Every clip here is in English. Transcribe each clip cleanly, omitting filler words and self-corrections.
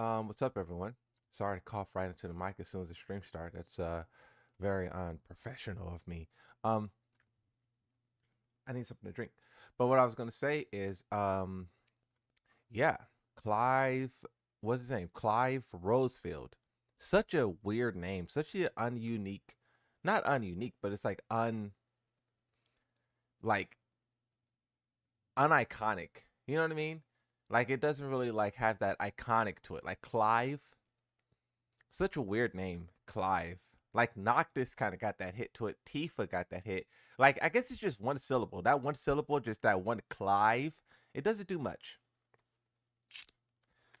What's up, everyone? Sorry to cough right into the mic as soon as the stream started. That's very unprofessional of me. Um, I need something to drink. But what I was gonna say is, yeah, Clive, what's his name? Clive Rosfield. Such a weird name. Such an ununique, not ununique, but it's like uniconic. You know what I mean? Like it doesn't really like have that iconic to it. Like Clive. Such a weird name, Clive. Like Noctis kind of got that hit to it. Tifa got that hit. Like I guess it's just one syllable. That one syllable, just that one Clive. It doesn't do much.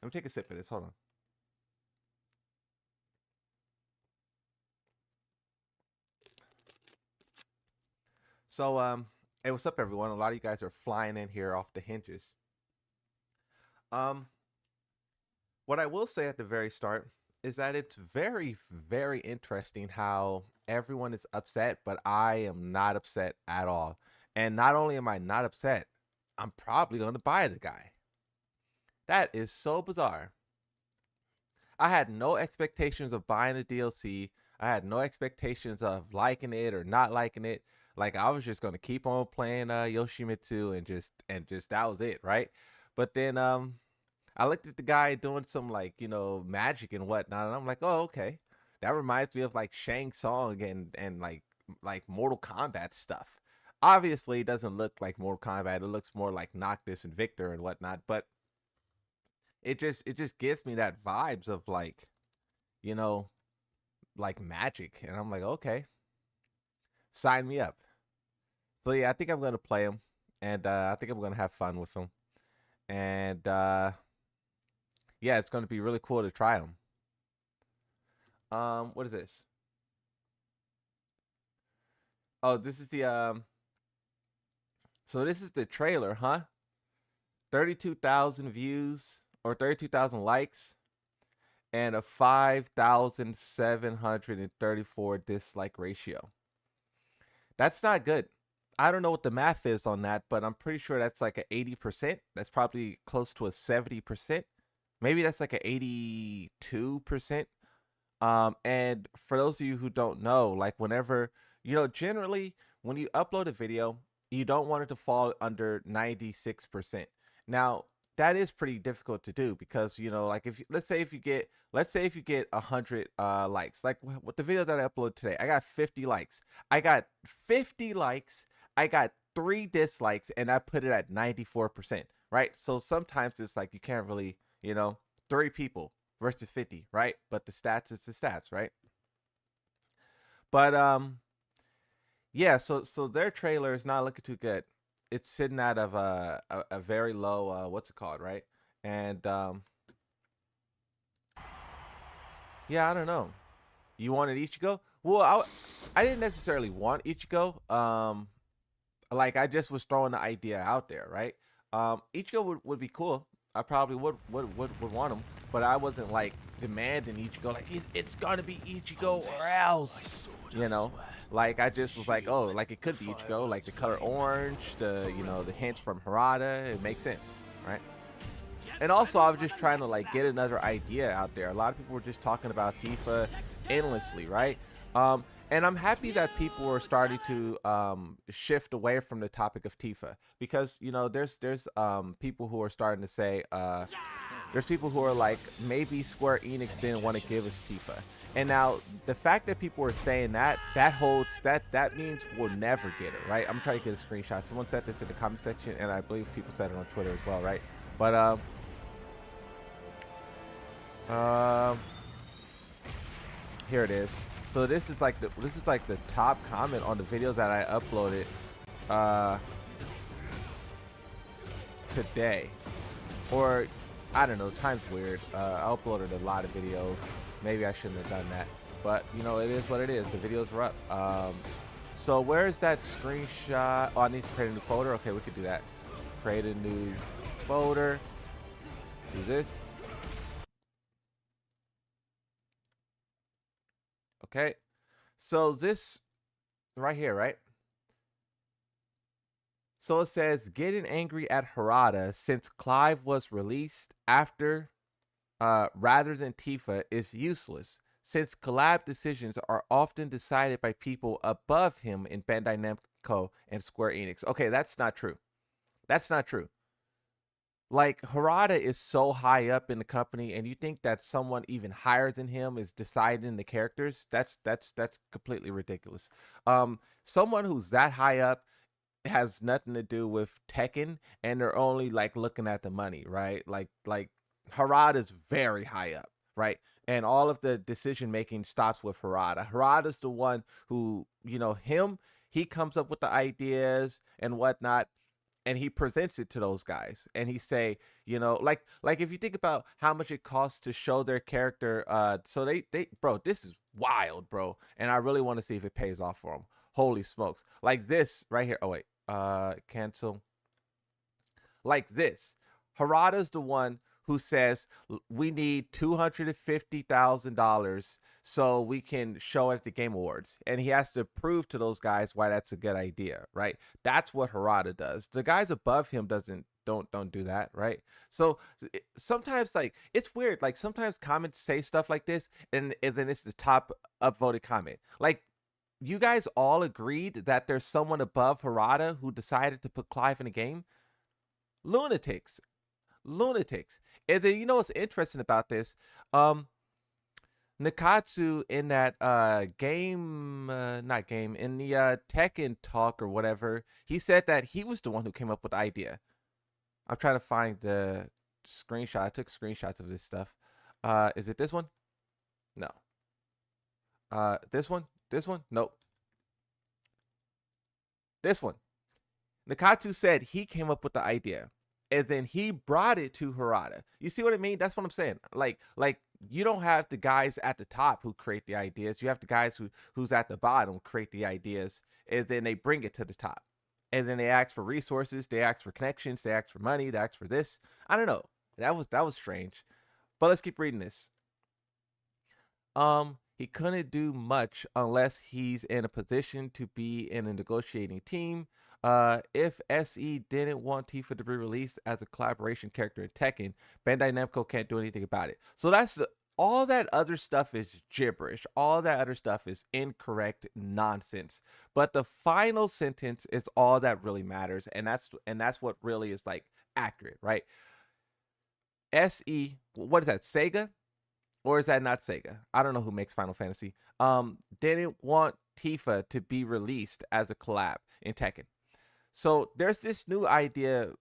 Let me take a sip of this. Hold on. So hey, what's up, everyone? A lot of you guys are flying in here off the hinges. Um, what I will say at the very start is that it's very, very interesting how everyone is upset, but I am not upset at all. And not only am I not upset, I'm probably going to buy the guy. That is so bizarre. I had no expectations of buying the DLC. I had no expectations of liking it or not liking it. Like I was just gonna keep on playing Yoshimitsu and just that was it, right? But then I looked at the guy doing some like, magic and whatnot, and I'm like, oh, okay. That reminds me of like Shang Tsung and like Mortal Kombat stuff. Obviously, it doesn't look like Mortal Kombat. It looks more like Noctis and Victor and whatnot. But it just gives me that vibes of like, you know, like magic. And I'm like, okay, sign me up. So yeah, I think I'm gonna play him, and I think I'm gonna have fun with him. And yeah, it's gonna be really cool to try him. What is this? Oh, this is the So this is the trailer, huh? 32,000 views or 32,000 likes and a 5,734 dislike ratio. That's not good. I don't know what the math is on that, but I'm pretty sure that's like an 80%. That's probably close to a 70%. Maybe that's like an 82%. And for those of you who don't know, like whenever, generally when you upload a video, you don't want it to fall under 96%. Now, that is pretty difficult to do because, like if let's say if you get 100 likes, like with the video that I uploaded today, I got 50 likes. I got 50 likes. I got 3 dislikes and I put it at 94%, right? So sometimes it's like you can't really, 3 people versus 50, right? But the stats is the stats, right? But yeah, so their trailer is not looking too good. It's sitting out of a very low what's it called, right? And yeah, I don't know. You wanted Ichigo? Well, I didn't necessarily want Ichigo. Like I just was throwing the idea out there, right? Ichigo would be cool. I probably would want him, but I wasn't like demanding Ichigo. Like it's gonna be Ichigo or else, you know. Like I just was like, oh, like it could be Ichigo, like the color orange, the hints from Harada. It makes sense, right? And also, I was just trying to like get another idea out there. A lot of people were just talking about Tifa endlessly, right? And I'm happy that people are starting to shift away from the topic of Tifa because there's people who are starting to say there's people who are like maybe Square Enix didn't want to give us Tifa. And now the fact that people are saying that holds that means we'll never get it, right? I'm trying to get a screenshot. Someone said this in the comment section, and I believe people said it on Twitter as well, right? But um, here it is. So this is like the top comment on the video that I uploaded uh today. Or I don't know, time's weird. I uploaded a lot of videos. Maybe I shouldn't have done that. But it is what it is. The videos are up. So where is that screenshot? Oh, I need to create a new folder. Okay, we could do that. Create a new folder. Do this. Okay. So this right here, right? So it says getting angry at Harada since Clive was released after rather than Tifa is useless, since collab decisions are often decided by people above him in Bandai Namco and Square Enix. Okay, that's not true. That's not true. Like Harada is so high up in the company, and you think that someone even higher than him is deciding the characters? That's completely ridiculous. Someone who's that high up has nothing to do with Tekken, and they're only like looking at the money, right? Like Harada's very high up, right? And all of the decision making stops with Harada. Harada's the one who, he comes up with the ideas and whatnot, and he presents it to those guys, and he say, like if you think about how much it costs to show their character, so they bro, this is wild, bro, and I really want to see if it pays off for them. Holy smokes. Like this right here. Oh wait, cancel. Like this, Harada's the one who says we need $250,000 so we can show it at the Game Awards, and he has to prove to those guys why that's a good idea, right? That's what Harada does. The guys above him don't do that, right? So sometimes, like, it's weird. Like sometimes comments say stuff like this, and then it's the top upvoted comment. Like, you guys all agreed that there's someone above Harada who decided to put Clive in the game. Lunatics. Lunatics. And then, what's interesting about this? Nakatsu in that game, not game, in the Tekken talk or whatever, he said that he was the one who came up with the idea. I'm trying to find the screenshot. I took screenshots of this stuff. Is it this one? No. This one? This one? Nope. This one. Nakatsu said he came up with the idea, and then he brought it to Harada. You see what I mean? That's what I'm saying. Like you don't have the guys at the top who create the ideas. You have the guys who's at the bottom create the ideas, and then they bring it to the top. And then they ask for resources, they ask for connections, they ask for money, they ask for this. I don't know. That was strange. But let's keep reading this. He couldn't do much unless he's in a position to be in a negotiating team. If SE didn't want Tifa to be released as a collaboration character in Tekken, Bandai Namco can't do anything about it. So that's all that other stuff is gibberish. All that other stuff is incorrect nonsense. But the final sentence is all that really matters, and that's what really is like accurate, right? SE, what is that? Sega? Or is that not Sega? I don't know who makes Final Fantasy. Didn't want Tifa to be released as a collab in Tekken. So there's this new idea,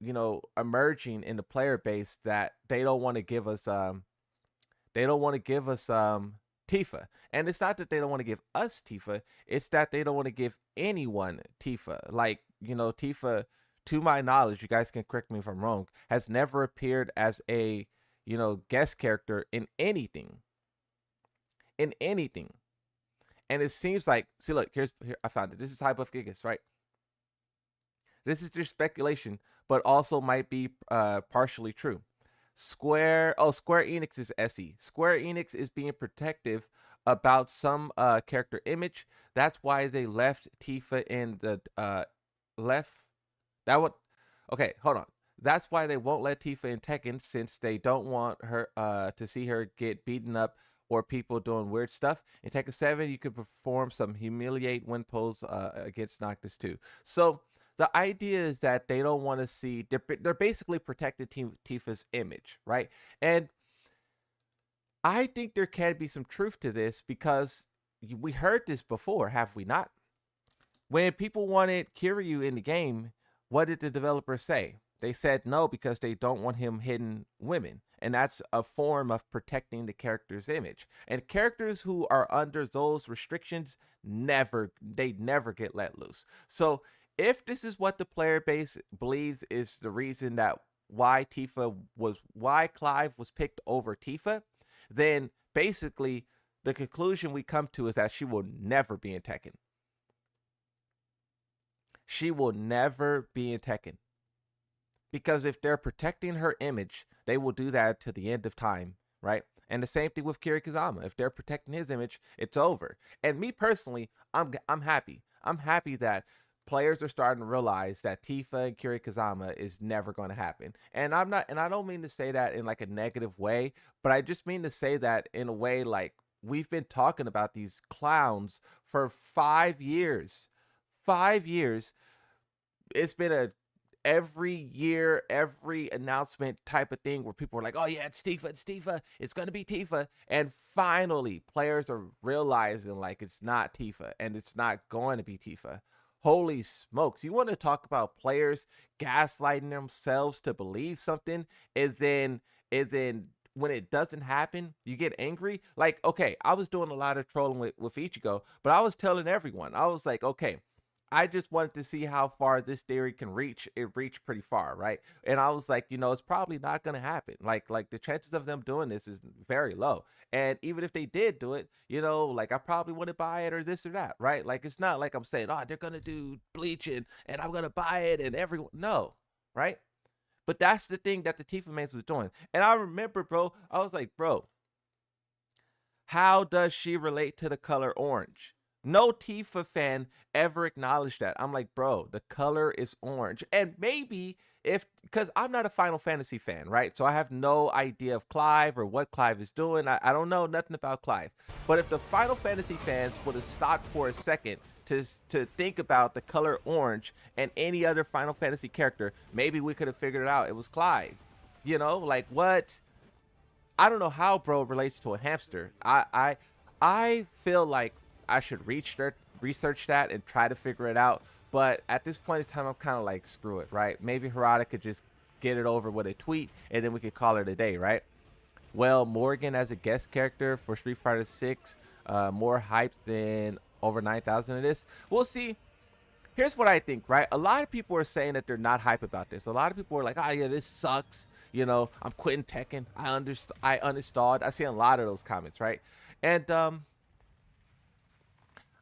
emerging in the player base that they don't want to give us Tifa. And it's not that they don't want to give us Tifa, it's that they don't want to give anyone Tifa. Like, Tifa, to my knowledge, you guys can correct me if I'm wrong, has never appeared as a guest character in anything. In anything. And it seems like, see, look, here I found it. This is High Buff Gigas, right? This is just speculation, but also might be partially true. Square Enix is SE. Square Enix is being protective about some character image. That's why they left Tifa in the okay, hold on. That's why they won't let Tifa in Tekken, since they don't want her to see her get beaten up or people doing weird stuff. In Tekken 7, you can perform some humiliate win pose against Noctis too. So the idea is that they don't want to see, they're basically protecting Tifa's image, right? And I think there can be some truth to this, because we heard this before, have we not? When people wanted Kiryu in the game, what did the developers say? They said no, because they don't want him hitting women. And that's a form of protecting the character's image. And characters who are under those restrictions never get let loose. So if this is what the player base believes is the reason that why Clive was picked over Tifa, then basically the conclusion we come to is that she will never be in Tekken. She will never be in Tekken. Because if they're protecting her image, they will do that to the end of time, right? And the same thing with Kiri Kazama. If they're protecting his image, it's over. And me personally, I'm happy. I'm happy that players are starting to realize that Tifa and Kiri Kazama is never going to happen. And I don't mean to say that in like a negative way, but I just mean to say that in a way like we've been talking about these clowns for 5 years. 5 years. It's been a every year, every announcement type of thing where people are like, oh yeah, it's Tifa, it's gonna be Tifa. And finally, players are realizing like it's not Tifa and it's not going to be Tifa. Holy smokes. You want to talk about players gaslighting themselves to believe something, and then when it doesn't happen, you get angry. Like, okay, I was doing a lot of trolling with Ichigo, but I was telling everyone, I was like, okay, I just wanted to see how far this theory can reach. It reached pretty far, right? And I was like, it's probably not going to happen. Like the chances of them doing this is very low. And even if they did do it, like I probably wouldn't buy it or this or that, right? Like it's not like I'm saying, oh, they're going to do bleaching and I'm going to buy it and everyone. No, right? But that's the thing that the Tifa Mains was doing. And I remember, bro, I was like, bro, how does she relate to the color orange? No Tifa fan ever acknowledged that. I'm like, bro, the color is orange. And maybe because I'm not a Final Fantasy fan, right? So I have no idea of Clive or what Clive is doing. I don't know nothing about Clive. But if the Final Fantasy fans would have stopped for a second to think about the color orange and any other Final Fantasy character, maybe we could have figured it out. It was Clive. Like what? I don't know how bro relates to a hamster. I feel like I should research that and try to figure it out. But at this point in time, I'm kind of like, screw it, right? Maybe Harada could just get it over with a tweet and then we could call it a day, right? Well, Morgan as a guest character for Street Fighter 6, more hype than over 9,000 of this. We'll see. Here's what I think, right? A lot of people are saying that they're not hype about this. A lot of people are like, oh yeah, this sucks. I'm quitting Tekken. I uninstalled. I see a lot of those comments, right? And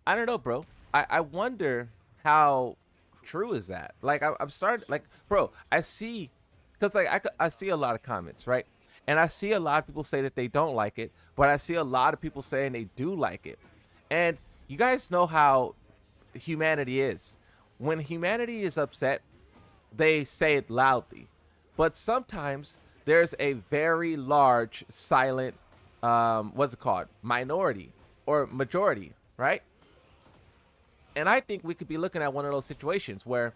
I don't know, bro. I wonder how true is that. Like I'm starting, like, bro, I see, because like I see a lot of comments, right? And I see a lot of people say that they don't like it, but I see a lot of people saying they do like it. And you guys know how humanity is. When humanity is upset, they say it loudly. But sometimes there's a very large silent, what's it called? Minority or majority, right? And I think we could be looking at one of those situations where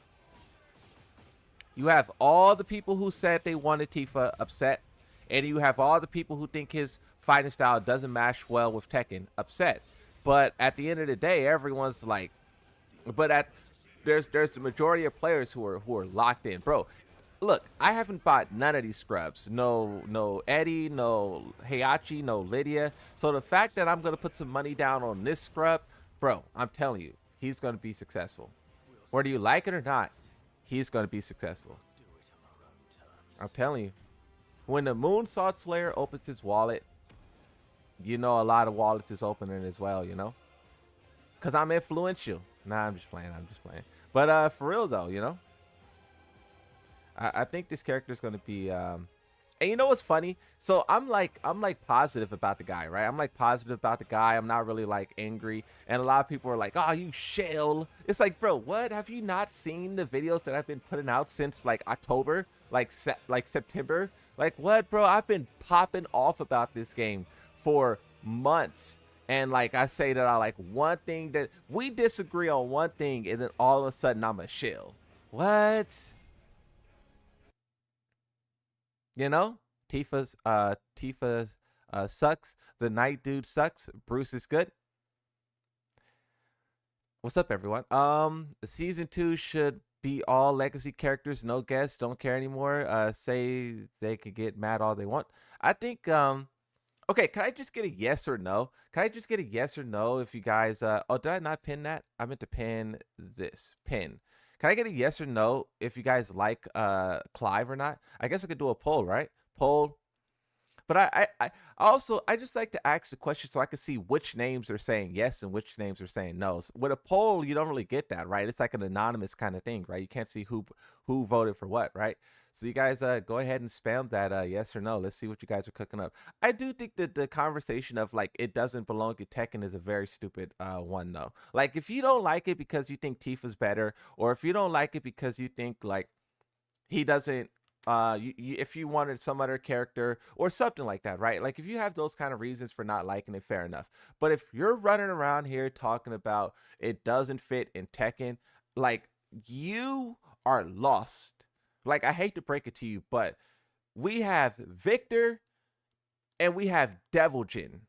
you have all the people who said they wanted Tifa upset, and you have all the people who think his fighting style doesn't match well with Tekken upset. But at the end of the day, everyone's like, there's the majority of players who are locked in, bro. Look, I haven't bought none of these scrubs. No Eddie, no Heihachi, no Lydia. So the fact that I'm gonna put some money down on this scrub, bro, I'm telling you, he's gonna be successful. Whether you like it or not, he's gonna be successful. I'm telling you. When the Moon Salt Slayer opens his wallet, a lot of wallets is opening as well, Because I'm influential. Nah, I'm just playing. But for real though, I think this character is going to be and you know what's funny? So I'm like positive about the guy, right? I'm like positive about the guy. I'm not really like angry. And a lot of people are like, oh, you shill. It's like, bro, what? Have you not seen the videos that I've been putting out since like October, like September? Like what, bro? I've been popping off about this game for months. And like I say that I like one thing, that we disagree on one thing, and then all of a sudden I'm a shill. What? Tifa's sucks. The night dude sucks. Bruce is good. What's up, everyone? The season 2 should be all legacy characters, no guests, don't care anymore. Say they could get mad all they want. I think okay, can I just get a yes or no? Can I just get a yes or no if you guys oh, did I not pin that? I meant to pin this. Pin. Can I get a yes or no if you guys like Clive or not? I guess I could do a poll, right? Poll. But I also I just like to ask the question so I can see which names are saying yes and which names are saying no. So with a poll, you don't really get that, right? It's like an anonymous kind of thing, right? You can't see who voted for what, right? So you guys go ahead and spam that yes or no. Let's see what you guys are cooking up. I do think that the conversation of like it doesn't belong to Tekken is a very stupid one though. Like if you don't like it because you think Tifa's better, or if you don't like it because you think like he doesn't if you wanted some other character or something like that, right? Like if you have those kind of reasons for not liking it, fair enough. But if you're running around here talking about it doesn't fit in Tekken, like you are lost. Like I hate to break it to you, but we have Victor and we have Devil Jin.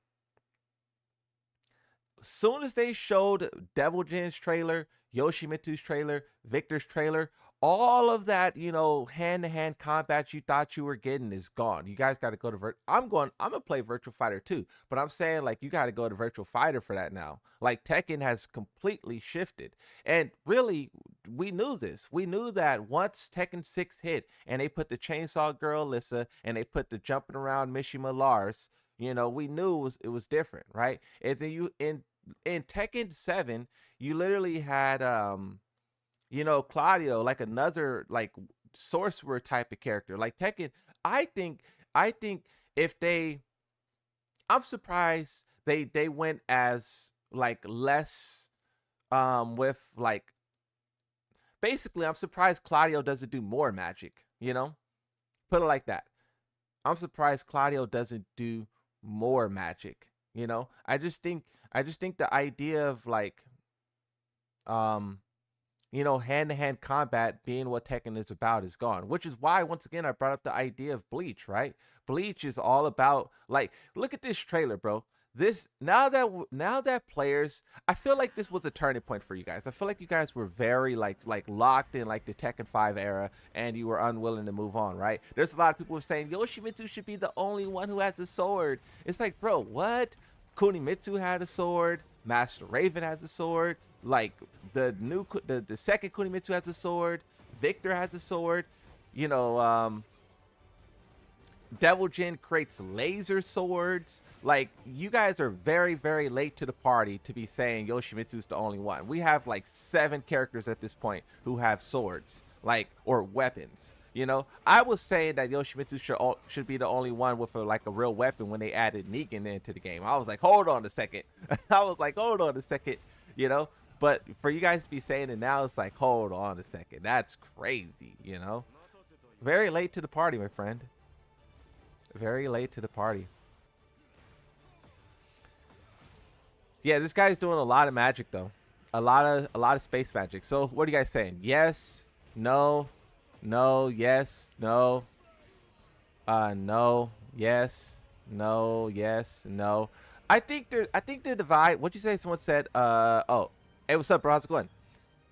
Soon as they showed Devil Jin's trailer, Yoshimitsu's trailer, Victor's trailer, all of that, you know, hand-to-hand combat you thought you were getting is gone. You guys got to go to I'm gonna play Virtual Fighter too, but I'm saying like you got to go to Virtual Fighter for that now. Like Tekken has completely shifted. And really, we knew this. We knew that once Tekken 6 hit and they put the Chainsaw Girl Lissa and they put the jumping around Mishima Lars, you know, we knew it was different, right? And then you in Tekken 7, you literally had you know, Claudio, like another like sorcerer type of character. Like Tekken, I think if they I'm surprised they went as like less with like basically I'm surprised Claudio doesn't do more magic, you know? Put it like that. I'm surprised Claudio doesn't do more magic, you know? I just think the idea of like um you know, hand-to-hand combat being what Tekken is about is gone, which is why once again I brought up the idea of Bleach, right? Bleach is all about like look at this trailer, bro. This now that players, I feel like this was a turning point for you guys. I feel like you guys were very like locked in like the Tekken 5 era and you were unwilling to move on, right? There's a lot of people who are saying Yoshimitsu should be the only one who has a sword. It's like, bro, what? Kunimitsu had a sword, Master Raven has a sword, like the second Kunimitsu has a sword, Victor has a sword, you know, Devil Jin creates laser swords. Like you guys are very very late to the party to be saying Yoshimitsu's the only one. We have like 7 characters at this point who have swords, like or weapons. You know, I was saying that Yoshimitsu should be the only one with like a real weapon when they added Negan into the game. I was like, hold on a second. I was like, hold on a second. You know, but for you guys to be saying it now, it's like, hold on a second. That's crazy. You know, very late to the party, my friend. Very late to the party. Yeah, this guy's doing a lot of magic though. A lot of space magic. So what are you guys saying? Yes, no, no, yes, no, no, yes, no, yes, no. I think the divide, what'd you say? Someone said, oh, hey, what's up, bro? How's it going?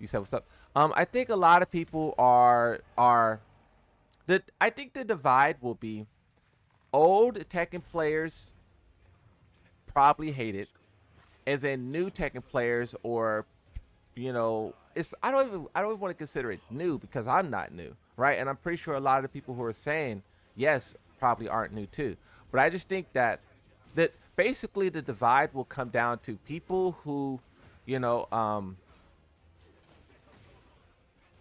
You said what's up. I think a lot of people I think the divide will be old Tekken players probably hate it, and then new Tekken players, or you know, I don't even want to consider it new because I'm not new, right? And I'm pretty sure a lot of the people who are saying yes probably aren't new too. But I just think that basically the divide will come down to people who, you know,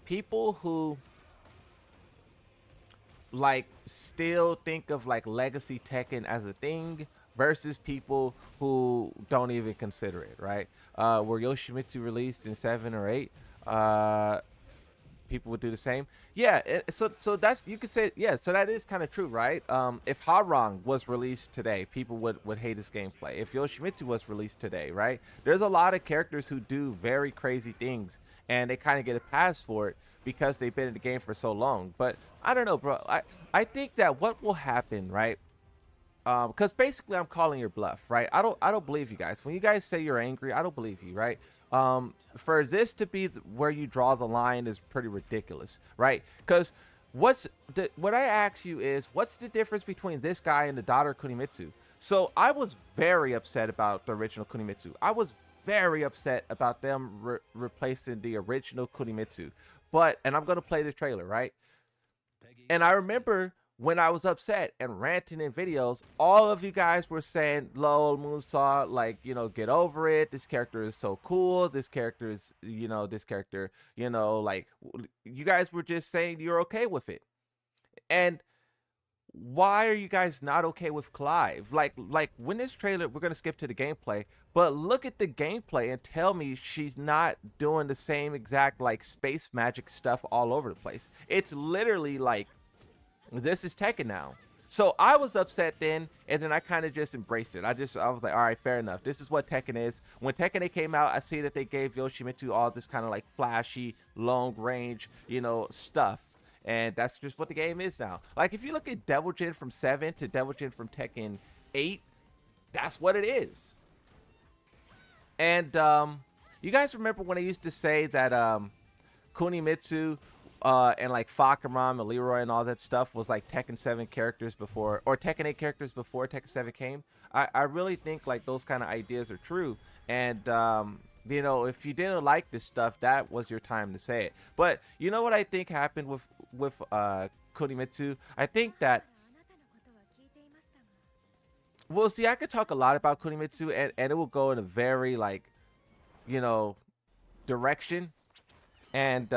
people who like still think of like legacy Tekken as a thing versus people who don't even consider it, right? Were Yoshimitsu released in 7 or 8, people would do the same. Yeah, so that's, you could say, yeah, so that is kind of true, right? If Harang was released today, people would hate his gameplay. If Yoshimitsu was released today, right? There's a lot of characters who do very crazy things and they kind of get a pass for it because they've been in the game for so long. But I don't know, bro. I think that what will happen, right? Because basically I'm calling your bluff, right? I don't believe you guys. When you guys say you're angry, I don't believe you, right? For this to be where you draw the line is pretty ridiculous, right? Because what I ask you is, what's the difference between this guy and the daughter Kunimitsu? So I was very upset about the original Kunimitsu. I was very upset about them replacing the original Kunimitsu. And I'm gonna play the trailer, right? And I remember when I was upset and ranting in videos, all of you guys were saying, lol, Moonsaw, like, get over it. This character is so cool. This character is, this character, like, you guys were just saying you're okay with it. And why are you guys not okay with Clive? Like when this trailer, we're gonna skip to the gameplay, but look at the gameplay and tell me she's not doing the same exact like space magic stuff all over the place. It's literally like, this is Tekken now. So I was upset then, and then I kind of just embraced it. I was like, all right, fair enough. This is what Tekken is. When Tekken 8 came out, I see that they gave Yoshimitsu all this kind of like flashy, long range, stuff. And that's just what the game is now. Like if you look at Devil Jin from 7 to Devil Jin from Tekken 8, that's what it is. And you guys remember when I used to say that Kunimitsu and like Fakaram and Leroy and all that stuff was like Tekken 7 characters before, or Tekken 8 characters before Tekken 7 came? I really think like those kind of ideas are true. And if you didn't like this stuff, that was your time to say it. But you know what I think happened with Kunimitsu? I think that, well, see, I could talk a lot about Kunimitsu, and it will go in a very like, direction. And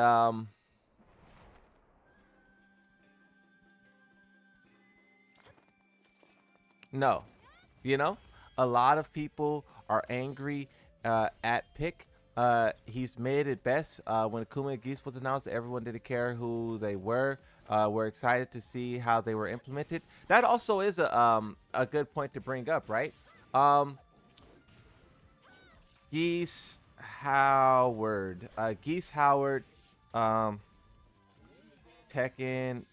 no, a lot of people are angry at Pick. He's made it best. When Akuma and Geese was announced, everyone didn't care who they were. We're excited to see how they were implemented. That also is a good point to bring up, right? Geese Howard. Geese Howard. Tekken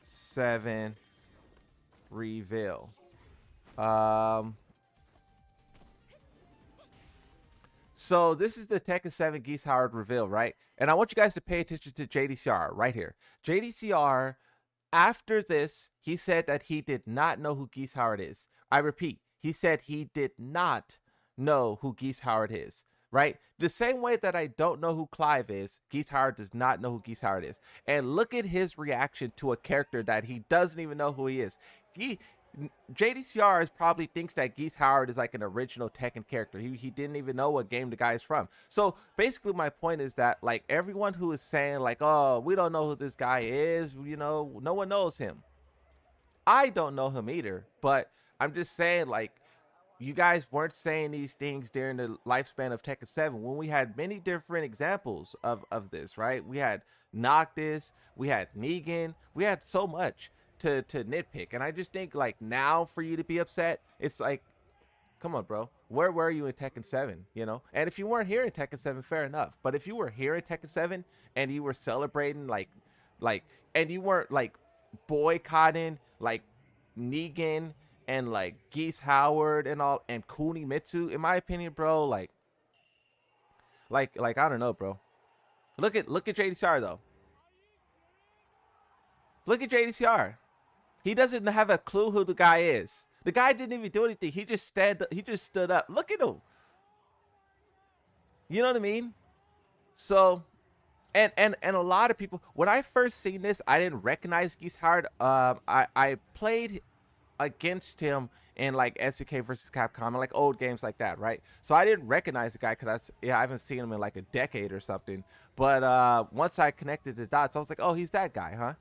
7 reveal. So this is the Tekken 7 Geese Howard reveal, right? And I want you guys to pay attention to JDCR right here. JDCR, after this, he said that he did not know who Geese Howard is. I repeat, he said he did not know who Geese Howard is, right? The same way that I don't know who Clive is, Geese Howard does not know who Geese Howard is. And look at his reaction to a character that he doesn't even know who he is. JDCR probably thinks that Geese Howard is like an original Tekken character. He didn't even know what game the guy is from. So basically my point is that like everyone who is saying like, oh, we don't know who this guy is, no one knows him. I don't know him either, but I'm just saying like, you guys weren't saying these things during the lifespan of Tekken 7 when we had many different examples of this, right? We had Noctis, we had Negan, we had so much to nitpick. And I just think like now for you to be upset, it's like, come on, bro. Where were you in Tekken 7, And if you weren't here in Tekken 7, fair enough. But if you were here in Tekken 7 and you were celebrating like, and you weren't like boycotting like Negan and like Geese Howard and all and Kunimitsu, in my opinion, bro, like I don't know, bro. Look at JDCR though. Look at JDCR. He doesn't have a clue who the guy is. The guy didn't even do anything. He just stood up. Look at him. You know what I mean? So, and a lot of people, when I first seen this, I didn't recognize Geese Howard. I played against him in like SNK versus Capcom and like old games like that, right? So I didn't recognize the guy because I haven't seen him in like a decade or something. But once I connected the dots, I was like, oh, he's that guy, huh?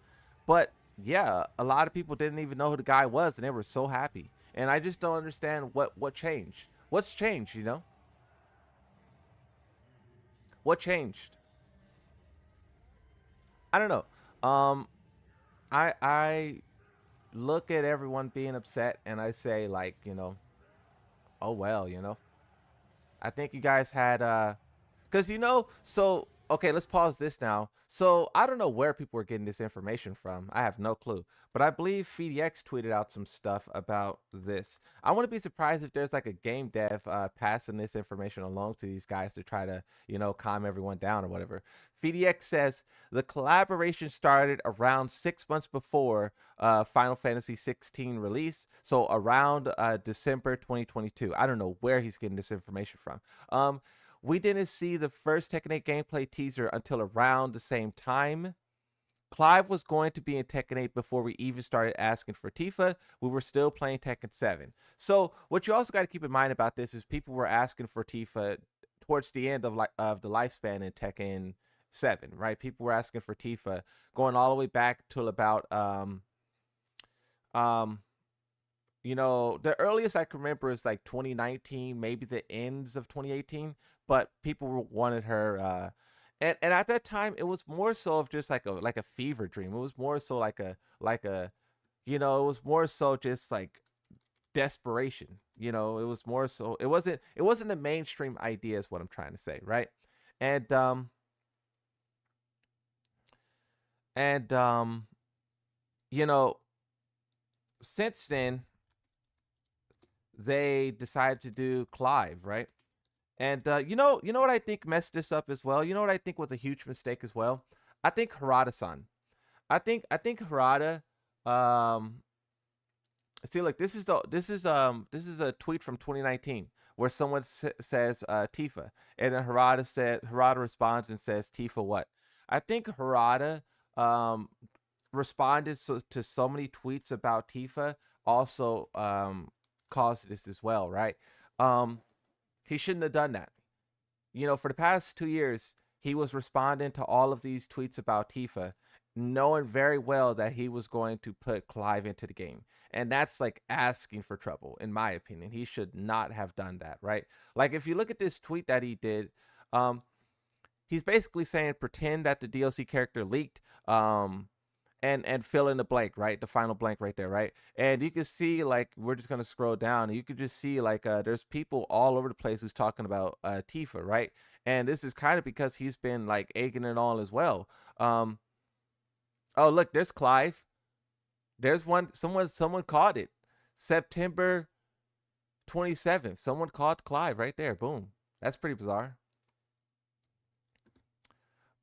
But yeah, a lot of people didn't even know who the guy was, and they were so happy. And I just don't understand what changed. What's changed, What changed? I don't know. I look at everyone being upset, and I say like, oh well, I think you guys had because so okay, let's pause this now. So I don't know where people were getting this information from. I have no clue. But I believe FeedX tweeted out some stuff about this. I wouldn't be surprised if there's like a game dev passing this information along to these guys to try to, calm everyone down or whatever. FeedX says the collaboration started around 6 months before Final Fantasy 16 release. So around December 2022. I don't know where he's getting this information from. We didn't see the first Tekken 8 gameplay teaser until around the same time. Clive was going to be in Tekken 8 before we even started asking for Tifa. We were still playing Tekken 7. So what you also got to keep in mind about this is people were asking for Tifa towards the end of the lifespan in Tekken 7, right? People were asking for Tifa going all the way back till about um the earliest I can remember is like 2019, maybe the ends of 2018, but people wanted her and at that time it was more so of just like a fever dream. It was more so like a it was more so just like desperation. It was more so it wasn't a mainstream idea is what I'm trying to say, right? And and you know, since then they decided to do Clive, right? And you know what I think messed this up as well. You know what I think was a huge mistake as well. I think Harada-san. I think Harada. Um, see, look, this is a tweet from 2019 where someone says Tifa, and then Harada responds and says Tifa what? I think Harada um responded to so many tweets about Tifa also caused this as well, right? Um, he shouldn't have done that. For the past 2 years, he was responding to all of these tweets about Tifa, knowing very well that he was going to put Clive into the game. And that's like asking for trouble, in my opinion. He should not have done that, right? Like, if you look at this tweet that he did, um, he's basically saying pretend that the DLC character leaked. And fill in the blank, right? The final blank right there, right? And you can see, like, we're just gonna scroll down, and you can just see like there's people all over the place who's talking about Tifa, right? And this is kind of because he's been like egging it on as well. Um, oh, look, there's Clive. There's one. Someone caught it. September 27th. Someone caught Clive right there. Boom. That's pretty bizarre.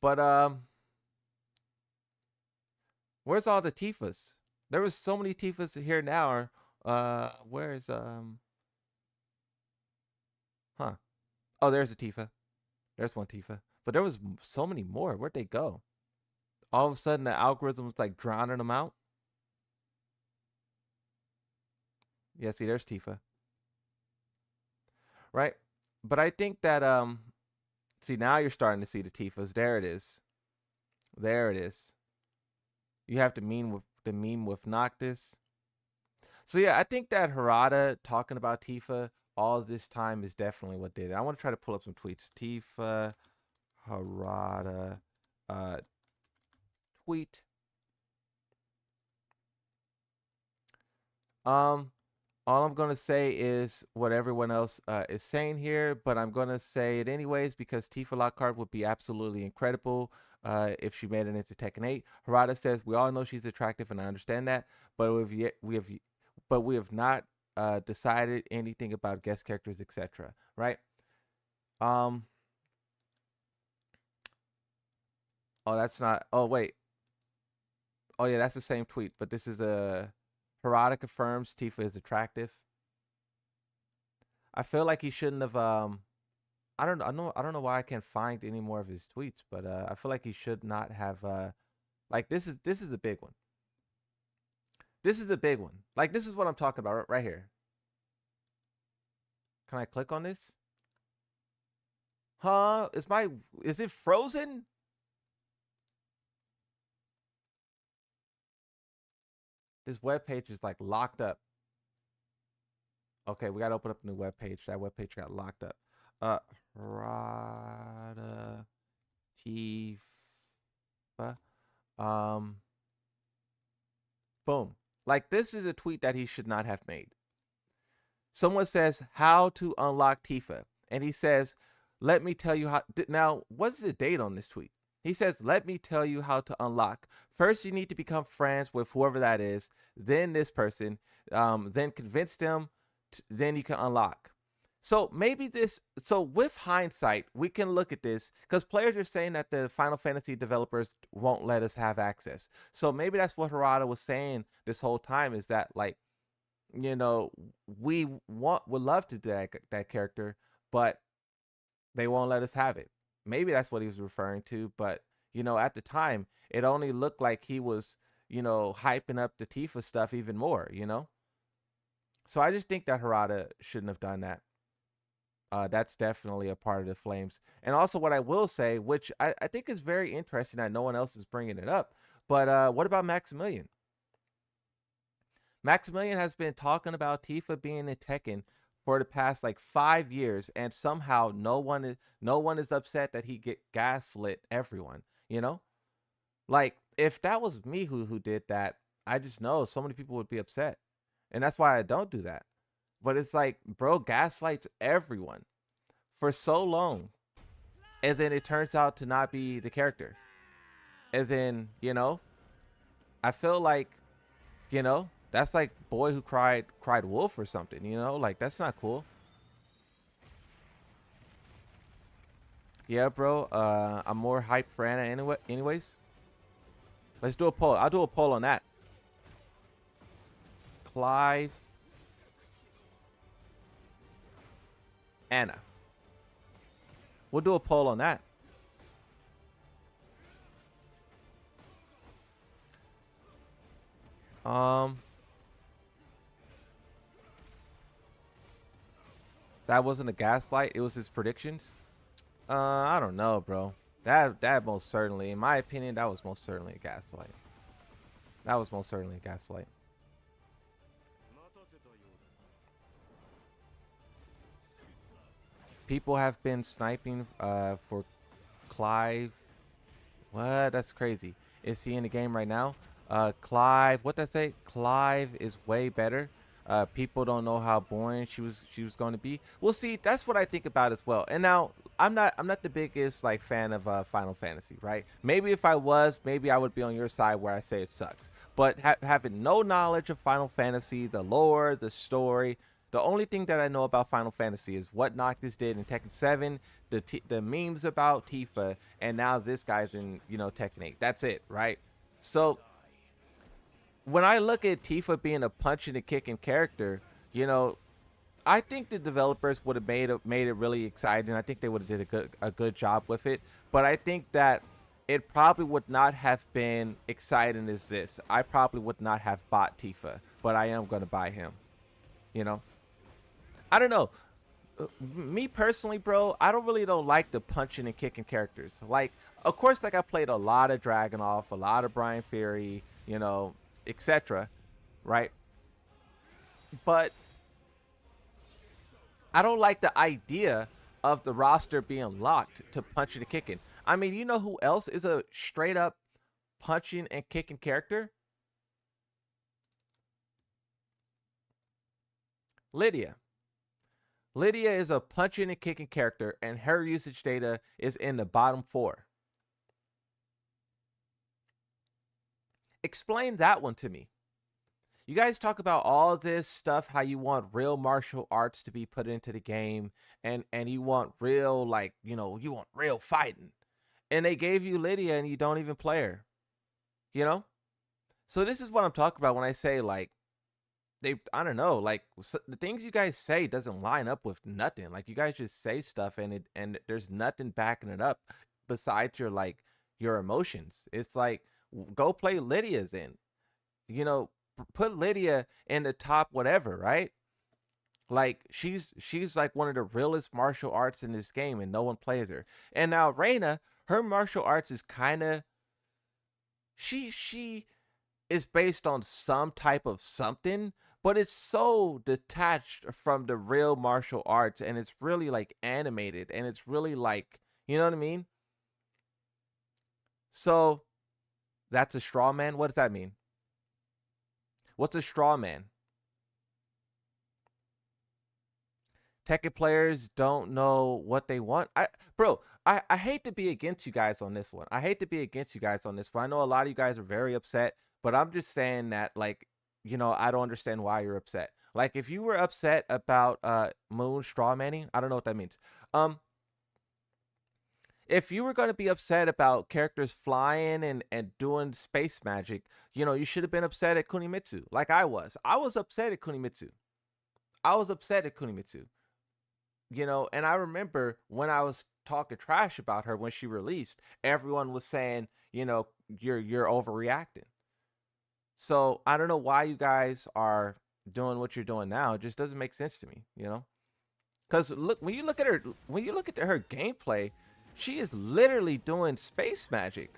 But where's all the Tifas? There was so many Tifas here now. Where's Huh? Oh, there's a Tifa. There's one Tifa. But there was so many more. Where'd they go? All of a sudden, the algorithm was like drowning them out. Yeah, see, there's Tifa. Right? But I think that see, now you're starting to see the Tifas. There it is. There it is. You have the meme with Noctis. So yeah, I think that Harada talking about Tifa all this time is definitely what did it. I want to try to pull up some tweets. Tifa Harada tweet. Um all I'm gonna say is what everyone else is saying here, but I'm gonna say it anyways because Tifa Lockhart would be absolutely incredible if she made it into Tekken 8. Harada says we all know she's attractive, and I understand that, but we have not decided anything about guest characters, etc. Right? Um. Oh, that's not. Oh, wait. Oh, yeah, that's the same tweet, but this is a Harada confirms Tifa is attractive. I feel like he shouldn't have. I don't know why I can't find any more of his tweets, but I feel like he should not have. Like, this is a big one. This is a big one. Like, this is what I'm talking about right here. Can I click on this? Huh? Is it frozen? This web page is like locked up. Okay, we gotta open up a new web page. That web page got locked up. Rada Tifa. Um, boom. Like, this is a tweet that he should not have made. Someone says how to unlock Tifa, and he says, "Let me tell you how." Now, what's the date on this tweet? He says, "Let me tell you how to unlock. First, you need to become friends with whoever that is. Then this person. Then convince them. Then you can unlock." So maybe this. So with hindsight, we can look at this because players are saying that the Final Fantasy developers won't let us have access. So maybe that's what Harada was saying this whole time, is that, like, you know, we would love to do that character, but they won't let us have it. Maybe that's what he was referring to, but At the time, it only looked like he was, hyping up the Tifa stuff even more. So I just think that Harada shouldn't have done that. That's definitely a part of the flames. And also, what I will say, which I think is very interesting that no one else is bringing it up, but what about Maximilian? Maximilian has been talking about Tifa being in Tekken for the past like 5 years, and somehow no one is upset that he get gaslit everyone. You know, like if that was me who did that, I just know so many people would be upset, and that's why I don't do that. But it's like, bro, gaslights everyone for so long, and then it turns out to not be the character. As in, I feel like, that's like boy who cried wolf or something. Like that's not cool. Yeah, bro. I'm more hype for Anna anyway. Anyways, let's do a poll. I'll do a poll on that. Clive, Anna. We'll do a poll on that. That wasn't a gaslight. It was his predictions. I don't know, bro. That most certainly, in my opinion, that was most certainly a gaslight. That was most certainly a gaslight. People have been sniping for Clive. What? That's crazy. Is he in the game right now? Clive, what did I say? Clive is way better. People don't know how boring she was going to be. Well, see, that's what I think about as well. And now I'm not the biggest like fan of Final Fantasy, right? Maybe if I was, maybe I would be on your side where I say it sucks. But having no knowledge of Final Fantasy, the lore, the story, the only thing that I know about Final Fantasy is what Noctis did in Tekken 7, the memes about Tifa, and now this guy's in Tekken 8. That's it, right? So when I look at Tifa being a punching and kicking character, you know, I think the developers would have made it really exciting. I think they would have did a good job with it. But I think that it probably would not have been exciting as this. I probably would not have bought Tifa, but I am going to buy him. You know, I don't know. Me personally, bro, I don't like the punching and kicking characters. Like, of course, like I played a lot of Dragonoff, a lot of Brian Fury, etc. Right? But I don't like the idea of the roster being locked to punching and kicking. I mean, you know who else is a straight up punching and kicking character? Lydia. Lydia is a punching and kicking character, and her usage data is in the bottom 4. Explain that one to me. You guys talk about all this stuff, how you want real martial arts to be put into the game, and you want real, like, you want real fighting. And they gave you Lydia and you don't even play her. You know? So this is what I'm talking about when I say, like, I don't know, like, the things you guys say doesn't line up with nothing. Like, you guys just say stuff and there's nothing backing it up besides your emotions. It's like, go play Lydia's in. Put Lydia in the top whatever, right? Like, she's like one of the realest martial arts in this game, and no one plays her. And now Reina, her martial arts is kind of, she is based on some type of something, but it's so detached from the real martial arts, and it's really like animated, and it's really like, you know what I mean? So that's a straw man. What does that mean? What's a straw man? Tekken players don't know what they want. I hate to be against you guys on this one. I hate to be against you guys on this one. I know a lot of you guys are very upset, but I'm just saying that, like, I don't understand why you're upset. Like, if you were upset about Moon straw manning, I don't know what that means. If you were going to be upset about characters flying and doing space magic, you should have been upset at Kunimitsu, like I was. I was upset at Kunimitsu. I was upset at Kunimitsu. you know, and I remember when I was talking trash about her when she released, everyone was saying, you know, you're overreacting. So I don't know why you guys are doing what you're doing now. It just doesn't make sense to me, you know? Because look, when you look at her gameplay, she is literally doing space magic.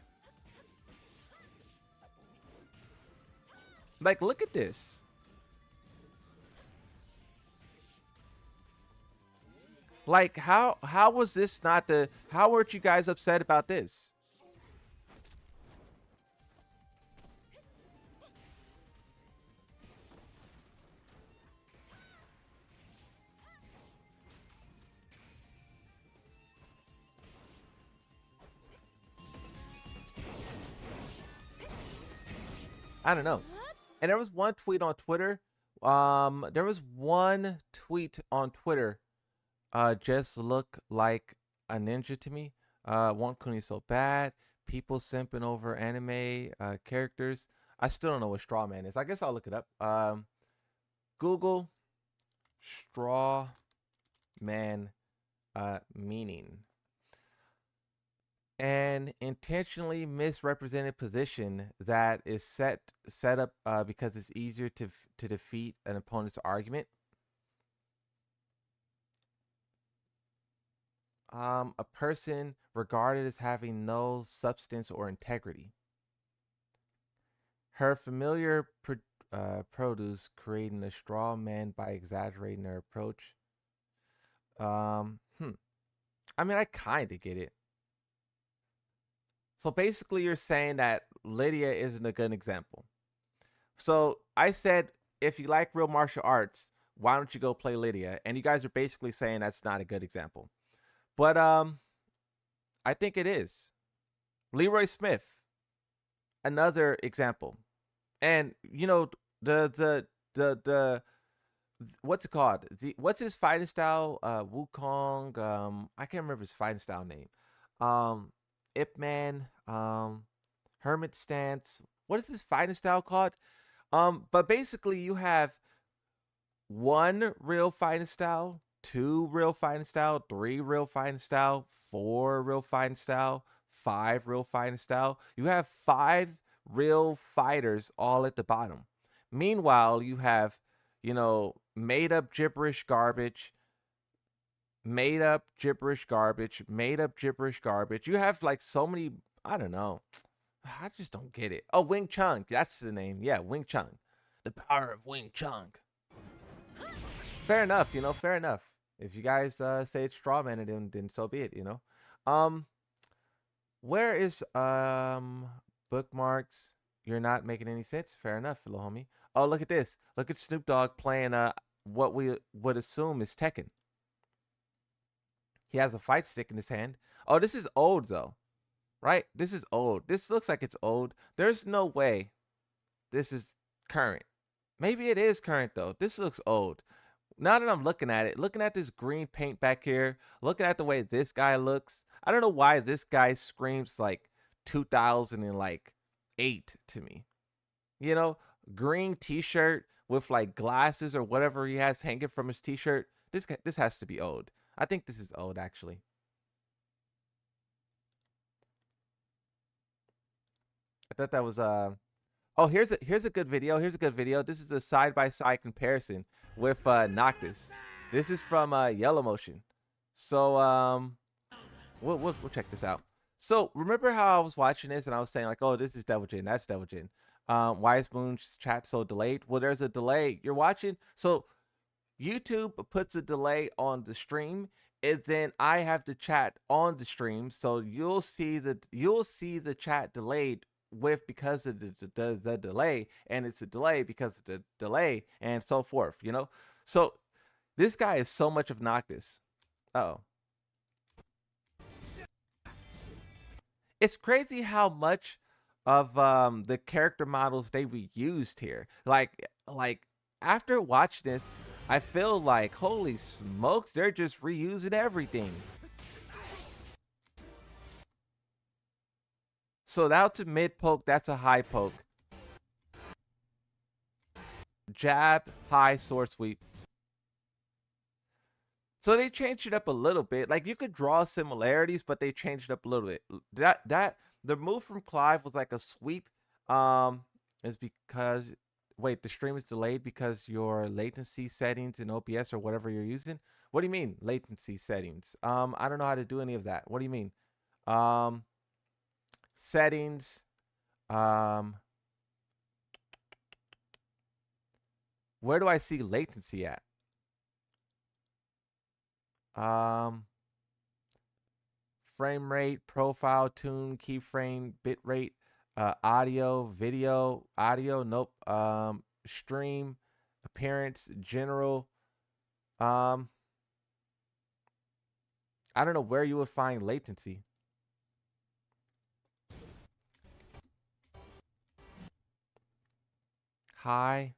Like, look at this. Like, how was this not the? How weren't you guys upset about this? I don't know. And there was one tweet on Twitter. There was one tweet on Twitter. Just look like a ninja to me. One Kuni so bad. People simping over anime characters. I still don't know what straw man is. I guess I'll look it up. Google straw man meaning. An intentionally misrepresented position that is set up because it's easier to defeat an opponent's argument. A person regarded as having no substance or integrity. Her familiar produce creating a straw man by exaggerating their approach. I mean, I kind of get it. So basically, you're saying that Lydia isn't a good example. So I said, if you like real martial arts, why don't you go play Lydia? And you guys are basically saying that's not a good example. But I think it is. Leroy Smith, another example. And you know, the what's it called? What's his fighting style? Wukong. I can't remember his fighting style name. Ip Man. Hermit Stance. What is this fighting style called? But basically, you have one real fighting style, two real fighting style, three real fighting style, four real fighting style, five real fighting style. You have five real fighters all at the bottom. Meanwhile, you have, you know, made up gibberish garbage, made up gibberish garbage, made up gibberish garbage. You have like so many, I don't know. I just don't get it. Oh, Wing Chun. That's the name. Yeah, Wing Chun. The power of Wing Chun. Fair enough, you know, fair enough. If you guys say it's strawman, then so be it, you know. Um, where is bookmarks? You're not making any sense. Fair enough, little homie. Oh, look at this. Look at Snoop Dogg playing what we would assume is Tekken. He has a fight stick in his hand. Oh, this is old though. Right? This is old. This looks like it's old. There's no way this is current. Maybe it is current though. This looks old. Now that I'm looking at it, looking at this green paint back here, looking at the way this guy looks, I don't know why this guy screams like 2008 to me. You know, green t-shirt with like glasses or whatever he has hanging from his t-shirt. This has to be old. I think this is old actually. I thought that was oh, here's a good video. Here's a good video. This is a side by side comparison with Noctis. This is from Yellow Motion. So we'll check this out. So remember how I was watching this and I was saying like, oh, this is Devil Jin, that's Devil Jin. Why is Moon's chat so delayed? Well, there's a delay. You're watching, so YouTube puts a delay on the stream, and then I have the chat on the stream, so you'll see the chat delayed with because of the delay, and it's a delay because of the delay, and so forth. You know, so this guy is so much of Noctis. Oh, it's crazy how much of the character models they reused here. Like after watching this, I feel like holy smokes, they're just reusing everything. So that's a mid poke, that's a high poke. Jab, high sword sweep. So they changed it up a little bit. Like you could draw similarities, but they changed it up a little bit. That the move from Clive was like a sweep. Is because wait, the stream is delayed because your latency settings in OBS or whatever you're using. What do you mean latency settings? I don't know how to do any of that. What do you mean? Um, settings. Um, where do I see latency at? Frame rate, profile, tune, keyframe, bit rate, audio, video, audio, nope. Stream, appearance, general. I don't know where you would find latency. High.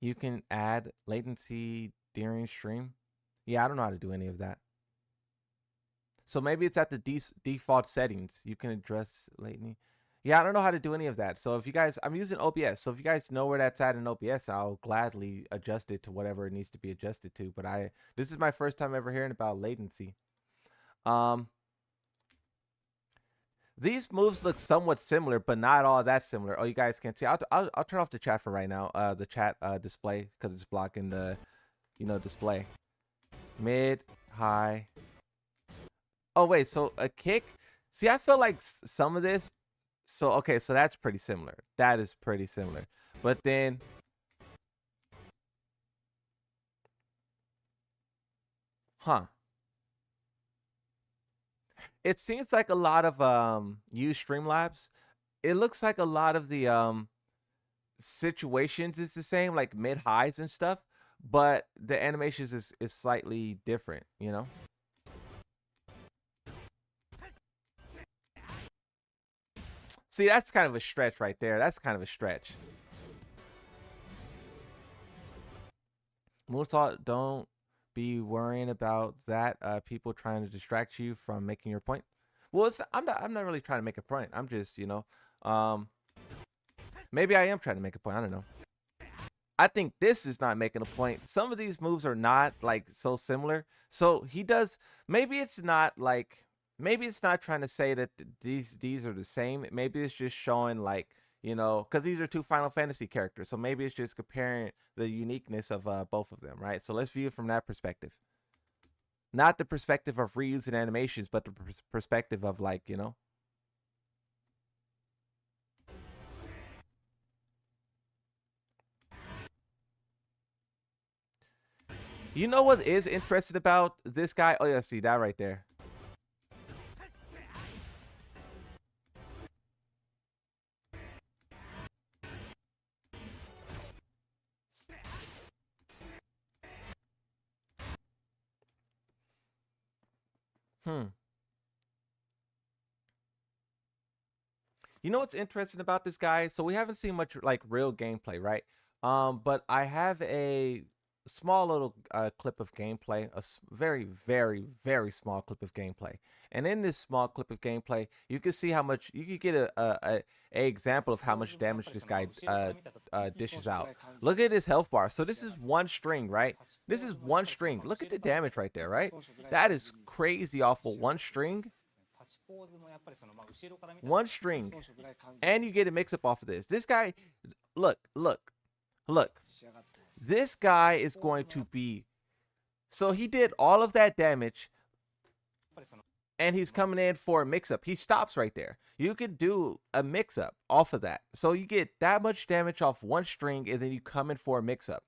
You can add latency during stream. Yeah, I don't know how to do any of that. So maybe it's at the default settings. You can address latency. Yeah, I don't know how to do any of that. So if you guys, I'm using OBS. So if you guys know where that's at in OBS, I'll gladly adjust it to whatever it needs to be adjusted to. But this is my first time ever hearing about latency. These moves look somewhat similar, but not all that similar. Oh, you guys can't see. I'll turn off the chat for right now. The chat display because it's blocking the, display. Mid, high. Oh wait, so a kick. See, I feel like some of this. So okay, so that's pretty similar. That is pretty similar. But then, it seems like a lot of use Streamlabs. It looks like a lot of the situations is the same, like mid highs and stuff, but the animations is slightly different, See, that's kind of a stretch right there. That's kind of a stretch. Moonsault, don't be worrying about that. People trying to distract you from making your point. Well, I'm not really trying to make a point. I'm just, maybe I am trying to make a point. I don't know. I think this is not making a point. Some of these moves are not like so similar. So he does. Maybe it's not trying to say that these are the same. Maybe it's just showing like, because these are two Final Fantasy characters. So maybe it's just comparing the uniqueness of both of them, right? So let's view it from that perspective. Not the perspective of reusing animations, but the perspective of like, You know what is interesting about this guy? Oh yeah, see that right there. You know what's interesting about this guy? So we haven't seen much like real gameplay, right? But I have a small little clip of gameplay, very, very, very small clip of gameplay. And in this small clip of gameplay, you can see how much you could get a example of how much damage this guy dishes out. Look at his health bar. So this is one string, right? This is one string. Look at the damage right there, right? That is crazy awful. One string. One string, and you get a mix-up off of this. This guy, look. This guy is going to be, so he did all of that damage, and he's coming in for a mix-up. He stops right there. You could do a mix-up off of that. So you get that much damage off one string, and then you come in for a mix-up.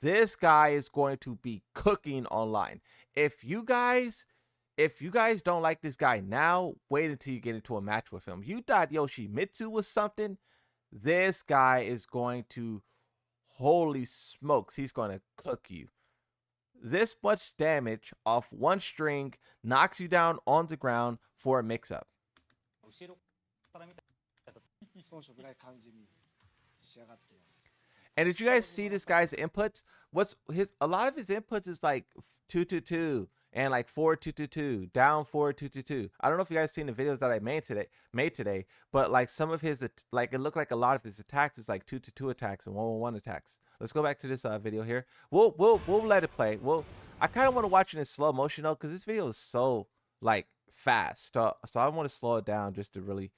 This guy is going to be cooking online. If you guys don't like this guy now, wait until you get into a match with him. You thought Yoshimitsu was something. This guy is going to, holy smokes, he's going to cook you. This much damage off one string knocks you down on the ground for a mix-up. And did you guys see this guy's inputs? What's his? A lot of his inputs is like 2-2-2 and like 4-2-2-2, down 4-2-2-2. I don't know if you guys seen the videos that I made today, but like some of his like it looked like a lot of his attacks is like 2-2-2 attacks and 1-1-1 attacks. Let's go back to this video here. We'll let it play. I kind of want to watch it in slow motion though, because this video is so like fast. So I want to slow it down just to really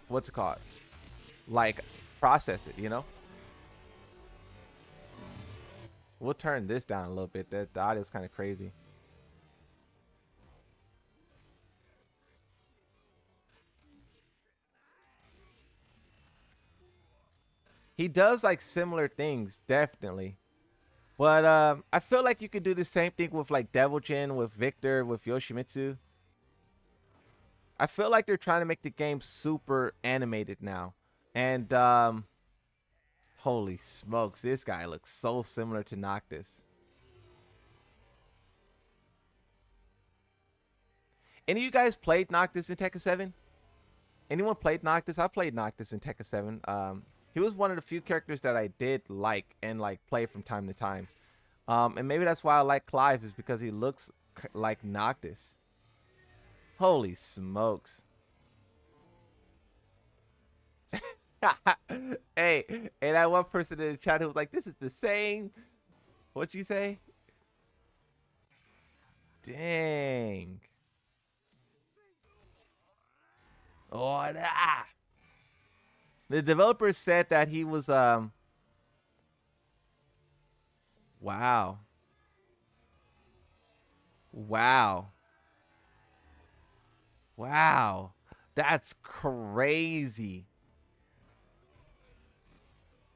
what's it called? Like process it, you know? We'll turn this down a little bit. The audio is kind of crazy. He does like similar things, definitely. But I feel like you could do the same thing with like Devil Jin, with Victor, with Yoshimitsu. I feel like they're trying to make the game super animated now. And holy smokes, this guy looks so similar to Noctis. Any of you guys played Noctis in Tekken 7? Anyone played Noctis? I played Noctis in Tekken 7. He was one of the few characters that I did like and like play from time to time. And maybe that's why I like Clive, is because he looks like Noctis. Holy smokes. Hey, and that one person in the chat who was like, this is the same. What'd you say? Dang. Oh, nah. The developer said that he was wow. Wow. Wow. That's crazy.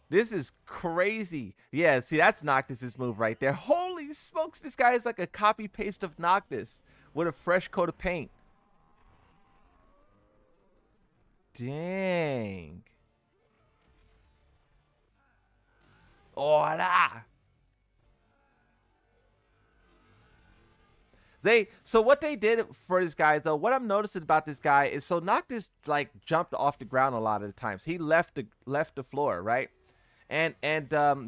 This is crazy. Yeah, see, that's Noctis' move right there. Holy smokes, this guy is like a copy paste of Noctis with a fresh coat of paint. Dang. Ora. So what they did for this guy though, what I'm noticing about this guy is, so Noctis like jumped off the ground a lot of the times. He left the floor, right? And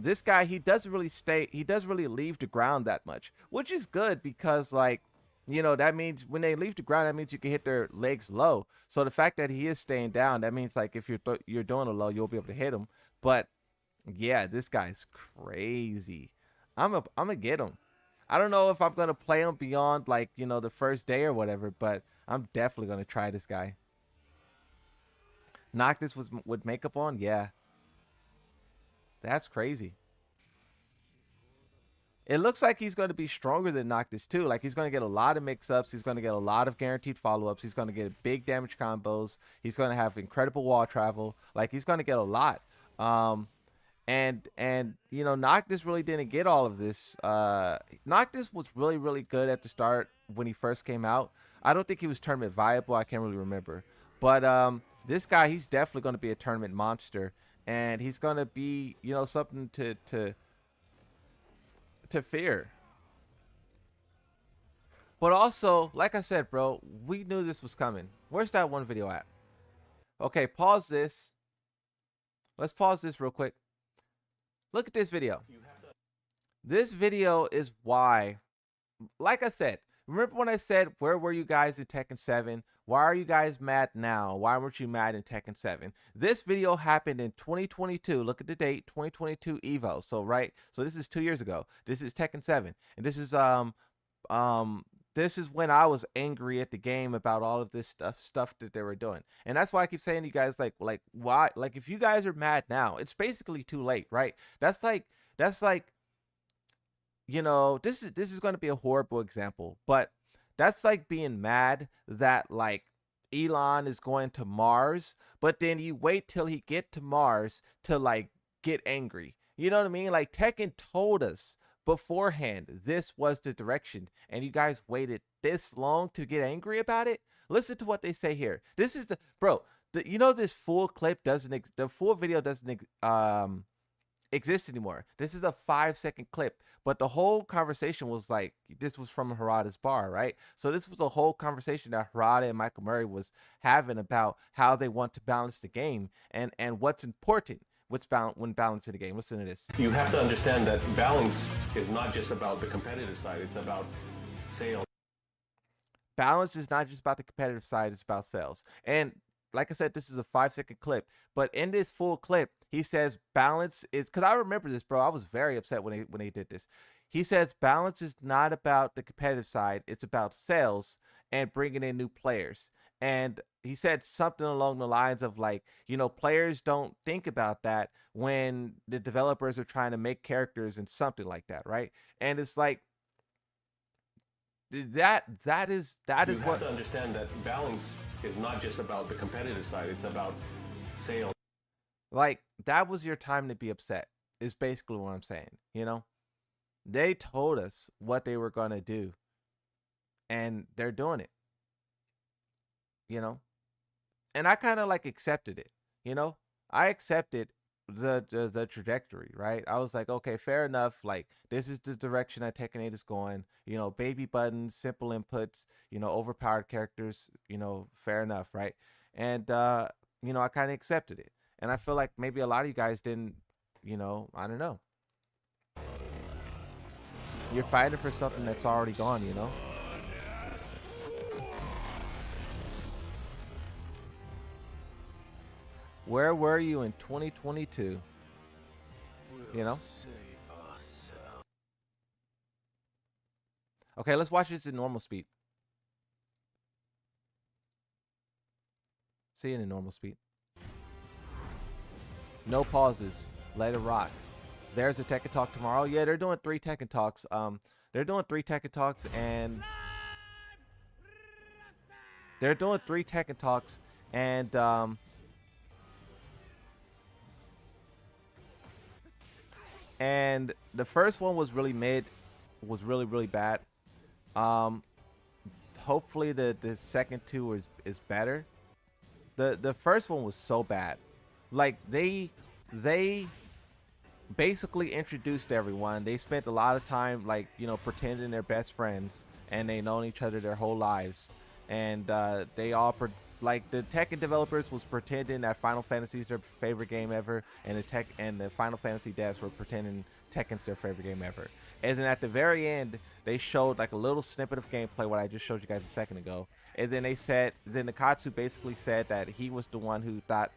this guy, he doesn't really leave the ground that much, which is good because like, you know, that means when they leave the ground, that means you can hit their legs low. So the fact that he is staying down, that means like if you're doing a low, you'll be able to hit him. But yeah, this guy's crazy. I'm gonna get him. I don't know if I'm gonna play him beyond like, you know, the first day or whatever, but I'm definitely gonna try this guy. Noctis with makeup on, yeah. That's crazy. It looks like he's going to be stronger than Noctis too. Like he's going to get a lot of mix-ups. He's going to get a lot of guaranteed follow-ups. He's going to get big damage combos. He's going to have incredible wall travel. Like he's going to get a lot. And you know, Noctis really didn't get all of this. Noctis was really good at the start when he first came out. I don't think he was tournament viable. I can't really remember. But this guy, he's definitely going to be a tournament monster, and he's going to be, you know, something to fear. But also, like I said, bro, we knew this was coming. Where's that one video at? Okay, pause this. Let's pause this real quick. Look at this video. This video is why, like I said, remember when I said, where were you guys in Tekken 7? Why are you guys mad now? Why weren't you mad in Tekken 7? This video happened in 2022. Look at the date, 2022 Evo. So, right? So this is 2 years ago. This is Tekken 7. And this is when I was angry at the game about all of this stuff that they were doing. And that's why I keep saying to you guys, like why, like if you guys are mad now, it's basically too late, right? That's like you know, this is going to be a horrible example, but that's like being mad that like Elon is going to Mars, but then you wait till he get to Mars to like get angry. You know what I mean? Like Tekken told us beforehand this was the direction, and you guys waited this long to get angry about it. Listen to what they say here. This is the bro. You know, this full clip doesn't the full video doesn't exist anymore. This is a 5-second clip, but the whole conversation was like, this was from Harada's bar, right? So this was a whole conversation that Harada and Michael Murray was having about how they want to balance the game and what's important. what's when balance in the game. Listen to this. You have to understand that balance is not just about the competitive side. It's about sales. Balance is not just about the competitive side, it's about sales. And like I said, this is a 5-second clip, but in this full clip, he says balance is, because I remember this, bro. I was very upset when they did this. He says balance is not about the competitive side, it's about sales and bringing in new players. And he said something along the lines of like, you know, players don't think about that when the developers are trying to make characters and something like that, right? And it's like, that is what you have to understand that balance is not just about the competitive side, it's about sales. Like, that was your time to be upset, is basically what I'm saying. You know, they told us what they were gonna do and they're doing it, you know. And I kind of like accepted it, you know. I accepted the trajectory, right? I was like, okay, fair enough. Like, this is the direction that Tekken 8 is going. You know, baby buttons, simple inputs, you know, overpowered characters, you know, fair enough, right? And you know, I kind of accepted it. And I feel like maybe a lot of you guys didn't, you know, I don't know. You're fighting for something that's already gone, you know? Where were you in 2022? You know? Okay, let's watch this in normal speed. See it in normal speed. No pauses. Let it rock. There's a Tekken Talk tomorrow. Yeah, they're doing 3 Tekken Talks. They're doing 3 Tekken Talks and they're doing 3 Tekken Talks and and the first one was really mid, was really bad. Hopefully the second 2 is better. The first one was so bad. Like, they basically introduced everyone. They spent a lot of time, like, you know, pretending they're best friends and they known each other their whole lives. And they all like, the Tekken developers was pretending that Final Fantasy is their favorite game ever, and the Final Fantasy devs were pretending Tekken's their favorite game ever. And then at the very end, they showed like a little snippet of gameplay, what I just showed you guys a second ago. And then then Nakatsu basically said that he was the one who thought,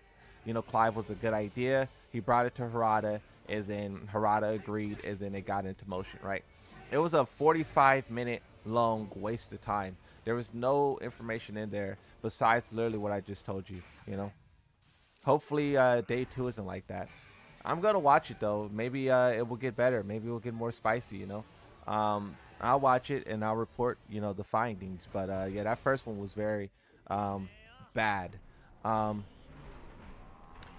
you know, Clive was a good idea. He brought it to Harada, as in Harada agreed, as in it got into motion, right? It was a 45-minute long waste of time. There was no information in there besides literally what I just told you, you know. Hopefully day 2 isn't like that. I'm gonna watch it though. Maybe it will get better. Maybe it will get more spicy, you know. I'll watch it and I'll report, you know, the findings. But yeah, that first one was very bad. And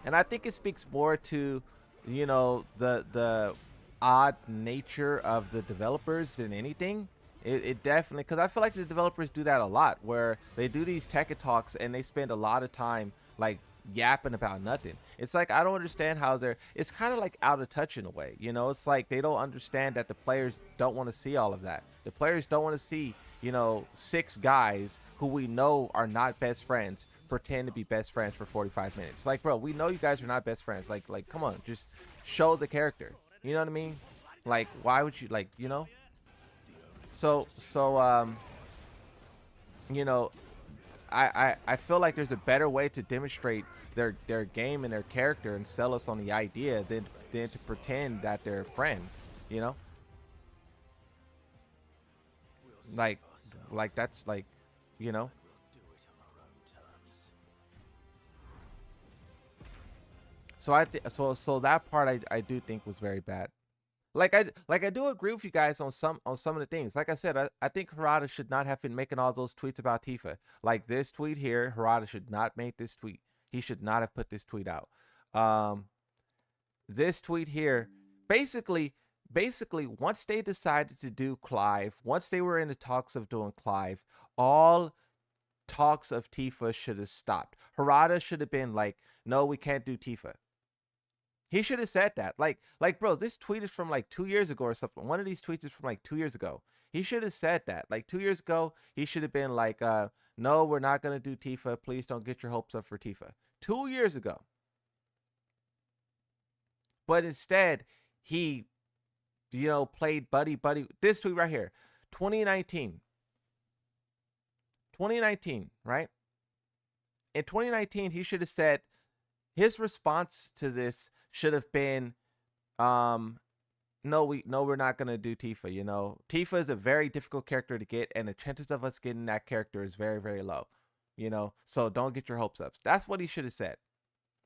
I think it speaks more to, you know, the odd nature of the developers than anything. It definitely, because I feel like the developers do that a lot, where they do these Tekken Talks and they spend a lot of time like yapping about nothing. It's like, I don't understand how it's kind of like out of touch in a way, you know. It's like they don't understand that the players don't want to see all of that. The players don't want to see, you know, 6 guys who we know are not best friends pretend to be best friends for 45 minutes. Like, bro, we know you guys are not best friends. Like come on, just show the character, you know what I mean? Like, why would you, like, you know? So you know, I feel like there's a better way to demonstrate their game and their character and sell us on the idea than to pretend that they're friends, you know? Like that's like, you know? So so that part I do think was very bad. Like I do agree with you guys on some of the things. Like I said, I think Harada should not have been making all those tweets about Tifa. Like this tweet here, Harada should not make this tweet. He should not have put this tweet out. This tweet here, basically once they decided to do Clive, once they were in the talks of doing Clive, all talks of Tifa should have stopped. Harada should have been like, no, we can't do Tifa. He should have said that. Like, bro, this tweet is from like 2 years ago or something. One of these tweets is from like 2 years ago. He should have said that. Like 2 years ago, he should have been like, no, we're not going to do Tifa. Please don't get your hopes up for Tifa. 2 years ago. but instead he, played buddy buddy. This tweet right here, 2019, 2019, right? In 2019, he should have said his response to this should have been, no, we're not gonna do Tifa. Tifa is a very difficult character to get, and the chances of us getting that character is very, very low. So don't get your hopes up. That's what he should have said.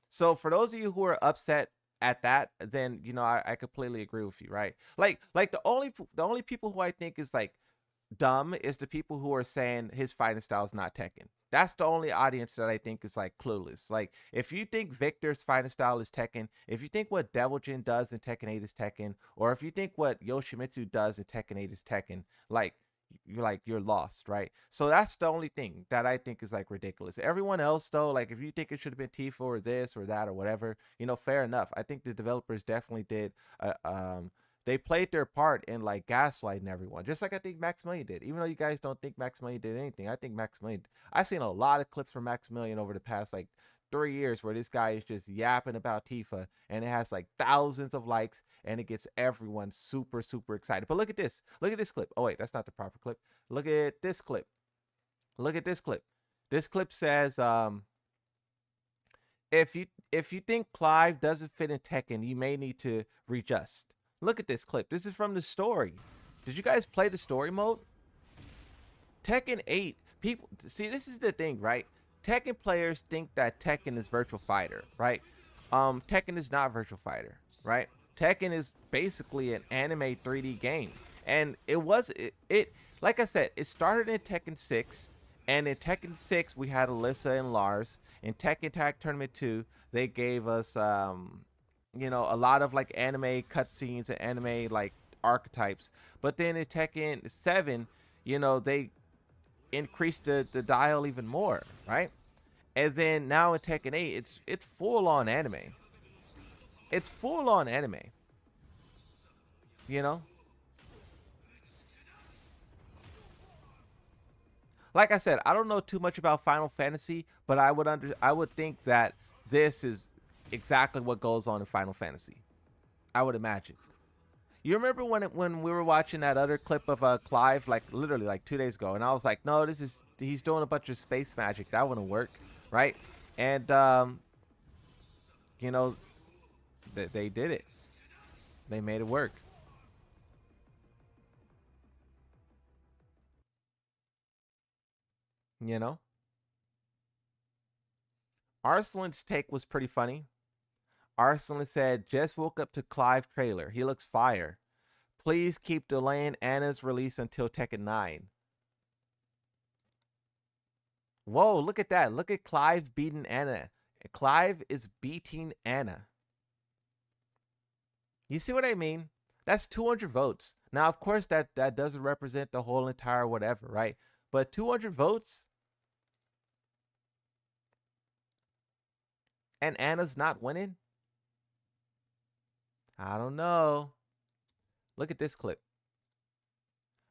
So for those of you who are upset at that, then I completely agree with you, right? Like the only people who I think is like dumb is the people who are saying his fighting style is not Tekken. That's the only audience that I think is like clueless. Like if you think Victor's fighting style is Tekken, if you think what Devil Jin does in Tekken 8 is Tekken, or if you think what Yoshimitsu does in Tekken 8 is Tekken, you're lost, right? So that's the only thing that I think is like ridiculous. Everyone else though, like if you think it should have been Tifa or this or that or whatever, fair enough. I think the developers definitely did they played their part in like gaslighting everyone, just like I think Maximilian did. Even though you guys don't think Maximilian did anything, I think Maximilian. I've seen a lot of clips from Maximilian over the past like 3 years where this guy is just yapping about Tifa, and it has like thousands of likes, and it gets everyone super super excited. But look at this. Look at this clip. Oh wait, that's not the proper clip. Look at this clip. Look at this clip. This clip says, if you think Clive doesn't fit in Tekken, you may need to readjust. Look at this clip. This is from the story. Did you guys play the story mode? Tekken 8, people, see, this is the thing, right? Tekken players think that Tekken is Virtual Fighter, right? Tekken is not Virtual Fighter, right? Tekken is basically an anime 3D game. And like I said, it started in Tekken 6. And in Tekken 6, we had Alyssa and Lars. In Tekken Tag Tournament 2, they gave us, a lot of like anime cutscenes and anime like archetypes. But then in Tekken 7, they increased the dial even more, right? And then now in Tekken 8, it's full on anime. It's full on anime. Like I said, I don't know too much about Final Fantasy, but I would think that this is exactly what goes on in Final Fantasy. I would imagine. You remember when we were watching that other clip of Clive, like literally like 2 days ago, and I was like, no, he's doing a bunch of space magic. That wouldn't work, right? And they did it. They made it work. Arslan's take was pretty funny. Arslan said, just woke up to Clive trailer. He looks fire. Please keep delaying Anna's release until Tekken 9. Whoa, look at that. Look at Clive beating Anna. Clive is beating Anna. You see what I mean? That's 200 votes. Now, of course, that doesn't represent the whole entire whatever, right? But 200 votes? And Anna's not winning? I don't know. Look at this clip.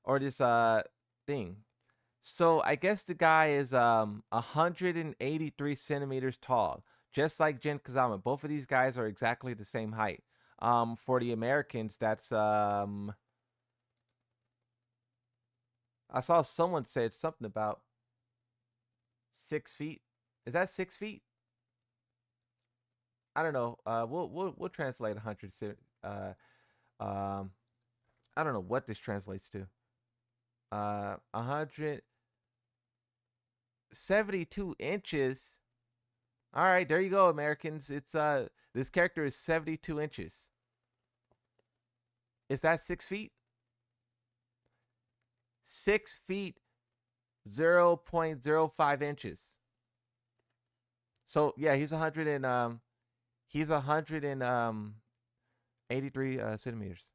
Or this thing. So I guess the guy is 183 centimeters tall, just like Jin Kazama. Both of these guys are exactly the same height. For the Americans, that's I saw someone said something about 6 feet. Is that 6 feet? I don't know. We'll translate 100. I don't know what this translates to. 172 inches. All right, there you go, Americans. It's this character is 72 inches. Is that 6 feet? 6 feet 0.05 inches. So yeah, he's 183 centimeters.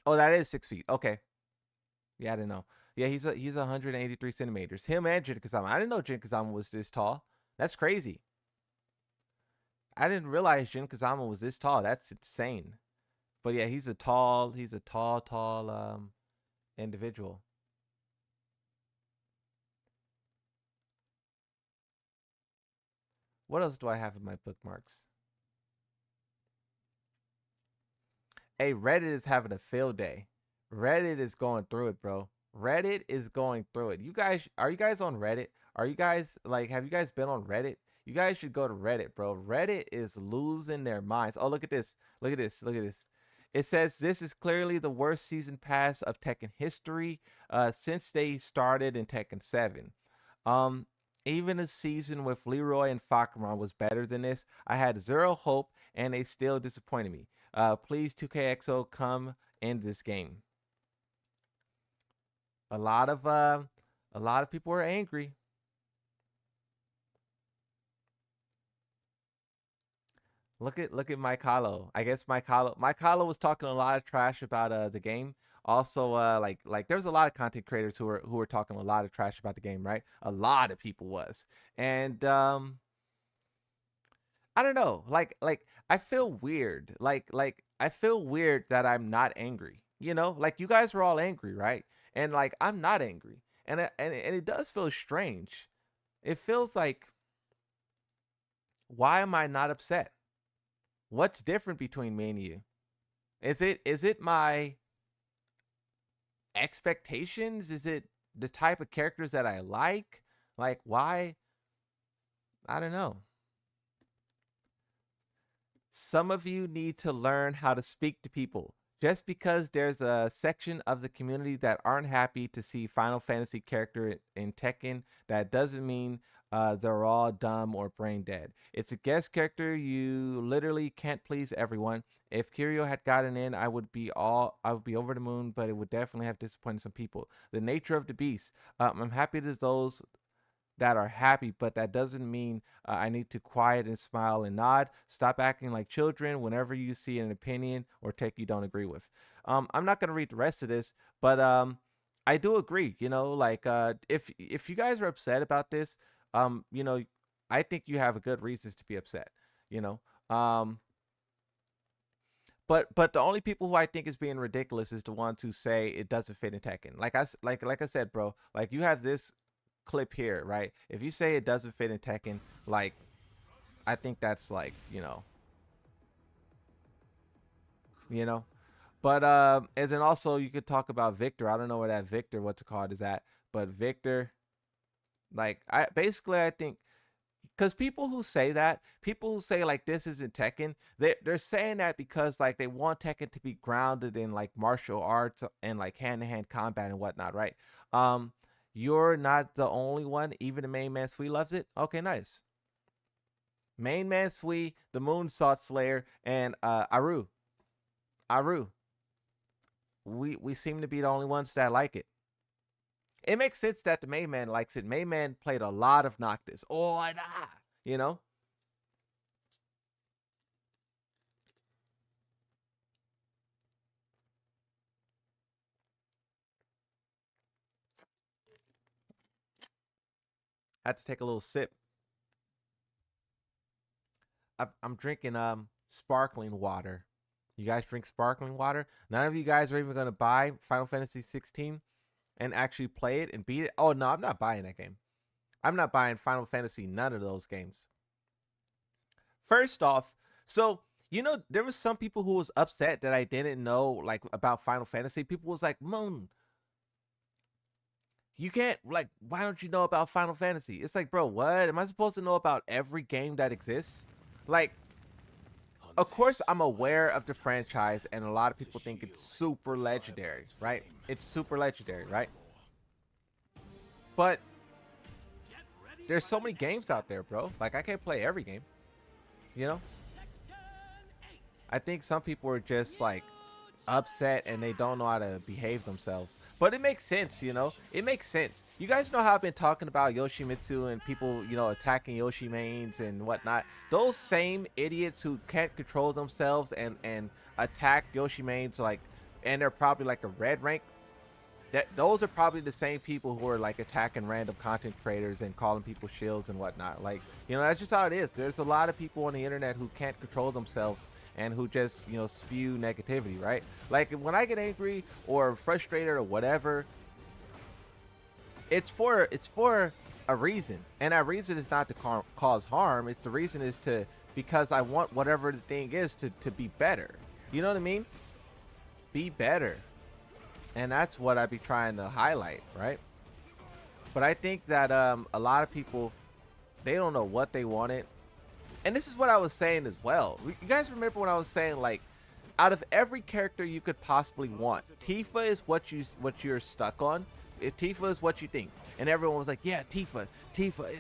Oh, that is 6 feet. Okay. Yeah, I didn't know. Yeah, he's 183 centimeters. Him and Jin Kazama. I didn't know Jin Kazama was this tall. That's crazy. I didn't realize Jin Kazama was this tall. That's insane. But yeah, he's a tall individual. What else do I have in my bookmarks? Hey, Reddit is having a field day. Reddit is going through it, bro. Reddit is going through it. You guys, are you guys on Reddit? Are you guys like, have you guys been on Reddit? You guys should go to Reddit, bro. Reddit is losing their minds. Oh, look at this. Look at this. Look at this. It says this is clearly the worst season pass of Tekken history since they started in Tekken 7. Um, Even a season with Leroy and Fakamon was better than this. I had zero hope, and they still disappointed me. Please 2KXO come in this game. A lot of people are angry. Look at Mike Hollow. I guess Mike Hollow was talking a lot of trash about the game. Also, like there's a lot of content creators who were talking a lot of trash about the game, right? A lot of people was, and I don't know. Like I feel weird. Like I feel weird that I'm not angry. You know, like you guys are all angry, right? And like I'm not angry, and it does feel strange. It feels like, why am I not upset? What's different between me and you? Is it my expectations? Is it the type of characters that I like? Like why? I don't know. Some of you need to learn how to speak to people. Just because there's a section of the community that aren't happy to see Final Fantasy character in Tekken, that doesn't mean they're all dumb or brain dead. It's a guest character. You literally can't please everyone. If Kiryu had gotten in, I would be over the moon, but it would definitely have disappointed some people. The nature of the beast. I'm happy to those that are happy, but that doesn't mean I need to quiet and smile and nod. Stop acting like children whenever you see an opinion or take you don't agree with. I'm not gonna read the rest of this, but I do agree. You know, like if you guys are upset about this, you know, I think you have a good reasons to be upset. You know, but the only people who I think is being ridiculous is the ones who say it doesn't fit in Tekken. Like I said, bro. Like you have this clip here, right? If you say it doesn't fit in Tekken, like I think that's like, you know. But and then also you could talk about Victor. I don't know where that Victor, what's it called, is at, but Victor, like I think, because people who say that, people who say like this isn't Tekken, they're saying that because like they want Tekken to be grounded in like martial arts and like hand-to-hand combat and whatnot, right? You're not the only one. Even the main man Sui loves it. Okay, nice. Main man Sui, the Moonsault Slayer, and Aru. We seem to be the only ones that like it. It makes sense that the main man likes it. Main man played a lot of Noctis. Oh, nah, you know. I had to take a little sip. I'm drinking sparkling water. You guys drink sparkling water? None of you guys are even gonna buy Final Fantasy 16 and actually play it and beat it. Oh no, I'm not buying that game. I'm not buying Final Fantasy, none of those games. First off, so there was some people who was upset that I didn't know like about Final Fantasy. People was like, Moon, you can't, like, why don't you know about Final Fantasy? It's like, bro, what? Am I supposed to know about every game that exists? Like, of course I'm aware of the franchise, and a lot of people think it's super legendary, right? It's super legendary, right? But there's so many games out there, bro. Like, I can't play every game, you know? I think some people are just like upset and they don't know how to behave themselves. But it makes sense, you know? It makes sense. You guys know how I've been talking about Yoshimitsu and people, attacking Yoshi mains and whatnot. Those same idiots who can't control themselves and attack Yoshi mains, like, and they're probably like a red rank. Those are probably the same people who are like attacking random content creators and calling people shills and whatnot. Like, that's just how it is. There's a lot of people on the internet who can't control themselves and who just, spew negativity, right? Like when I get angry or frustrated or whatever, it's for a reason. And that reason is not to cause harm. It's the reason is because I want whatever the thing is to be better. You know what I mean? be better. And that's what I be trying to highlight, right? But I think that a lot of people, they don't know what they wanted. And this is what I was saying as well. You guys remember when I was saying, like, out of every character you could possibly want, Tifa is what you're stuck on. Tifa is what you think. And everyone was like, yeah, Tifa,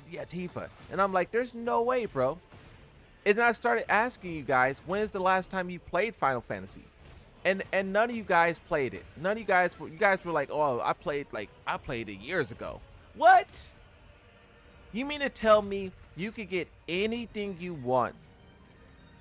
yeah, Tifa. And I'm like, there's no way, bro. And then I started asking you guys, when's the last time you played Final Fantasy? And none of you guys played it. None of you guys were like, oh, I played it years ago. What? You mean to tell me you could get anything you want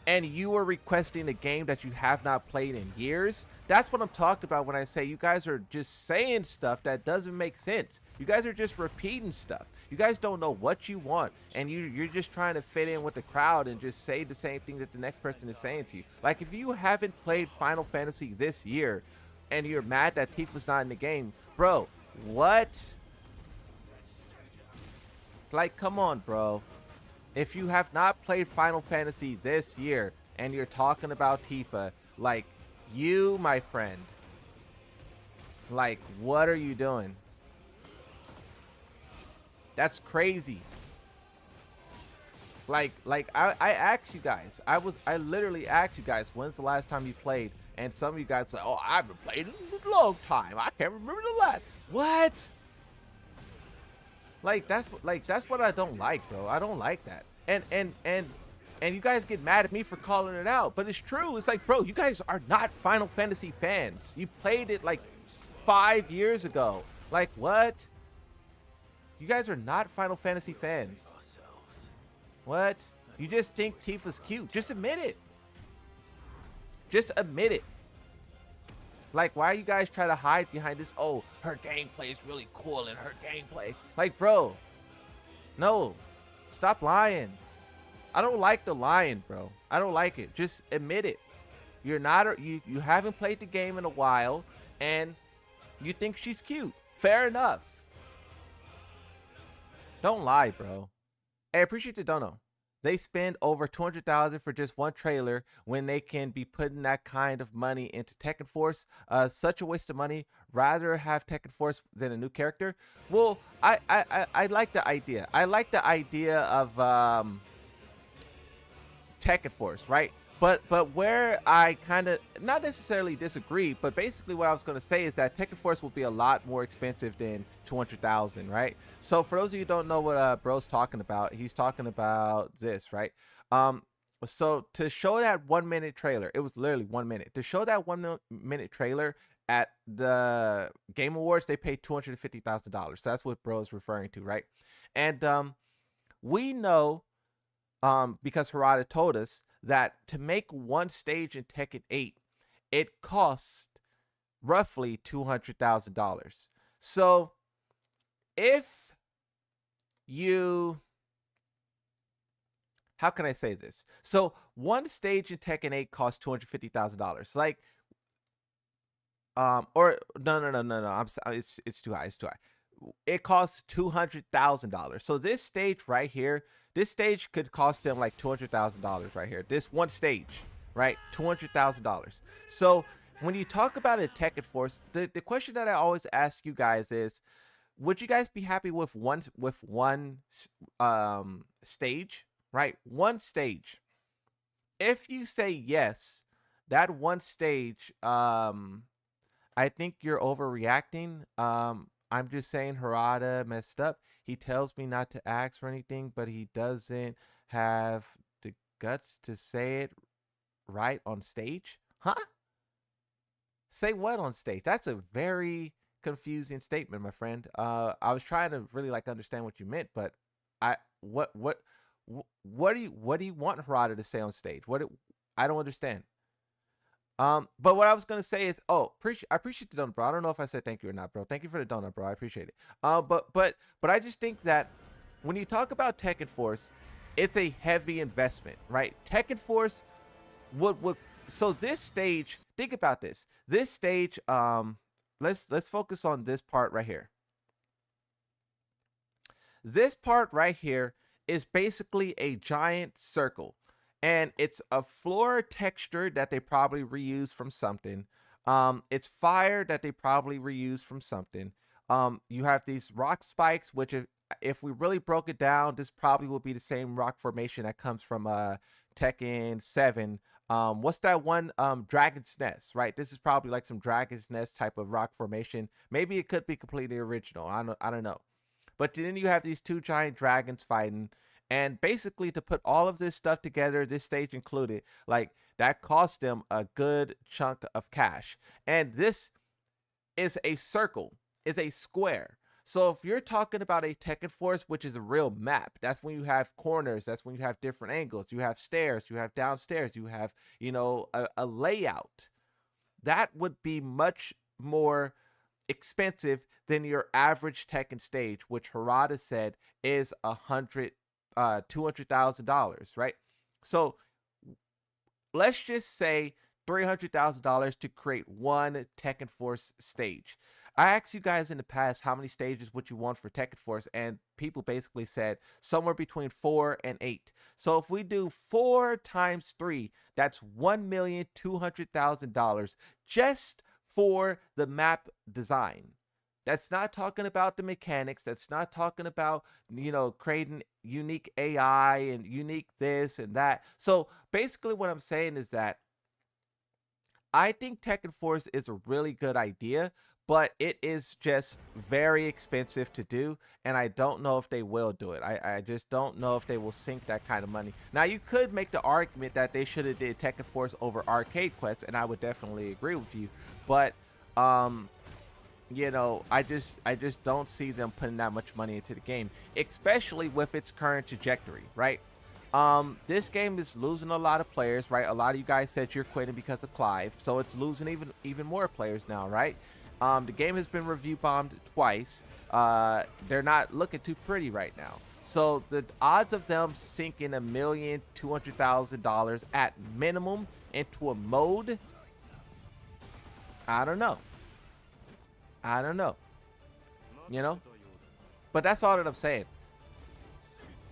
and you are requesting a game that you have not played in years? That's what I'm talking about when I say you guys are just saying stuff that doesn't make sense. You guys are just repeating stuff. You guys don't know what you want, and you're just trying to fit in with the crowd and just say the same thing that the next person is saying to you. Like, if you haven't played Final Fantasy this year and you're mad that Tifa's not in the game, bro, what? Like, come on, bro. If you have not played Final Fantasy this year and you're talking about Tifa, like, you, my friend, like, what are you doing? That's crazy. Like I asked you guys. I literally asked you guys, when's the last time you played? And some of you guys were like, oh, I haven't played in a long time. I can't remember the last. What? Like, that's what I don't like, bro. I don't like that. And you guys get mad at me for calling it out, but it's true. It's like, bro, you guys are not Final Fantasy fans. You played it like 5 years ago. Like, what? You guys are not Final Fantasy fans. What? You just think Tifa's cute. Just admit it. Just admit it. Like, why you guys try to hide behind this? Oh, her gameplay is really cool and her gameplay. Like, bro, no, stop lying. I don't like the lying, bro. I don't like it. Just admit it. You're not, you haven't played the game in a while and you think she's cute. Fair enough. Don't lie, bro. Hey, I appreciate the dono. They spend over $200,000 for just one trailer when they can be putting that kind of money into Tekken Force. Such a waste of money. Rather have Tekken Force than a new character. Well, I like the idea. I like the idea of Tekken Force, right? But where I kind of not necessarily disagree, but basically what I was going to say is that Tekken Force will be a lot more expensive than $200,000, right? So for those of you who don't know what bro's talking about, he's talking about this, right? So to show that 1 minute trailer, it was literally 1 minute. To show that 1 minute trailer at the Game Awards, they paid $250,000. So that's what bro is referring to, right? And we know, because Harada told us, that to make one stage in Tekken 8, it costs roughly $200,000. So if you, how can I say this? So one stage in Tekken 8 costs $250,000. Like, or no. I'm sorry, it's too high. It's too high. It costs $200,000. So this stage right here, this stage could cost them like $200,000 right here. This one stage, right? $200,000. So when you talk about a Tekken Force, the question that I always ask you guys is, would you guys be happy with one stage, right? One stage. If you say yes, that one stage, I think you're overreacting. I'm just saying Harada messed up. He tells me not to ask for anything, but he doesn't have the guts to say it right on stage. Huh? Say what on stage? That's a very confusing statement, my friend. I was trying to really like understand what you meant, but what do you want Harada to say on stage? I don't understand. But what I was gonna say is, I appreciate the donut, bro. I don't know if I said thank you or not, bro. Thank you for the donut, bro. I appreciate it. But I just think that when you talk about Tekken Force, it's a heavy investment, right? Tekken Force would so this stage, think about this. This stage, let's focus on this part right here. This part right here is basically a giant circle. And it's a floor texture that they probably reused from something. It's fire that they probably reused from something. You have these rock spikes, which if we really broke it down, this probably will be the same rock formation that comes from Tekken 7. What's that one? Dragon's Nest, right? This is probably like some Dragon's Nest type of rock formation. Maybe it could be completely original. I don't know. But then you have these two giant dragons fighting. And basically, to put all of this stuff together, this stage included, like that cost them a good chunk of cash. And this is a circle, is a square. So if you're talking about a Tekken Force, which is a real map, that's when you have corners, that's when you have different angles, you have stairs, you have downstairs, you have, a layout. That would be much more expensive than your average Tekken stage, which Harada said is $200,000, right? So let's just say $300,000 to create one Tekken Force stage. I asked you guys in the past how many stages would you want for Tekken Force, and people basically said somewhere between 4 and 8. So if we do 4 times 3, that's $1,200,000 just for the map design. That's not talking about the mechanics. That's not talking about, creating unique AI and unique this and that. So basically what I'm saying is that I think Tekken Force is a really good idea, but it is just very expensive to do, and I don't know if they will do it. I just don't know if they will sink that kind of money. Now, you could make the argument that they should have did Tekken Force over Arcade Quest, and I would definitely agree with you, but I just don't see them putting that much money into the game, especially with its current trajectory, right? This game is losing a lot of players, right? A lot of you guys said you're quitting because of Clive, so it's losing even more players now, right? The game has been review bombed twice. They're not looking too pretty right now. So the odds of them sinking $1,200,000 at minimum into a mode, I don't know. But that's all that I'm saying.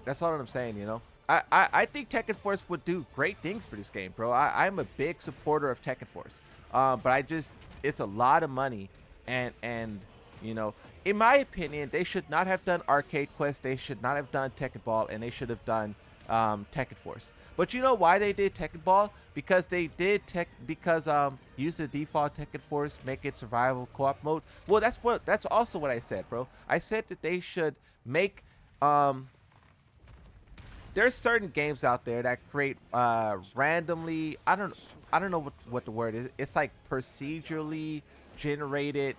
I think Tekken Force would do great things for this game, bro. I'm a big supporter of Tekken Force. But it's a lot of money, and in my opinion, they should not have done Arcade Quest, they should not have done Tekken Ball, and they should have done Tekken Force. But you know why they did Tekken Ball? Because they did use the default Tekken Force, make it survival co-op mode. Well, that's also what I said, bro. I said that they should make there's certain games out there that create randomly, I don't know what the word is. It's like procedurally generated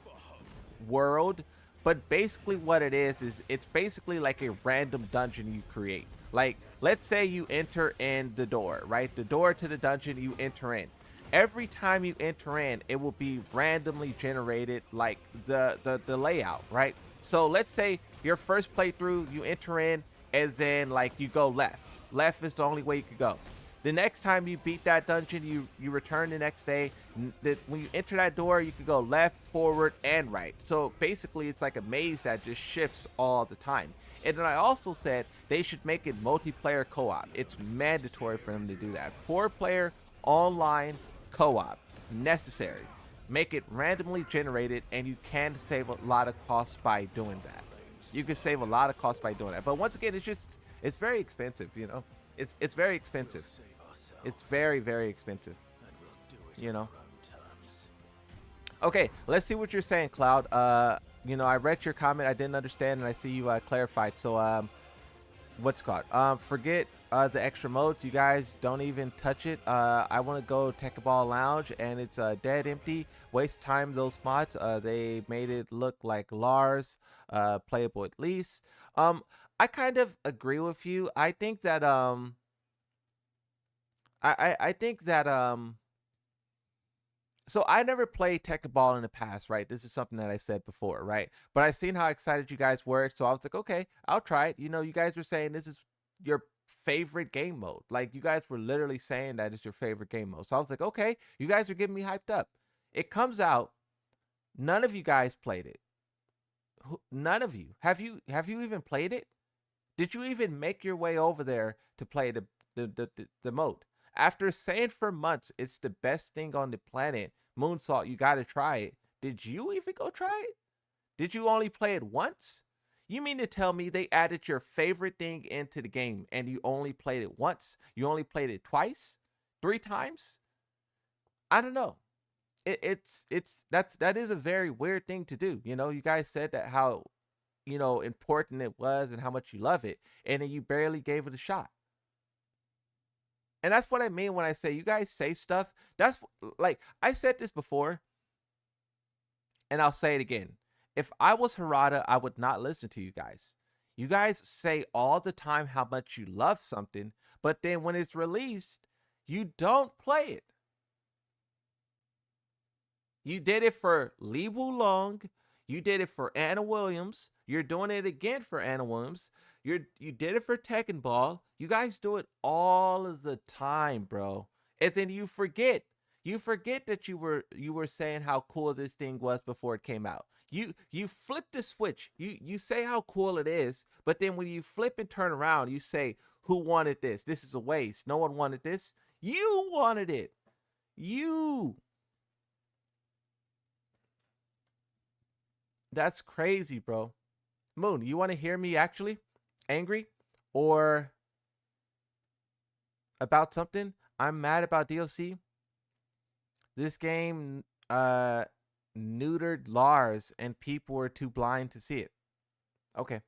world, but basically what it is it's basically like a random dungeon you create. Like, let's say you enter in the door, right? The door to the dungeon you enter in. Every time you enter in, it will be randomly generated, like the layout, right? So let's say your first playthrough, you enter in, and then like you go left. Left is the only way you could go. The next time you beat that dungeon, you return the next day. When you enter that door, you can go left, forward, and right. So basically, it's like a maze that just shifts all the time. And then I also said they should make it multiplayer co-op. It's mandatory for them to do that. 4-player online co-op, necessary. Make it randomly generated, and you can save a lot of costs by doing that. You can save a lot of costs by doing that. But once again, it's very expensive, It's very expensive. It's very, very expensive, Okay, let's see what you're saying, Cloud. I read your comment. I didn't understand, and I see you clarified. So, what's it called? Forget the extra modes. You guys don't even touch it. I want to go Tekken Ball Lounge, and it's dead empty. Waste time, those mods. They made it look like Lars, playable at least. I kind of agree with you. I think that I think that so I never played Tekken Ball in the past, right? This is something that I said before, right? But I seen how excited you guys were, so I was like, okay, I'll try it. You guys were saying this is your favorite game mode. Like, you guys were literally saying that it's your favorite game mode. So I was like, okay, you guys are getting me hyped up. It comes out, none of you guys played it. None of you. Have you even played it? Did you even make your way over there to play the mode? After saying for months it's the best thing on the planet, Moonsault, you got to try it. Did you even go try it? Did you only play it once? You mean to tell me they added your favorite thing into the game and you only played it once? You only played it twice? 3 times? I don't know. That is a very weird thing to do. You know, you guys said that how, you know, important it was and how much you love it, and then you barely gave it a shot. And that's what I mean when I say you guys say stuff. That's like, I said this before, and I'll say it again. If I was Harada, I would not listen to you guys. You guys say all the time how much you love something, but then when it's released, you don't play it. You did it for Lee Wulong. You did it for Anna Williams. You're doing it again for Anna Williams. You did it for Tekken Ball. You guys do it all of the time, bro. And then you forget. You forget that you were saying how cool this thing was before it came out. You flip the switch. You say how cool it is, but then when you flip and turn around, you say, who wanted this? This is a waste. No one wanted this. You wanted it. You. That's crazy, bro. Moon, you want to hear me actually angry or about something? I'm mad about DLC. This game neutered Lars and people were too blind to see it. Okay.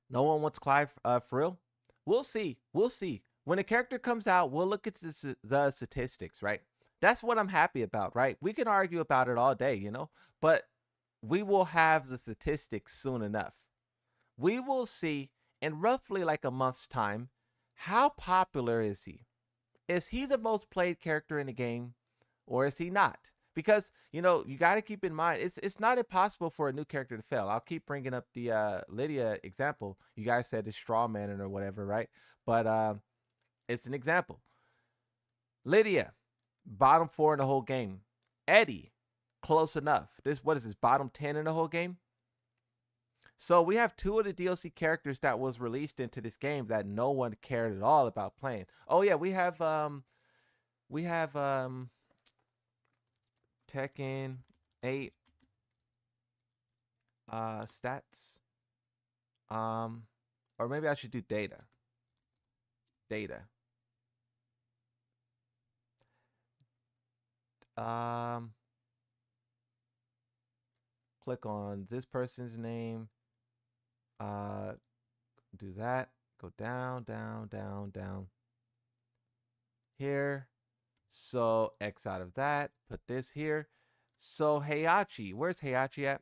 No one wants Clive for real? We'll see. We'll see. When a character comes out, we'll look at the statistics, right? That's what I'm happy about, right? We can argue about it all day, you know, but we will have the statistics soon enough. We will see in roughly like a month's time, how popular is he? Is he the most played character in the game or is he not? Because, you know, you got to keep in mind, it's not impossible for a new character to fail. I'll keep bringing up the Lydia example. You guys said it's straw man or whatever, right? But it's an example. Lydia, bottom 4 in the whole game. Eddie, close enough. What is this, bottom 10 in the whole game? So we have 2 of the DLC characters that was released into this game that no one cared at all about playing. Oh yeah, we have Tekken 8 stats. Or maybe I should do data. Click on this person's name. Do that. Go down. Here. So X out of that. Put this here. So Heihachi, where's Heihachi at?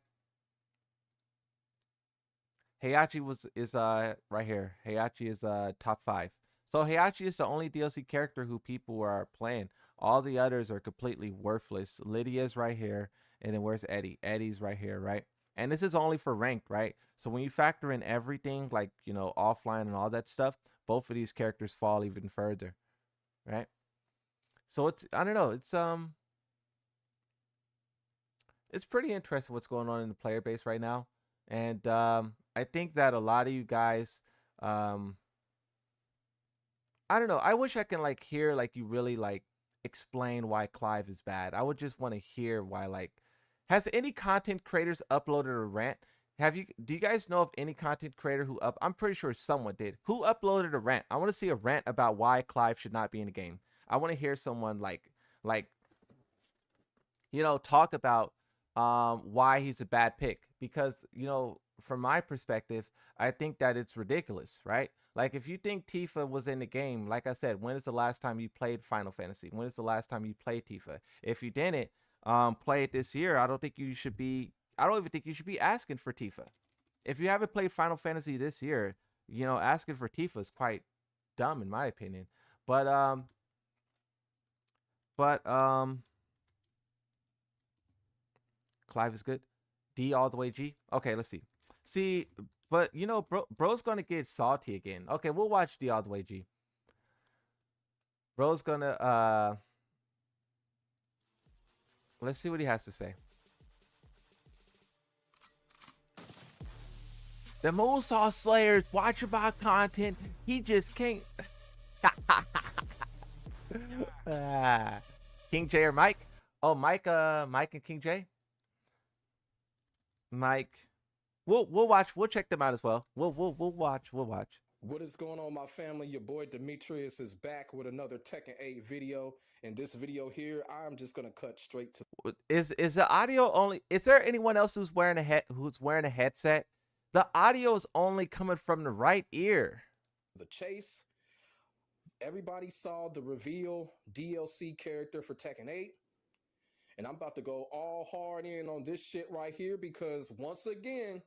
Heihachi is right here. Heihachi is top 5. So Heihachi is the only DLC character who people are playing. All the others are completely worthless. Lydia's right here, and then where's Eddie? Eddie's right here, right? And this is only for ranked, right? So when you factor in everything, like, you know, offline and all that stuff, both of these characters fall even further, right? So I don't know, it's pretty interesting what's going on in the player base right now. And I think that a lot of you guys, I don't know, I wish I can like hear like you really like explain why Clive is bad. I would just want to hear why. Like, has any content creators uploaded a rant? Do you guys know of any content creator who I'm pretty sure someone did, who uploaded a rant? I want to see a rant about why Clive should not be in the game. I want to hear someone like you know, talk about why he's a bad pick, because, you know, from my perspective, I think that it's ridiculous, right? Like, if you think Tifa was in the game, like I said, when is the last time you played Final Fantasy? When is the last time you played Tifa? If you didn't play it this year, I don't even think you should be asking for Tifa. If you haven't played Final Fantasy this year, you know, asking for Tifa is quite dumb in my opinion. But Clive is good. D all the way G. Okay, let's see. See, but you know, bro's gonna get salty again. Okay, we'll watch D all the way G. Bro's gonna let's see what he has to say. The Moonsaw Slayers watch about content. He just can't. King J or Mike? Oh, Mike. Mike and King J. Mike. We'll watch. We'll check them out as well. We'll watch. We'll watch. What is going on, my family? Your boy Demetrius is back with another Tekken 8 video. In this video here, I'm just gonna cut straight to Is the audio only? Is there anyone else who's wearing a headset? The audio is only coming from the right ear. the chase. Everybody saw the reveal DLC character for Tekken 8. And I'm about to go all hard in on this shit right here because once again,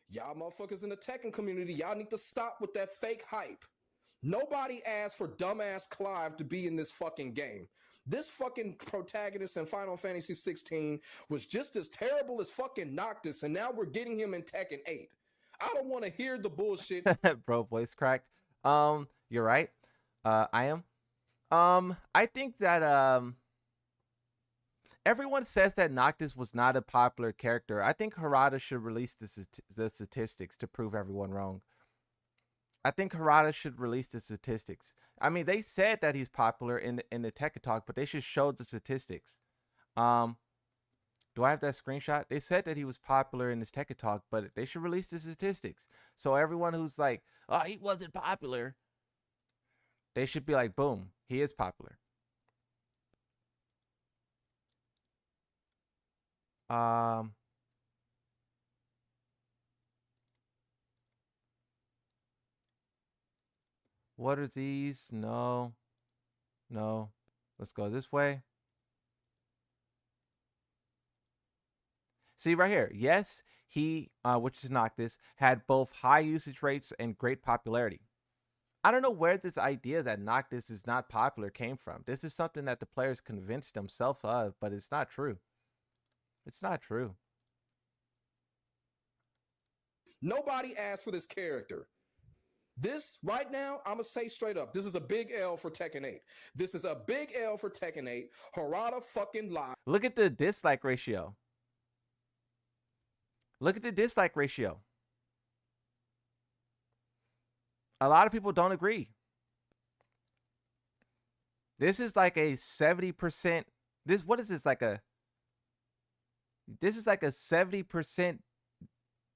y'all motherfuckers in the Tekken community, y'all need to stop with that fake hype. Nobody asked for dumbass Clive to be in this fucking game. This fucking protagonist in Final Fantasy 16 was just as terrible as fucking Noctis, and now we're getting him in Tekken 8. I don't want to hear the bullshit. Bro, voice cracked. You're right. I am. I think that everyone says that Noctis was not a popular character. I think Harada should release the statistics to prove everyone wrong. I think Harada should release the statistics. I mean, they said that he's popular in the Tekken Talk, but they should show the statistics. Do I have that screenshot? They said that he was popular in this Tekken Talk, but they should release the statistics. So everyone who's like, oh, he wasn't popular, they should be like, boom, he is popular. What are these? No. Let's go this way. See right here. Yes, he, which is Noctis, had both high usage rates and great popularity. I don't know where this idea that Noctis is not popular came from. This is something that the players convinced themselves of, but it's not true. It's not true. Nobody asked for this character. This, right now, I'm going to say straight up, this is a big L for Tekken 8. This is a big L for Tekken 8. Harada fucking lied. Look at the dislike ratio. Look at the dislike ratio. A lot of people don't agree. This is like a 70%. What is this, like a... This is like a 70%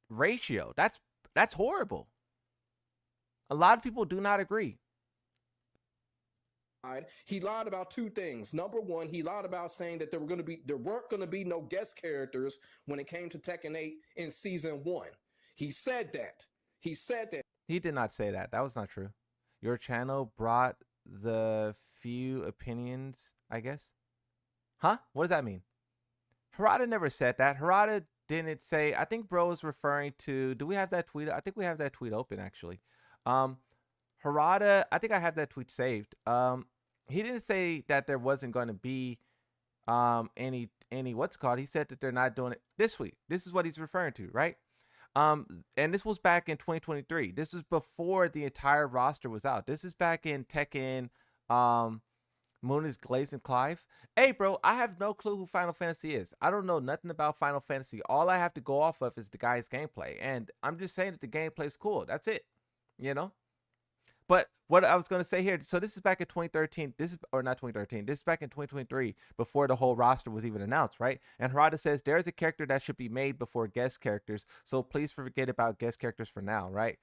ratio. That's horrible. A lot of people do not agree. He lied about two things. Number one, he lied about saying that there weren't going to be no guest characters when it came to Tekken 8 in season 1. He said that. He said that. He did not say that. That was not true. Your channel brought the few opinions, I guess. Huh? What does that mean? Harada never said that. Harada didn't say. I think bro is referring to. Do we have that tweet? I think we have that tweet open actually. Harada, I think I have that tweet saved. He didn't say that there wasn't going to be any what's it called. He said that they're not doing it this week. This is what he's referring to, right? And this was back in 2023. This is before the entire roster was out. This is back in Tekken, Moon is Glazing Clive. Hey, bro, I have no clue who Final Fantasy is. I don't know nothing about Final Fantasy. All I have to go off of is the guy's gameplay. And I'm just saying that the gameplay is cool. That's it. You know? But what I was going to say here, so this is back in 2013. Or not 2013. This is back in 2023 before the whole roster was even announced, right? And Harada says there's a character that should be made before guest characters. So please forget about guest characters for now, right?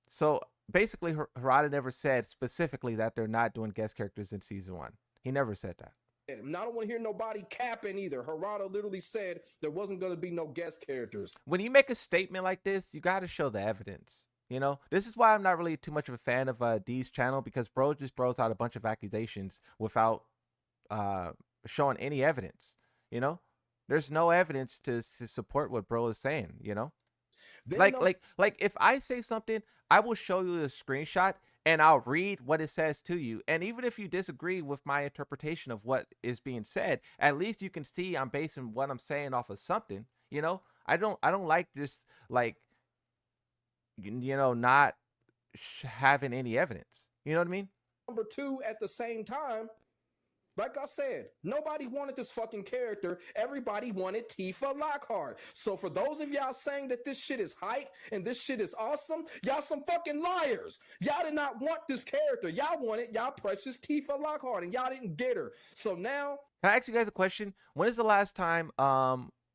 So basically, Harada never said specifically that they're not doing guest characters in season 1. He never said that. And I don't want to hear nobody capping either. Harada literally said there wasn't going to be no guest characters. When you make a statement like this, you got to show the evidence. You know, this is why I'm not really too much of a fan of D's channel, because bro just throws out a bunch of accusations without showing any evidence. You know, there's no evidence to support what bro is saying. You know, like if I say something, I will show you a screenshot and I'll read what it says to you. And even if you disagree with my interpretation of what is being said, at least you can see I'm basing what I'm saying off of something. You know, I don't like just like, you know, not having any evidence. You know what I mean? Number two, at the same time, Like I said, nobody wanted this fucking character. Everybody wanted Tifa Lockhart. So for those of y'all saying that this shit is hype and this shit is awesome, y'all some fucking liars. Y'all did not want this character. Y'all wanted y'all precious Tifa Lockhart, and y'all didn't get her. So now, Can I ask you guys a question? When is the last time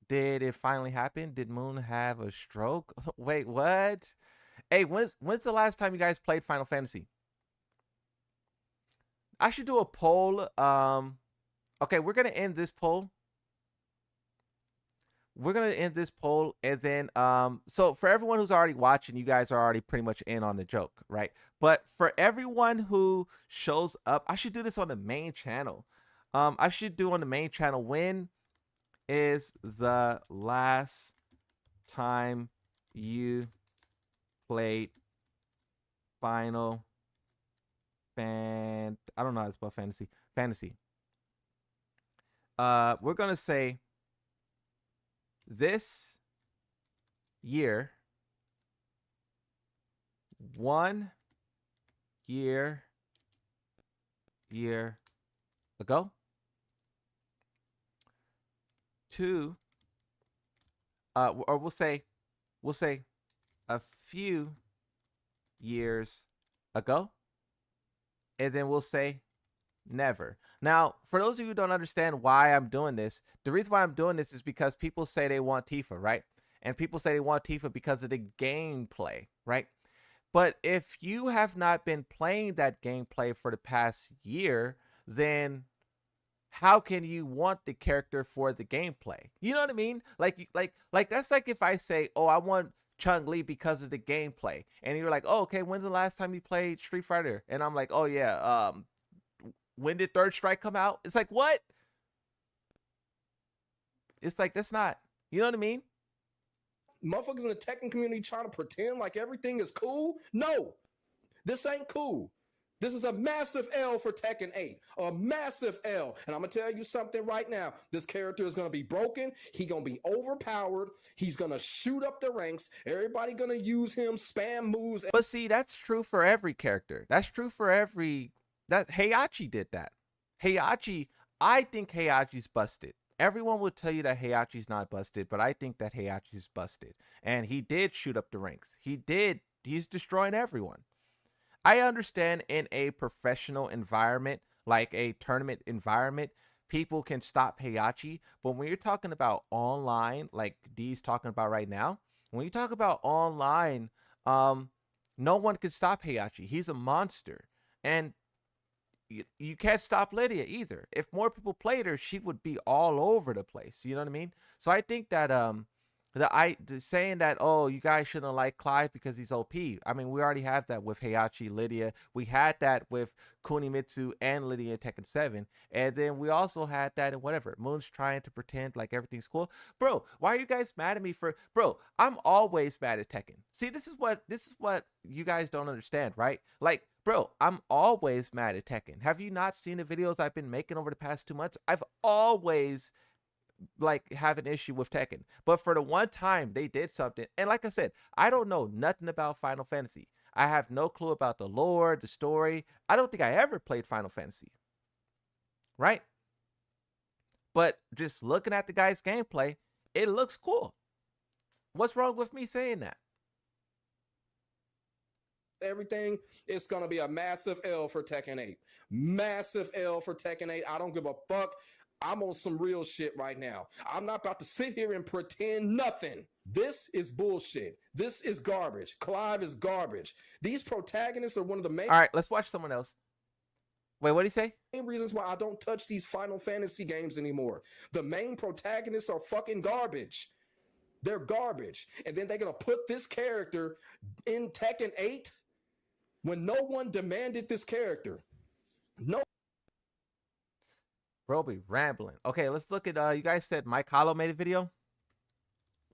did it finally happen? Did Moon have a stroke? Wait, what? Hey, when's the last time you guys played Final Fantasy? I should do a poll. Okay, we're gonna end this poll. We're gonna end this poll, and then so for everyone who's already watching, you guys are already pretty much in on the joke, right? But for everyone who shows up, I should do this on the main channel. I should do on the main channel, when is the last time you played Final I don't know how to spell fantasy. We're gonna say this year, 1 year ago. 2, or we'll say a few years ago, and then we'll say never. Now, for those of you who don't understand why I'm doing this, the reason why I'm doing this is because people say they want Tifa, right? And people say they want Tifa because of the gameplay, right? But if you have not been playing that gameplay for the past year, then how can you want the character for the gameplay? You know what I mean? Like that's like if I say, oh, I want Chun-Li because of the gameplay, and you're like, oh, okay, when's the last time you played Street Fighter? And I'm like, oh yeah, when did Third Strike come out? It's like, what? It's like, that's not, you know what I mean? motherfuckers in the Tekken community trying to pretend like everything is cool. No, this ain't cool. This is a massive L for Tekken 8. A massive L. And I'm going to tell you something right now. This character is going to be broken. He's going to be overpowered. He's going to shoot up the ranks. Everybody going to use him, spam moves. But see, that's true for every character. That's true for every... That Heihachi did that. Heihachi, I think Heihachi's busted. Everyone will tell you that Heihachi's not busted, but I think that Heihachi's busted. And he did shoot up the ranks. He did. He's destroying everyone. I understand in a professional environment, like a tournament environment, people can stop Heihachi. But when you're talking about online, like D's talking about right now, when you talk about online, no one can stop Heihachi. He's a monster. And you can't stop Lydia either. If more people played her, she would be all over the place. You know what I mean? So I think that the saying that, oh, you guys shouldn't like Clive because he's OP. I mean, we already have that with Heihachi, Lydia. We had that with Kunimitsu and Lydia in Tekken 7. And then we also had that in whatever. Moon's trying to pretend like everything's cool. Bro, why are you guys mad at me for... Bro, I'm always mad at Tekken. See, this is what you guys don't understand, right? Like, bro, I'm always mad at Tekken. Have you not seen the videos I've been making over the past 2 months? I've always like have an issue with Tekken, but for the one time they did something, and like I said, I don't know nothing about Final Fantasy. I have no clue about the lore, the story. I don't think I ever played Final Fantasy, right? But just looking at the guy's gameplay, it looks cool. What's wrong with me saying that? Everything, it's going to be a massive L for Tekken 8. Massive L for Tekken 8. I don't give a fuck. I'm on some real shit right now. I'm not about to sit here and pretend nothing. This is bullshit. This is garbage. Clive is garbage. These protagonists are one of the main... All right, let's watch someone else. Wait, what did he say? Main reasons why I don't touch these Final Fantasy games anymore. The main protagonists are fucking garbage. They're garbage. And then they're going to put this character in Tekken 8 when no one demanded this character. No. Bro be rambling. Okay, let's look at you guys said Mike Hollow made a video.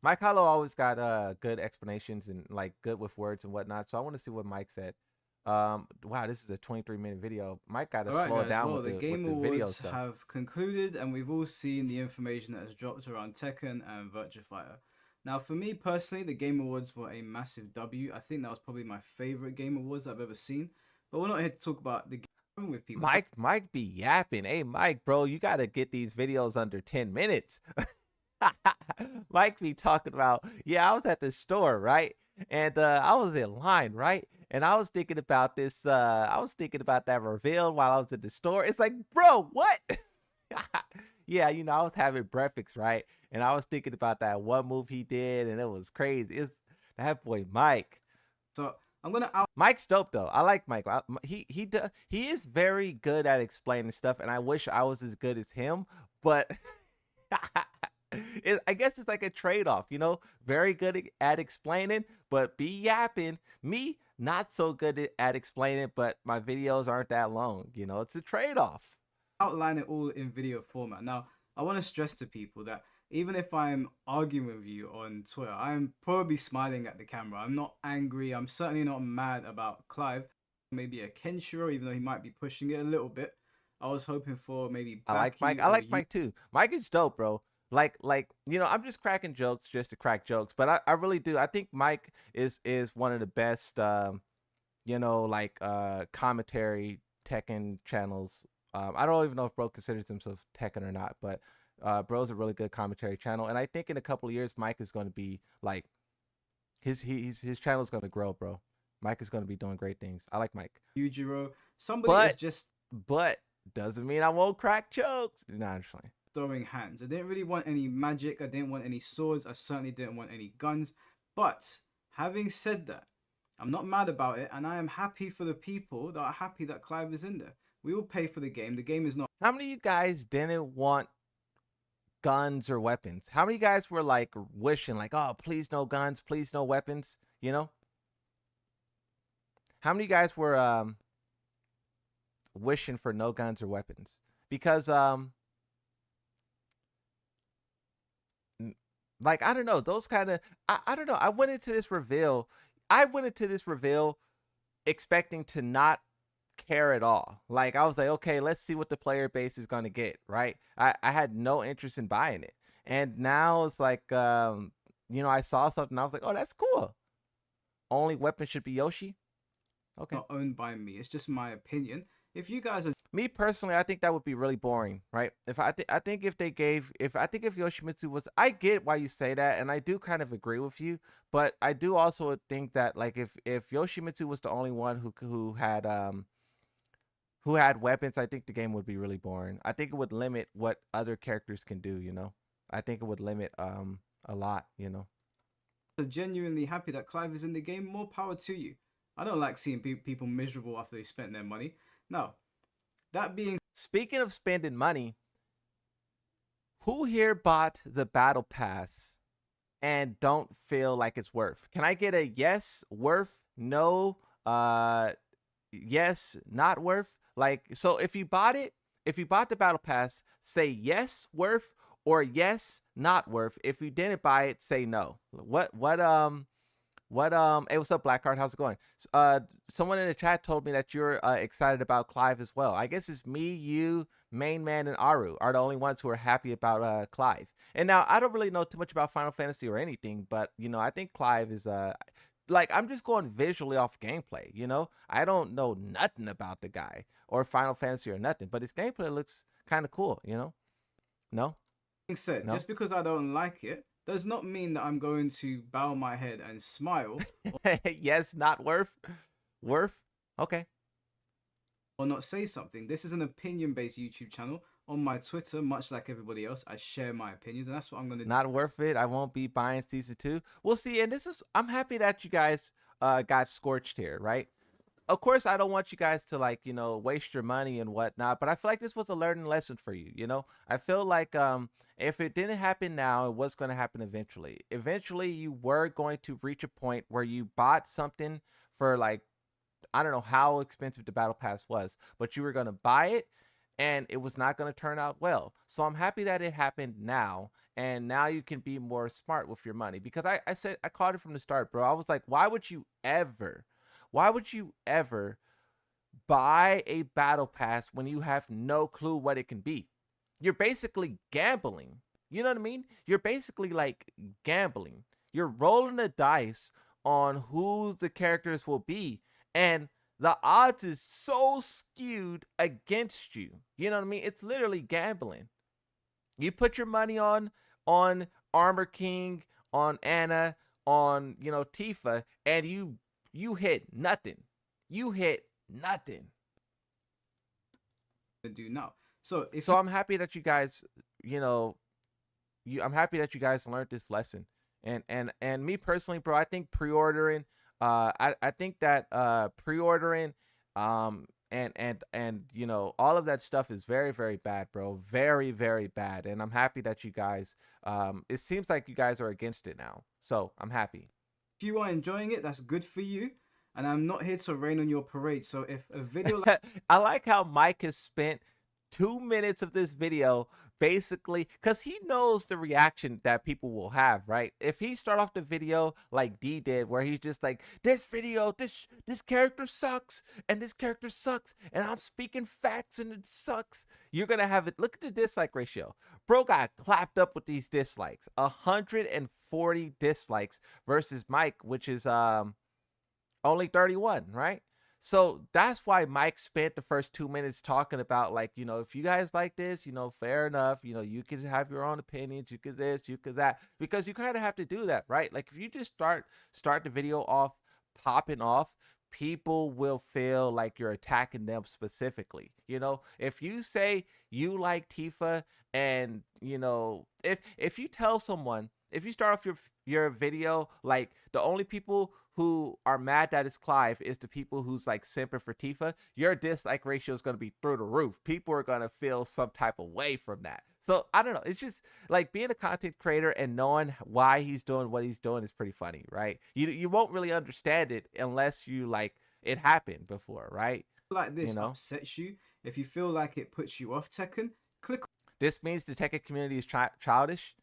Mike Hollow always got good explanations and like good with words and whatnot. So I want to see what Mike said. Wow, this is a 23-minute video. Mike got to slow it down with the Game with the video Awards stuff. have concluded, and we've all seen the information that has dropped around Tekken and Virtua Fighter. Now, for me personally, the Game Awards were a massive W. I think that was probably my favorite Game Awards I've ever seen. But we're not here to talk about the... with people. So Mike be yapping. Hey, Mike, bro, you got to get these videos under 10 minutes. Mike be talking about, yeah, I was at the store, right? And I was in line, right? And I was thinking about this. I was thinking about that reveal while I was at the store. It's like, bro, what? Yeah, you know, I was having breakfast, right? And I was thinking about that one move he did, and it was crazy. It's that boy, Mike. so I'm gonna out. Mike's dope though. I like Mike. He is very good at explaining stuff, and I wish I was as good as him. But I guess it's like a trade-off, you know. Very good at explaining, but be yapping. Me, not so good at explaining, but my videos aren't that long. You know, it's a trade-off. Outline it all in video format. Now, I want to stress to people that even if I'm arguing with you on Twitter, I'm probably smiling at the camera. I'm not angry. I'm certainly not mad about Clive. Maybe a Kenshiro, even though he might be pushing it a little bit. I was hoping for maybe I like Mike. I like Mike too. Mike is dope, bro. Like you know, I'm just cracking jokes just to crack jokes, but I really do. I think Mike is one of the best, you know, like commentary Tekken channels. I don't even know if bro considers himself Tekken or not, but bro's a really good commentary channel, and I think in a couple of years Mike is going to be like his channel is going to grow, bro. Mike is going to be doing great things. I like Mike. Yujiro. Somebody is just but doesn't mean I won't crack jokes. Nah, I'm just playing. throwing hands. I didn't really want any magic. I didn't want any swords. I certainly didn't want any guns. But having said that, I'm not mad about it, and I am happy for the people that are happy that Clive is in there. We will pay for the game. The game is not. How many of you guys didn't want guns or weapons? How many guys were like wishing, like, oh, please no guns, please no weapons? You know? How many guys were wishing for no guns or weapons? Because like, I don't know, those kind of I don't know. I went into this reveal expecting to not care at all. Like, I was like, okay, let's see what the player base is going to get, right? I had no interest in buying it. And now it's like, you know, I saw something, I was like, oh, that's cool. Only weapon should be Yoshi? Okay. Not owned by me. It's just my opinion. If you guys are Me personally, I think that would be really boring, right? If I think if Yoshimitsu was, I get why you say that, and I do kind of agree with you, but I do also think that, like, if Yoshimitsu was the only one who had weapons, I think the game would be really boring. I think it would limit what other characters can do, you know? I think it would limit a lot, you know? genuinely happy that Clive is in the game, more power to you. I don't like seeing people miserable after they spent their money. Now, that being Speaking of spending money, who here bought the battle pass and don't feel like it's worth? Can I get a yes, worth, no, yes, not worth? Like, so if you bought the battle pass, say yes, worth, or yes, not worth. If you didn't buy it, say no. Hey, what's up, Blackheart? How's it going? Someone in the chat told me that you're excited about Clive as well. I guess it's me, you, Main Man, and Aru are the only ones who are happy about Clive. And now, I don't really know too much about Final Fantasy or anything, but, you know, I think Clive is, like, I'm just going visually off gameplay, you know? I don't know nothing about the guy or Final Fantasy or nothing, but his gameplay looks kind of cool, you know? No? said, No? just because I don't like it does not mean that I'm going to bow my head and smile Yes, not worth. Worth? Okay. or not say something. This is an opinion-based YouTube channel. On my Twitter, much like everybody else, I share my opinions, and that's what I'm going to do. Not worth it. I won't be buying season 2. We'll see. And I'm happy that you guys got scorched here, right? Of course, I don't want you guys to, like, you know, waste your money and whatnot, but I feel like this was a learning lesson for you, you know? I feel like if it didn't happen now, it was going to happen eventually. Eventually, you were going to reach a point where you bought something for, like, I don't know how expensive the battle pass was, but you were going to buy it, and it was not going to turn out well. So I'm happy that it happened now, and now you can be more smart with your money. Because I called it from the start, bro. I was like, why would you ever buy a battle pass when you have no clue what it can be? You're basically gambling. You know what I mean? You're basically like gambling. You're rolling the dice on who the characters will be. And the odds is so skewed against you. You know what I mean? It's literally gambling. You put your money on Armor King, on Anna, on Tifa, and you hit nothing. You hit nothing. To do now. So if So I'm happy that you guys, I'm happy that you guys learned this lesson. And me personally, bro, I think pre-ordering, I think that pre-ordering, and all of that stuff is very, very bad, bro. Very, very bad. And I'm happy that you guys, it seems like you guys are against it now. So I'm happy. you are enjoying it, that's good for you. And I'm not here to rain on your parade. So if a video I like how Mike has spent 2 minutes of this video basically because he knows the reaction that people will have, right? If he start off the video like D did, where he's just like, this video, this character sucks, and this character sucks, and I'm speaking facts and it sucks, you're gonna have it. Look at the dislike ratio. Bro got clapped up with these dislikes. 140 dislikes versus Mike, which is only 31, right? So that's why Mike spent the first 2 minutes talking about, like, if you guys like this, fair enough, you can have your own opinions, you could this, you could that, because you kind of have to do that, right? Like, if you just start the video off popping off, people will feel like you're attacking them specifically. If you say you like Tifa, and if you tell someone, if you start off your video like the only people who are mad that it's Clive is the people who's like simping for Tifa, your dislike ratio is going to be through the roof. People are going to feel some type of way from that. So I don't know. It's just like being a content creator and knowing why he's doing what he's doing is pretty funny, right? You won't really understand it unless you like it happened before, right? like this upsets you, if you feel like it puts you off Tekken, click. This means the Tekken community is childish.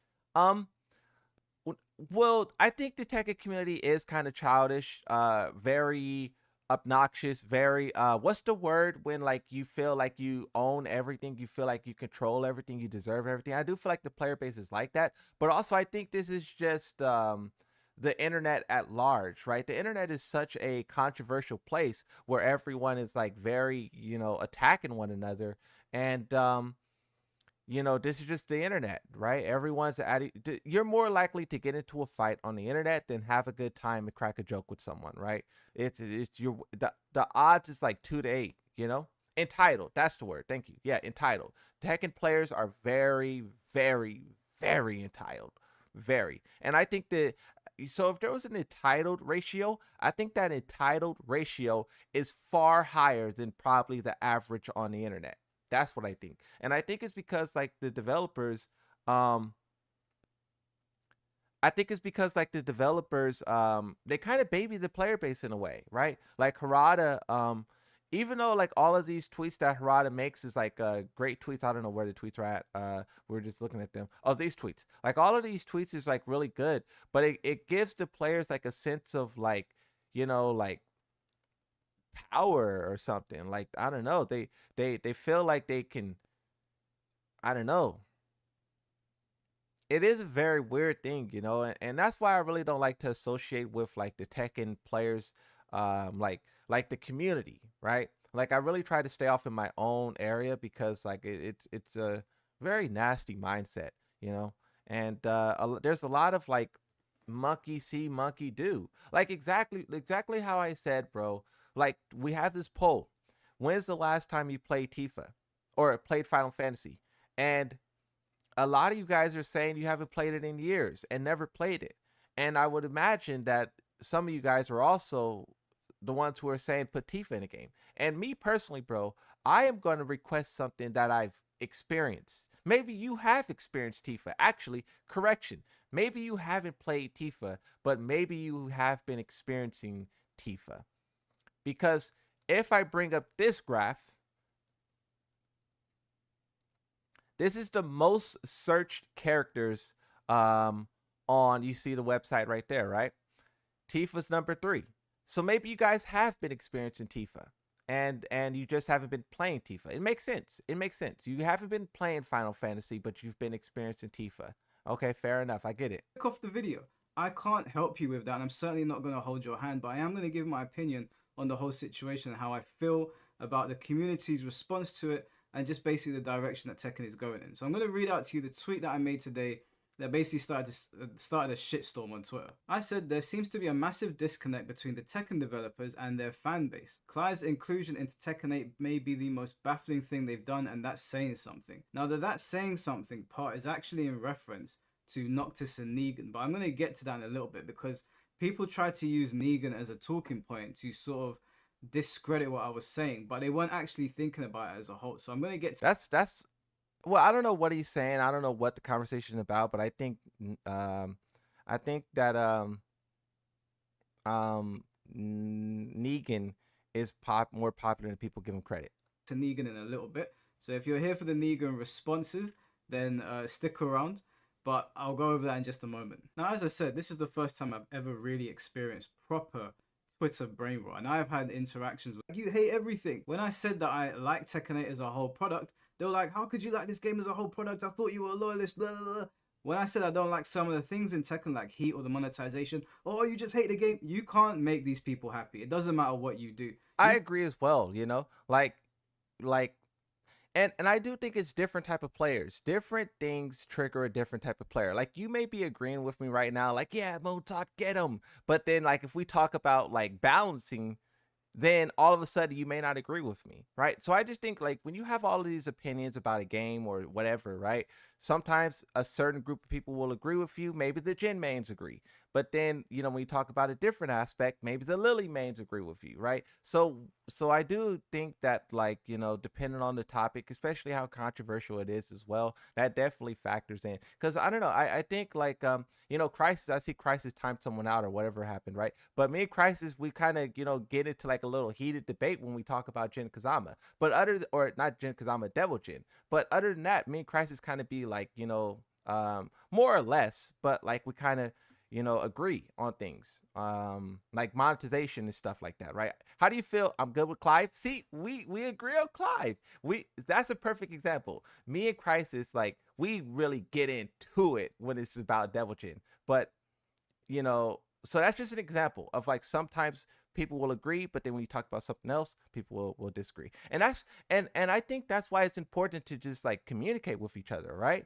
Well, I think the Tekken community is kind of childish, very obnoxious, very what's the word when like you feel like you own everything, you feel like you control everything, you deserve everything. I do feel like the player base is like that, but also I think this is just the internet at large, right? The internet is such a controversial place where everyone is like very, attacking one another, and this is just the internet, right? Everyone's you're more likely to get into a fight on the internet than have a good time and crack a joke with someone, right? It's the odds is like 2 to 8, Entitled, that's the word. Thank you. Yeah, entitled. Tekken players are very, very, very entitled. Very. And I think that, so if there was an entitled ratio, I think that entitled ratio is far higher than probably the average on the internet. That's what I think. And I think it's because like the developers, they kind of baby the player base in a way, right? Like Harada, even though like all of these tweets that Harada makes is like great tweets. I don't know where the tweets are at. We're just looking at them. Oh, these tweets. Like all of these tweets is like really good, but it gives the players like a sense of like, like power or something. Like, I don't know, they feel like they can, I don't know. It is a very weird thing, and that's why I really don't like to associate with like the Tekken players, like the community, right? Like I really try to stay off in my own area because like it's a very nasty mindset, and there's a lot of like monkey see monkey do, like exactly how I said, bro. Like, we have this poll. When's the last time you played Tifa or played Final Fantasy? And a lot of you guys are saying you haven't played it in years and never played it. And I would imagine that some of you guys are also the ones who are saying put Tifa in a game. And me personally, bro, I am going to request something that I've experienced. Maybe you have experienced Tifa. Actually, correction. Maybe you haven't played Tifa, but maybe you have been experiencing Tifa. Because if I bring up this graph, this is the most searched characters on, you see the website right there, right? Tifa's number 3. So maybe you guys have been experiencing Tifa and you just haven't been playing Tifa. It makes sense. It makes sense. You haven't been playing Final Fantasy, but you've been experiencing Tifa. Okay, fair enough. I get it. Click off the video. I can't help you with that, and I'm certainly not going to hold your hand, but I am going to give my opinion on the whole situation and how I feel about the community's response to it and just basically the direction that Tekken is going in. So I'm going to read out to you the tweet that I made today that basically started a shitstorm on Twitter. I said there seems to be a massive disconnect between the Tekken developers and their fan base. Clive's inclusion into Tekken 8 may be the most baffling thing they've done, and that's saying something. Now that's saying something part is actually in reference to Noctis and Negan, but I'm going to get to that in a little bit because people tried to use Negan as a talking point to sort of discredit what I was saying, but they weren't actually thinking about it as a whole. So I'm going to get to That's well, I don't know what he's saying. I don't know what the conversation is about, but I think that Negan is more popular than people give him credit. to Negan in a little bit. So if you're here for the Negan responses, then stick around. But I'll go over that in just a moment. Now, as I said, this is the first time I've ever really experienced proper Twitter brain rot, and I have had interactions with you hate everything. When I said that I like Tekken 8 as a whole product, they were like, how could you like this game as a whole product? I thought you were a loyalist, blah, blah, blah. When I said I don't like some of the things in Tekken, like heat or the monetization, or you just hate the game, you can't make these people happy. It doesn't matter what you do. I agree as well, and I do think it's different type of players. Different things trigger a different type of player. Like, you may be agreeing with me right now, like, yeah, Motok, get him. But then, like, if we talk about, like, balancing, then all of a sudden you may not agree with me, right? So I just think, like, when you have all of these opinions about a game or whatever, right? Sometimes a certain group of people will agree with you. Maybe the Jin mains agree. But then, when you talk about a different aspect, maybe the Lily mains agree with you, right? So I do think that, like, depending on the topic, especially how controversial it is as well, that definitely factors in. Because I don't know, I think, like, Crisis, I see Crisis timed someone out or whatever happened, right? But me and Crisis, we kind of, get into like a little heated debate when we talk about Jin Kazama. But or not Jin Kazama, Devil Jin. But other than that, me and Crisis kind of be like, more or less, but like we kind of, agree on things, like monetization and stuff like that, right? How do you feel? I'm good with Clive. See, we agree on Clive. That's a perfect example. Me and Crisis, like, we really get into it when it's about Devil Jin. But, so that's just an example of, like, sometimes people will agree, but then when you talk about something else, people will disagree. And that's and I think that's why it's important to just, like, communicate with each other, right?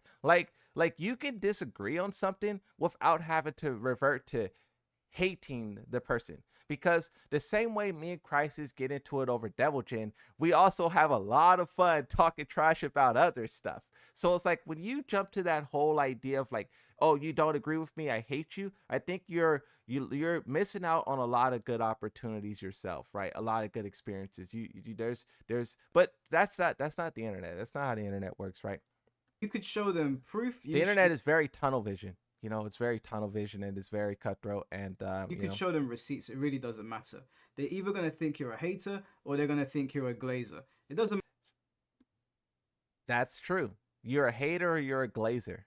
Like you can disagree on something without having to revert to hating the person. Because the same way me and Crisis get into it over Devil Jin, we also have a lot of fun talking trash about other stuff. So it's like, when you jump to that whole idea of, like, oh, you don't agree with me, I hate you, I think you're missing out on a lot of good opportunities yourself, right? A lot of good experiences. But that's not the internet. That's not how the internet works, right? You could show them proof. The internet is very tunnel vision. It's very tunnel vision and it's very cutthroat. And you could show them receipts. It really doesn't matter. They're either going to think you're a hater or they're going to think you're a glazer. It doesn't. That's true. You're a hater or you're a glazer.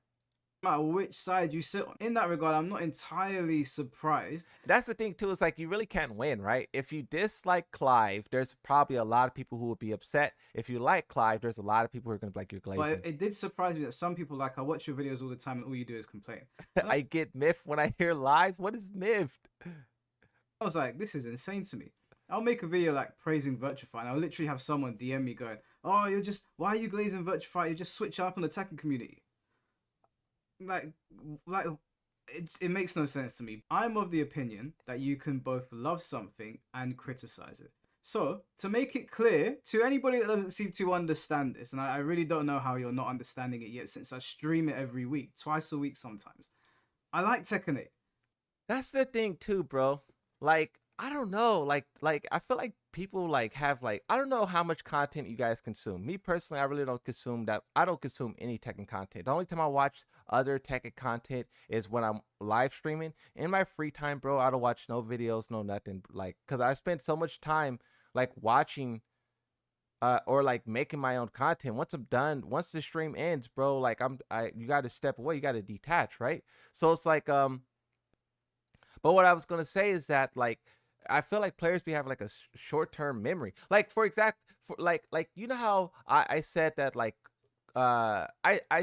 Matter which side you sit on. In that regard, I'm not entirely surprised. That's the thing too, is like, you really can't win, right? If you dislike Clive, there's probably a lot of people who would be upset. If you like Clive, there's a lot of people who are gonna be like, you're glazing. But it did surprise me that some people, like, I watch your videos all the time and all you do is complain. I get miffed when I hear lies. What is miffed? I was like, this is insane to me. I'll make a video like praising Virtuify and I'll literally have someone DM me going, oh, why are you glazing Virtuify? You just switch up on the Tekken community. Like it makes no sense to me. I'm of the opinion that you can both love something and criticize it. So, to make it clear to anybody that doesn't seem to understand this, and I really don't know how you're not understanding it yet, since I stream it every week, twice a week sometimes. I like Tekken 8. That's the thing too, bro. Like, I don't know, like I feel like people, like, have, like, I don't know how much content you guys consume. Me personally, I really don't consume that. I don't consume any Tekken content. The only time I watch other Tekken content is when I'm live streaming. In my free time, bro, I don't watch no videos, no nothing, like, because I spend so much time, like, watching or, like, making my own content. Once I'm done, once the stream ends, bro, like, you got to step away, you got to detach, right? So it's like, but what I was gonna say is that, like, I feel like players be having, like, a short-term memory. Like, like you know how I said that, like, I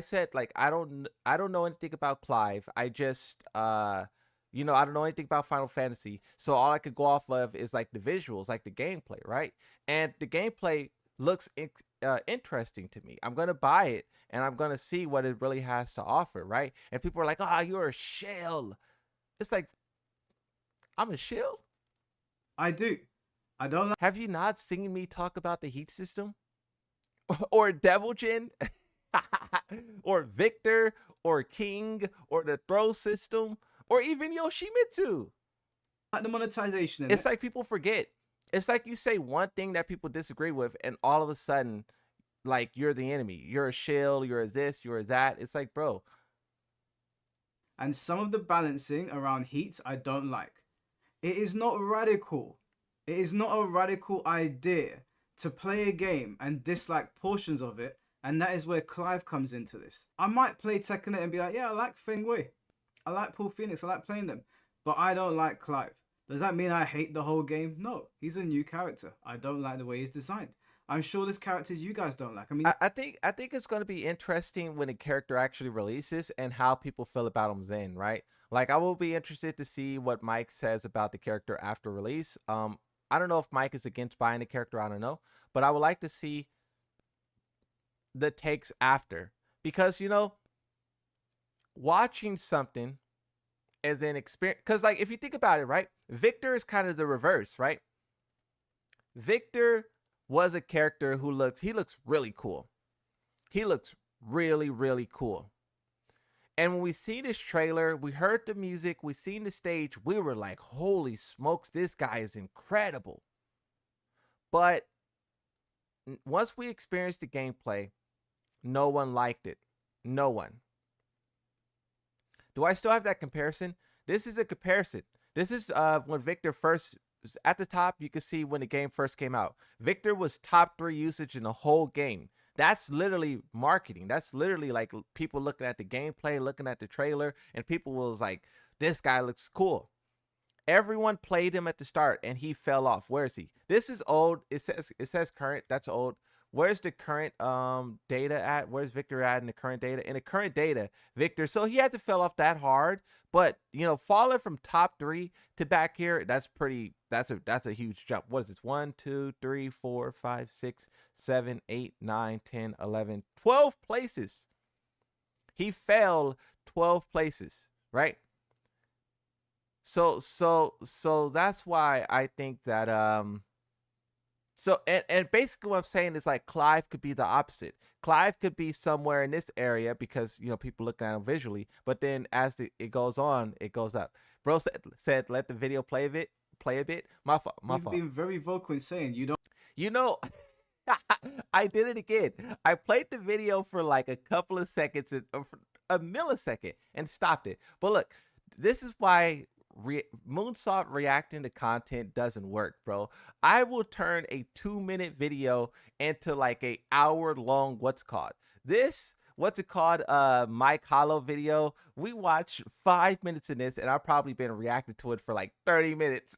said, like, I don't know anything about Clive. I just You know, I don't know anything about Final Fantasy, so all I could go off of is like the visuals, like the gameplay, right? And the gameplay looks interesting to me. I'm gonna buy it and I'm gonna see what it really has to offer, right? And people are like, "Ah, you're a shill." It's like, I'm a shill. I do. I don't like. Have you not seen me talk about the heat system or Devil Jin or Victor or King or the throw system or even Yoshimitsu? Like the monetization in It's it. like people forget. It's like you say one thing that people disagree with, and all of a sudden, like, you're the enemy. You're a shill, you're a this, you're a that. It's like, bro. And some of the balancing around heat I don't like. It is not radical. It is not a radical idea to play a game and dislike portions of it, and that is where Clive comes into this. I might play Tekken and be like, yeah, I like Feng Wei. I like Paul Phoenix, I like playing them. But I don't like Clive. Does that mean I hate the whole game? No, he's a new character. I don't like the way he's designed. I'm sure there's characters you guys don't like. I mean, I think it's going to be interesting when the character actually releases and how people feel about him then, right? Like, I will be interested to see what Mike says about the character after release. I don't know if Mike is against buying the character. I don't know, but I would like to see the takes after, because you know, watching something as an experience, because like if you think about it, right, Victor is kind of the reverse, right? Victor was a character who looks really cool. He looks really, really cool. And when we see this trailer, we heard the music, we seen the stage, we were like, holy smokes, this guy is incredible. But once we experienced the gameplay, no one liked it. No one. Do I still have that comparison? This is a comparison. This is when Victor first was at the top. You can see when the game first came out. Victor was top 3 usage in the whole game. That's literally marketing. That's literally like people looking at the gameplay, looking at the trailer, and people was like, this guy looks cool. Everyone played him at the start and he fell off. Where is he? This is old. It says current. That's old. Where's the current data at? Where's Victor at in the current data? In the current data, Victor, so he hasn't fell off that hard, but you know, falling from top 3 to back here, that's a huge jump. What is this? 1, 2, 3, 4, 5, 6, 7, 8, 9, 10, 11, 12 places. He fell 12 places, right? So that's why I think that so, and basically what I'm saying is like Clive could be the opposite. Clive could be somewhere in this area because, you know, people looking at him visually, but then as it goes on, it goes up. Bro said let the video play a bit. My fault. you've been very vocal in saying you don't. You know, I did it again. I played the video for like a couple of seconds, a millisecond, and stopped it. But look, this is why Moonsault reacting to content doesn't work, bro. I will turn a 2-minute video into like a hour-long what's it called Mike Hollow video. We watched 5 minutes in this, and I've probably been reacting to it for like 30 minutes.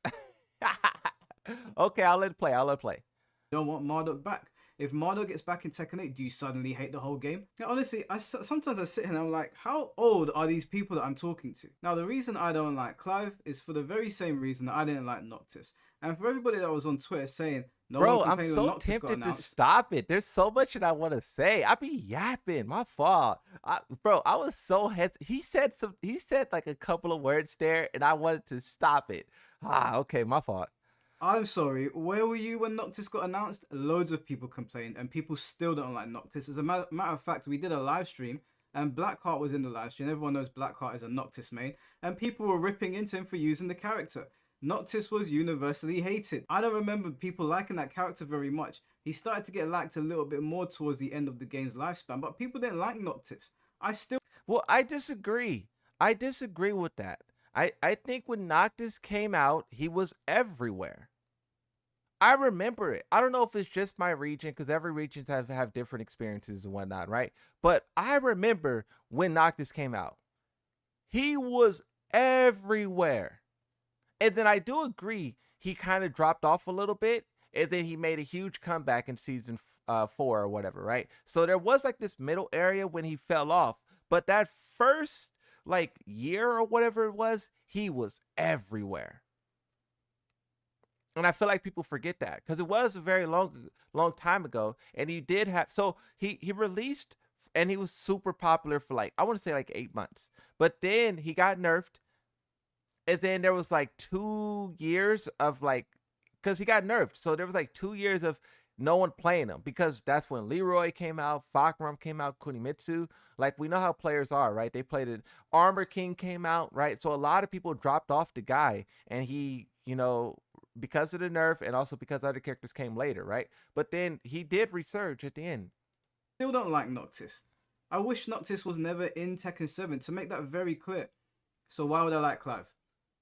Okay, I'll let it play. You don't want Marduk back. If Marduk gets back in Tekken 8, do you suddenly hate the whole game? Now, honestly, sometimes I sit here and I'm like, how old are these people that I'm talking to? Now, the reason I don't like Clive is for the very same reason that I didn't like Noctis. And for everybody that was on Twitter saying, no bro, one I'm so tempted to stop it. There's so much that I want to say. I be yapping. My fault. Bro, I was so he said like a couple of words there, and I wanted to stop it. Okay, my fault. I'm sorry, where were you when Noctis got announced? Loads of people complained, and people still don't like Noctis. As a matter of fact, we did a live stream, and Blackheart was in the live stream. Everyone knows Blackheart is a Noctis main, and people were ripping into him for using the character. Noctis was universally hated. I don't remember people liking that character very much. He started to get liked a little bit more towards the end of the game's lifespan, but people didn't like Noctis. Well, I disagree. I disagree with that. I think when Noctis came out, he was everywhere. I remember it. I don't know if it's just my region, because every region have different experiences and whatnot, right? But I remember when Noctis came out. He was everywhere. And then I do agree he kind of dropped off a little bit, and then he made a huge comeback in season 4 or whatever, right? So there was like this middle area when he fell off. But that first, like year or whatever it was, he was everywhere. And I feel like people forget that because it was a very long time ago, and he did have, so he released and he was super popular for like, I want to say like 8 months, but then he got nerfed, and then there was like 2 years of like, because he got nerfed, so there was like 2 years of no one playing him, because that's when Leroy came out, Fakram came out, Kunimitsu. Like, we know how players are, right? They played it. Armor King came out, right? So a lot of people dropped off the guy, and he, you know, because of the nerf and also because other characters came later, right? But then he did resurge at the end. Still don't like Noctis. I wish Noctis was never in Tekken 7, to make that very clear. So why would I like Clive?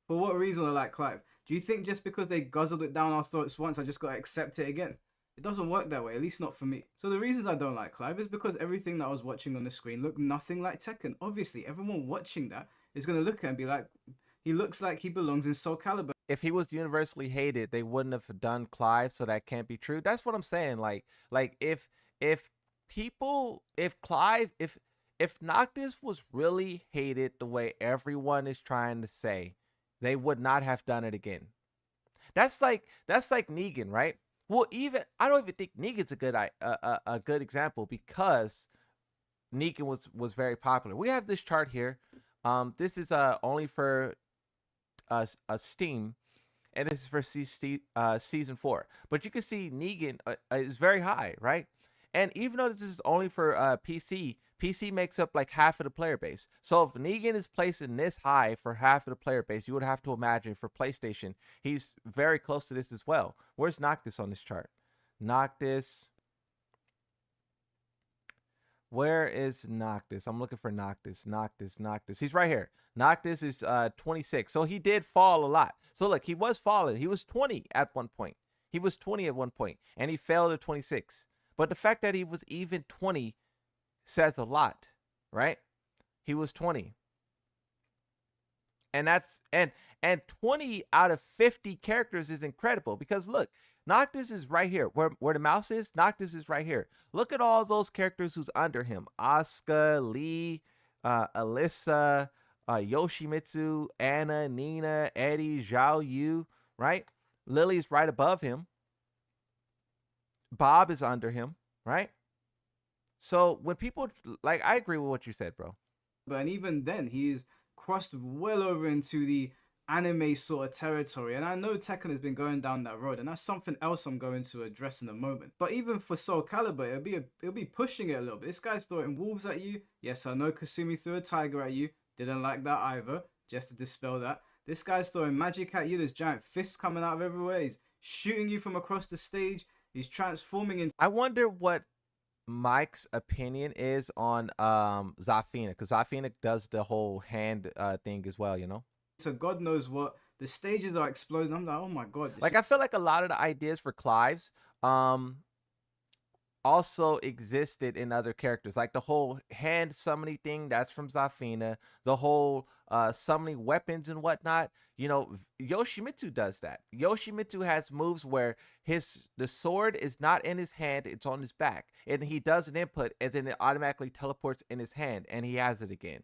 For what reason would I like Clive? Do you think just because they guzzled it down our throats once, I just got to accept it again? It doesn't work that way, at least not for me. So the reasons I don't like Clive is because everything that I was watching on the screen looked nothing like Tekken. Obviously, everyone watching that is going to look at it and be like, he looks like he belongs in Soul Calibur. If he was universally hated, they wouldn't have done Clive, so that can't be true. That's what I'm saying. Like if Noctis was really hated the way everyone is trying to say, they would not have done it again. That's like Negan, right? Well, even I don't even think Negan's a good example, because Negan was very popular. We have this chart here. This is only for Steam, and this is for season 4. But you can see Negan is very high, right? And even though this is only for PC makes up like half of the player base. So if Negan is placing this high for half of the player base, you would have to imagine for PlayStation, he's very close to this as well. Where's Noctis on this chart? Noctis. Where is Noctis? I'm looking for Noctis. Noctis. He's right here. Noctis is 26. So he did fall a lot. So look, he was falling. He was 20 at one point. And he fell to 26. But the fact that he was even 20 says a lot, right? He was 20. And that's and 20 out of 50 characters is incredible, because look, Noctis is right here. Where the mouse is, Noctis is right here. Look at all those characters who's under him. Asuka, Lee, Alyssa, Yoshimitsu, Anna, Nina, Eddie, Zhao Yu, right? Lily's right above him. Bob is under him, right? So when people, like, I agree with what you said, bro. But even then, he's crossed well over into the anime sort of territory, and I know Tekken has been going down that road, and that's something else I'm going to address in a moment. But even for Soul Calibur, it'll be pushing it a little bit. This guy's throwing wolves at you. Yes, I know Kasumi threw a tiger at you. Didn't like that either. Just to dispel that. This guy's throwing magic at you. There's giant fists coming out of everywhere. He's shooting you from across the stage. He's transforming into... I wonder what Mike's opinion is on Zafina, because Zafina does the whole hand thing as well, you know? So God knows what. The stages are exploding. I'm like, oh my God. Like, I feel like a lot of the ideas for Clive's also existed in other characters. Like the whole hand summoning thing, that's from Zafina. The whole summoning weapons and whatnot. You know, Yoshimitsu does that. Yoshimitsu has moves where the sword is not in his hand, it's on his back. And he does an input, and then it automatically teleports in his hand, and he has it again.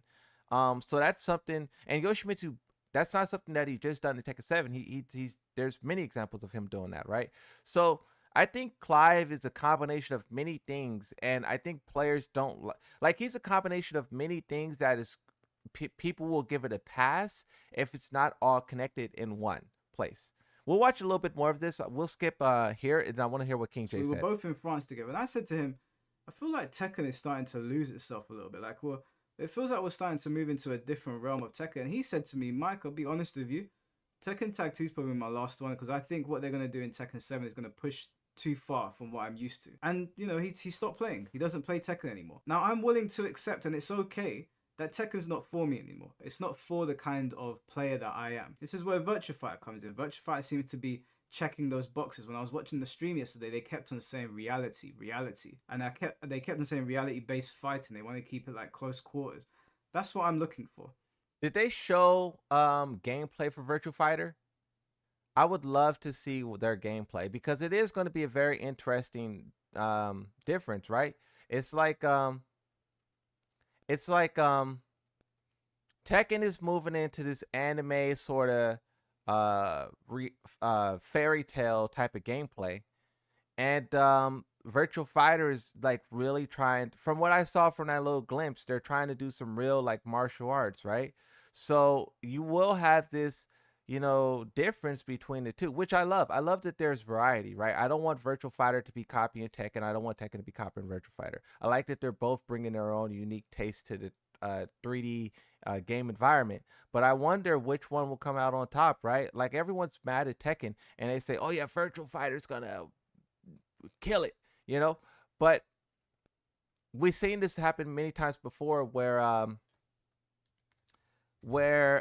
So that's something, and Yoshimitsu, that's not something that he just done in Tekken 7. He's there's many examples of him doing that, right? So I think Clive is a combination of many things, and I think players don't like. He's a combination of many things that is people will give it a pass if it's not all connected in one place. We'll watch a little bit more of this. We'll skip here, and I want to hear what King J said. We were both in France together, and I said to him, I feel like Tekken is starting to lose itself a little bit. Like, well, it feels like we're starting to move into a different realm of Tekken. And he said to me, Mike, I'll be honest with you, Tekken Tag 2 is probably my last one, because I think what they're going to do in Tekken 7 is going to push too far from what I'm used to. And, you know, he stopped playing. He doesn't play Tekken anymore. Now, I'm willing to accept, and it's okay, that Tekken's not for me anymore. It's not for the kind of player that I am. This is where Virtua Fighter comes in. Virtua Fighter seems to be checking those boxes. When I was watching the stream yesterday, they kept on saying reality. And they kept on saying reality-based fighting. They want to keep it like close quarters. That's what I'm looking for. Did they show gameplay for Virtua Fighter? I would love to see their gameplay, because it is going to be a very interesting difference, right? It's like Tekken is moving into this anime sort of fairy tale type of gameplay, and Virtual Fighter is like really trying. From what I saw from that little glimpse, they're trying to do some real like martial arts, right? So you will have this, difference between the two, which I love. I love that there's variety, right? I don't want Virtual Fighter to be copying Tekken. I don't want Tekken to be copying Virtual Fighter. I like that they're both bringing their own unique taste to the 3D game environment. But I wonder which one will come out on top, right? Like everyone's mad at Tekken and they say, oh yeah, Virtual Fighter's gonna kill it, But we've seen this happen many times before where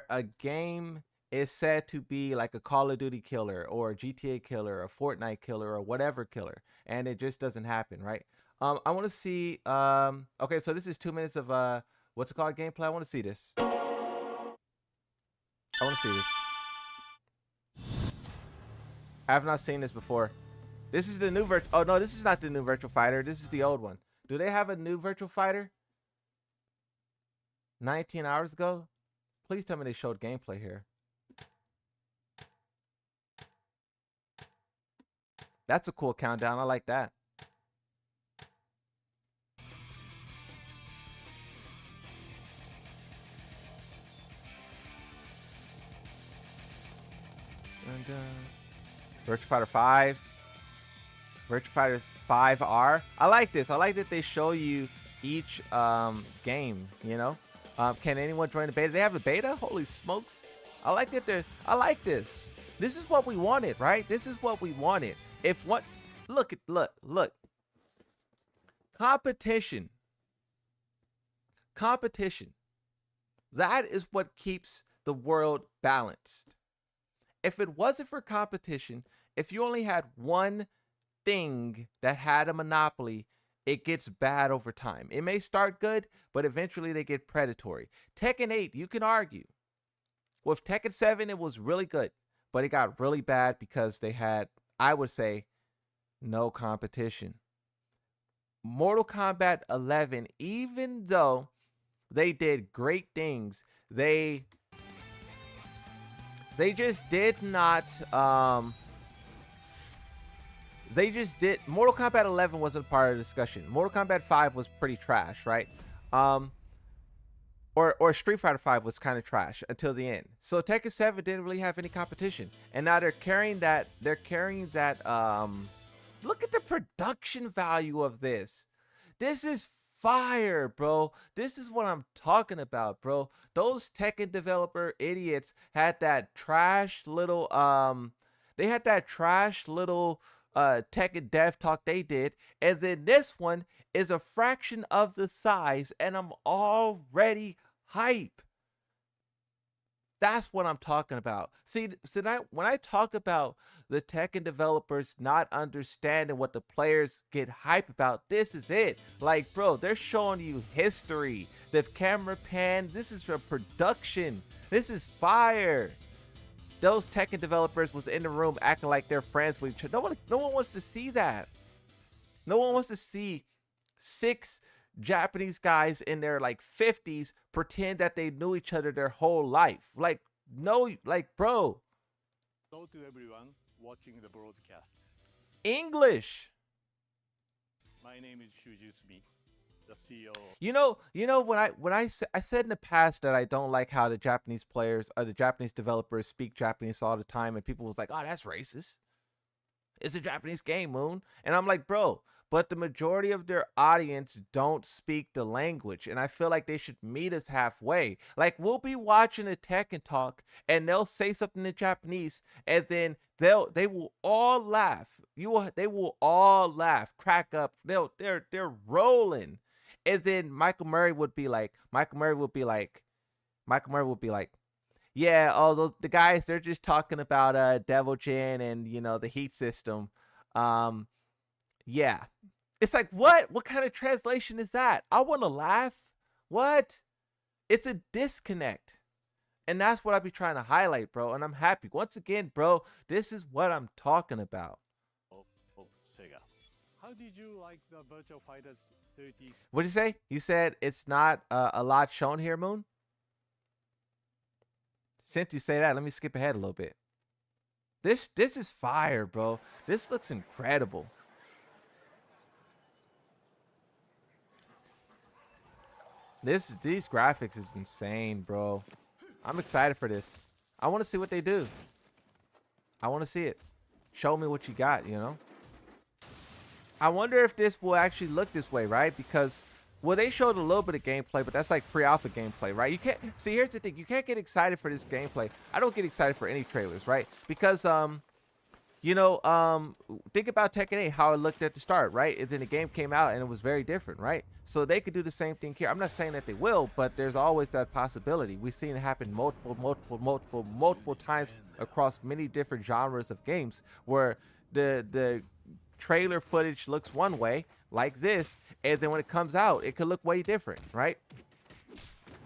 a game is said to be like a Call of Duty killer or a GTA killer, a Fortnite killer, or whatever killer, and it just doesn't happen, right? I want to see. Okay, so this is 2 minutes of what's it called, gameplay. I want to see this. I want to see this. I have not seen this before. This is the new Oh no, this is not the new Virtual Fighter. This is the old one. Do they have a new Virtual Fighter? 19 hours ago? Please tell me they showed gameplay here. That's a cool countdown. I like that. And Virtua Fighter 5. Virtua Fighter 5R. I like this. I like that they show you each game, Can anyone join the beta? They have a beta? Holy smokes. I like that I like this. This is what we wanted, right? This is what we wanted. If what look. Competition. That is what keeps the world balanced. If it wasn't for competition, if you only had one thing that had a monopoly, it gets bad over time. It may start good, but eventually they get predatory. Tekken 8, you can argue. With Tekken 7, it was really good, but it got really bad because they had, I would say, no competition. Mortal Kombat 11, even though they did great things, they just did not Mortal Kombat 11 wasn't part of the discussion. Mortal Kombat 5 was pretty trash, right? Or Street Fighter 5 was kind of trash until the end. So Tekken 7 didn't really have any competition. And now they're carrying that look at the production value of this. This is fire, bro. This is what I'm talking about, bro. Those Tekken developer idiots had that trash little Tekken dev talk they did, and then this one is a fraction of the size, and I'm already hype. That's what I'm talking about. See, when I talk about the Tekken developers not understanding what the players get hype about, this is it. Like, bro, they're showing you history. The camera pan, this is for production. This is fire. Those Tekken developers was in the room acting like they're friends with each other. No one wants to see that. No one wants to see 6 Japanese guys in their like 50s pretend that they knew each other their whole life. Like, no, like, bro. Hello to everyone watching the broadcast. English. My name is Shujusumi, the CEO. When I said in the past that I don't like how the Japanese players or the Japanese developers speak Japanese all the time, and people was like, "Oh, that's racist. It's a Japanese game, Moon." And I'm like, bro, but the majority of their audience don't speak the language, and I feel like they should meet us halfway. Like, we'll be watching a Tekken talk, and they'll say something in Japanese, and then they will all laugh. They will all laugh, crack up. They're rolling, and then Michael Murray would be like, yeah, oh, the guys, they're just talking about Devil Jin and the heat system. Yeah. It's like, what kind of translation is that? I want to laugh. What? It's a disconnect. And that's what I be trying to highlight, bro. And I'm happy. Once again, bro, this is what I'm talking about. Oh, Sega. How did you like the Virtual Fighters 30? What'd you say? You said it's not a lot shown here, Moon? since you say that, let me skip ahead a little bit. This is fire, bro. This looks incredible. These graphics is insane, bro. I'm excited for this. I want to see what they do. I want to see it. Show me what you got, you know? I wonder if this will actually look this way, right? Because, well, they showed a little bit of gameplay, but that's like pre-alpha gameplay, right? You can't, see, here's the thing. You can't get excited for this gameplay. I don't get excited for any trailers, right? Because, you know, think about Tekken 8, how it looked at the start, right? And then the game came out and it was very different, right? So they could do the same thing here. I'm not saying that they will, but there's always that possibility. We've seen it happen multiple times across many different genres of games where the trailer footage looks one way, like this, and then when it comes out, it could look way different, right?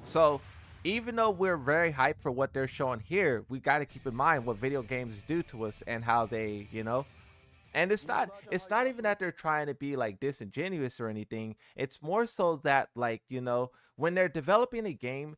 So even though we're very hyped for what they're showing here, we got to keep in mind what video games do to us and how they, you know, and it's not even that they're trying to be like disingenuous or anything. It's more so that, like, you know, when they're developing a game,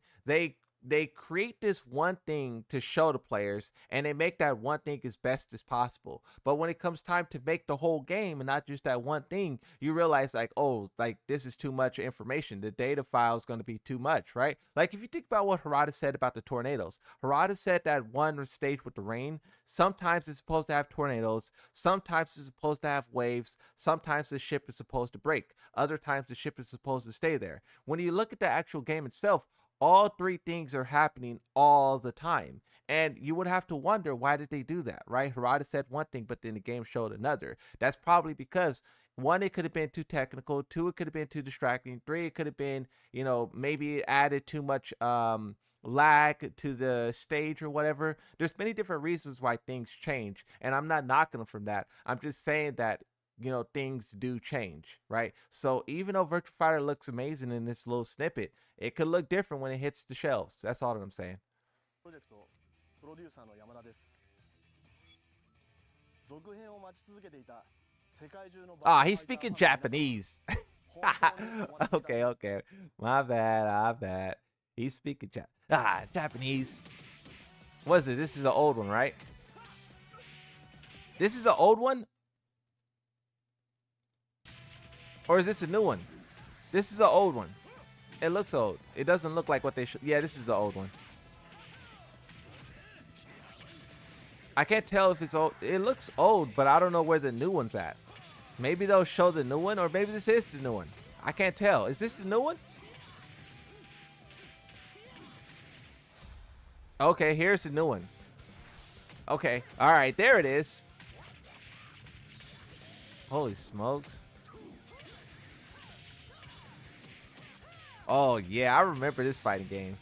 they create this one thing to show the players, and they make that one thing as best as possible. But when it comes time to make the whole game and not just that one thing, you realize, like, oh, like, this is too much information. The data file is going to be too much, right? Like, if you think about what Harada said about the tornadoes, Harada said that one stage with the rain, sometimes it's supposed to have tornadoes, sometimes it's supposed to have waves, sometimes the ship is supposed to break, other times the ship is supposed to stay there. When you look at the actual game itself, all three things are happening all the time. And you would have to wonder, why did they do that, right? Harada said one thing, but then the game showed another. That's probably because, one, it could have been too technical. Two, it could have been too distracting. Three, it could have been, you know, maybe it added too much lag to the stage or whatever. There's many different reasons why things change. And I'm not knocking them from that. I'm just saying that, you know, things do change, right? So even though Virtua Fighter looks amazing in this little snippet, it could look different when it hits the shelves. That's all that I'm saying. Ah, he's speaking Japanese. Okay. My bad. He's speaking Japanese. What is it? This is an old one, right? This is an old one? Or is this a new one? This is an old one. It looks old. It doesn't look like what they should. Yeah, this is the old one. I can't tell if it's old. It looks old, but I don't know where the new one's at. Maybe they'll show the new one, or maybe this is the new one. I can't tell. Is this the new one? Okay, here's the new one. Okay, all right, there it is. Holy smokes. Oh, yeah, I remember this fighting game.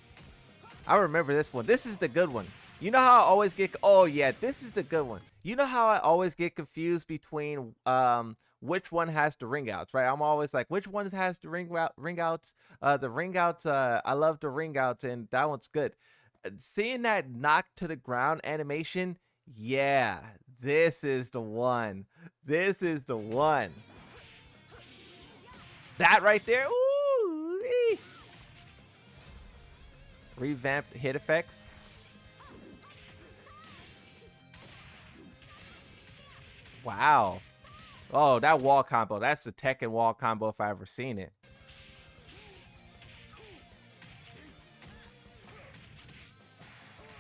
I remember this one. This is the good one. You know how I always get... Oh, yeah, this is the good one. You know how I always get confused between which one has the ring outs, right? I'm always like, which one has the ring outs? The ring outs, I love the ring outs, and that one's good. Seeing that knock to the ground animation, yeah, this is the one. This is the one. That right there, ooh. Revamped hit effects. Wow. Oh, that wall combo. That's the Tekken wall combo if I ever seen it.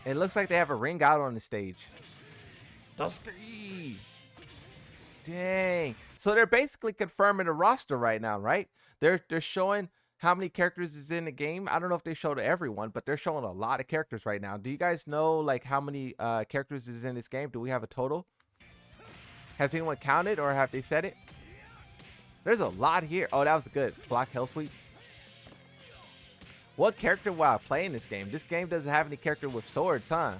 It looks like they have a ring out on the stage. Dusky. Dang. So they're basically confirming the roster right now, right? They're showing how many characters is in the game. I don't know if they showed everyone, but they're showing a lot of characters right now. Do you guys know, like, how many characters is in this game? Do we have a total? Has anyone counted, or have they said it? There's a lot here. Oh, that was good. Block Hell Sweep. What character will I play in this game? This game doesn't have any character with swords, huh?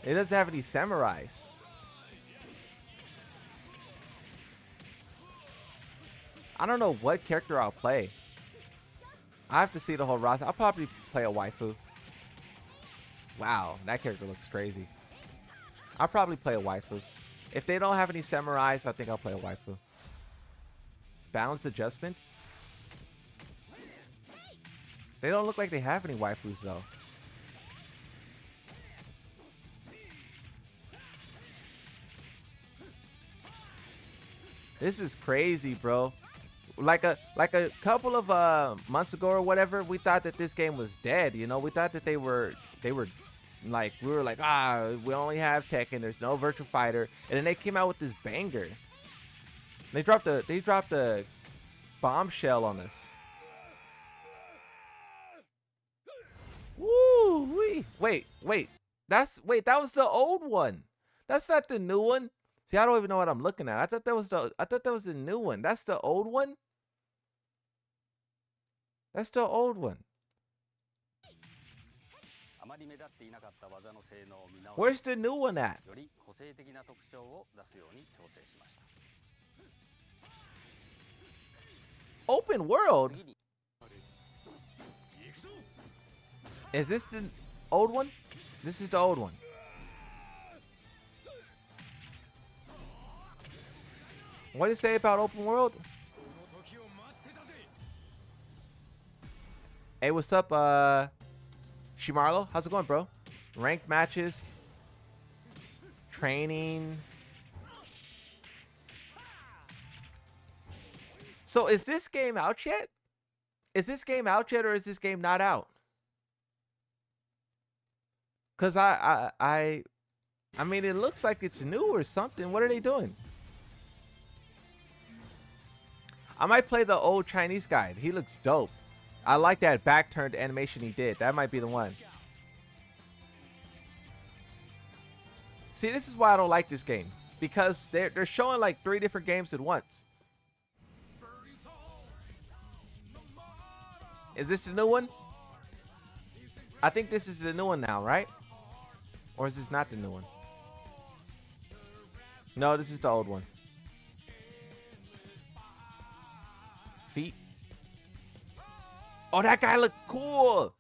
It doesn't have any samurais. I don't know what character I'll play. I have to see the whole roster. I'll probably play a waifu. Wow, that character looks crazy. I'll probably play a waifu. If they don't have any samurais, I think I'll play a waifu. Balance adjustments? They don't look like they have any waifus, though. This is crazy, bro. Like a couple of months ago or whatever, we thought that this game was dead. You know, we thought that they were like, we were like, we only have Tekken. There's no Virtual Fighter, and then they came out with this banger. They dropped a bombshell on us. Woo wee! Wait. That was the old one. That's not the new one. See, I don't even know what I'm looking at. I thought that was the new one. That's the old one. That's the old one. Where's the new one at? Open world? Is this the old one? This is the old one. What did it say about open world? Hey, what's up, Shimarlo? How's it going, bro? Ranked matches, training. So is this game out yet? Is this game out yet, or is this game not out? Cause I mean, it looks like it's new or something. What are they doing? I might play the old Chinese guide. He looks dope. I like that back turned animation he did. That might be the one. See, this is why I don't like this game, because they're showing like 3 different games at once. Is this the new one? I think this is the new one now, right? Or is this not the new one? No, this is the old one. Feet. Oh, that guy looked cool.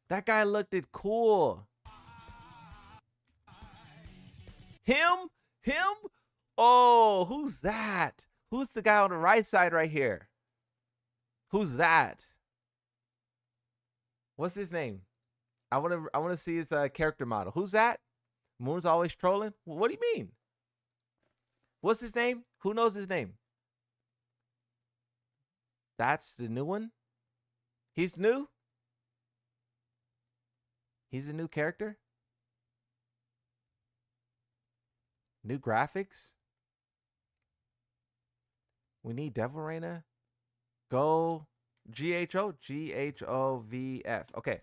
That guy looked cool. Him? Oh, who's that? Who's the guy on the right side right here? Who's that? What's his name? I wanna see his character model. Who's that? Moon's always trolling. What do you mean? What's his name? Who knows his name? That's the new one? He's new? He's a new character? New graphics? We need Devil Reina? Go GHO? GHOVF. Okay.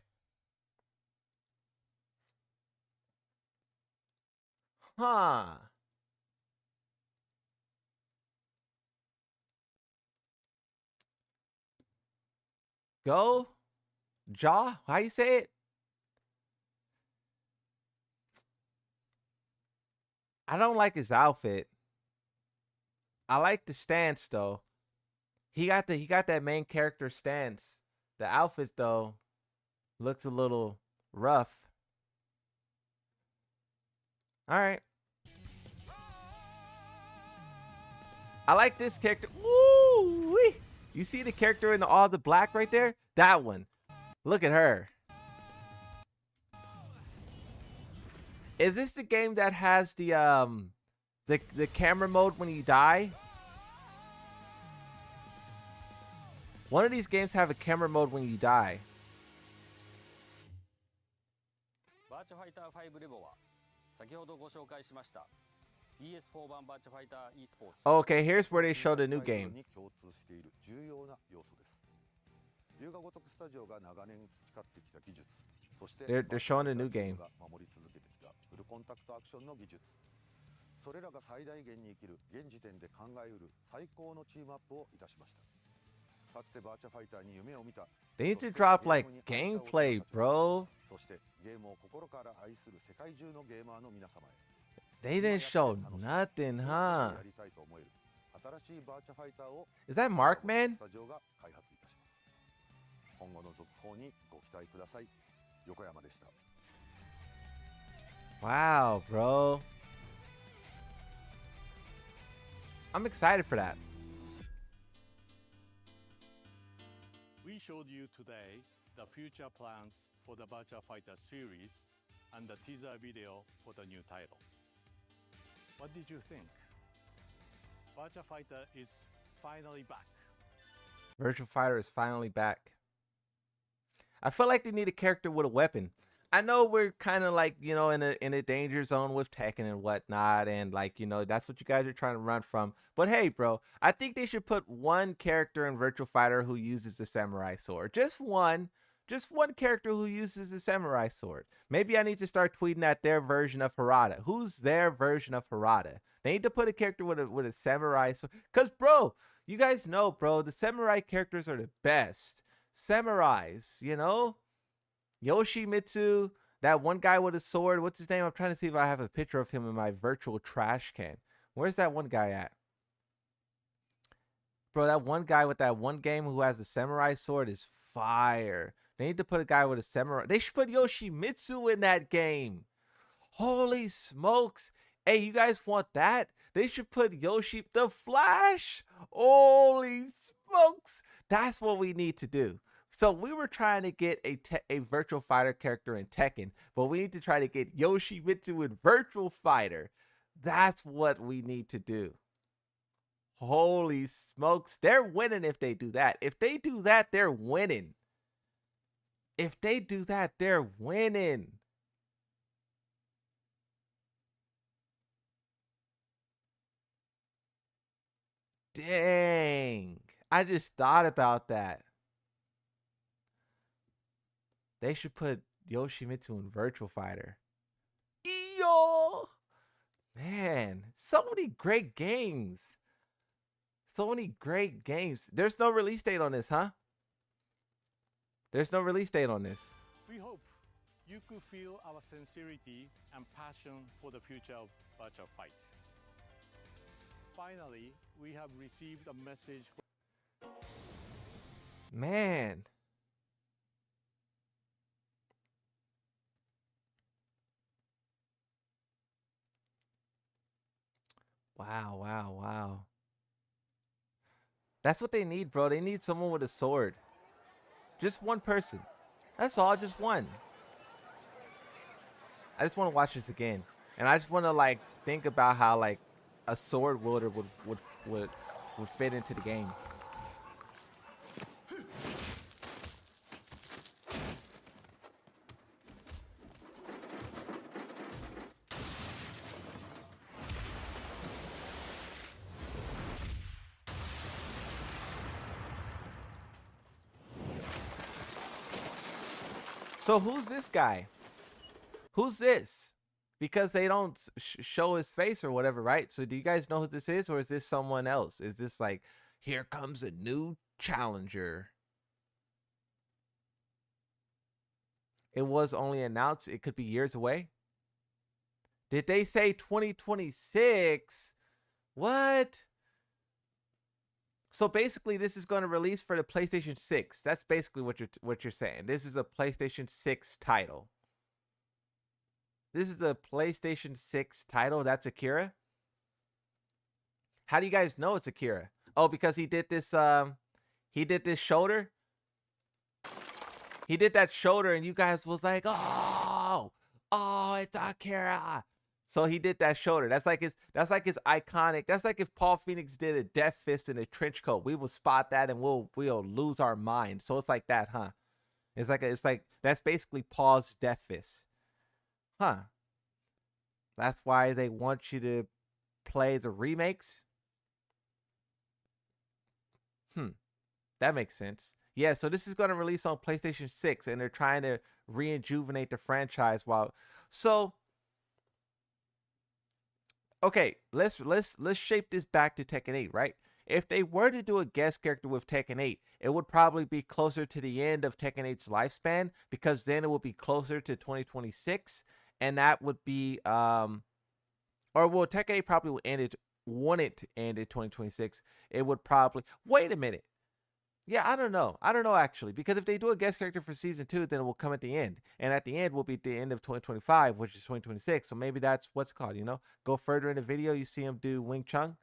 Huh. Go? Jaw? How you say it? I don't like his outfit. I like the stance though. He got that main character stance. The outfit though looks a little rough. All right. I like this character. Woo! You see the character in all the black right there? That one. Look at her. Is this the game that has the camera mode when you die? One of these games have a camera mode when you die. Okay, here's where they show the new game. They're showing the new game. コンタクトアクションの技術それらが最大限に生きる現時点で考えうる最高のチームアップをいたしましたかつてバーチャファイターに夢を見た They need to drop like gameplay, bro. そしてゲームを心から愛する世界中のゲーマーの皆様へ They didn't show nothing, huh? やりたいと思える新しいバーチャファイターを Is that Markman? スタジオが開発いたします今後の続報にご期待ください横山でした Wow, bro. I'm excited for that. We showed you today the future plans for the Virtua Fighter series and the teaser video for the new title. What did you think? Virtua Fighter is finally back. Virtual Fighter is finally back. I feel like they need a character with a weapon. I know we're kind of like, you know, in a danger zone with Tekken and whatnot, and like, you know, that's what you guys are trying to run from. But hey, bro, I think they should put one character in Virtual Fighter who uses the samurai sword. Just one character who uses the samurai sword. Maybe I need to start tweeting at their version of Harada. Who's their version of Harada? They need to put a character with a samurai sword. Cause bro, you guys know, bro, the samurai characters are the best. Samurais, you know? Yoshimitsu, that one guy with a sword. What's his name? I'm trying to see if I have a picture of him in my virtual trash can. Where's that one guy at? Bro, that one guy with that one game who has a samurai sword is fire. They need to put a guy with a samurai. They should put Yoshimitsu in that game. Holy smokes. Hey, you guys want that? They should put the Flash. Holy smokes. That's what we need to do. So we were trying to get a Virtual Fighter character in Tekken, but we need to try to get Yoshimitsu in Virtual Fighter. That's what we need to do. Holy smokes. They're winning if they do that. If they do that, they're winning. If they do that, they're winning. Dang. I just thought about that. They should put Yoshimitsu in Virtual Fighter. Yo! Man, so many great games. So many great games. There's no release date on this, huh? There's no release date on this. We hope you could feel our sincerity and passion for the future of Virtua Fight. Finally, we have received a message from Man. Wow, wow, wow. That's what they need, bro. They need someone with a sword. Just one person. That's all, just one. I just want to watch this again. And I just want to like think about how like a sword wielder would fit into the game. So who's this guy? Who's this? Because they don't show his face or whatever, right? So do you guys know who this is, or is this someone else? Is this like, here comes a new challenger? It was only announced. It could be years away. Did they say 2026? What? So basically, this is going to release for the PlayStation 6. That's basically what you're saying. This is a PlayStation 6 title. This is the PlayStation 6 title. That's Akira. How do you guys know it's Akira? Oh, because he did this shoulder. He did that shoulder, and you guys was like, oh, it's Akira. So he did that shoulder. That's like his iconic. That's like if Paul Phoenix did a death fist in a trench coat. We will spot that and we'll lose our mind. So it's like that, huh? It's like that's basically Paul's death fist. Huh. That's why they want you to play the remakes. That makes sense. Yeah, so this is going to release on PlayStation 6 and they're trying to rejuvenate the franchise okay, let's shape this back to Tekken 8, right? If they were to do a guest character with Tekken 8, it would probably be closer to the end of Tekken 8's lifespan, because then it would be closer to 2026, and that would be Tekken 8 probably will end it in 2026. It would probably wait a minute. Yeah, I don't know actually, because if they do a guest character for season 2, then it will come at the end, and at the end will be the end of 2025, which is 2026. So maybe that's what's called, go further in the video, you see him do Wing Chun.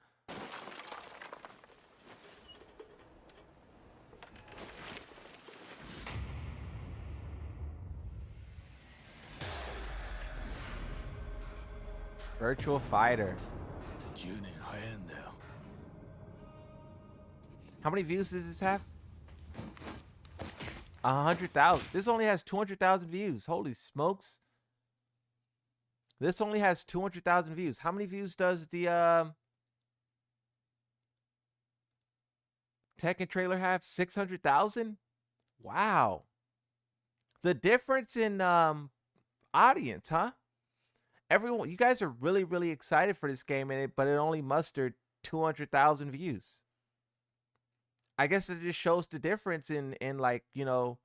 Virtual Fighter. 10年早いんだよ。How many views does this have? 100,000. This only has 200,000 views. Holy smokes. This only has 200,000 views. How many views does the Tekken trailer have? 600,000? Wow. The difference in audience, huh? Everyone, you guys are really, really excited for this game, but it only mustered 200,000 views. I guess it just shows the difference in like, you know,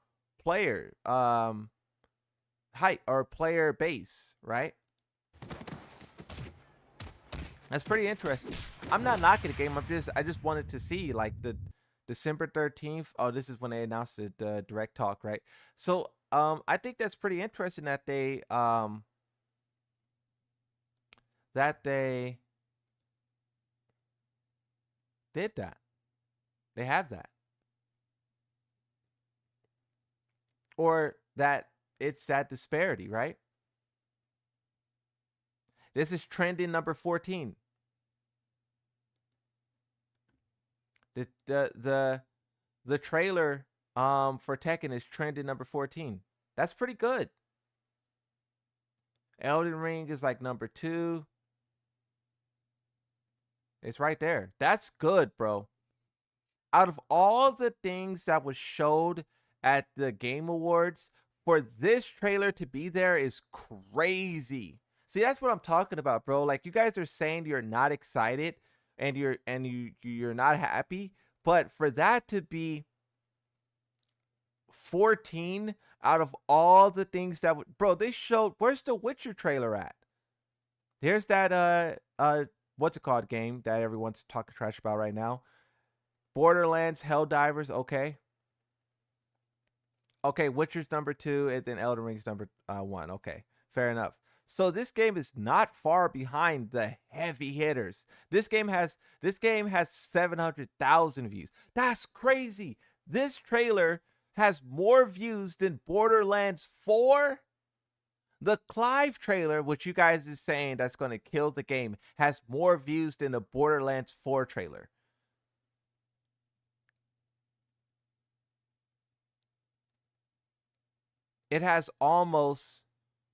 player height or player base, right? That's pretty interesting. I'm not knocking the game. I just wanted to see like the December 13th. Oh, this is when they announced the direct talk, right? So I think that's pretty interesting that they did that. They have that. Or that it's that disparity, right? This is trending number 14. The trailer for Tekken is trending number 14. That's pretty good. Elden Ring is like number 2. It's right there. That's good, bro. Out of all the things that was showed at the Game Awards, for this trailer to be there is crazy. See, that's what I'm talking about, bro. Like, you guys are saying you're not excited and you're not happy, but for that to be 14 out of all the things that bro, they showed, where's the Witcher trailer at? There's that what's it called game that everyone's talking trash about right now? Borderlands, Helldivers, okay. Okay, Witcher's number 2, and then Elden Ring's number 1. Okay, fair enough. So this game is not far behind the heavy hitters. This game has 700,000 views. That's crazy. This trailer has more views than Borderlands 4. The Clive trailer, which you guys is saying that's going to kill the game, has more views than the Borderlands 4 trailer. It has almost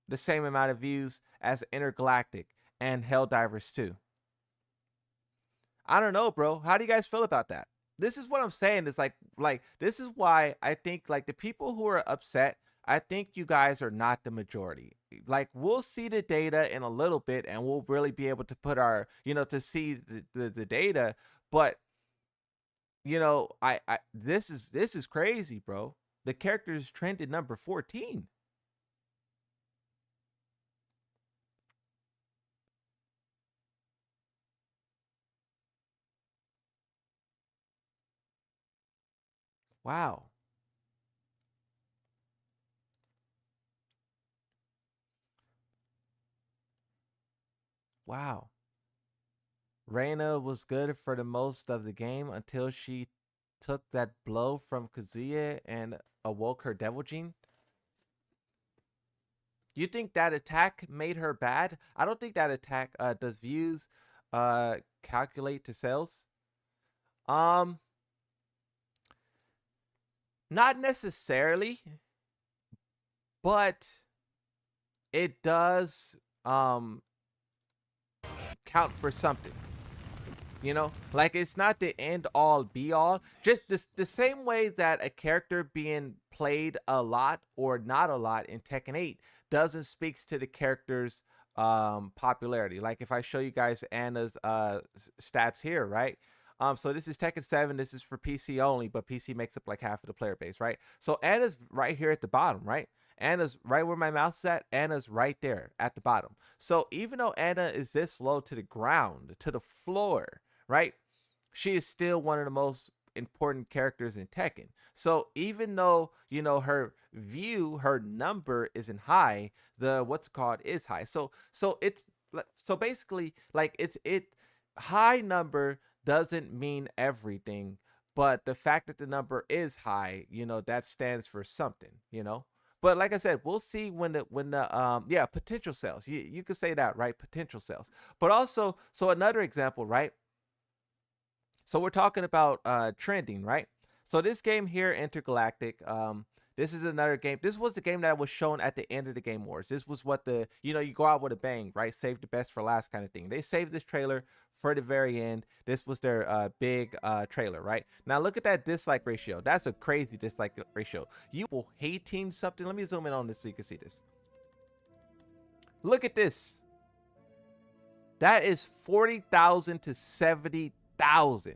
the same amount of views as Intergalactic and Helldivers 2. I don't know, bro. How do you guys feel about that? This is what I'm saying. It's like this is why I think like the people who are upset, I think you guys are not the majority. Like, we'll see the data in a little bit and we'll really be able to put our, you know, to see the data. But, you know, this is crazy, bro. The character is trended number 14. Wow. Wow. Reina was good for the most of the game until she took that blow from Kazuya and awoke her devil gene. You think that attack made her bad? I don't think that attack does views calculate to sales. Not necessarily, but it does count for something. You know, like, it's not the end all be all. Just the same way that a character being played a lot or not a lot in Tekken 8 doesn't speaks to the character's popularity. Like, if I show you guys Anna's stats here, right? So this is Tekken 7. This is for PC only, but PC makes up like half of the player base, right? So Anna's right here at the bottom, right? Anna's right where my mouse is at. Anna's right there at the bottom. So even though Anna is this low to the ground, to the floor, right? She is still one of the most important characters in Tekken. So even though, you know, her view, her number isn't high, the what's it called is high. So it's so basically like it high number doesn't mean everything, but the fact that the number is high, you know, that stands for something, you know. But like I said, we'll see when the yeah, potential sales. You could say that, right? Potential sales. But also, so another example, right? So we're talking about trending, right? So this game here, Intergalactic, this is another game. This was the game that was shown at the end of the Game Awards. This was what the, you know, you go out with a bang, right? Save the best for last kind of thing. They saved this trailer for the very end. This was their big trailer, right? Now look at that dislike ratio. That's a crazy dislike ratio. You will hating something. Let me zoom in on this so you can see this. Look at this. That is 40,000 to 70,000.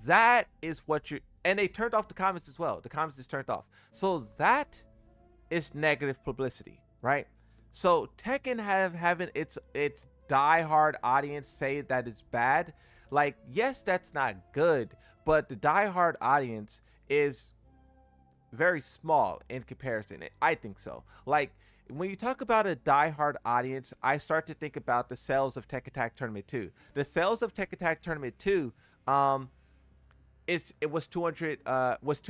That is what you, and they turned off the comments as well. The comments is turned off. So that is negative publicity, right? So Tekken having its diehard audience say that it's bad. Like, yes, that's not good, but the diehard audience is very small in comparison. I think so. Like, when you talk about a diehard audience, I start to think about the sales of Tekken Tag Tournament 2. The sales of Tekken Tag Tournament 2, it was 2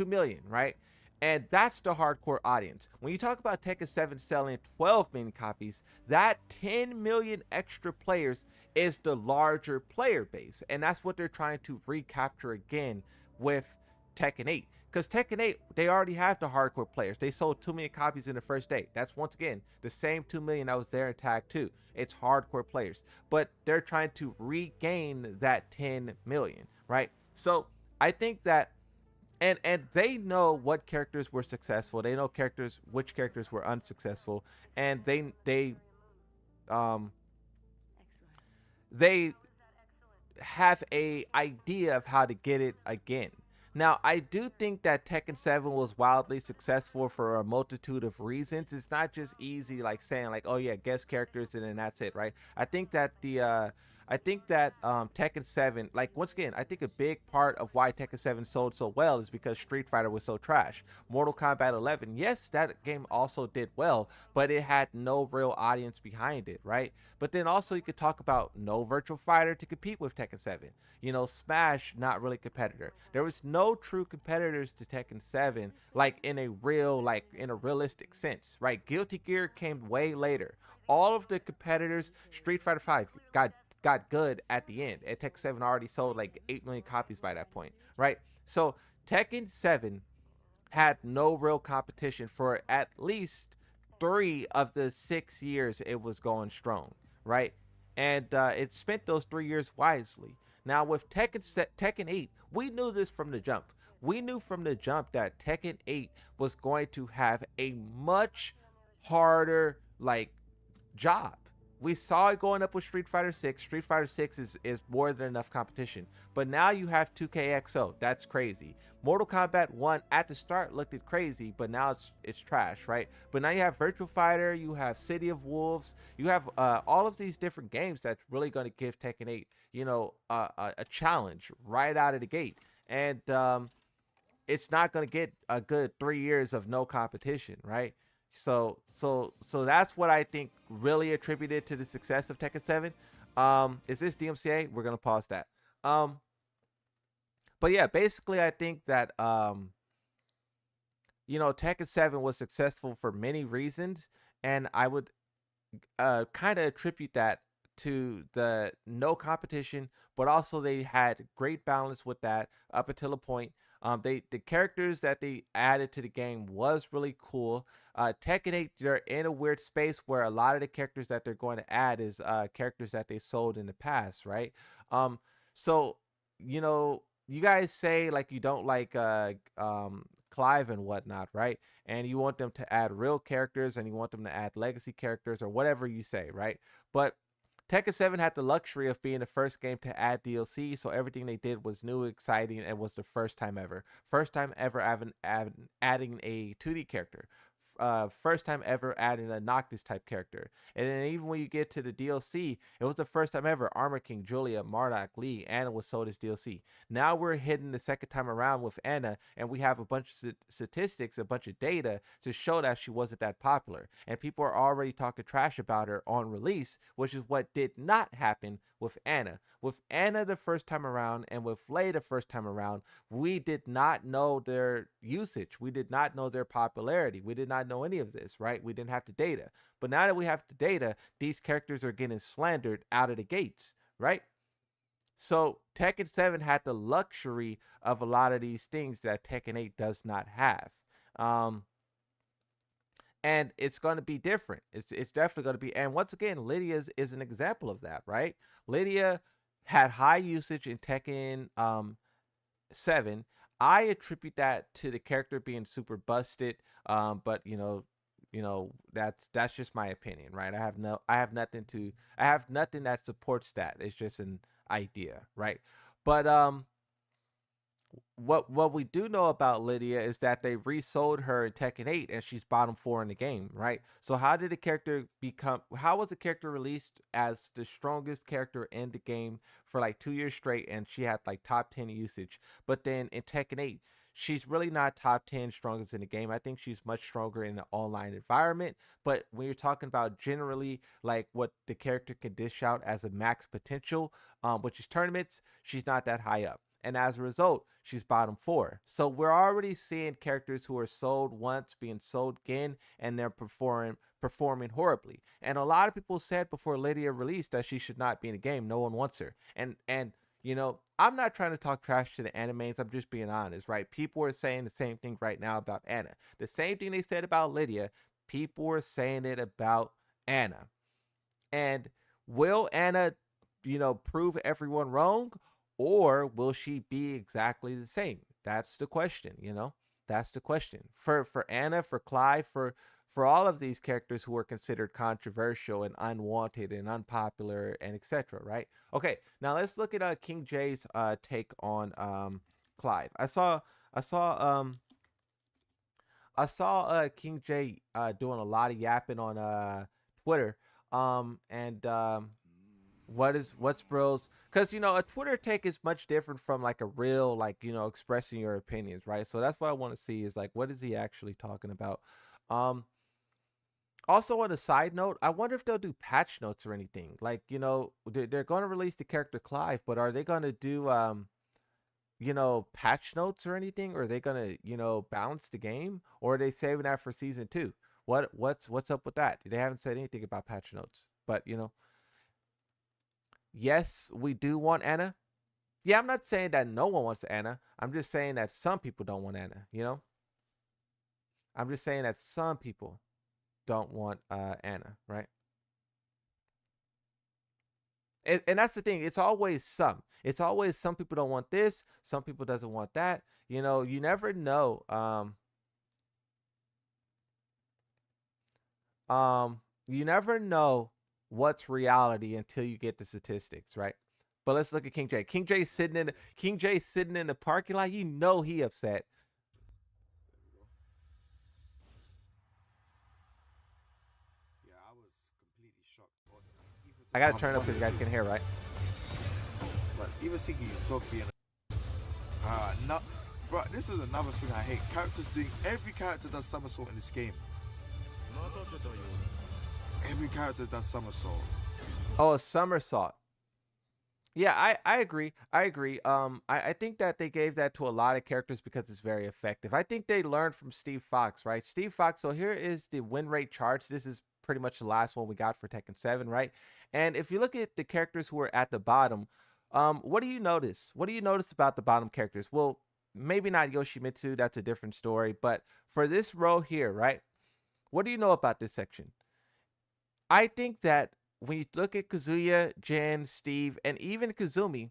million, right? And that's the hardcore audience. When you talk about Tekken 7 selling 12 million copies, that 10 million extra players is the larger player base. And that's what they're trying to recapture again with Tekken 8. Because Tekken 8, they already have the hardcore players. They sold 2 million copies in the first day. That's, once again, the same 2 million that was there in Tag 2. It's hardcore players. But they're trying to regain that 10 million, right? So I think that, and they know what characters were successful. They know which characters were unsuccessful, and they have a idea of how to get it again. Now, I do think that Tekken 7 was wildly successful for a multitude of reasons. It's not just easy like saying like, oh yeah, guest characters and then that's it, right? I think that Tekken 7, like, once again, I think a big part of why Tekken 7 sold so well is because Street Fighter was so trash. Mortal Kombat 11, yes, that game also did well, but it had no real audience behind it, right? But then also you could talk about no Virtual Fighter to compete with Tekken 7. You know, Smash, not really competitor. There was no true competitors to Tekken 7, like in a realistic sense, right? Guilty Gear came way later. All of the competitors, Street Fighter 5 got good at the end, and Tekken 7 already sold like 8 million copies by that point, right? So Tekken 7 had no real competition for at least 3 of the 6 years it was going strong, right? And it spent those 3 years wisely. Now with Tekken 8, we knew this from the jump. We knew from the jump that Tekken 8 was going to have a much harder like job. We saw it going up with Street Fighter 6. Street Fighter 6 is more than enough competition. But now you have 2KXO. That's crazy. Mortal Kombat 1 at the start looked crazy, but now it's trash, right? But now you have Virtual Fighter, you have City of Wolves, you have all of these different games that's really going to give Tekken 8, you know, a challenge right out of the gate. And it's not going to get a good 3 years of no competition, right? So that's what I think really attributed to the success of Tekken 7. Is this DMCA? We're gonna pause that. But yeah, basically I think that you know, Tekken 7 was successful for many reasons, and I would kind of attribute that to the no competition, but also they had great balance with that up until a point. The characters that they added to the game was really cool. Tekken 8, they're in a weird space where a lot of the characters that they're going to add is characters that they sold in the past, right? So you know, you guys say like you don't like Clive and whatnot, right? And you want them to add real characters and you want them to add legacy characters or whatever you say, right? But Tekken 7 had the luxury of being the first game to add DLC, so everything they did was new, exciting, and was the first time ever. First time ever adding a 2D character. First time ever adding a Noctis type character. And then even when you get to the DLC, it was the first time ever Armor King, Julia, Marduk, Lee, Anna was sold as DLC. Now we're hitting the second time around with Anna, and we have a bunch of statistics, a bunch of data to show that she wasn't that popular. And people are already talking trash about her on release, which is what did not happen with Anna. With Anna the first time around and with Lei the first time around, we did not know their usage. We did not know their popularity. We did not know any of this, right? We didn't have the data. But now that we have the data, these characters are getting slandered out of the gates, right? So Tekken 7 had the luxury of a lot of these things that Tekken 8 does not have. Um, and it's going to be different. It's definitely going to be. And once again, Lydia is an example of that, right? Lydia had high usage in Tekken 7. I attribute that to the character being super busted. But that's just my opinion, right? I have nothing that supports that. It's just an idea, right? But what we do know about Lydia is that they resold her in Tekken 8 and she's bottom 4 in the game, right? So how was the character released as the strongest character in the game for like 2 years straight, and she had like top 10 usage, but then in Tekken 8 she's really not top 10 strongest in the game. I think she's much stronger in the online environment, but when you're talking about generally like what the character can dish out as a max potential, which is tournaments, she's not that high up. And as a result, she's bottom 4. So we're already seeing characters who are sold once being sold again, and they're performing horribly. And a lot of people said before Lydia released that she should not be in the game. No one wants her. And I'm not trying to talk trash to the animes. I'm just being honest, right? People are saying the same thing right now about Anna. The same thing they said about Lydia, people are saying it about Anna. And will Anna, prove everyone wrong? Or will she be exactly the same? That's the question, That's the question. For Anna, for Clive, for all of these characters who are considered controversial and unwanted and unpopular and etc., right? Okay, now let's look at King J's take on Clive. I saw King J doing a lot of yapping on Twitter. What's bros, because a Twitter take is much different from like a real, like, expressing your opinions, right? So that's what I want to see, is like, what is he actually talking about? Also, on a side note, I wonder if they'll do patch notes or anything. Like, they're going to release the character Clive, but are they going to do patch notes or anything? Or are they going to balance the game, or are they saving that for season 2? What's up with that? They haven't said anything about patch notes, but yes, we do want Anna. Yeah, I'm not saying that no one wants Anna. I'm just saying that some people don't want Anna, I'm just saying that some people don't want Anna, right? And that's the thing. It's always some. It's always some people don't want this, some people doesn't want that. You never know. You never know what's reality until you get the statistics, right? But let's look at King J. King J sitting in the parking lot. He upset. Yeah, I was completely shocked. I gotta turn up because you guys can hear, right? But even Siki is dog being not, bro, this is another thing I hate. Every character does somersault in this game. Every character does somersault. Oh, a somersault. Yeah, I agree. I think that they gave that to a lot of characters because it's very effective. I think they learned from Steve Fox, right? Steve Fox. So here is the win rate charts. This is pretty much the last one we got for Tekken 7, right? And if you look at the characters who are at the bottom, what do you notice? What do you notice about the bottom characters? Well, maybe not Yoshimitsu. That's a different story. But for this row here, right? What do you know about this section? I think that when you look at Kazuya, Jin, Steve, and even Kazumi,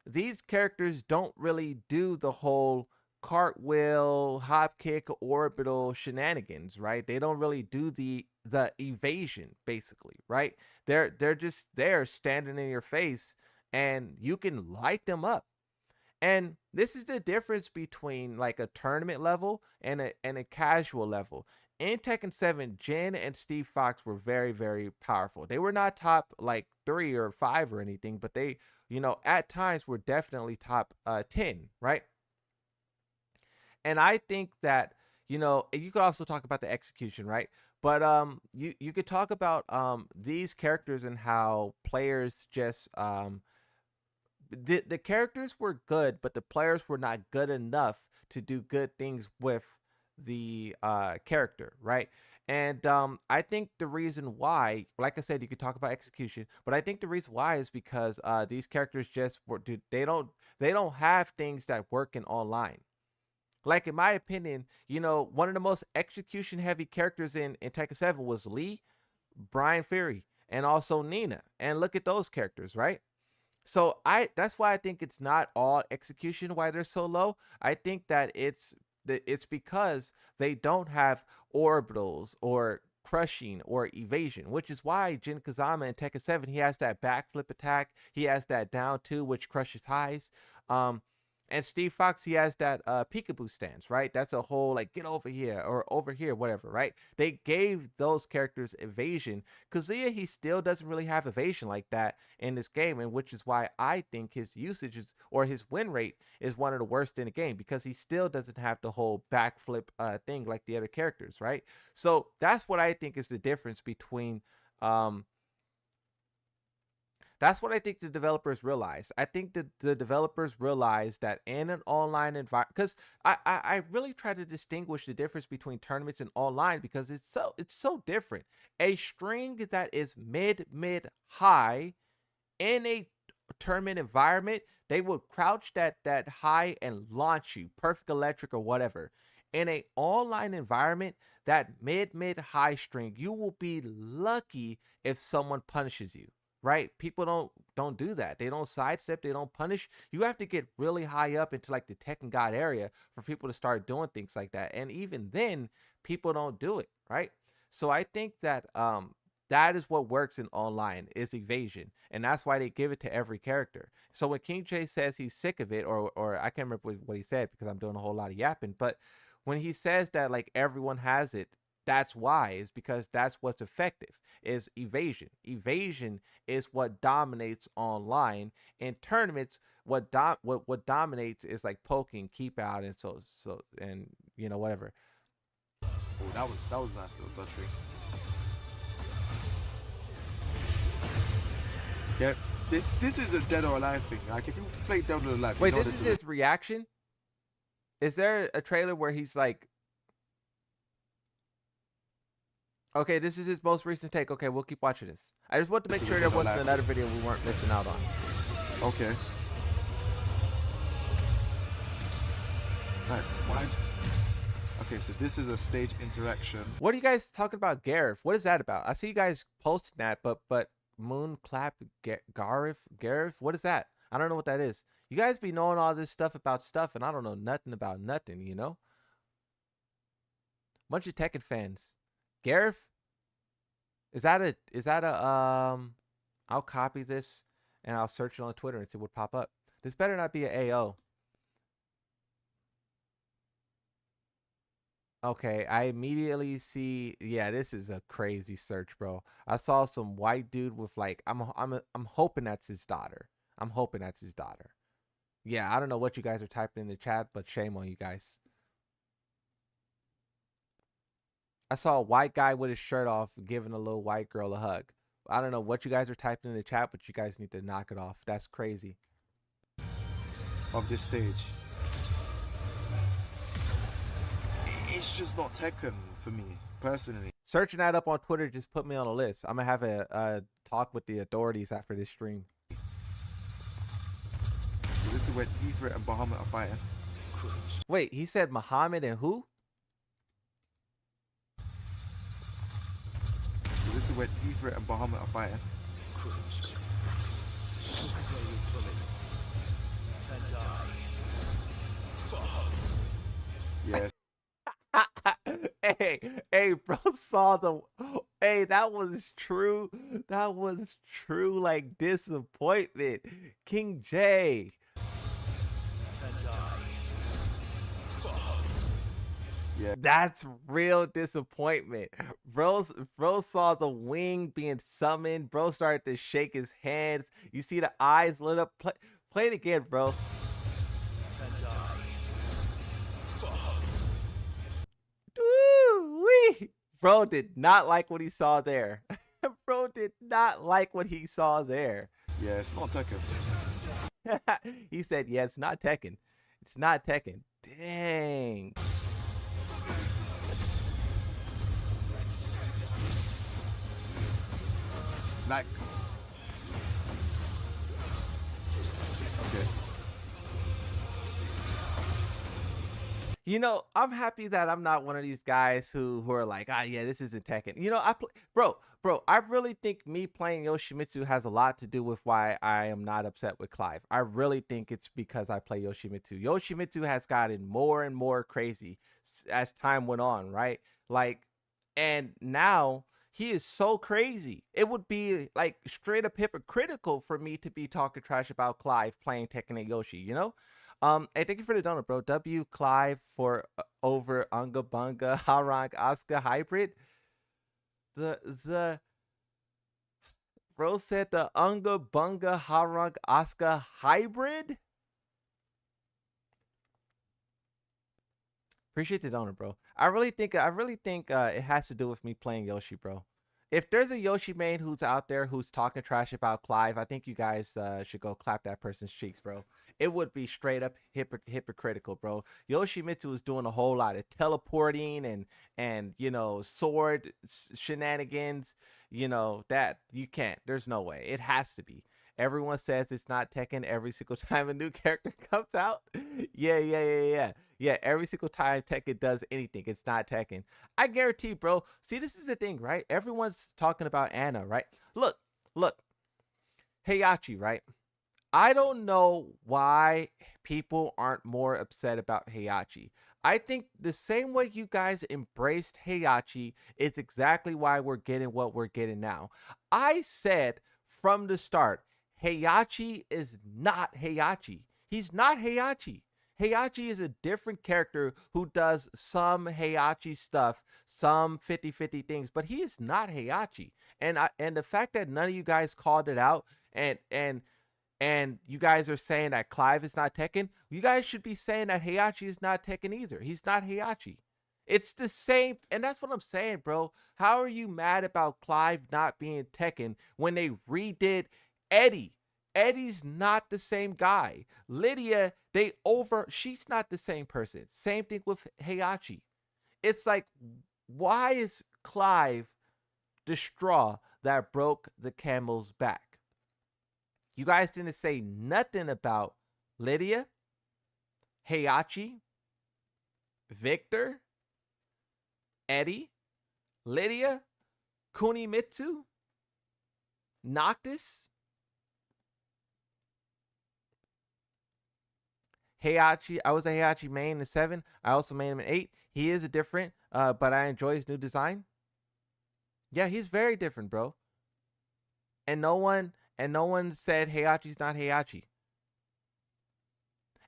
these characters don't really do the whole cartwheel, hop kick, orbital shenanigans, right? They don't really do the evasion, basically, right? They're just there standing in your face, and you can light them up. And this is the difference between like a tournament level and a casual level. In Tekken 7, Jin and Steve Fox were very, very powerful. They were not top like 3 or 5 or anything, but they, at times were definitely top 10, right? And I think that, you could also talk about the execution, right? But you could talk about these characters and how players just the characters were good, but the players were not good enough to do good things with the character, right? And I think the reason why, like I said, you could talk about execution, but I think the reason why is because these characters just they don't have things that work in online. Like in my opinion, you know, one of the most execution heavy characters in Tekken 7 was Lee, Brian Fury, and also Nina. And look at those characters, right? So that's why I think it's not all execution why they're so low. I think that it's because they don't have orbitals or crushing or evasion, which is why Jin Kazama in Tekken 7, he has that backflip attack, he has that down 2 which crushes highs. And Steve Fox, he has that peekaboo stance, right? That's a whole like get over here or over here, whatever, right? They gave those characters evasion. Kazuya, he still doesn't really have evasion like that in this game, and which is why I think his usage is, or his win rate is one of the worst in the game, because he still doesn't have the whole backflip thing like the other characters, right? So that's what I think is the difference between that's what I think the developers realized. I think that the developers realized that in an online environment, because I really try to distinguish the difference between tournaments and online, because it's so different. A string that is mid high in a tournament environment, they will crouch that high and launch you, perfect electric or whatever. In a online environment, that mid high string, you will be lucky if someone punishes you. Right? People don't do that. They don't sidestep. They don't punish. You have to get really high up into like the Tekken God area for people to start doing things like that. And even then, people don't do it. Right? So I think that that is what works in online is evasion, and that's why they give it to every character. So when King J says he's sick of it, or I can't remember what he said because I'm doing a whole lot of yapping, but when he says that like everyone has it, that's why, is because that's what's effective is evasion. Evasion is what dominates online. In tournaments, what dominates is like poking, keep out, and so and you know whatever. Oh, that was nice little dodgery. Yeah, this is a dead or alive thing. Like if you play Dead or Alive, wait, this is his reaction. Is there a trailer where he's like? Okay, this is his most recent take. Okay, we'll keep watching this. I just want to make sure there wasn't another video we weren't missing out on. Okay. Right, why? Okay, so this is a stage interaction. What are you guys talking about, Gareth? What is that about? I see you guys posting that, but Moon Clap Gareth? What is that? I don't know what that is. You guys be knowing all this stuff about stuff, and I don't know nothing about nothing, you know? Bunch of Tekken fans. Gareth? Is that a I'll copy this and I'll search it on Twitter and see what pop up. This better not be an AO. Okay, I immediately see, yeah, this is a crazy search, bro. I saw some white dude with like I'm hoping that's his daughter. I'm hoping that's his daughter. Yeah, I don't know what you guys are typing in the chat, but shame on you guys. I saw a white guy with his shirt off giving a little white girl a hug. I don't know what you guys are typing in the chat, but you guys need to knock it off. That's crazy. Of this stage. It's just not Tekken for me, personally. Searching that up on Twitter just put me on a list. I'm going to have a talk with the authorities after this stream. So this is when Ifrit and Bahamut are fighting. Wait, he said Muhammad and who? So this is when Ifrit and Bahamut are fighting. Yes. Hey, bro, saw the. Hey, that was true. That was true, like disappointment. King J. Yeah. That's real disappointment. Bro saw the wing being summoned. Bro started to shake his hands. You see the eyes lit up. Play it again, bro. Woo-wee. Bro did not like what he saw there. Bro did not like what he saw there. Yeah, it's not Tekken. He said, yeah, it's not Tekken. It's not Tekken. Dang. Like, okay. You know, I'm happy that I'm not one of these guys who are like, ah, yeah, this isn't Tekken. You know, bro, I really think me playing Yoshimitsu has a lot to do with why I am not upset with Clive. I really think it's because I play Yoshimitsu. Yoshimitsu has gotten more and more crazy as time went on, right? Like, and now he is so crazy. It would be like straight up hypocritical for me to be talking trash about Clive playing Tekken 8 Yoshi, you know? Hey, thank you for the donut, bro. W Clive for over Unga Bunga Harang Asuka hybrid. The bro said the Unga Bunga Harang Asuka hybrid. Appreciate the donut, bro. I really think it has to do with me playing Yoshi, bro. If there's a Yoshi main who's out there who's talking trash about Clive, I think you guys should go clap that person's cheeks, bro. It would be straight up hypocritical, bro. Yoshimitsu is doing a whole lot of teleporting and you know, sword shenanigans. You know, that you can't. There's no way. It has to be. Everyone says it's not Tekken every single time a new character comes out. Yeah, every single time Tekken does anything, it's not Tekken. I guarantee, bro. See, this is the thing, right? Everyone's talking about Anna, right? Look. Heihachi, right? I don't know why people aren't more upset about Heihachi. I think the same way you guys embraced Heihachi is exactly why we're getting what we're getting now. I said from the start, Heihachi is not Heihachi. He's not Heihachi. Heihachi is a different character who does some Heihachi stuff, some 50-50 things, but he is not Heihachi. And the fact that none of you guys called it out and you guys are saying that Clive is not Tekken, you guys should be saying that Heihachi is not Tekken either. He's not Heihachi. It's the same, and that's what I'm saying, bro. How are you mad about Clive not being Tekken when they redid Eddie? Eddie's not the same guy. Lydia, she's not the same person. Same thing with Heihachi. It's like, why is Clive the straw that broke the camel's back? You guys didn't say nothing about Lydia, Heihachi, Victor, Eddie, Lydia, Kunimitsu, Noctis, Heihachi. I was a Heihachi main in 7. I also made him in 8. He is a different, but I enjoy his new design. Yeah, he's very different, bro. And no one said Heihachi's not Heihachi.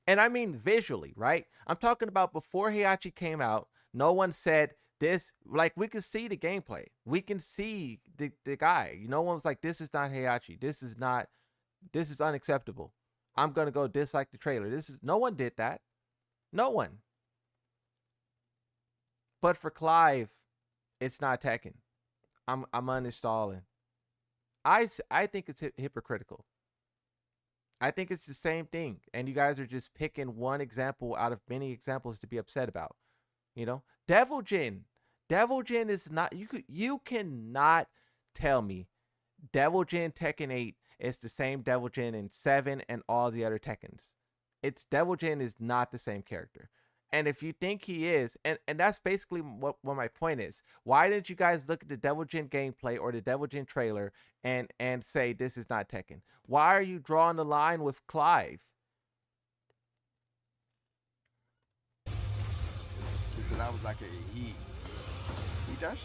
And I mean visually, right? I'm talking about before Heihachi came out, no one said this. Like, we can see the gameplay. We can see the guy. No one was like, this is not Heihachi. This is unacceptable. I'm going to go dislike the trailer. No one did that. No one. But for Clive, it's not Tekken. I'm uninstalling. I think it's hypocritical. I think it's the same thing, and you guys are just picking one example out of many examples to be upset about. You know, Devil Jin is not. You cannot tell me Devil Jin Tekken 8 is the same Devil Jin in 7 and all the other Tekkens. Devil Jin is not the same character. And if you think he is, and that's basically what my point is. Why didn't you guys look at the Devil Jin gameplay or the Devil Jin trailer and say this is not Tekken? Why are you drawing the line with Clive? So that was like a he dash?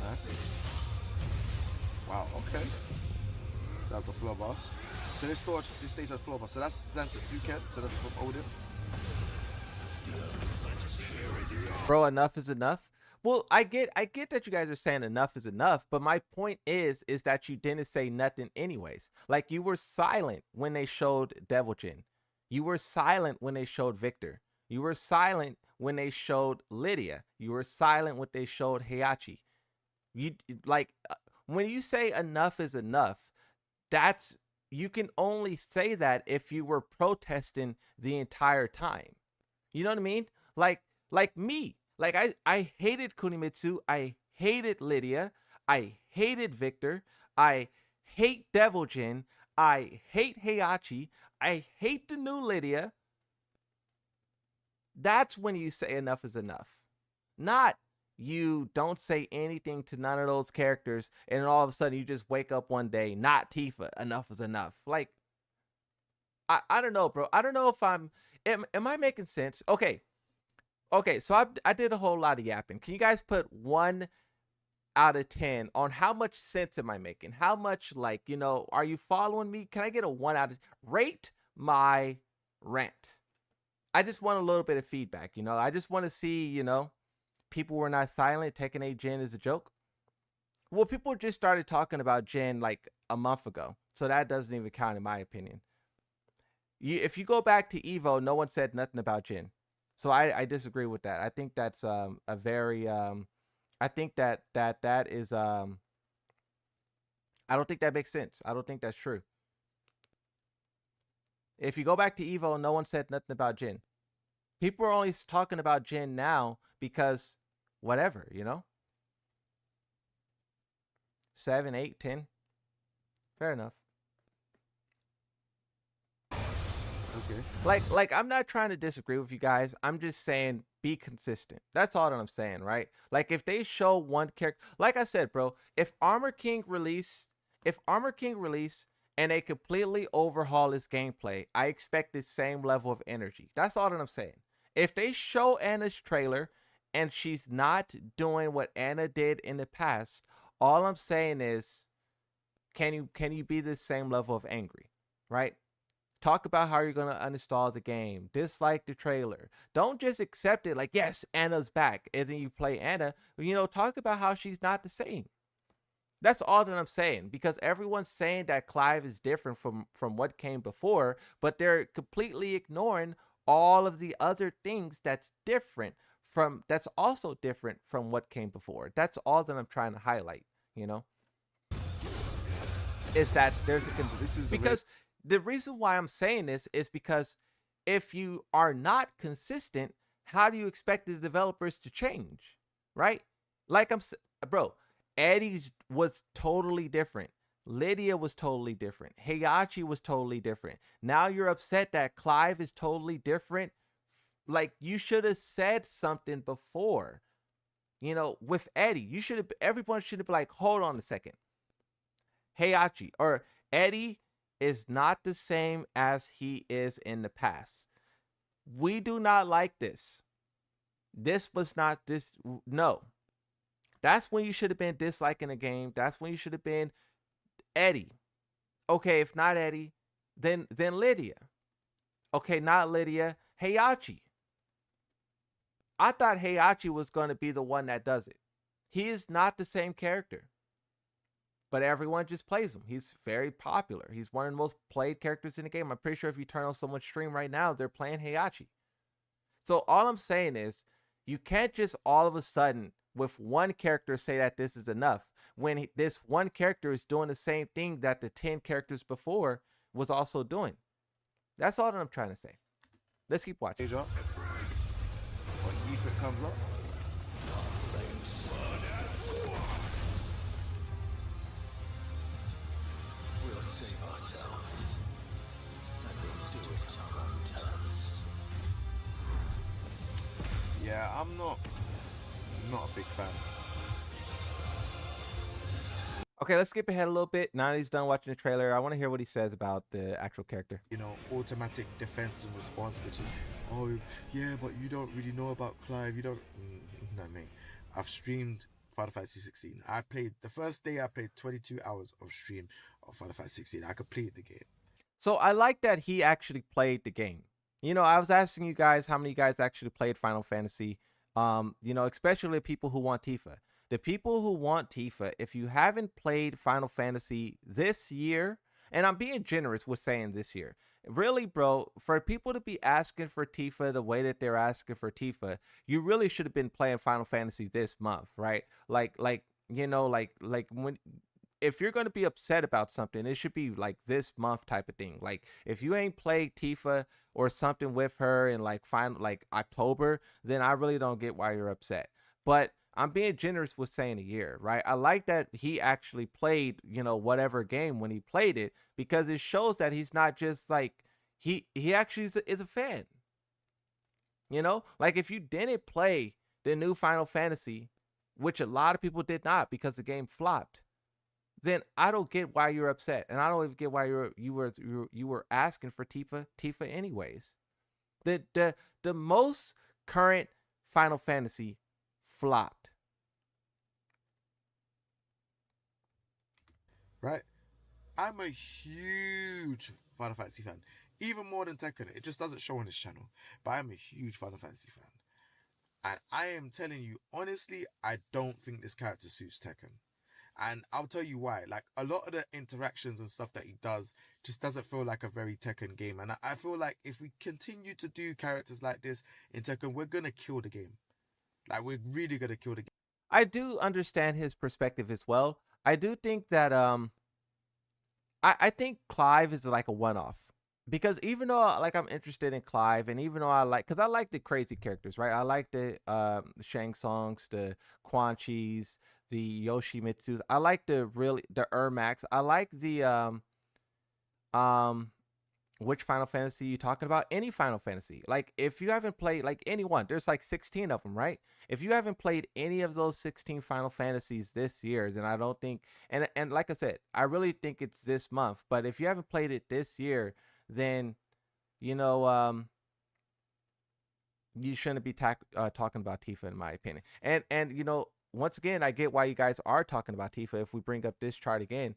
Nice. Wow, okay. So that's the floor boss. So this stage has floor boss. So that's Xanthus Duket. So that's from Odin. Bro, enough is enough. Well, I get that you guys are saying enough is enough, but my point is that you didn't say nothing anyways. Like, you were silent when they showed Devil Jin. You were silent when they showed Victor. You were silent when they showed Lydia. You were silent when they showed Heihachi. When you say enough is enough, you can only say that if you were protesting the entire time. You know what I mean? Like me. Like I hated Kunimitsu. I hated Lydia. I hated Victor. I hate Devil Jin. I hate Heihachi. I hate the new Lydia. That's when you say enough is enough. Not you don't say anything to none of those characters and all of a sudden you just wake up one day, not Tifa, enough is enough. Like, I don't know, bro. I don't know if am I making sense? Okay. Okay, so I did a whole lot of yapping. Can you guys put 1 out of 10 on how much sense am I making? How much, like, you know, are you following me? Can I get a 1 out of rate my rant? I just want a little bit of feedback, you know. I just want to see, you know, people were not silent. Tekken 8 Jin is a joke. Well, people just started talking about Jin like a month ago, so that doesn't even count in my opinion. If you go back to Evo, no one said nothing about Jin. So I disagree with that. I think that's a very I think that is I don't think that makes sense. I don't think that's true. If you go back to Evo, no one said nothing about Jin. People are only talking about Jin now because whatever, you know? 7, 8, 10. Fair enough. Okay. Like I'm not trying to disagree with you guys. I'm just saying be consistent. That's all that I'm saying, right? Like if they show one character, like I said, bro, if Armor King release and they completely overhaul his gameplay, I expect the same level of energy. That's all that I'm saying. If they show Anna's trailer and she's not doing what Anna did in the past, all I'm saying is can you be the same level of angry, right? Talk about how you're going to uninstall the game. Dislike the trailer. Don't just accept it like, yes, Anna's back. And then you play Anna. You know, talk about how she's not the same. That's all that I'm saying. Because everyone's saying that Clive is different from what came before. But they're completely ignoring all of the other things that's also different from what came before. That's all that I'm trying to highlight, you know? Is that there's a... because... the reason why I'm saying this is because if you are not consistent, how do you expect the developers to change, right? Like bro, Eddie's was totally different. Lydia was totally different. Heihachi was totally different. Now you're upset that Clive is totally different. Like you should have said something before, you know, with Eddie. Everyone should have been like, hold on a second. Heihachi or Eddie is not the same as he is in the past. We do not like this. This was not this. No. That's when you should have been disliking the game. That's when you should have been Eddie. Okay, if not Eddie, then Lydia. Okay, not Lydia. Heihachi. I thought Heihachi was going to be the one that does it. He is not the same character. But everyone just plays him. He's very popular. He's one of the most played characters in the game. I'm pretty sure if you turn on someone's stream right now, they're playing Heihachi. So all I'm saying is, you can't just all of a sudden, with one character, say that this is enough. When this one character is doing the same thing that the 10 characters before was also doing. That's all that I'm trying to say. Let's keep watching. When Ethan comes up. Yeah, I'm not a big fan. Okay, let's skip ahead a little bit. Now that he's done watching the trailer, I want to hear what he says about the actual character. You know, automatic defense and response, which is, oh yeah, but you don't really know about Clive. You don't. No, mate. I've streamed Final Fantasy 16. The first day I played 22 hours of stream of Final Fantasy 16. I completed the game. So I like that he actually played the game. You know, I was asking you guys how many of you guys actually played Final Fantasy. You know, especially people who want Tifa. The people who want Tifa, if you haven't played Final Fantasy this year, and I'm being generous with saying this year, really, bro, for people to be asking for Tifa the way that they're asking for Tifa, you really should have been playing Final Fantasy this month, right? Like you know, like when if you're going to be upset about something, it should be like this month type of thing. Like if you ain't played Tifa or something with her in like October, then I really don't get why you're upset. But I'm being generous with saying a year, right? I like that he actually played, whatever game when he played it, because it shows that he's not just like he actually is a fan. Like if you didn't play the new Final Fantasy, which a lot of people did not because the game flopped, then I don't get why you're upset, and I don't even get why you were asking for Tifa anyways. The most current Final Fantasy flopped. Right? I'm a huge Final Fantasy fan. Even more than Tekken. It just doesn't show on this channel. But I'm a huge Final Fantasy fan. And I am telling you, honestly, I don't think this character suits Tekken. And I'll tell you why. Like, a lot of the interactions and stuff that he does just doesn't feel like a very Tekken game. And I feel like if we continue to do characters like this in Tekken, we're going to kill the game. Like, we're really going to kill the game. I do understand his perspective as well. I do think that I think Clive is like a one-off, because even though like I'm interested in Clive, and even though I like the crazy characters, right? I like the Shang Tsongs, the Quan Chis, the Yoshimitsus. I like the Ermacs. I like the which Final Fantasy you talking about? Any Final Fantasy. Like if you haven't played like anyone, there's like 16 of them, right? If you haven't played any of those 16 Final Fantasies this year, then I don't think, and like I said, I really think it's this month, but if you haven't played it this year, then you shouldn't be talking about Tifa, in my opinion. And once again, I get why you guys are talking about Tifa. If we bring up this chart again,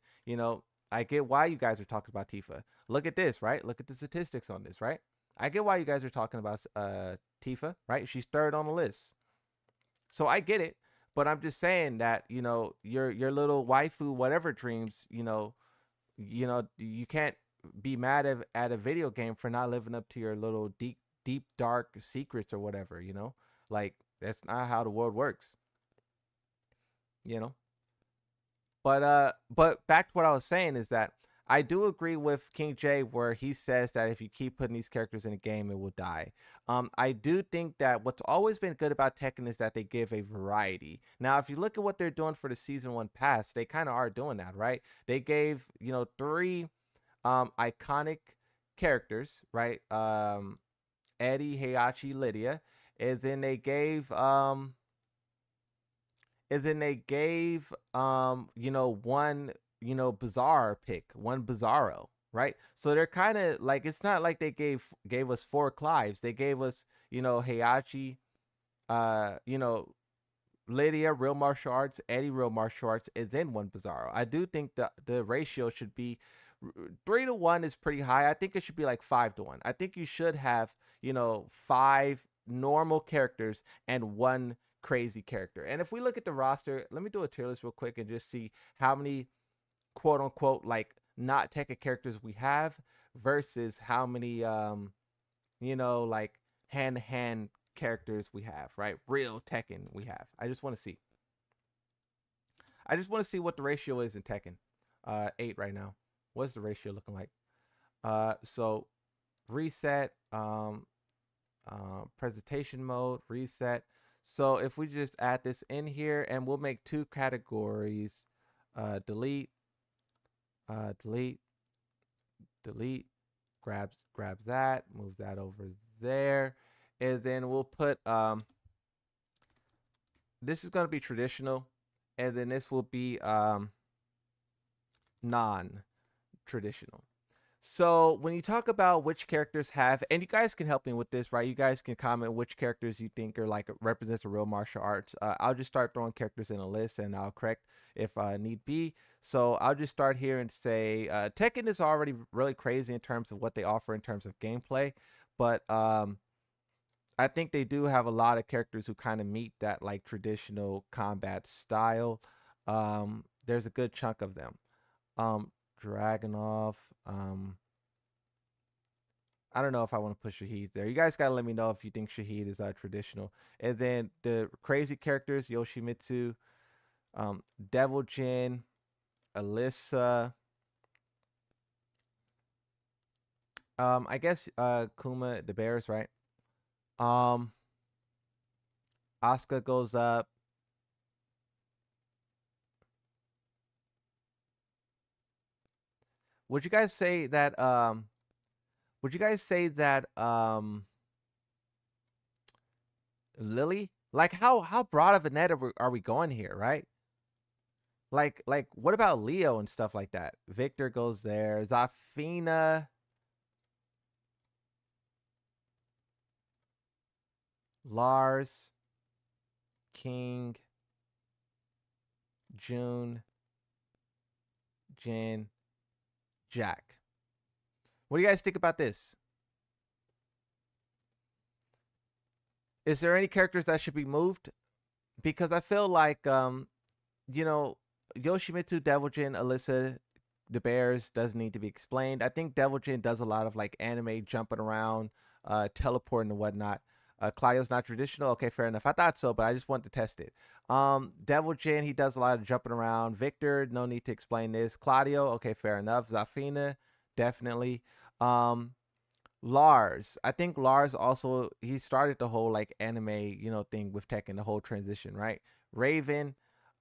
I get why you guys are talking about Tifa. Look at this, right? Look at the statistics on this, right? I get why you guys are talking about Tifa, right? She's third on the list. So I get it, but I'm just saying that, your little waifu whatever dreams, you can't be mad at a video game for not living up to your little deep dark secrets or whatever, Like that's not how the world works. But back to what I was saying is that I do agree with King J where he says that if you keep putting these characters in a game, it will die. I do think that what's always been good about Tekken is that they give a variety. Now, if you look at what they're doing for the Season 1 pass, they kind of are doing that, right? They gave, 3 iconic characters, right? Eddie, Heihachi, Lydia. And then they gave one bizarre pick, one Bizarro, right? So they're kind of like, it's not like they gave us 4 Clives. They gave us Heihachi, Lydia, real martial arts, Eddie, real martial arts, and then one Bizarro. I do think the ratio should be 3-1 is pretty high. I think it should be like 5-1. I think you should have 5 normal characters and 1 crazy character. And if we look at the roster, let me do a tier list real quick and just see how many quote unquote like not Tekken characters we have versus how many like hand-to-hand characters we have, right? Real Tekken we have. I just want to see what the ratio is in Tekken 8 right now. What's the ratio looking like? So reset, presentation mode, reset. So if we just add this in here, and we'll make 2 categories, delete, grabs that, moves that over there, and then we'll put this is going to be traditional, and then this will be non-traditional. So when you talk about which characters have, and you guys can help me with this, right? You guys can comment which characters you think are like represents a real martial arts. I'll just start throwing characters in a list, and I'll correct if need be. So I'll just start here and say Tekken is already really crazy in terms of what they offer in terms of gameplay, but I think they do have a lot of characters who kind of meet that like traditional combat style. There's a good chunk of them. Dragunov. I don't know if I want to put Shahid there. You guys gotta let me know if you think Shahid is traditional. And then the crazy characters: Yoshimitsu, Devil Jin, Alyssa. I guess Kuma the Bears, right? Asuka goes up. Would you guys say that Lily? Like how broad of a net are we going here, right? Like what about Leo and stuff like that? Victor goes there. Zafina. Lars. King. June. Jin. Jack. What do you guys think about this? Is there any characters that should be moved? Because I feel like you know, Yoshimitsu, Devil Jin, Alyssa, the Bears doesn't need to be explained. I think Devil Jin does a lot of like anime jumping around, teleporting and whatnot. Claudio's not traditional. Okay, fair enough. I thought so, but I just wanted to test it. Devil Jin, he does a lot of jumping around. Victor, no need to explain this. Claudio, okay, fair enough. Zafina, definitely. Lars, I think Lars also, he started the whole like anime, you know, thing with Tekken, the whole transition, right? Raven,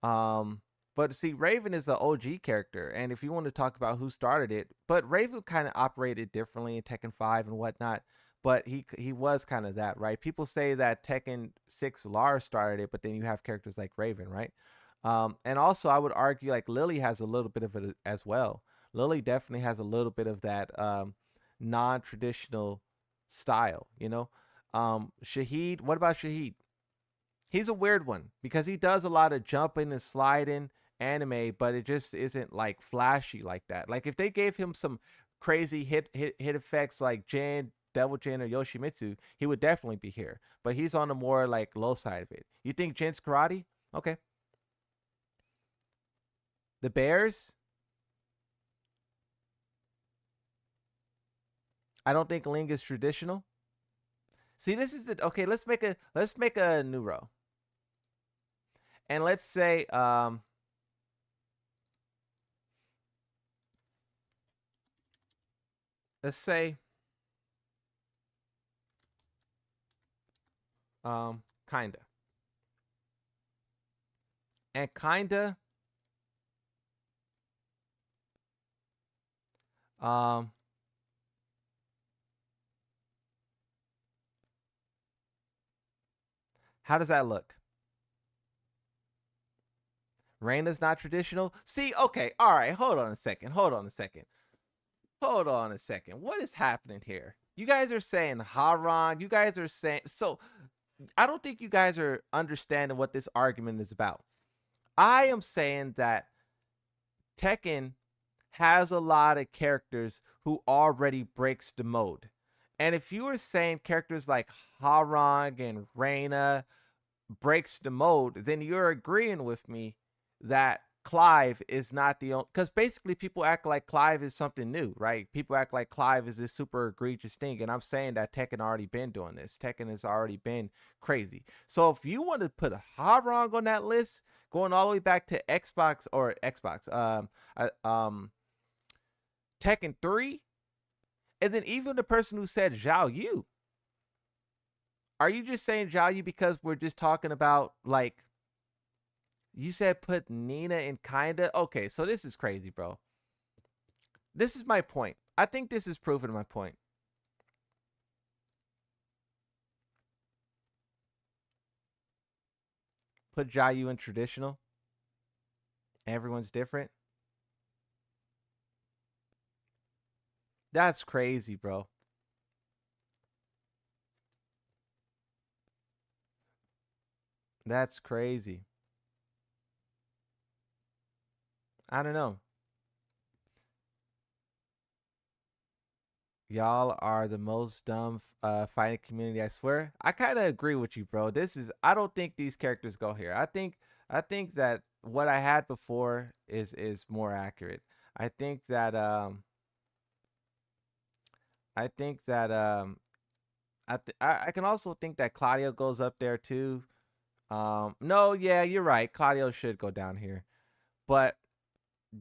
but see, Raven is the OG character, and if you want to talk about who started it, but Raven kind of operated differently in Tekken 5 and whatnot, but he was kind of that, right? People say that Tekken 6 Lars started it, but then you have characters like Raven, right? And also I would argue like Lily has a little bit of it as well. Lily definitely has a little bit of that non-traditional style, you know. Shahid, what about Shahid? He's a weird one because he does a lot of jumping and sliding anime, but it just isn't like flashy like that. Like if they gave him some crazy hit effects like Jin, Devil Jin, or Yoshimitsu, he would definitely be here. But he's on the more like low side of it. You think Jin's karate? Okay. The Bears? I don't think Ling is traditional. See, this is the okay. Let's make a new row, and let's say kinda and kinda how does that look? Reina's not traditional. See, okay, all right. Hold on a second. What is happening here? You guys are saying Haran. You guys are saying so. I don't think you guys are understanding what this argument is about. I am saying that Tekken has a lot of characters who already breaks the mode. And if you were saying characters like Harang and Reina breaks the mode, then you're agreeing with me that Clive is not the only, because basically people act like Clive is something new, right? People act like Clive is this super egregious thing, and I'm saying that Tekken already been doing this. Tekken has already been crazy. So if you want to put a Harang on that list, going all the way back to Xbox, Tekken 3, and then even the person who said Zhao Yu, are you just saying Zhao Yu because we're just talking about like, you said put Nina in kinda? Okay, so this is crazy, bro. This is my point. I think this is proving my point. Put Zhao Yu in traditional. Everyone's different. That's crazy, bro. That's crazy. I don't know. Y'all are the most dumb fighting community, I swear. I kind of agree with you, bro. I don't think these characters go here. I think that what I had before is more accurate. I think that I can also think that Claudio goes up there too. No, yeah, you're right. Claudio should go down here. But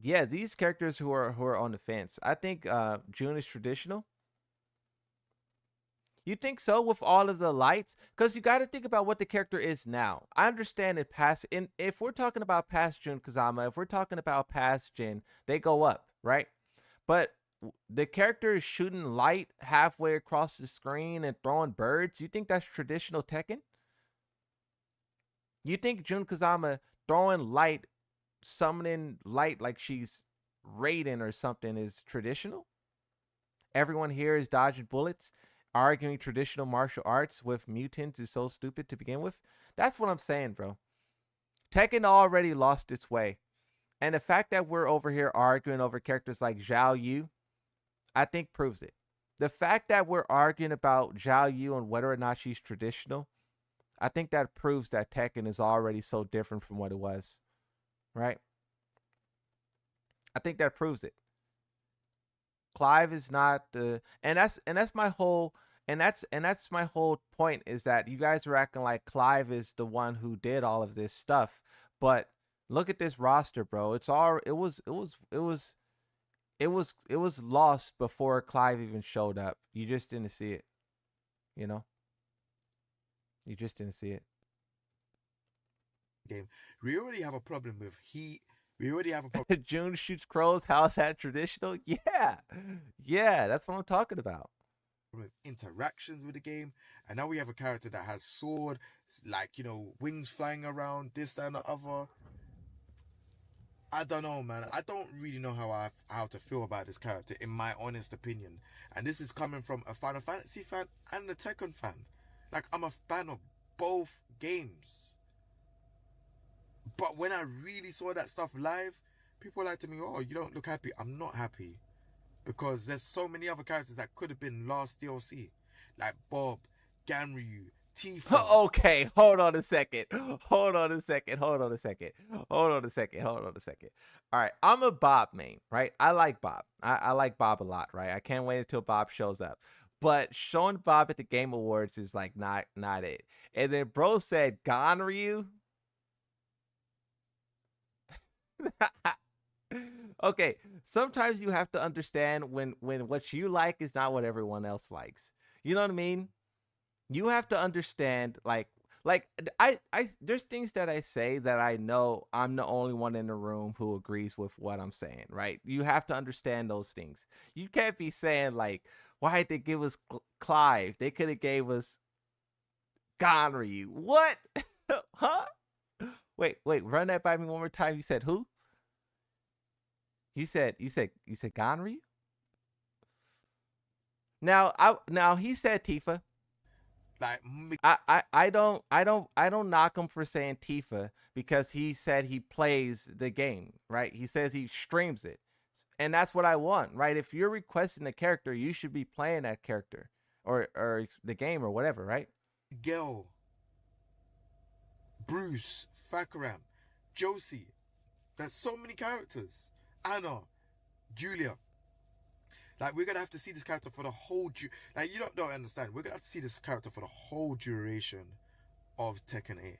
yeah, these characters who are on the fence, I think June is traditional. You think so with all of the lights? Because you got to think about what the character is now. I understand it past, in if we're talking about past Jun Kazama, if we're talking about past Jin, they go up, right? But the character is shooting light halfway across the screen and throwing birds. You think that's traditional Tekken? You think Jun Kazama throwing light, summoning light like she's Raiden or something is traditional? Everyone here is dodging bullets. Arguing traditional martial arts with mutants is so stupid to begin with. That's what I'm saying, bro. Tekken already lost its way. And the fact that we're over here arguing over characters like Zhao Yu, I think proves it. The fact that we're arguing about Zhao Yu and whether or not she's traditional, I think that proves that Tekken is already so different from what it was. Right? I think that proves it. Clive is not the, and that's my whole, and that's my whole point, is that you guys are acting like Clive is the one who did all of this stuff. But look at this roster, bro. It was lost before Clive even showed up. You just didn't see it. You know? You just didn't see it. Game. We already have a problem with heat. We already have a problem. June shoots crows. How's that traditional? Yeah. Yeah, that's what I'm talking about. With interactions with the game, and now we have a character that has sword, like, you know, wings flying around, this, that, and the other. I don't know, man. I don't really know how to feel about this character, in my honest opinion. And this is coming from a Final Fantasy fan and a Tekken fan. Like, I'm a fan of both games. But when I really saw that stuff live, people were like to me, "Oh, you don't look happy." I'm not happy. Because there's so many other characters that could have been last DLC. Like Bob, Ganryu, Tifa. Okay, hold on a second. All right, I'm a Bob main, right? I like Bob. I like Bob a lot, right? I can't wait until Bob shows up. But showing Bob at the Game Awards is like not it. And then bro said Ganryu. Okay, sometimes you have to understand when what you like is not what everyone else likes. You know what I mean? You have to understand, like I there's things that I say that I know I'm the only one in the room who agrees with what I'm saying, right? You have to understand those things. You can't be saying like, why did they give us Clive? They could have gave us Ganryu. What? Huh? Wait, run that by me one more time. You said who? You said Ganryu? Now he said Tifa. Like, I don't knock him for saying Tifa, because he said he plays the game, right? He says he streams it. And that's what I want, right? If you're requesting a character, you should be playing that character or the game or whatever, right? Gil, Bruce, Fakaram, Josie. There's so many characters. Anna, Julia. Like, we're gonna have to see this character for the whole like, you don't understand. We're gonna have to see this character for the whole duration of Tekken 8.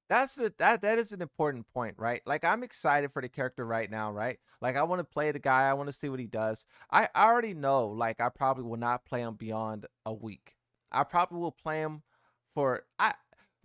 That is an important point, right? Like, I'm excited for the character right now, right? Like, I want to play the guy. I want to see what he does. I already know, like, I probably will not play him beyond a week. I probably will play him for,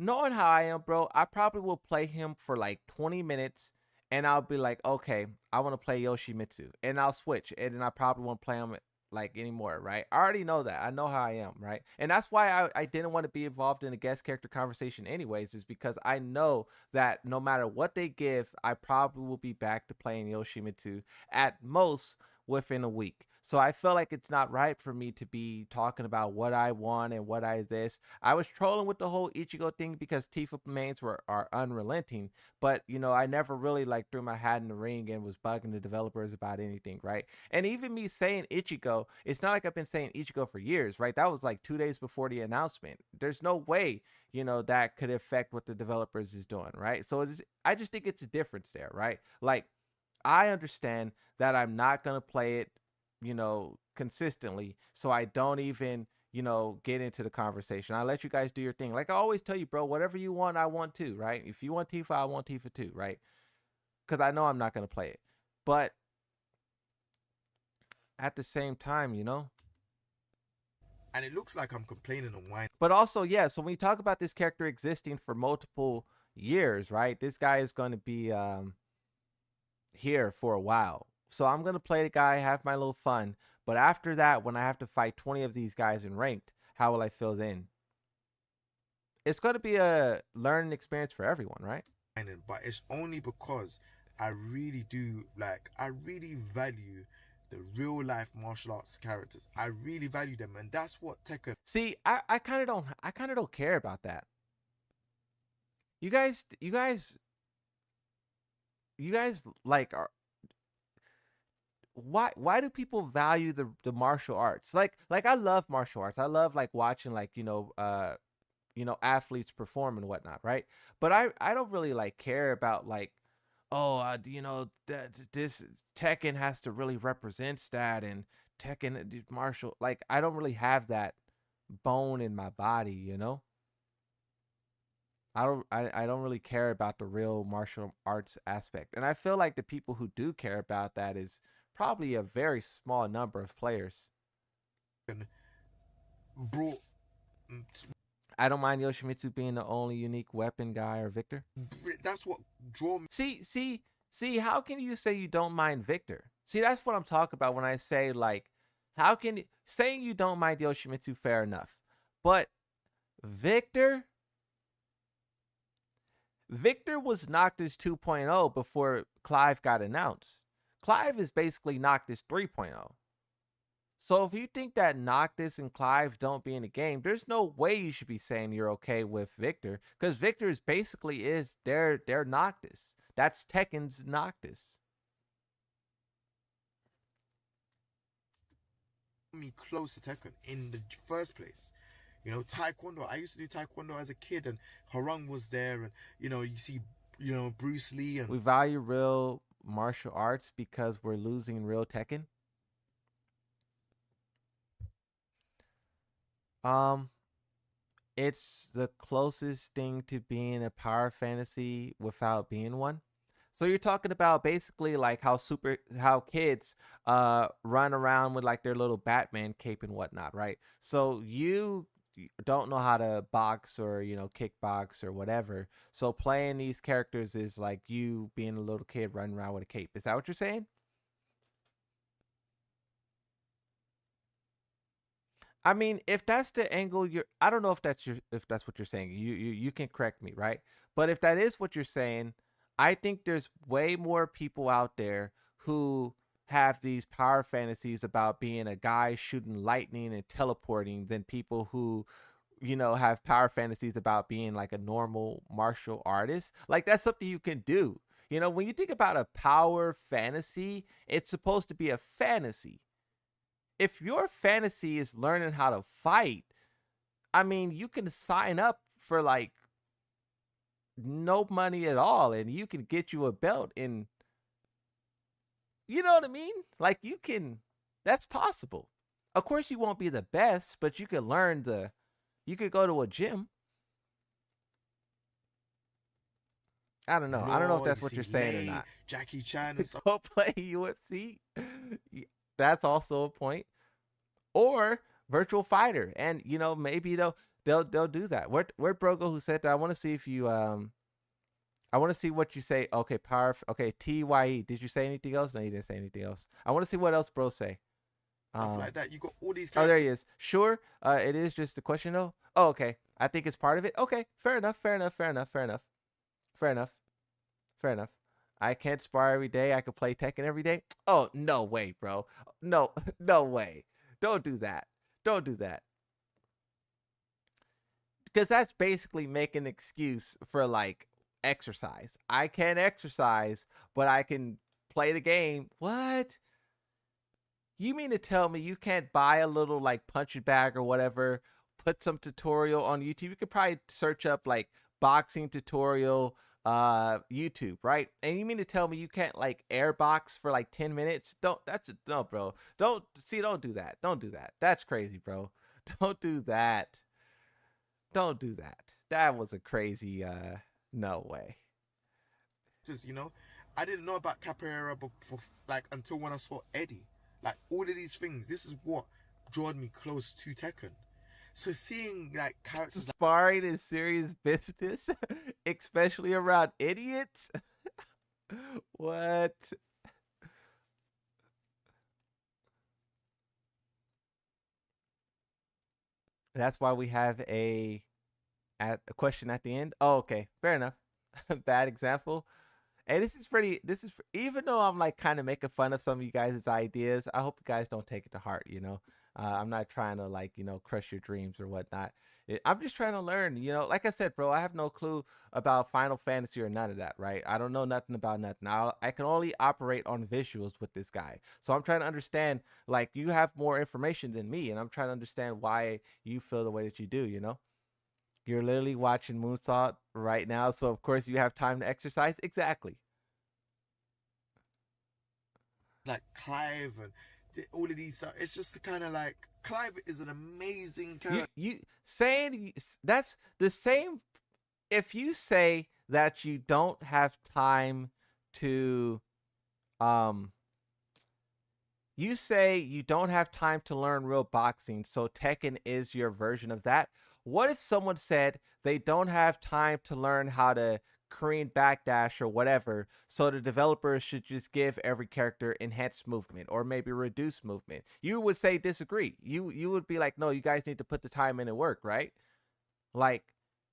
knowing how I am, bro, I probably will play him for like 20 minutes. And I'll be like, okay, I want to play Yoshimitsu, and I'll switch, and then I probably won't play him like anymore, right? I already know that. I know how I am, right? And that's why I didn't want to be involved in a guest character conversation anyways, is because I know that no matter what they give, I probably will be back to playing Yoshimitsu at most within a week. So I feel like it's not right for me to be talking about what I want and what I this. I was trolling with the whole Ichigo thing because Tifa mains are unrelenting, but you know, I never really like threw my hat in the ring and was bugging the developers about anything, right? And even me saying Ichigo, it's not like I've been saying Ichigo for years, right? That was like 2 days before the announcement. There's no way, you know, that could affect what the developers is doing, right? So I just think it's a difference there, right? Like, I understand that I'm not going to play it, you know, consistently, so I don't even, you know, get into the conversation. I let you guys do your thing. Like I always tell you, bro, whatever you want, I want too, right? If you want Tifa, I want Tifa too, right? Because I know I'm not going to play it. But at the same time, you know. And it looks like I'm complaining and whining. But also, yeah, so when you talk about this character existing for multiple years, right? This guy is going to be here for a while. So I'm going to play the guy, have my little fun. But after that, when I have to fight 20 of these guys in ranked, how will I feel then? It's going to be a learning experience for everyone, right? But it's only because I really do, like, I really value the real life martial arts characters. I really value them, and that's what Tekken. See, I kind of don't care about that. You guys like are why do people value the martial arts? Like I love martial arts. I love like watching like, athletes perform and whatnot, right? But I don't really like care about like, oh, that this Tekken has to really represent that, and Tekken martial, like I don't really have that bone in my body, you know. I don't really care about the real martial arts aspect, and I feel like the people who do care about that is probably a very small number of players. Brought. I don't mind Yoshimitsu being the only unique weapon guy or Victor. That's what draw me. See, how can you say you don't mind Victor? See, that's what I'm talking about when I say like, how can saying you don't mind Yoshimitsu, fair enough, but Victor was Noctis 2.0 before Clive got announced. Clive is basically Noctis 3.0. So if you think that Noctis and Clive don't be in the game, there's no way you should be saying you're okay with Victor, because Victor is basically their Noctis. That's Tekken's Noctis. Me close to Tekken in the first place. You know, Taekwondo. I used to do Taekwondo as a kid, and Harung was there, and you see, Bruce Lee. And we value real martial arts because we're losing real Tekken. It's the closest thing to being a power fantasy without being one. So you're talking about basically like how kids run around with like their little Batman cape and whatnot, right? So you don't know how to box or kickbox or whatever. So playing these characters is like you being a little kid running around with a cape. Is that what you're saying? I mean, if that's the angle I don't know if that's what you're saying. You can correct me, right? But if that is what you're saying, I think there's way more people out there who have these power fantasies about being a guy shooting lightning and teleporting than people who, have power fantasies about being like a normal martial artist. Like that's something you can do. When you think about a power fantasy, it's supposed to be a fantasy. If your fantasy is learning how to fight, I mean, you can sign up for like no money at all, and you can get you a belt in, you know what I mean? Like that's possible. Of course you won't be the best, but you could you could go to a gym. I don't know. I don't know if that's what you're saying or not. Jackie Chan and go play UFC. That's also a point. Or virtual fighter, and maybe they'll do that. Where Brogo who said that? I want to see if you I want to see what you say. Okay, okay, TYE. Did you say anything else? No, you didn't say anything else. I want to see what else bro say. Stuff like that. You got all these. Oh, there he is. Sure. It is just a question though. Oh, okay. I think it's part of it. Okay, fair enough. I can't spar every day. I could play Tekken every day. Oh, no way, bro. No way. Don't do that. Because that's basically making an excuse for like exercise. I can't exercise, but I can play the game. What? You mean to tell me you can't buy a little like punching bag or whatever, put some tutorial on YouTube? You could probably search up like boxing tutorial YouTube, right? And you mean to tell me you can't like airbox for like 10 minutes? No, bro. Don't do that. That's crazy, bro. Don't do that. That was a crazy no way. Just I didn't know about Capoeira before, like, until when I saw Eddie. Like, all of these things, this is what drawed me close to Tekken. So seeing like characters Sparring is serious business, especially around idiots. What? That's why we have a question at the end. Oh, okay, fair enough. Bad example. Hey, this is even though I'm like kind of making fun of some of you guys' ideas, I hope you guys don't take it to heart, you know. I'm not trying to like, you know, crush your dreams or whatnot. I'm just trying to learn, you know. Like I said, bro, I have no clue about Final Fantasy or none of that, right? I don't know nothing about nothing. I can only operate on visuals with this guy. So I'm trying to understand, like, you have more information than me, and I'm trying to understand why you feel the way that you do, you know. You're literally watching Moonsault right now, so of course you have time to exercise. Exactly. like Clive and all of these. It's just kind of like Clive is an amazing character. You saying that's the same. If you say that you don't have time to, you say you don't have time to learn real boxing, so Tekken is your version of that. What if someone said they don't have time to learn how to Korean backdash or whatever, so the developers should just give every character enhanced movement or maybe reduced movement? You would say disagree. You would be like, no, you guys need to put the time in and work, right? Like,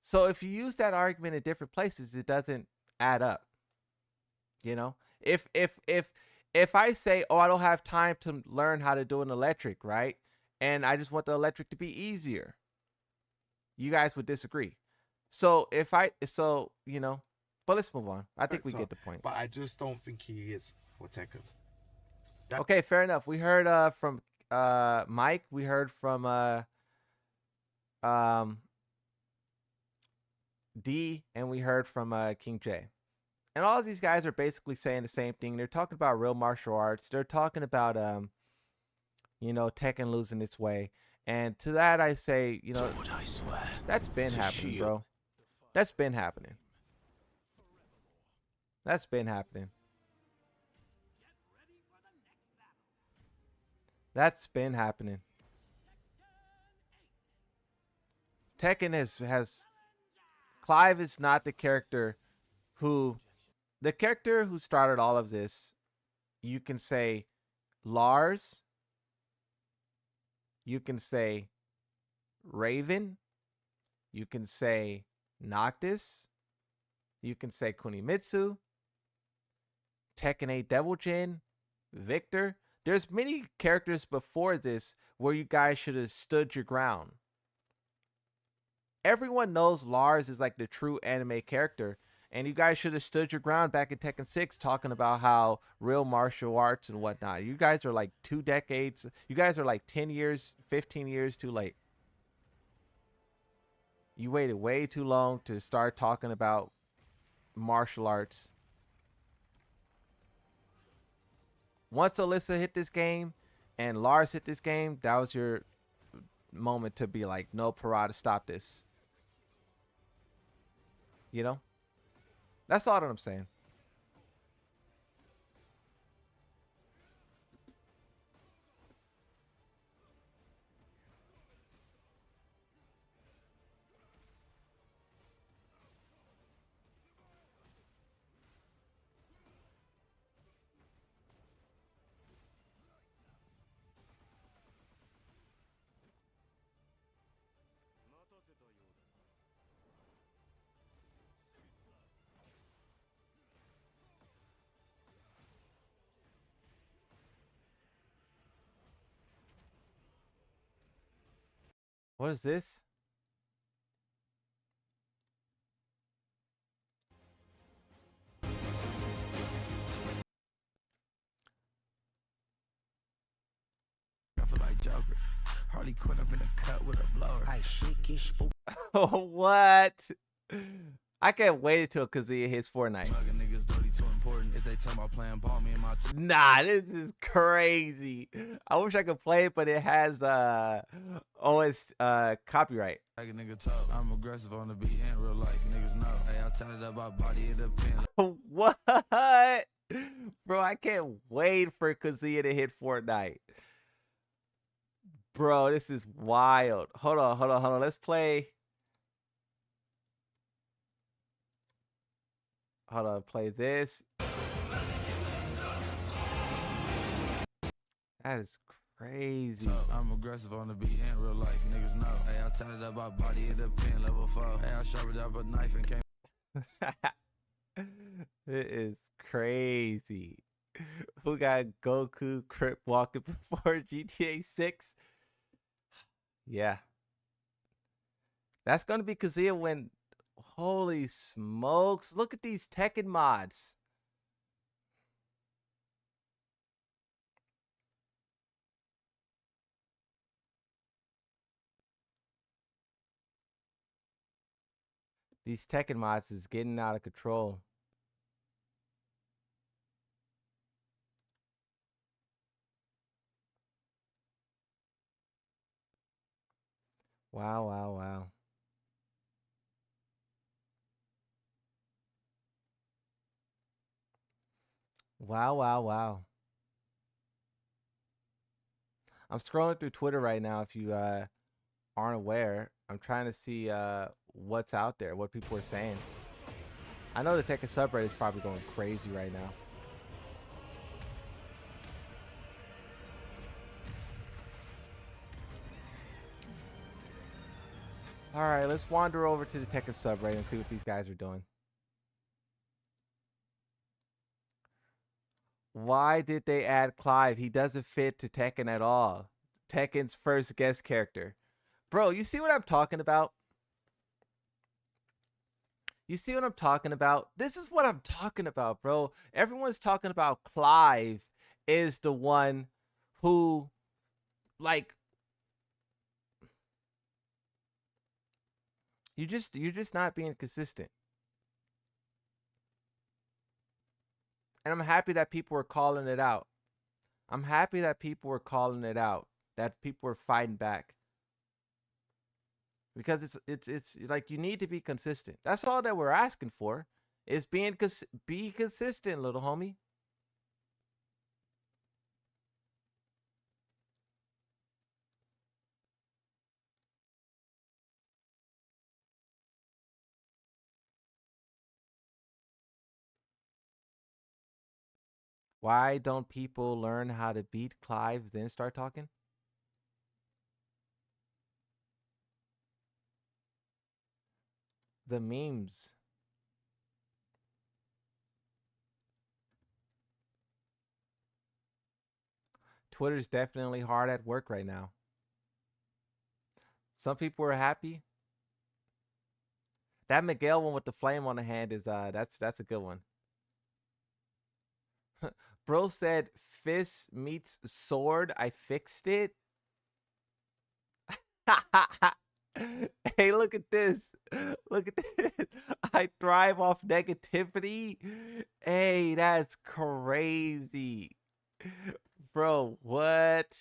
so if you use that argument in different places, it doesn't add up. You know, if I say, oh, I don't have time to learn how to do an electric, right? And I just want the electric to be easier, you guys would disagree. So you know, but let's move on. I think we get the point. But I just don't think he is for Tekken. Okay, fair enough. We heard from Mike. We heard from D, and we heard from King J. And all of these guys are basically saying the same thing. They're talking about real martial arts. They're talking about you know, Tekken losing its way. And to that I say, you know, that's been happening, bro. That's been happening. That's been happening. That's been happening. Tekken has Clive is not the character who started all of this. You can say Lars, you can say Raven, you can say Noctis, you can say Kunimitsu, Tekken 8 Devil Jin, Victor. There's many characters before this where you guys should have stood your ground. Everyone knows Lars is like the true anime character, and you guys should have stood your ground back in Tekken 6 talking about how real martial arts and whatnot. You guys are like 2 decades. You guys are like 10 years, 15 years too late. You waited way too long to start talking about martial arts. Once Alyssa hit this game and Lars hit this game, that was your moment to be like, no, Harada, stop this. You know? That's all that I'm saying. What is this? I feel like Joker. Harley Quinn up in the cut with a blower. Oh, what? I can't wait until Kazuya hits Fortnite. Niggas dirty too important. If they tell my playing ball, me and my team. Nah, this is crazy. I wish I could play it, but it has copyright. Like a nigga talk. I'm aggressive on the beat and real life. Niggas know. Hey, I tatted up my body in the pen. What? Bro, I can't wait for Kazuya to hit Fortnite. Bro, this is wild. Hold on. Let's play. Hold on, play this. That is crazy. I'm aggressive on the beat in real life, niggas know. Hey, I tatted up my body in the pen, level 4. Hey, I sharpened up a knife and came. It is crazy. Who got Goku Crip walking before GTA 6? Yeah. That's gonna be Kazuya when holy smokes. Look at these Tekken mods. These Tekken mods is getting out of control. Wow. Wow. I'm scrolling through Twitter right now if you aren't aware. I'm trying to see what's out there, what people are saying. I know the Tekken subreddit is probably going crazy right now. All right, let's wander over to the Tekken subreddit and see what these guys are doing. Why did they add Clive? He doesn't fit to Tekken at all. Tekken's first guest character. Bro, you see what I'm talking about? You see what I'm talking about? This is what I'm talking about, bro. Everyone's talking about Clive is the one who, like, you're just not being consistent. And I'm happy that people are calling it out. I'm happy that people are calling it out. That people are fighting back. Because it's like you need to be consistent. That's all that we're asking for. Is be consistent, little homie. Why don't people learn how to beat Clive then start talking? The memes. Twitter's definitely hard at work right now. Some people are happy. That Miguel one with the flame on the hand is that's a good one. Bro said fist meets sword. I fixed it. Hey, look at this. Look at this. I thrive off negativity. Hey, that's crazy. Bro, what?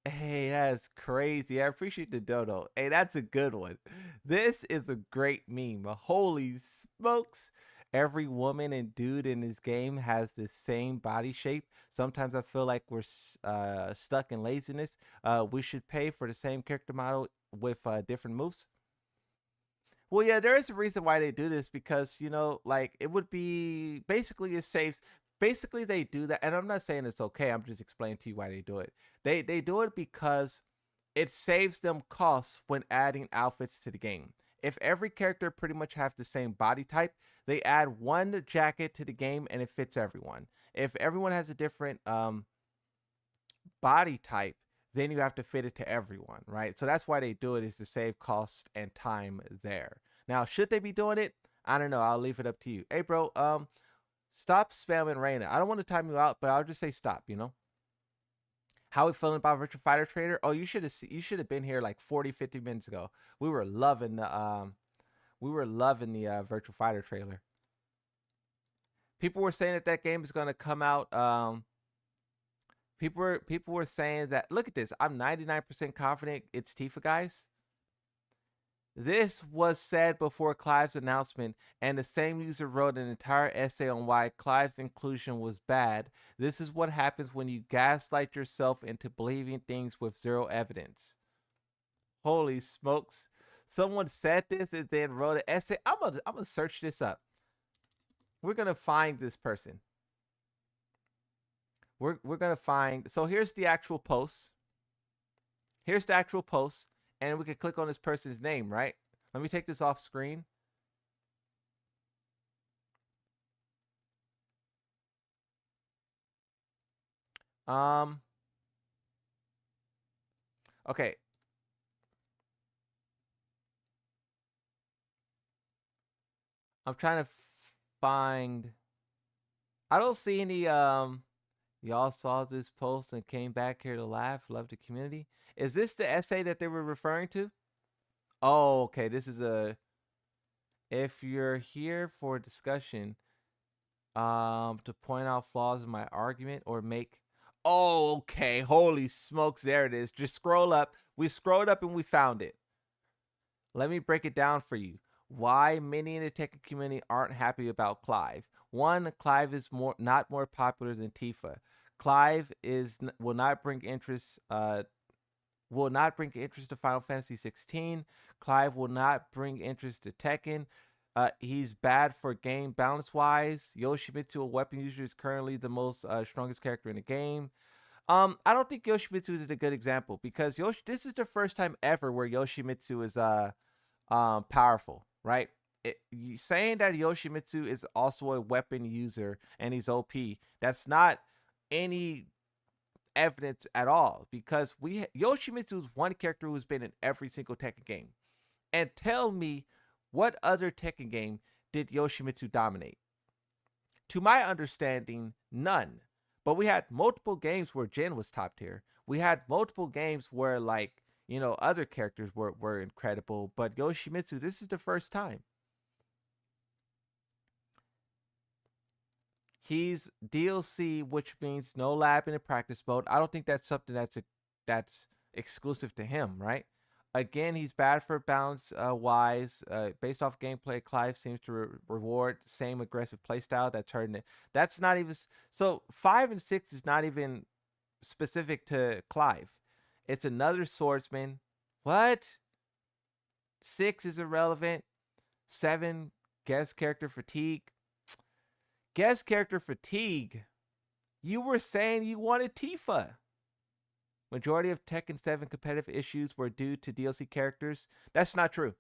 Hey, that's crazy. I appreciate the dodo. Hey, that's a good one. This is a great meme. Holy smokes. Every woman and dude in this game has the same body shape. Sometimes I feel like we're stuck in laziness. We should pay for the same character model with different moves. Well, yeah, there is a reason why they do this because, you know, like it would be basically it saves. Basically, they do that, and I'm not saying it's okay. I'm just explaining to you why they do it. They do it because it saves them costs when adding outfits to the game. If every character pretty much have the same body type, they add one jacket to the game and it fits everyone. If everyone has a different body type, then you have to fit it to everyone, right? So that's why they do it, is to save cost and time there. Now, should they be doing it? I don't know. I'll leave it up to you. Hey, bro, stop spamming Reina. I don't want to time you out, but I'll just say stop, you know? How we feeling about Virtual Fighter Trader? Oh, you should have been here like 40, 50 minutes ago. We were loving the Virtual Fighter trailer. People were saying that game is going to come out people were saying that, look at this. I'm 99% confident it's Tifa, guys. This was said before Clive's announcement, and the same user wrote an entire essay on why Clive's inclusion was bad. This is what happens when you gaslight yourself into believing things with zero evidence. Holy smokes. Someone said this and then wrote an essay. I'm gonna search this up. We're gonna find this person. We're gonna find. So here's the actual post. Here's the actual post, and we can click on this person's name, right? Let me take this off screen. Okay. I'm trying to find. I don't see any. Y'all saw this post and came back here to laugh. Love the community. Is this the essay that they were referring to? Oh, okay. This is a. If you're here for discussion, to point out flaws in my argument or make. Oh, okay. Holy smokes. There it is. Just scroll up. We scrolled up and we found it. Let me break it down for you. Why many in the Tekken community aren't happy about Clive. One, Clive is not more popular than Tifa. Clive will not bring interest to Final Fantasy 16. Clive will not bring interest to Tekken. He's bad for game balance wise. Yoshimitsu, a weapon user, is currently the most strongest character in the game. I don't think Yoshimitsu is a good example because this is the first time ever where Yoshimitsu is powerful, right? Saying that Yoshimitsu is also a weapon user and he's OP, that's not any evidence at all because Yoshimitsu is one character who's been in every single Tekken game. And tell me, what other Tekken game did Yoshimitsu dominate? To my understanding, none. But we had multiple games where Jin was top tier. We had multiple games where, like, you know, other characters were incredible. But Yoshimitsu, this is the first time. He's DLC, which means no lab in the practice mode. I don't think that's something that's exclusive to him, right? Again, he's bad for balance wise. Based off gameplay, Clive seems to reward the same aggressive playstyle that's hurting it. That's not even so. 5 and 6 is not even specific to Clive. It's another swordsman. What? 6 is irrelevant. 7, guest character fatigue. Guest character fatigue. You were saying you wanted Tifa. Majority of Tekken 7 competitive issues were due to DLC characters. That's not true.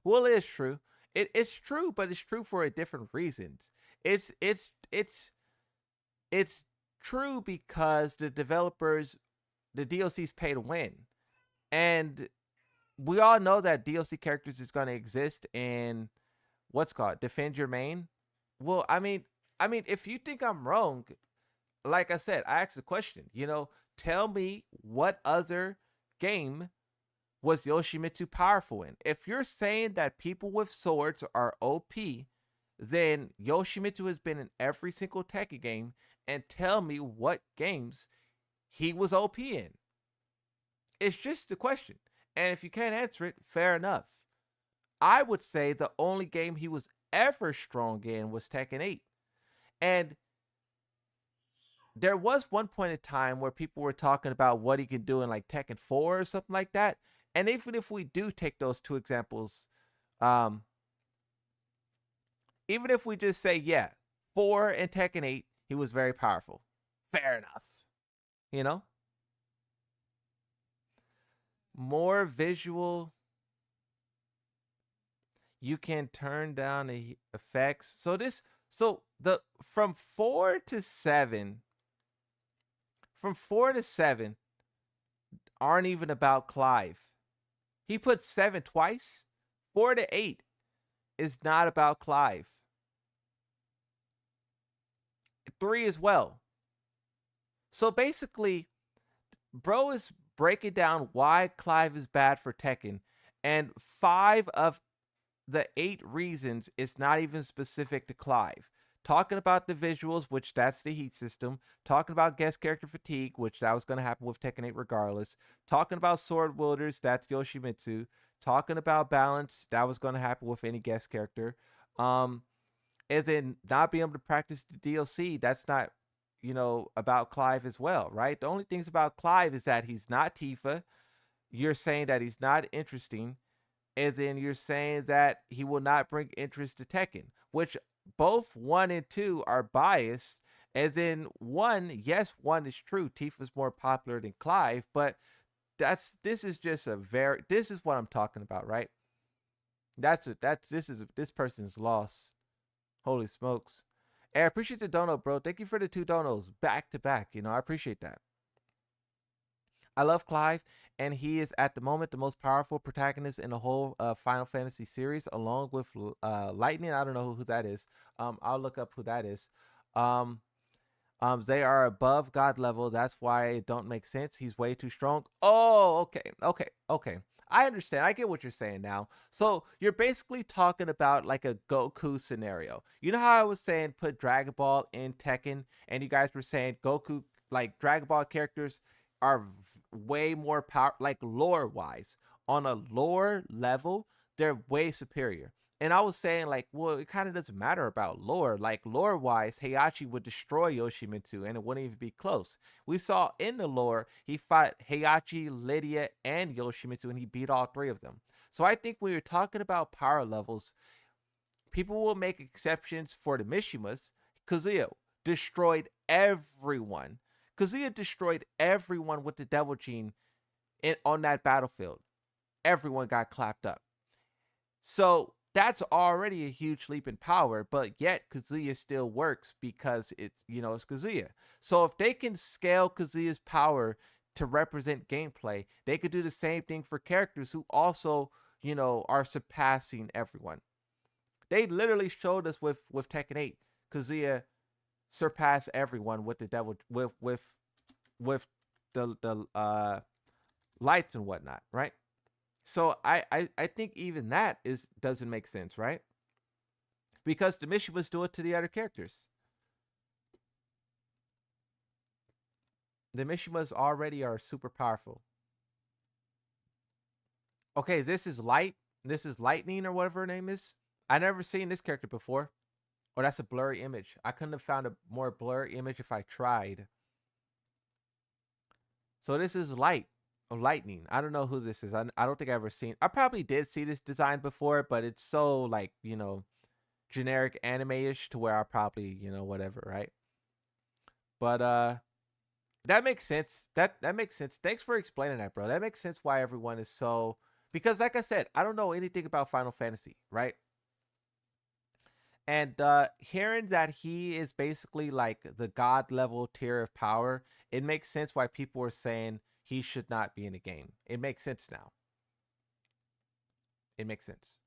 Well, it is true. It's true, but it's true for a different reasons. It's true because the developers, the DLCs pay to win. And we all know that DLC characters is going to exist in what's called Defend Your Main. Well, I mean, if you think I'm wrong, like I said, I asked the question, you know, tell me what other game was Yoshimitsu powerful in? If you're saying that people with swords are OP, then Yoshimitsu has been in every single Tekken game, and tell me what games he was OP in. It's just a question. And if you can't answer it, fair enough. I would say the only game he was ever strong in was Tekken 8. And there was one point in time where people were talking about what he could do in like Tekken 4 or something like that. And even if we do take those two examples, even if we just say, yeah, 4 and Tekken 8, he was very powerful. Fair enough. You know? More visual. You can turn down the effects. From 4 to 7, aren't even about Clive. He put 7 twice. 4 to 8 is not about Clive. 3 as well. So basically, bro is breaking down why Clive is bad for Tekken, and 5 of the 8 reasons is not even specific to Clive. Talking about the visuals, which that's the heat system. Talking about guest character fatigue, which that was going to happen with Tekken 8 regardless. Talking about sword wielders, that's Yoshimitsu. talking about balance. That was going to happen with any guest character. Um, and then not being able to practice the DLC, that's not, about Clive as well, right? The only things about Clive is that he's not Tifa. You're saying that he's not interesting, and then you're saying that he will not bring interest to Tekken, which both 1 and 2 are biased. And then 1, yes, 1 is true. Tifa's more popular than Clive, but this is just this is what I'm talking about, right? This person's loss. Holy smokes. Hey, I appreciate the dono, bro. Thank you for the 2 donos back to back. I appreciate that. I love Clive, and he is at the moment the most powerful protagonist in the whole Final Fantasy series, along with Lightning. I don't know who that is. I'll look up who that is. They are above God level. That's why it don't make sense. He's way too strong. Oh, okay. I understand. I get what you're saying now. So you're basically talking about like a Goku scenario. You know how I was saying put Dragon Ball in Tekken, and you guys were saying Goku, like Dragon Ball characters are way more power, like lore wise. On a lore level, they're way superior. And I was saying, like, well, it kind of doesn't matter about lore. Like, lore-wise, Heihachi would destroy Yoshimitsu, and it wouldn't even be close. We saw in the lore, he fought Heihachi, Lydia, and Yoshimitsu, and he beat all 3 of them. So I think when you're talking about power levels, people will make exceptions for the Mishimas. Kazuya destroyed everyone. Kazuya destroyed everyone with the Devil Gene on that battlefield. Everyone got clapped up. So that's already a huge leap in power, but yet Kazuya still works because it's Kazuya. So if they can scale Kazuya's power to represent gameplay, they could do the same thing for characters who also, are surpassing everyone. They literally showed us with Tekken 8, Kazuya surpassed everyone with the devil with the lights and whatnot, right? So I think even that doesn't make sense, right? Because the Mishimas do it to the other characters. The Mishimas already are super powerful. Okay, this is Lightning or whatever her name is. I never seen this character before. Oh, that's a blurry image. I couldn't have found a more blurry image if I tried. So this is Lightning. I don't know who this is. I don't think I've ever seen. I probably did see this design before, but it's so like, generic anime-ish to where I probably, whatever, right? But that makes sense. That makes sense. Thanks for explaining that, bro. That makes sense why everyone is so, because like I said, I don't know anything about Final Fantasy, right? And hearing that he is basically like the god level tier of power, it makes sense why people are saying he should not be in the game. It makes sense now. It makes sense.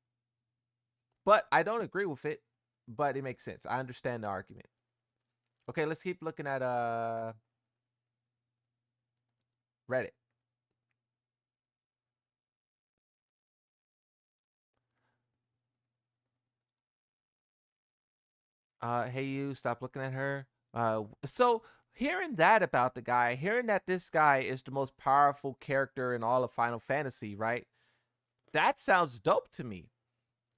But I don't agree with it, but it makes sense. I understand the argument. Okay, let's keep looking at Reddit. Hey you, stop looking at her. So hearing that about the guy, hearing that this guy is the most powerful character in all of Final Fantasy, right? That sounds dope to me.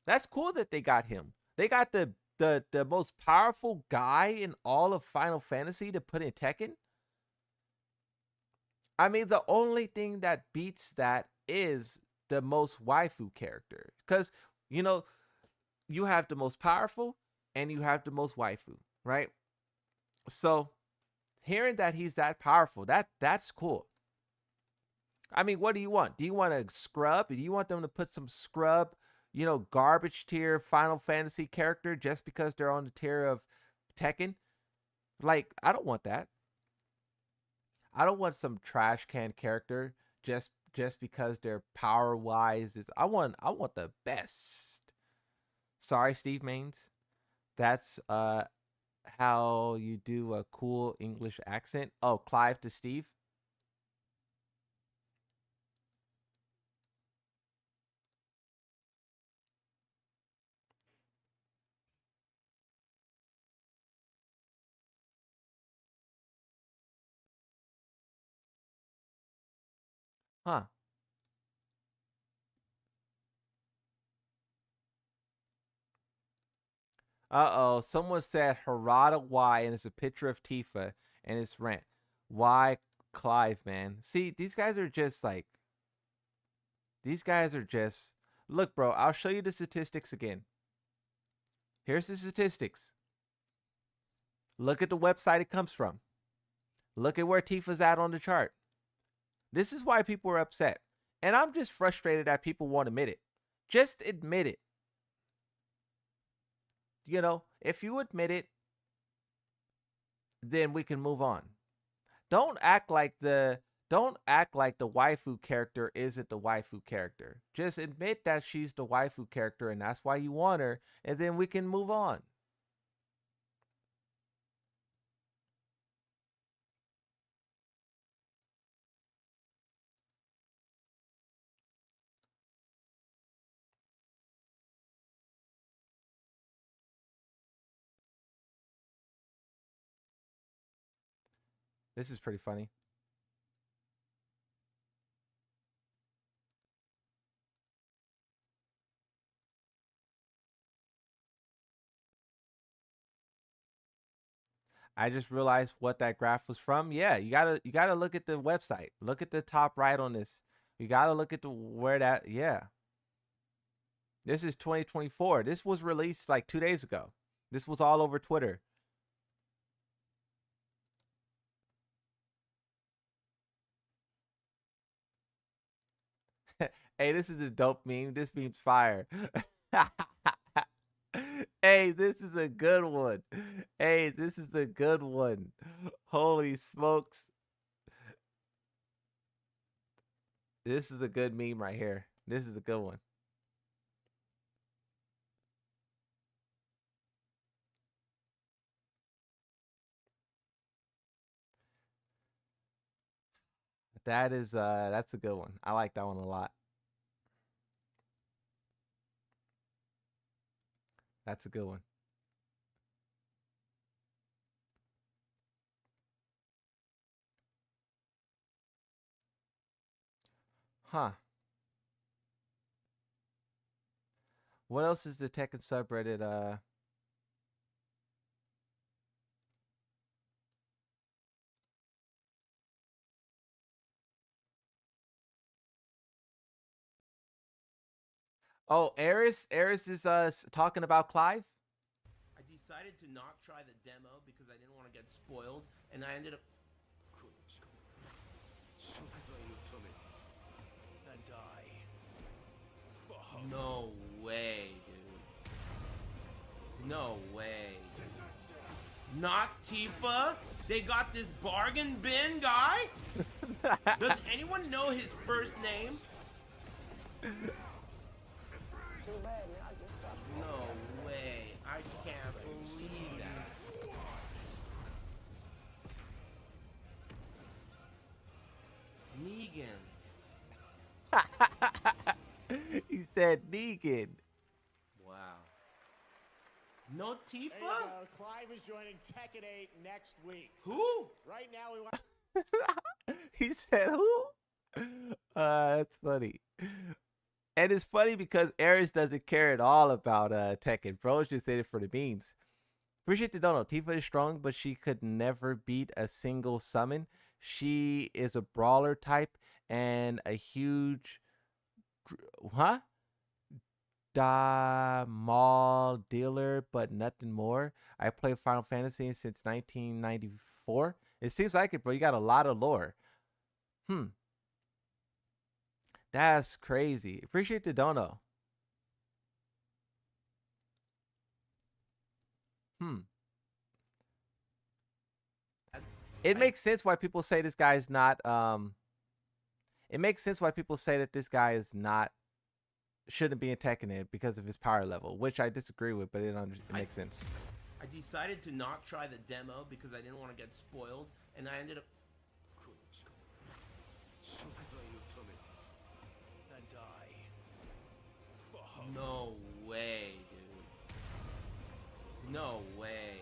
That's cool that they got him. They got the most powerful guy in all of Final Fantasy to put in Tekken. I mean, the only thing that beats that is the most waifu character. Because, you have the most powerful and you have the most waifu, right? So hearing that he's that powerful, that's cool. I mean, what do you want? Do you want a scrub? Do you want them to put some scrub, garbage tier Final Fantasy character just because they're on the tier of Tekken? Like, I don't want that. I don't want some trash can character just because they're power wise. I want the best. Sorry, Steve Maines. That's how you do a cool English accent. Oh, Clive to Steve. Huh. Uh-oh, someone said Harada why, and it's a picture of Tifa, and it's rant. Why Clive, man? See, these guys are just like, look, bro, I'll show you the statistics again. Here's the statistics. Look at the website it comes from. Look at where Tifa's at on the chart. This is why people are upset. And I'm just frustrated that people won't admit it. Just admit it. You know, if you admit it, then we can move on. Don't act like the waifu character isn't the waifu character. Just admit that she's the waifu character and that's why you want her, and then we can move on. This is pretty funny. I just realized what that graph was from. Yeah, you gotta look at the website. Look at the top right on this. You gotta look at where that. Yeah, this is 2024. This was released like 2 days ago. This was all over Twitter. Hey, this is a dope meme. This meme's fire. Hey, this is a good one. Hey, this is a good one. Holy smokes. This is a good meme right here. This is a good one. That's a good one. I like that one a lot. That's a good one. Huh. What else is the Tekken subreddit? Oh, Eris is talking about Clive. I decided to not try the demo because I didn't want to get spoiled, and I ended up. No way, dude. No way. Not Tifa? They got this bargain bin guy? Does anyone know his first name? No way. I can't believe that. Negan. He said Negan. Wow. No Tifa? There you go. Clive is joining Tekken 8 next week. Who? Right now we want... He said who? That's funny. And it's funny because Ares doesn't care at all about Tekken. Bro's just in it for the memes. Appreciate the dono. Tifa is strong, but she could never beat a single summon. She is a brawler type and a huge... Mall dealer, but nothing more. I play Final Fantasy since 1994. It seems like it, bro. You got a lot of lore. That's crazy. Appreciate the dono. It makes sense why people say this guy is not it makes sense why people say that this guy is not shouldn't be in Tekken because of his power level, which I disagree with, but it makes sense. I decided to not try the demo because I didn't want to get spoiled, and I ended up... No way, dude. No way.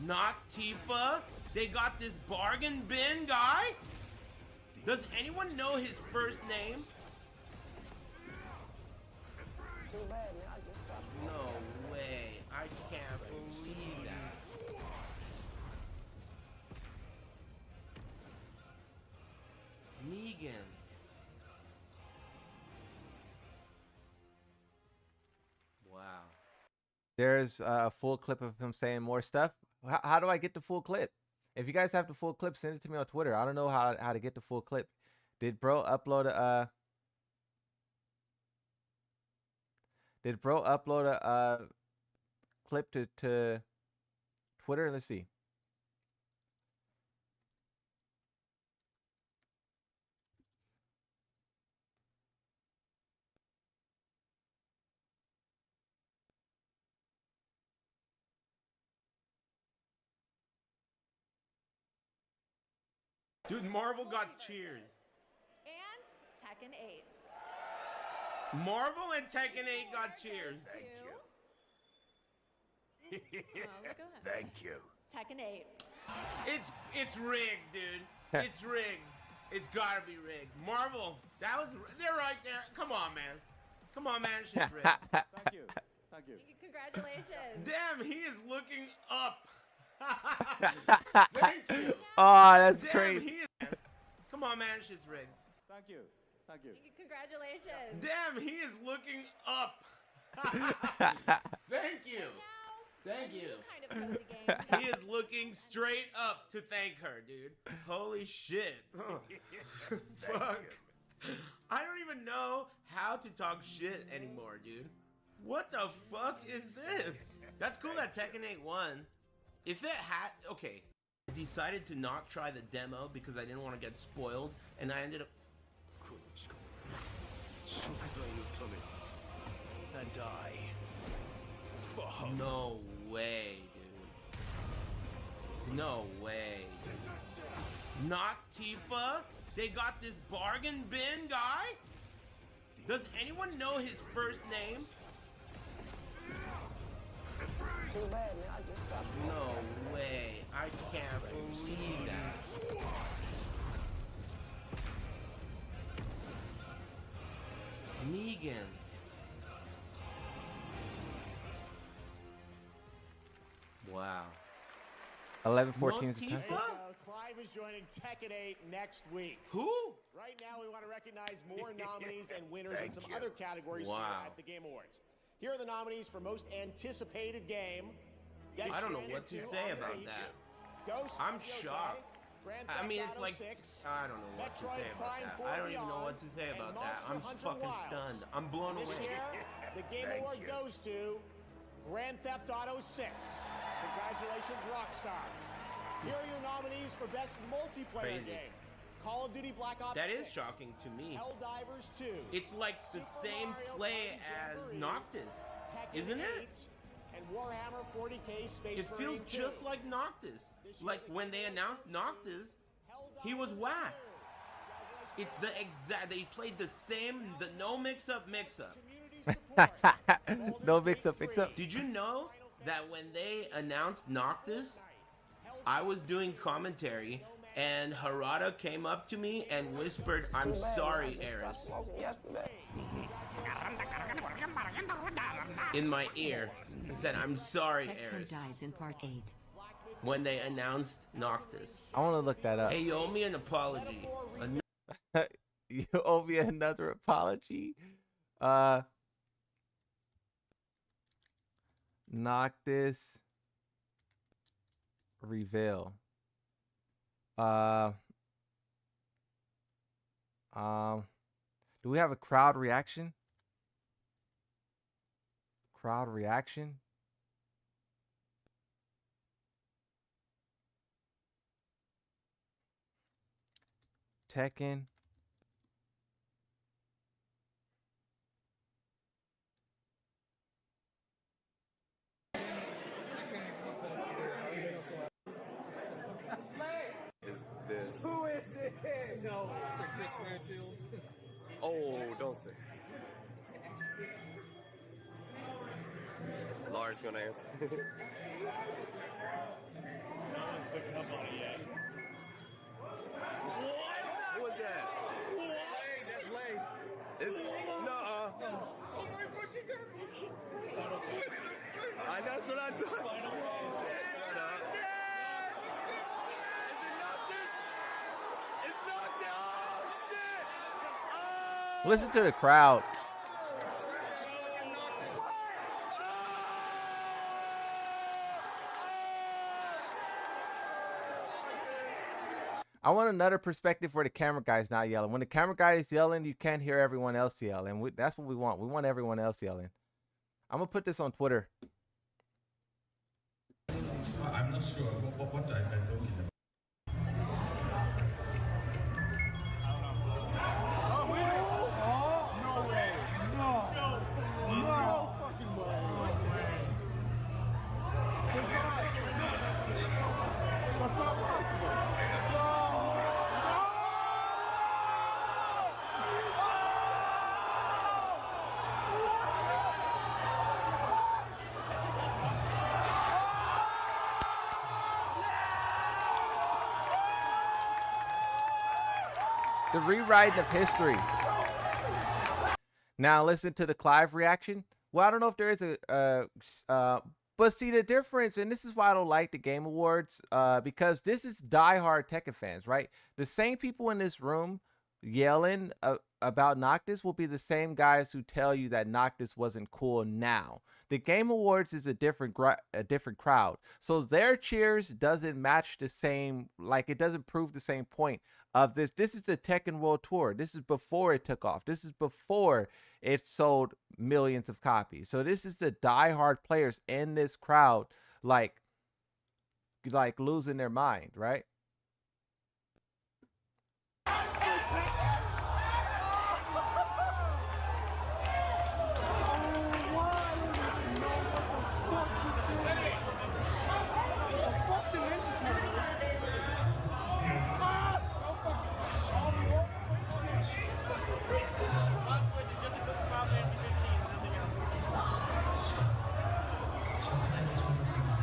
Not Tifa? They got this bargain bin guy? Does anyone know his first name? No way. I I can't believe that. Negan. Wow. There's a full clip of him saying more stuff. How do I get the full clip? If you guys have the full clip, send it to me on Twitter. I don't know how to get the full clip. Did bro upload a clip to Twitter? Let's see. Dude, Marvel got cheers. And Tekken 8. Marvel and Tekken 8 got cheers. Thank you. Look at that. Thank you. Tekken 8. It's rigged, dude. It's rigged. It's gotta be rigged. Marvel, they're right there. Come on, man. Come on, man. Shit's rigged. Thank you. Thank you. Congratulations. Damn, he is looking up. Thank you. Oh, that's Damn, crazy. he is. Come on, man. Shit's rigged. Thank you. Thank you. Congratulations. Damn, he is looking up. Thank you. Thank you. Kind of cozy game. He is looking straight up to thank her, dude. Holy shit. Fuck. I don't even know how to talk shit anymore, dude. What the fuck is this? That's cool that Tekken 8 won. If it had... Okay. I decided to not try the demo because I didn't want to get spoiled, and I ended up... And I. No way, dude. No way. Not Tifa? They got this bargain bin guy? Does anyone know his first name? No way. I can't believe that. Negan. Wow. 11-14 is the No time. Tifa? Clive is joining Tekken 8 next week. Who? Right now, we want to recognize more nominees and winners in some other categories Wow. here at the Game Awards. Here are the nominees for most anticipated game. I don't know what to say about that. Ghost I'm of Yotei, shocked. Grand I mean, Theft it's Auto like, 6, I don't know what to Metroid say about Prime that. 4 I don't even know Beyond, what to say and about that. Monster I'm Hunter fucking Wilds. stunned. I'm blown This away. year, the Game Award goes to Grand Theft Auto 6. Congratulations, Rockstar. Here are your nominees for Best Multiplayer Crazy. Game. Call of Duty Black Ops That 6. is shocking to me. Helldivers 2. It's like the Super same Mario play Party as Jamboree, Noctis, Tekken isn't it? 8, and Warhammer 40K Space It feels Marine 2. just like Noctis. Like when they announced Noctis, he was whack. It's the exact, they played the same, the no mix-up. No mix-up. Did you know that when they announced Noctis, I was doing commentary and Harada came up to me and whispered, "I'm sorry, Eris," in my ear. He said, "I'm sorry, Eris," dies in part 8. when they announced Noctis. I want to look that up. Hey, you owe me an apology. You owe me another apology. Noctis reveal. Do we have a crowd reaction? Crowd reaction? Tekken. Is this? Who is it? No. Is it Chris Redfield? Oh, don't say. Lauren's gonna answer. No one's picking up on it yet. What? Who was that? What? That's Lay. Is it? Nuh-uh. Oh my fucking god. That's what I Listen to the crowd. I want another perspective where the camera guy's not yelling. When the camera guy is yelling, you can't hear everyone else yell. And that's what we want. We want everyone else yelling. I'm going to put this on Twitter. I'm not sure what I'm talking about. No way. No fucking way. That's not possible. The rewriting of history. Now listen to the Clive reaction. Well, I don't know if there is but see the difference, and this is why I don't like the Game Awards, because this is diehard Tekken fans, right? The same people in this room yelling about Noctis will be the same guys who tell you that Noctis wasn't cool now. The Game Awards is a different crowd, so their cheers doesn't match the same, like it doesn't prove the same point of this. This is the Tekken World Tour. This is before it took off. This is before it sold millions of copies. So this is the diehard players in this crowd, like losing their mind, right?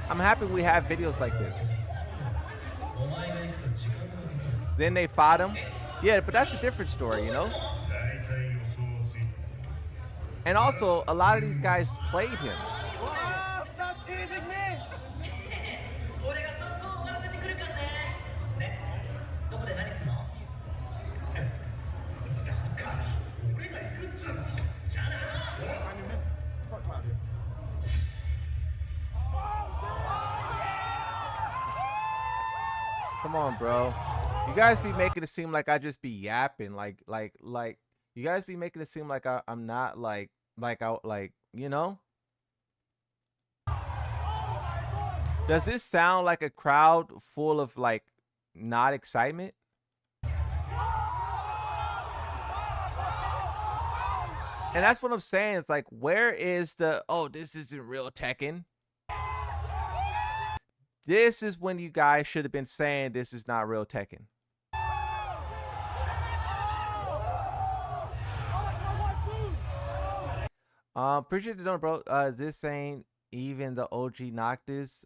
I'm happy we have videos like this. Then they fought him. Yeah, but that's a different story, you know? And also, a lot of these guys played him. Come on, bro. You guys be making it seem like I just be yapping, like you guys be making it seem like I'm not like you know? Does this sound like a crowd full of like not excitement? And that's what I'm saying. It's like, where is the, oh, this isn't real Tekken? This is when you guys should have been saying this is not real Tekken. Appreciate the donut, bro. This ain't even the OG Noctis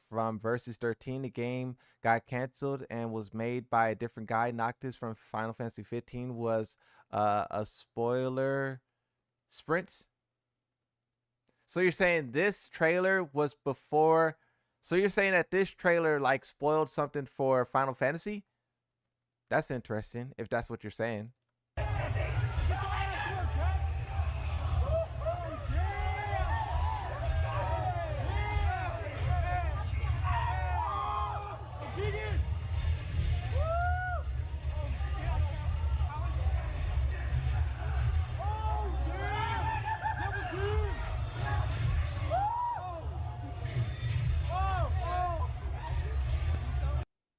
from Versus 13. The game got canceled and was made by a different guy. Noctis from Final Fantasy 15 was a spoiler sprint. So you're saying this trailer was before... So you're saying that this trailer like spoiled something for Final Fantasy? That's interesting, if that's what you're saying.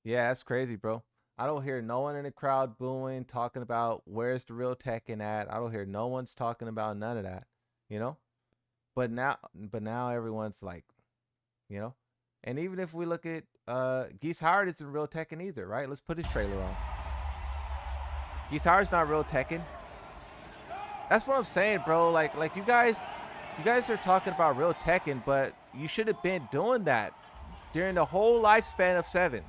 Yeah, that's crazy, bro. I don't hear no one in the crowd booing, talking about where's the real Tekken at. I don't hear no one's talking about none of that, you know? But now everyone's like, you know? And even if we look at Geese Howard isn't real Tekken either, right? Let's put his trailer on. Geese Howard's not real Tekken. That's what I'm saying, bro. Like you guys are talking about real Tekken, but you should have been doing that during the whole lifespan of 7.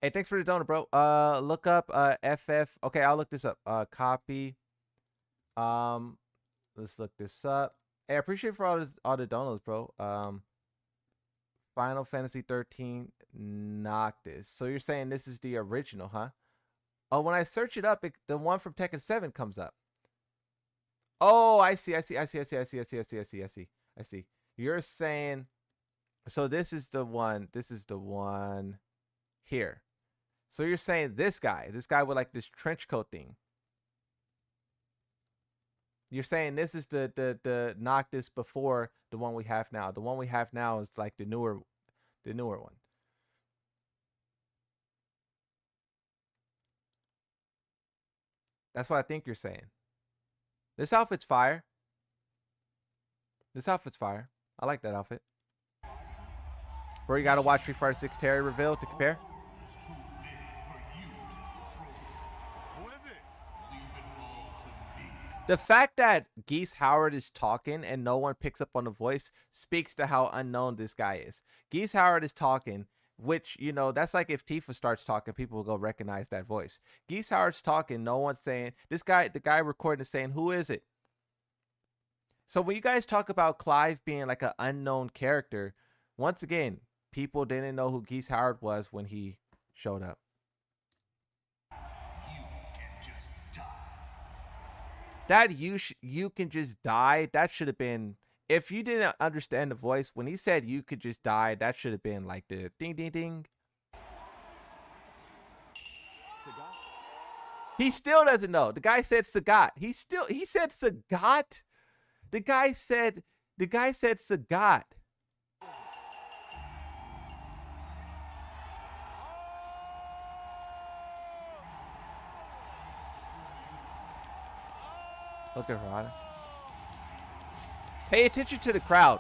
Hey, thanks for the donut, bro. Look up FF. Okay, I'll look this up. Copy. Let's look this up. Hey, I appreciate for all the donuts, bro. Final Fantasy 13 Noctis. So you're saying this is the original, huh? Oh, when I search it up, the one from Tekken 7 comes up. Oh, I see. You're saying, so this is the one. This is the one here. So you're saying this guy with like this trench coat thing. You're saying this is the Noctis before the one we have now. The one we have now is like the newer one. That's what I think you're saying. This outfit's fire. I like that outfit. Bro, you gotta watch Street Fighter 6 Terry reveal to compare. The fact that Geese Howard is talking and no one picks up on the voice speaks to how unknown this guy is. Geese Howard is talking, which, you know, that's like if Tifa starts talking, people will go recognize that voice. Geese Howard's talking, no one's saying, this guy, the guy recording is saying, who is it? So when you guys talk about Clive being like an unknown character, once again, people didn't know who Geese Howard was when he showed up. That you can just die, that should have been, if you didn't understand the voice, when he said you could just die, that should have been like the ding, ding, ding. He still doesn't know. The guy said Sagat. He said Sagat. The guy said Sagat. Look at Harada. Pay attention to the crowd.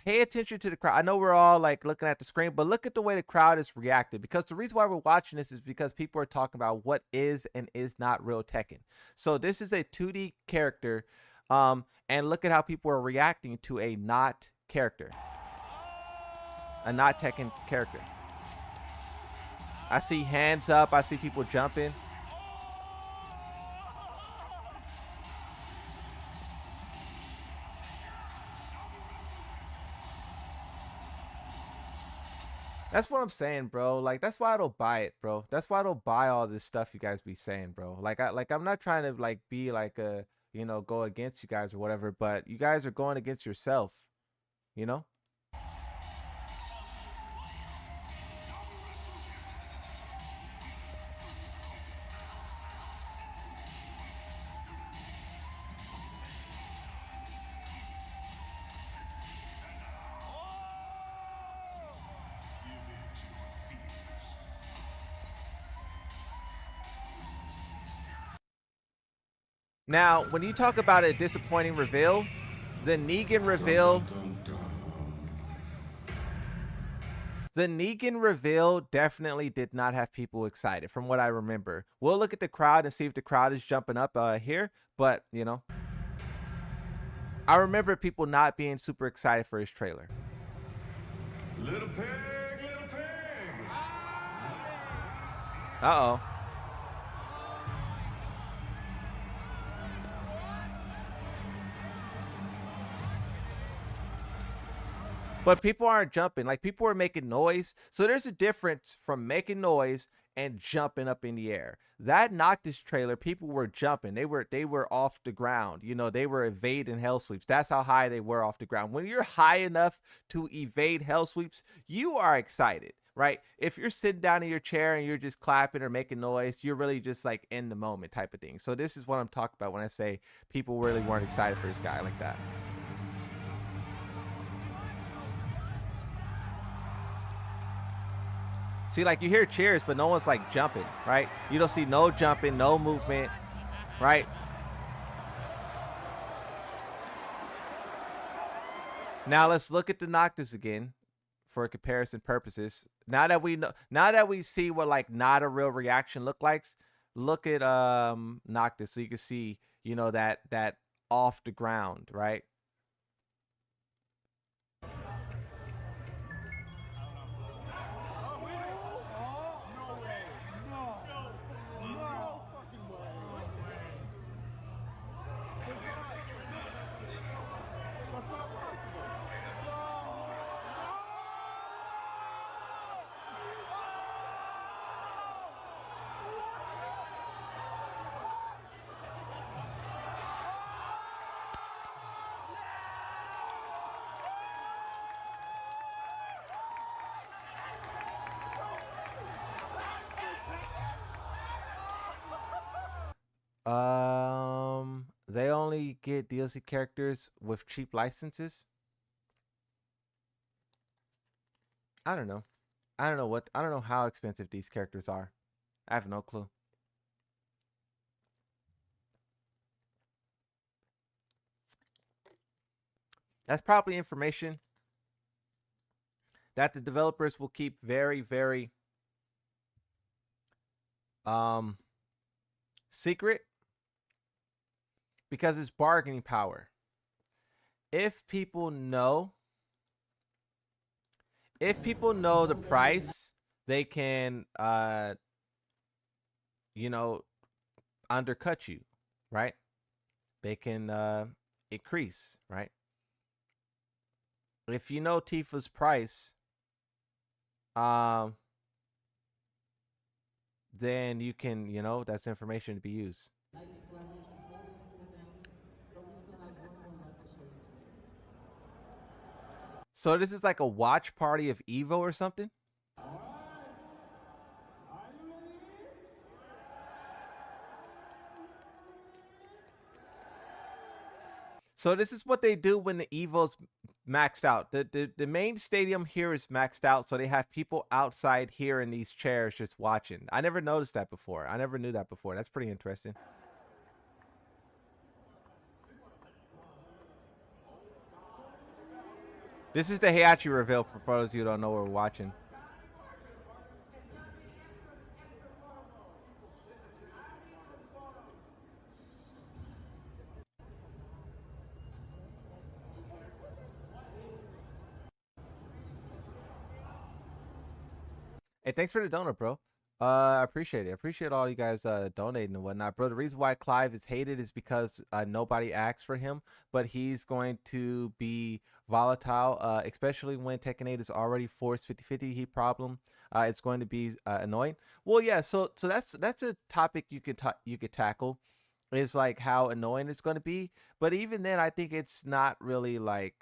Pay attention to the crowd. I know we're all like looking at the screen, but look at the way the crowd is reacting, because the reason why we're watching this is because people are talking about what is and is not real Tekken. So this is a 2D character, and look at how people are reacting to a not character. A not Tekken character. I see hands up. I see people jumping. That's what I'm saying, bro. Like, that's why I don't buy it, bro. That's why I don't buy all this stuff you guys be saying, bro. Like, I'm not trying to like be like a, you know, go against you guys or whatever, but you guys are going against yourself, you know? Now, when you talk about a disappointing reveal, the Negan reveal definitely did not have people excited from what I remember. We'll look at the crowd and see if the crowd is jumping up here, but, you know, I remember people not being super excited for his trailer. Little pig, little pig. Uh-oh. But people aren't jumping. Like, people are making noise. So there's a difference from making noise and jumping up in the air. That Noctis trailer, people were jumping. They were off the ground. You know, they were evading hell sweeps. That's how high they were off the ground. When you're high enough to evade hell sweeps, you are excited, right? If you're sitting down in your chair and you're just clapping or making noise, you're really just like in the moment type of thing. So this is what I'm talking about when I say people really weren't excited for this guy like that. See, like, you hear cheers, but no one's like jumping, right? You don't see no jumping, no movement, right? Now let's look at the Noctis again for comparison purposes. Now that we know, now that we see what like not a real reaction look like, look at Noctis so you can see, you know, that off the ground, right? They only get DLC characters with cheap licenses. I don't know. I don't know how expensive these characters are. I have no clue. That's probably information that the developers will keep very, very secret because it's bargaining power. If people know the price, they can you know, undercut you, right? They can increase, right? If you know Tifa's price, then you can, that's information to be used. So this is like a watch party of Evo or something? So this is what they do when the Evo's maxed out. The main stadium here is maxed out, so they have people outside here in these chairs just watching. I never noticed that before. I never knew that before. That's pretty interesting. This is the Heihachi reveal for those of you who don't know what we're watching. Hey, thanks for the donor, bro. I appreciate it. I appreciate all you guys donating and whatnot, bro. The reason why Clive is hated is because nobody asked for him, but he's going to be volatile, especially when Tekken 8 is already forced 50-50 heat problem. It's going to be annoying. Well, yeah. So that's a topic you could tackle. Is like how annoying it's going to be, but even then, I think it's not really like.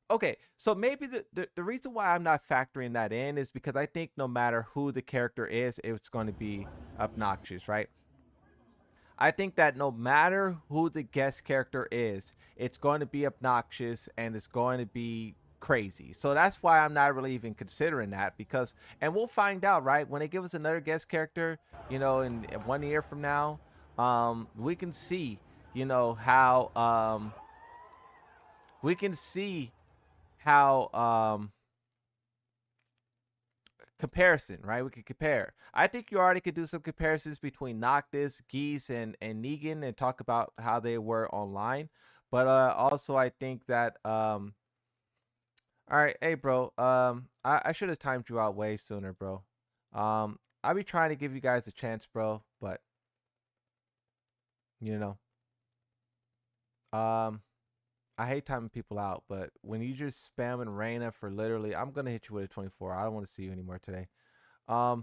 Okay, so maybe the reason why I'm not factoring that in is because I think no matter who the character is, it's going to be obnoxious, right? I think that no matter who the guest character is, it's going to be obnoxious and it's going to be crazy. So that's why I'm not really even considering that because, and we'll find out, right? When they give us another guest character, in 1 year from now, we can see, how, we can see how comparison, right? We could compare. I think you already could do some comparisons between Noctis, Geese, and Negan and talk about how they were online. But also I think that all right, hey bro, I should have timed you out way sooner, bro. I'll be trying to give you guys a chance, bro, but I hate timing people out, but when you just spamming Reyna for literally, I'm gonna hit you with a 24. I don't want to see you anymore today. I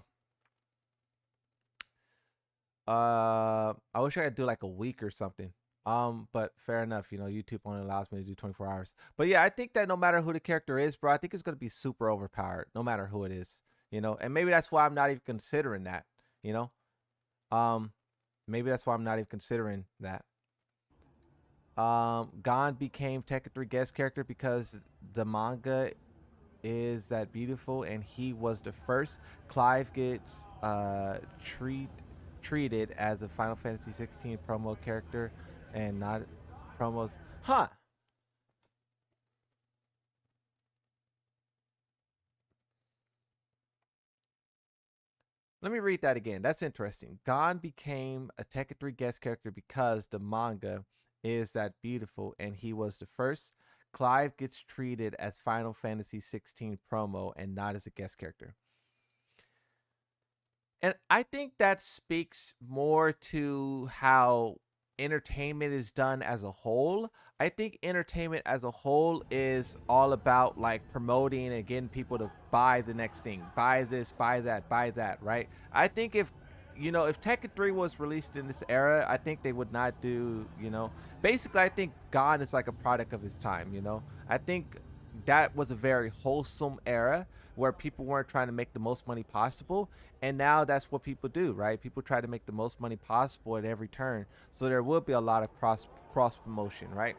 wish I could do like a week or something. But fair enough. YouTube only allows me to do 24 hours. But yeah, I think that no matter who the character is, bro, I think it's gonna be super overpowered, no matter who it is. And maybe that's why I'm not even considering that. Maybe that's why I'm not even considering that. Gon became Tekken 3 guest character because the manga is that beautiful and he was the first. Clive gets treated as a Final Fantasy 16 promo character and not promos. Huh. Let me read that again. That's interesting. Gon became a Tekken 3 guest character because the manga is that beautiful and he was the first. Clive gets treated as Final Fantasy 16 promo and not as a guest character. And I think that speaks more to how entertainment is done as a whole. I think entertainment as a whole is all about like promoting and getting people to buy the next thing, buy this, buy that, right? I think if Tekken 3 was released in this era, I think they would not do, basically I think Gon is like a product of his time, I think that was a very wholesome era where people weren't trying to make the most money possible, and now that's what people do, right? People try to make the most money possible at every turn, so there will be a lot of cross promotion, right?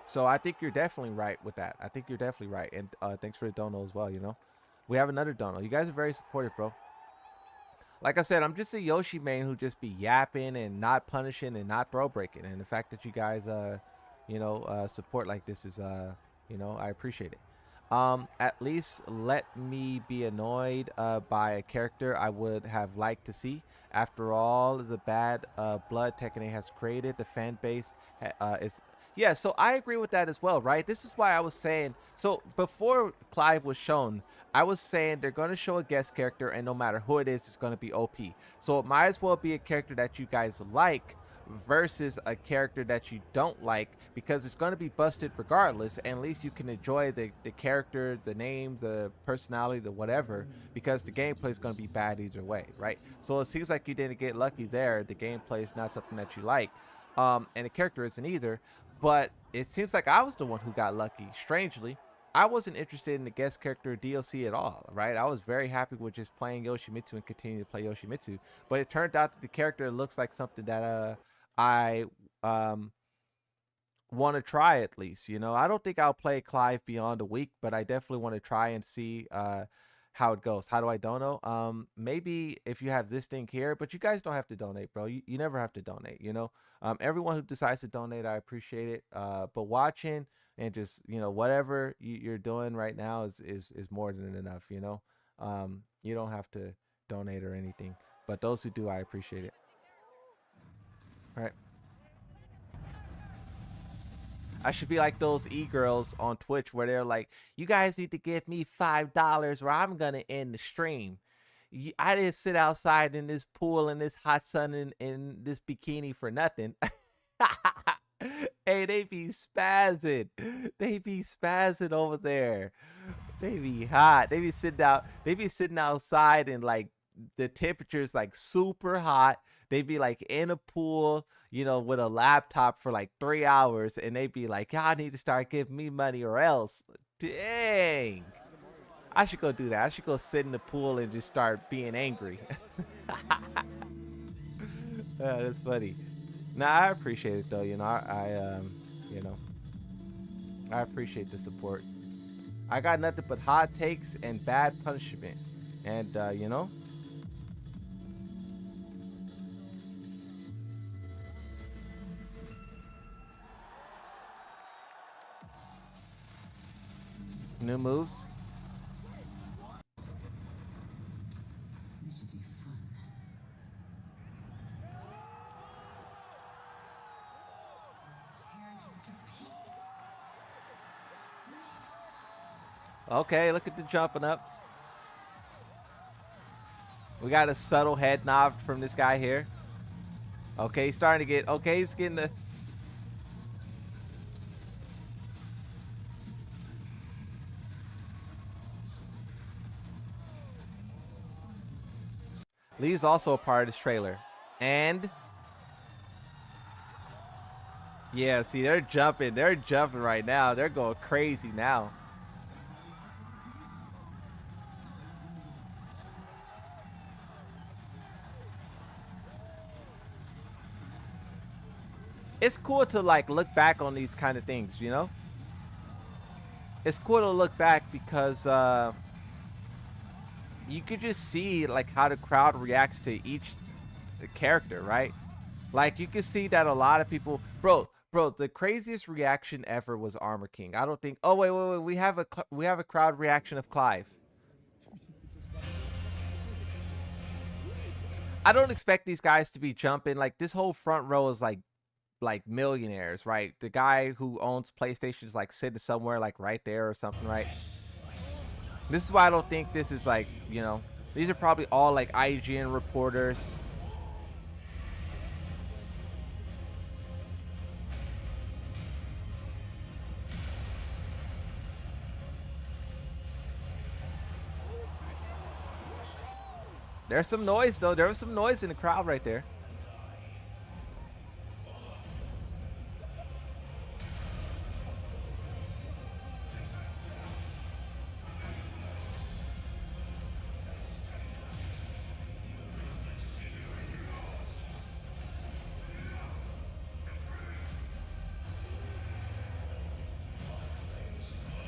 So I think you're definitely right with that. I think you're definitely right, and thanks for the dono as well. You know, we have another dono. You guys are very supportive, bro. Like I said, I'm just a Yoshi main who just be yapping and not punishing and not throw breaking, and the fact that you guys support like this is I appreciate it. At least let me be annoyed by a character I would have liked to see. After all, the bad blood Tekken 8 has created, the fan base is. Yeah, so I agree with that as well, right? This is why I was saying, so before Clive was shown, I was saying they're going to show a guest character, and no matter who it is, it's going to be OP. So it might as well be a character that you guys like versus a character that you don't like, because it's going to be busted regardless, and at least you can enjoy the character, the name, the personality, the whatever, because the gameplay is going to be bad either way, right? So it seems like you didn't get lucky there. The gameplay is not something that you like, and the character isn't either, but it seems like I was the one who got lucky. Strangely, I wasn't interested in the guest character DLC at all, right? I was very happy with just playing Yoshimitsu and continuing to play Yoshimitsu, but it turned out that the character looks like something that I want to try at least. You know, I don't think I'll play Clive beyond a week, but I definitely want to try and see how it goes. How do I dono? Maybe if you have this thing here, but you guys don't have to donate, bro. You never have to donate, you know. Everyone who decides to donate, I appreciate it. But watching and just, you know, whatever you're doing right now is more than enough, you know. You don't have to donate or anything, but those who do, I appreciate it. All right. I should be like those e-girls on Twitch where they're like, you guys need to give me $5 or I'm going to end the stream. I didn't sit outside in this pool in this hot sun in this bikini for nothing. Hey, they be spazzing. They be spazzing over there. They be hot. They be sitting outside and like the temperature's like super hot. They be like in a pool, you know, with a laptop for like 3 hours, and they be like, y'all need to start giving me money or else. Dang. I should go do that. I should go sit in the pool and just start being angry. That's funny. Nah, I appreciate it though. You know, I appreciate the support. I got nothing but hot takes and bad punishment, and you know. New moves. Okay, look at the jumping up. We got a subtle head nod from this guy here. Okay, he's starting to get, okay, he's getting the... Lee's also a part of this trailer. And... yeah, see, they're jumping. They're jumping right now. They're going crazy now. It's cool to like look back on these kind of things, you know? It's cool to look back because you could just see like how the crowd reacts to each character, right? Like you can see that a lot of people, bro, the craziest reaction ever was Armor King. I don't think, oh wait, we have a crowd reaction of Clive. I don't expect these guys to be jumping. Like this whole front row is like millionaires, right? The guy who owns PlayStation is like sitting somewhere like right there or something, right? This is why I don't think this is like, you know, these are probably all like IGN reporters. There's some noise though. There was some noise in the crowd right there.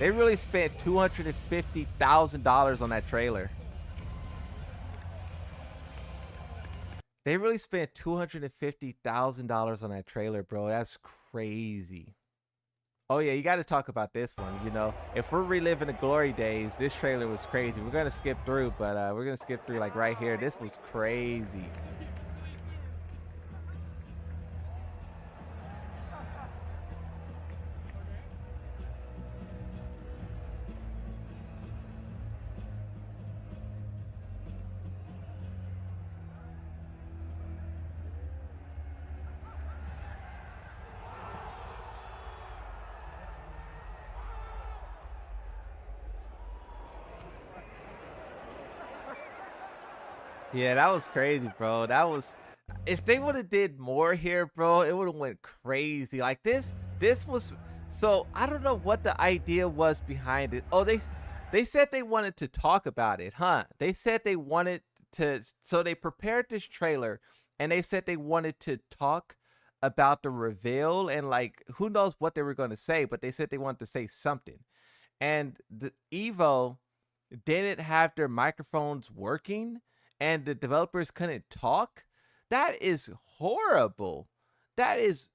They really spent $250,000 on that trailer. They really spent $250,000 on that trailer, bro. That's crazy. Oh yeah, you got to talk about this one. You know, if we're reliving the glory days, this trailer was crazy. We're gonna skip through, but we're gonna skip through like right here. This was crazy. Yeah, that was crazy, bro. That was, if they would have did more here, bro, it would have went crazy. Like this was, so I don't know what the idea was behind it. Oh, they said they wanted to talk about it, huh? They said they wanted to, so they prepared this trailer and they said they wanted to talk about the reveal, and like who knows what they were going to say, but they said they wanted to say something. And the Evo didn't have their microphones working and the developers couldn't talk. That is horrible. That is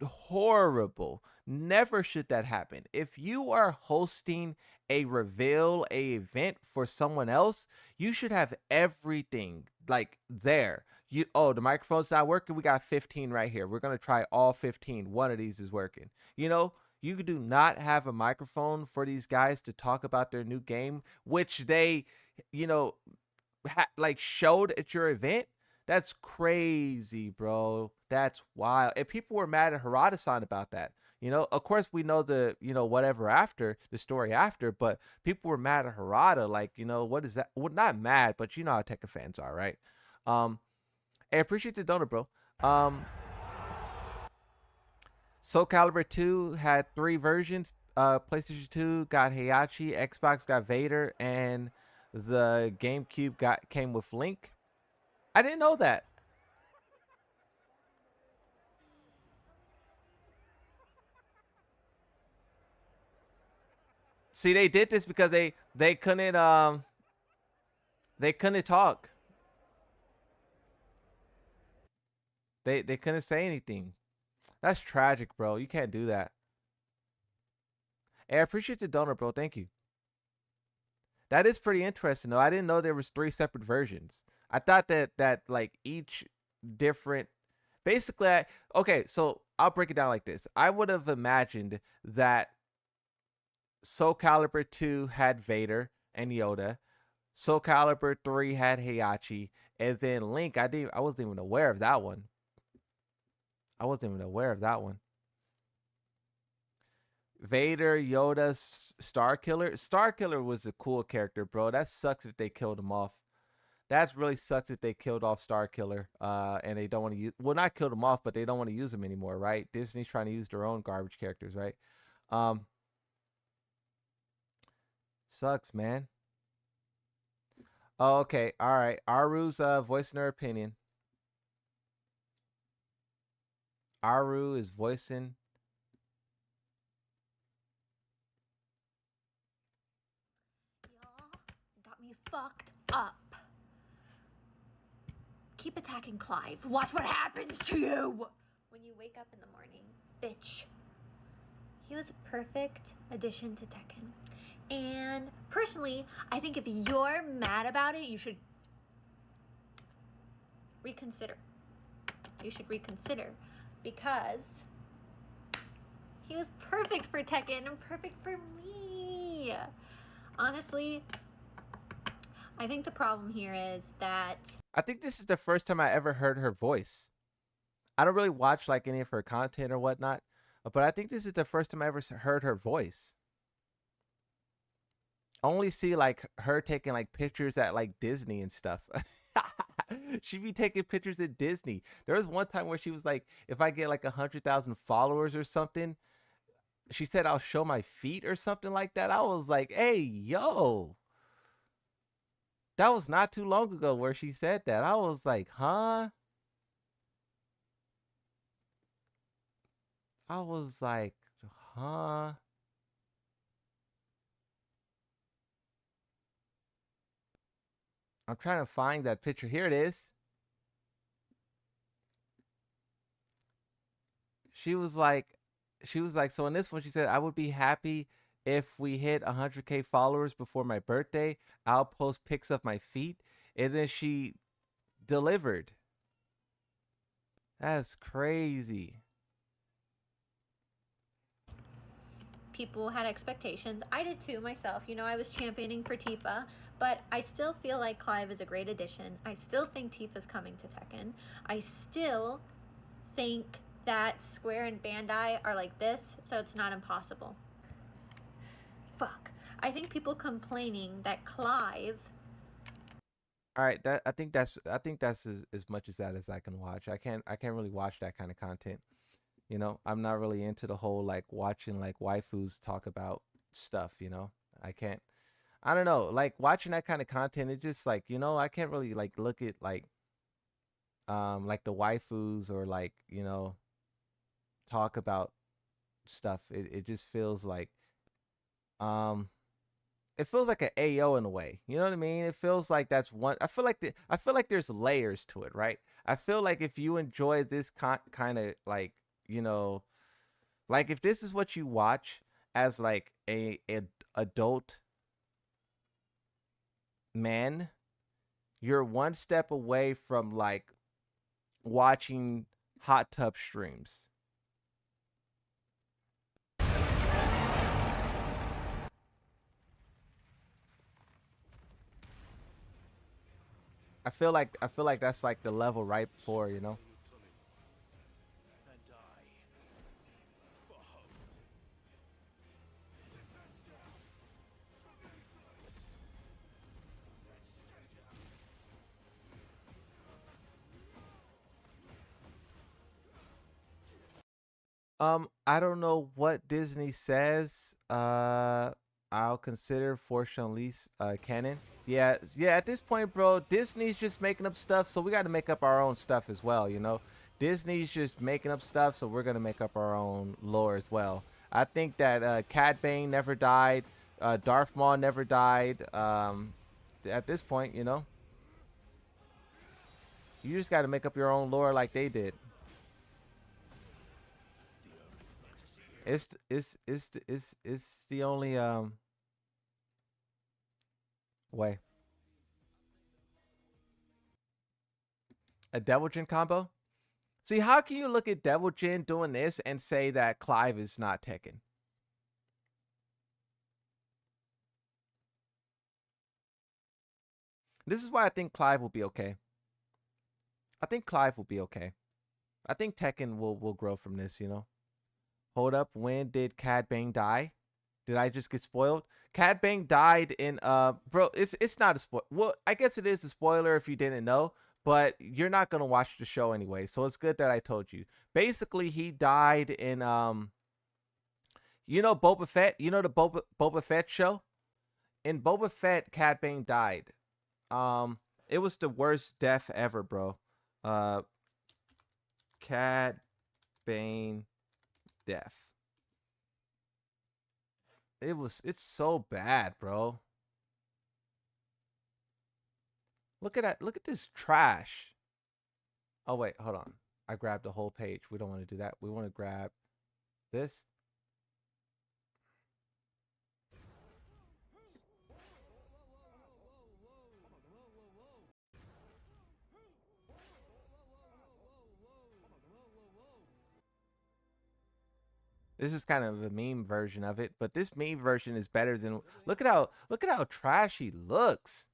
horrible. Never should that happen. If you are hosting a reveal, a event for someone else, you should have everything like there. Oh, the microphone's not working. We got 15 right here. We're going to try all 15. One of these is working. You know, you do not have a microphone for these guys to talk about their new game, which they, you know, like showed at your event. That's crazy, bro. That's wild. And people were mad at Harada-san about that. You know, of course we know the, you know, whatever after, the story after, but people were mad at Harada. Like, you know, what is that? Well, not mad, but you know how Tekken fans are, right? I appreciate the donor, bro. Soul Calibur 2 had 3 versions. PlayStation 2 got Heihachi, Xbox got Vader, and the GameCube came with Link. I didn't know that. See, they did this because they couldn't talk. They couldn't say anything. That's tragic, bro. You can't do that. Hey, I appreciate the donor, bro. Thank you. That is pretty interesting, though. I didn't know there was 3 separate versions. I thought that like each different, basically, okay, so I'll break it down like this. I would have imagined that Soul Calibur 2 had Vader and Yoda, Soul Calibur 3 had Heihachi, and then Link, I wasn't even aware of that one. I wasn't even aware of that one. Vader, Yoda, Starkiller. Starkiller was a cool character, bro. That sucks that they killed him off. That really sucks that they killed off Starkiller. And they don't want to use, well, not killed him off, but they don't want to use him anymore, right? Disney's trying to use their own garbage characters, right? Sucks, man. Oh, okay. All right. Aru's voicing her opinion. Aru is voicing. Got me fucked up. Keep attacking Clive. Watch what happens to you when you wake up in the morning, bitch. He was a perfect addition to Tekken. And personally, I think if you're mad about it, you should reconsider. You should reconsider because he was perfect for Tekken and perfect for me. Honestly, I think the problem here is that I think this is the first time I ever heard her voice. I don't really watch like any of her content or whatnot, but I think this is the first time I ever heard her voice. I only see like her taking like pictures at like Disney and stuff. She be taking pictures at Disney. There was one time where she was like, if I get like 100,000 followers or something, she said I'll show my feet or something like that. I was like, hey, yo. That was not too long ago where she said that. I was like, huh? I was like, huh? I'm trying to find that picture. Here it is. She was like, so in this one, she said, I would be happy if we hit 100K followers before my birthday. I'll post pics of my feet. And then she delivered. That's crazy. People had expectations. I did too myself. You know, I was championing for Tifa, but I still feel like Clive is a great addition. I still think Tifa's coming to Tekken. I still think that Square and Bandai are like this, so it's not impossible. Fuck. I think people complaining that Clive. All right, I think that's as much as that as I can watch. I can't really watch that kind of content. You know, I'm not really into the whole like watching like waifus talk about stuff, you know. I can't. I don't know, like watching that kind of content, it just like, you know, I can't really like look at like the waifus or like, you know, talk about stuff. It just feels like it feels like an AO in a way. You know what I mean? It feels like that's one. I feel like there's layers to it, right? I feel like if you enjoy this kind of like, you know, like if this is what you watch as like a adult man, you're one step away from like watching hot tub streams. I feel like that's like the level right before, you know. I don't know what Disney says. I'll consider Force Unleashed canon. Yeah, at this point, bro, Disney's just making up stuff, so we got to make up our own stuff as well, you know? Disney's just making up stuff, so we're going to make up our own lore as well. I think that Cad Bane never died. Darth Maul never died. At this point, you know? You just got to make up your own lore like they did. It's the only way. A Devil Jin combo? See, how can you look at Devil Jin doing this and say that Clive is not Tekken? This is why I think Clive will be okay. I think Clive will be okay. I think Tekken will grow from this, you know? Hold up, when did Cad Bane die? Did I just get spoiled? Cad Bane died in bro, it's not a spoil. Well, I guess it is a spoiler if you didn't know, but you're not gonna watch the show anyway, so it's good that I told you. Basically, he died in you know Boba Fett? You know the Boba Fett show? In Boba Fett, Cad Bane died. It was the worst death ever, bro. Cad Bane death. It's so bad, bro. Look at that. Look at this trash. Oh wait, hold on. I grabbed the whole page. We don't want to do that. We want to grab this. This is kind of a meme version of it, but this meme version is better than look at how trash he looks.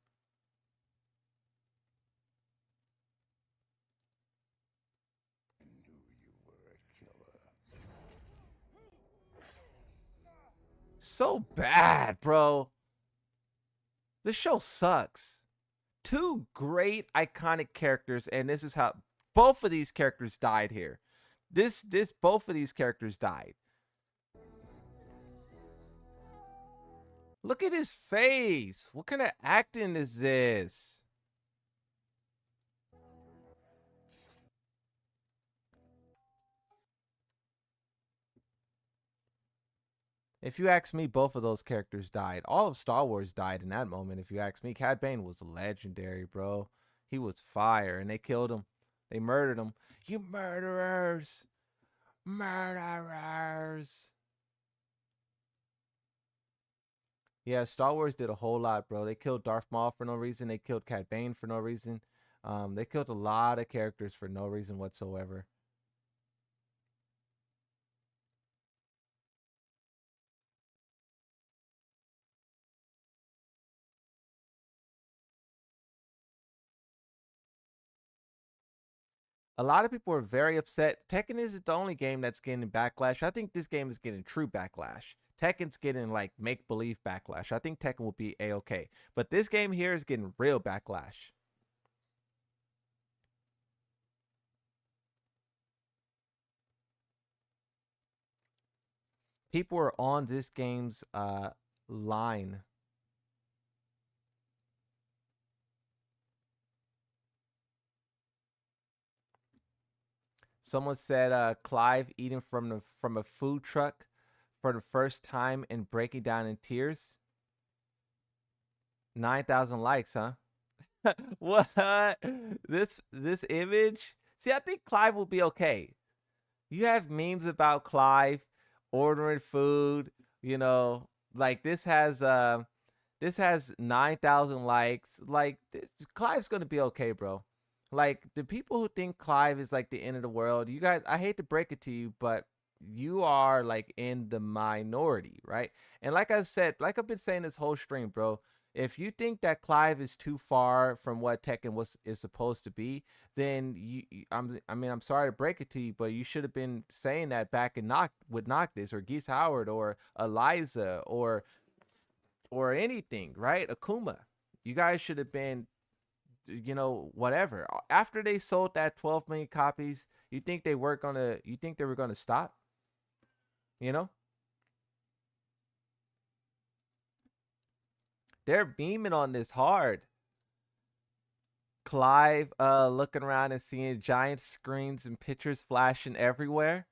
So bad, bro. This show sucks. Two great iconic characters, and this is how both of these characters died here. Both of these characters died. Look at his face. What kind of acting is this? If you ask me, both of those characters died. All of Star Wars died in that moment. If you ask me, Cad Bane was legendary, bro. He was fire, and they killed him. They murdered him. You murderers! Murderers! Yeah, Star Wars did a whole lot, bro. They killed Darth Maul for no reason. They killed Cad Bane for no reason. They killed a lot of characters for no reason whatsoever. A lot of people are very upset. Tekken isn't the only game that's getting backlash. I think this game is getting true backlash. Tekken's getting like make-believe backlash. I think Tekken will be A-okay. But this game here is getting real backlash. People are on this game's line. Someone said Clive eating from a food truck for the first time and breaking down in tears. 9,000 likes, huh? What? This image? See, I think Clive will be okay. You have memes about Clive ordering food, you know, like this has 9,000 likes. Like Clive's gonna be okay, bro. Like the people who think Clive is like the end of the world, you guys, I hate to break it to you, but you are like in the minority, right? And like I said, like I've been saying this whole stream, bro, if you think that Clive is too far from what Tekken is supposed to be, then I'm sorry to break it to you, but you should have been saying that back in with Noctis or Geese Howard or Eliza or anything, right? Akuma. You guys should have been, you know, whatever. After they sold that 12 million copies, you think they were gonna stop? You know? They're beaming on this hard. Clive looking around and seeing giant screens and pictures flashing everywhere.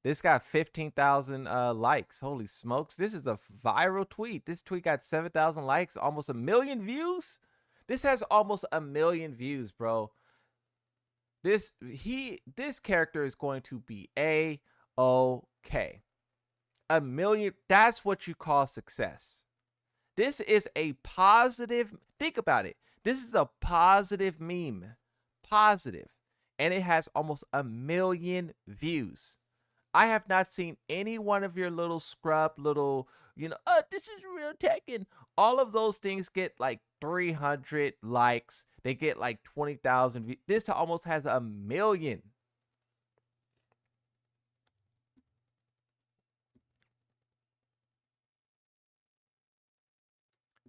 This got 15,000 likes. Holy smokes. This is a viral tweet. This tweet got 7,000 likes, almost 1 million views. This has almost 1 million views, bro. This character is going to be A-okay. 1 million, that's what you call success. This is a positive, think about it. This is a positive meme. Positive. And it has almost 1 million views. I have not seen any one of your little scrub, little, you know, this is real Tekken. All of those things get like 300 likes. They get like 20,000 views. This almost has 1 million.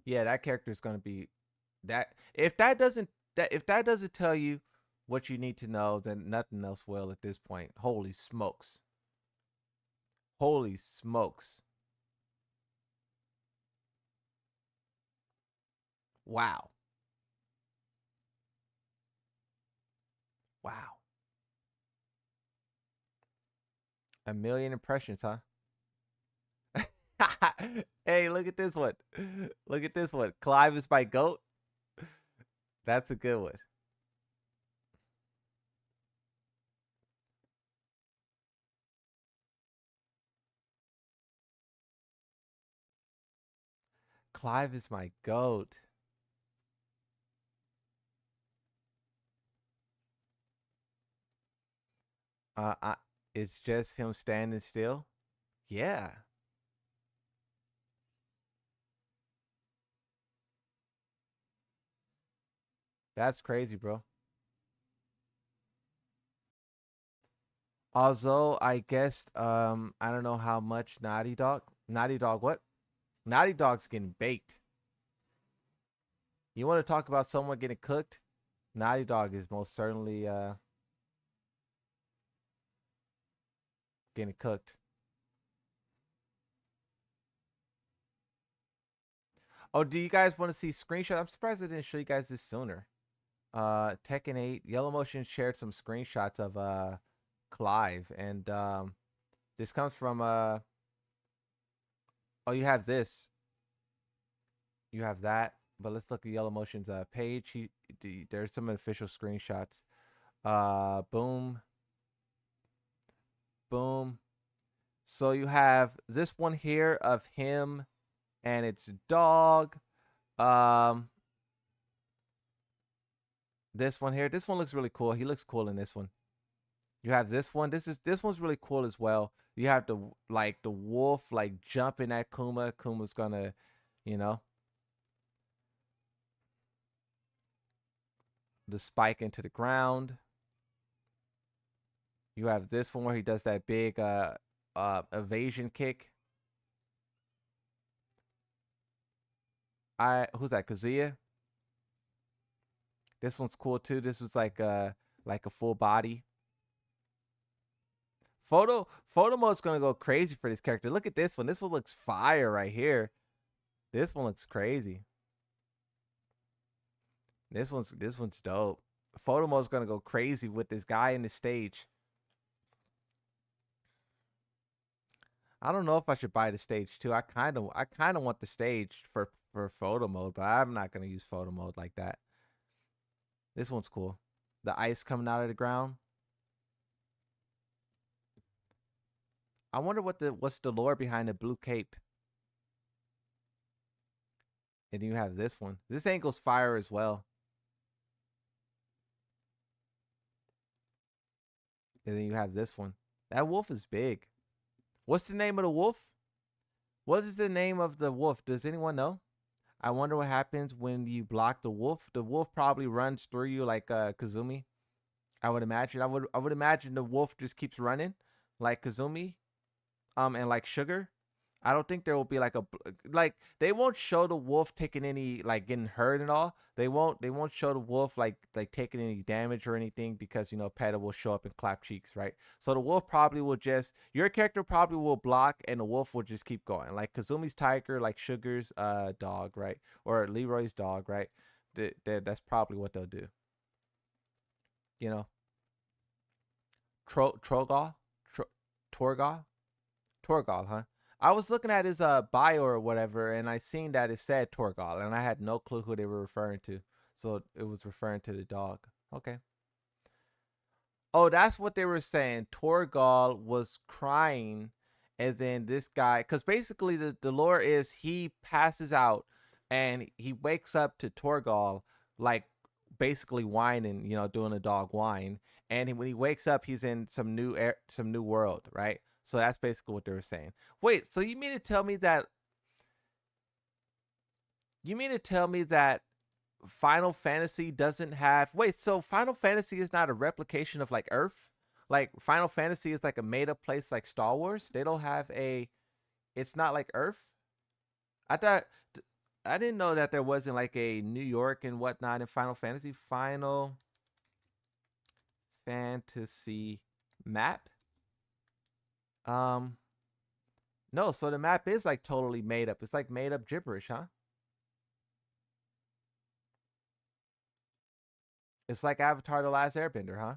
Yeah, that character is going to be that. If that doesn't tell you what you need to know, then nothing else will at this point. Holy smokes. Holy smokes. Wow. Wow. 1 million impressions, huh? Hey, look at this one. Look at this one. Clive is my GOAT. That's a good one. Clive is my GOAT. It's just him standing still. Yeah. That's crazy, bro. Although I guess I don't know how much Naughty Dog what? Naughty Dog's getting baked. You want to talk about someone getting cooked? Naughty Dog is most certainly getting cooked. Oh, do you guys want to see screenshots? I'm surprised I didn't show you guys this sooner. Tekken 8, Yellow Motion shared some screenshots of Clive, and this comes from Oh, you have this. You have that. But let's look at Yellow Motion's page. There's some official screenshots. Boom. Boom. So you have this one here of him and its dog. This one here. This one looks really cool. He looks cool in this one. You have this one. This one's really cool as well. You have the wolf like jumping at Kuma. Kuma's gonna, you know, the spike into the ground. You have this one where he does that big evasion kick. Who's that? Kazuya. This one's cool too. This was like a full body. Photo mode's gonna go crazy for this character. Look at this one. This one looks fire right here. This one looks crazy. This one's dope. Photo mode's gonna go crazy with this guy in the stage. I don't know if I should buy the stage too. I kind of want the stage for photo mode, but I'm not gonna use photo mode like that. This one's cool. The ice coming out of the ground. I wonder what's the lore behind the blue cape. And then you have this one. This angle's fire as well. And then you have this one. That wolf is big. What's the name of the wolf? What is the name of the wolf? Does anyone know? I wonder what happens when you block the wolf. The wolf probably runs through you like Kazumi. I would imagine. I would imagine the wolf just keeps running like Kazumi. And like Sugar. I don't think there will be they won't show the wolf taking any getting hurt and all. They won't show the wolf like taking any damage or anything because Peta will show up and clap cheeks, right? So the wolf probably will your character probably will block and the wolf will just keep going. Like Kazumi's tiger, like Sugar's dog, right? Or Leroy's dog, right? That's probably what they'll do. Torgal, huh? I was looking at his bio or whatever, and I seen that it said Torgal, and I had no clue who they were referring to. So it was referring to the dog. Okay. Oh, that's what they were saying. Torgal was crying, as in this guy, because basically the lore is he passes out, and he wakes up to Torgal, basically whining, doing a dog whine, and when he wakes up, he's in some new world, right? So that's basically what they were saying. Wait, so you mean to tell me that Final Fantasy doesn't have so Final Fantasy is not a replication of Earth? Like Final Fantasy is like a made up place like Star Wars? They don't have it's not like Earth? I didn't know that there wasn't like a New York and whatnot in Final Fantasy. Final Fantasy map? No, so the map is totally made up. It's made up gibberish, huh? It's like Avatar: The Last Airbender, huh?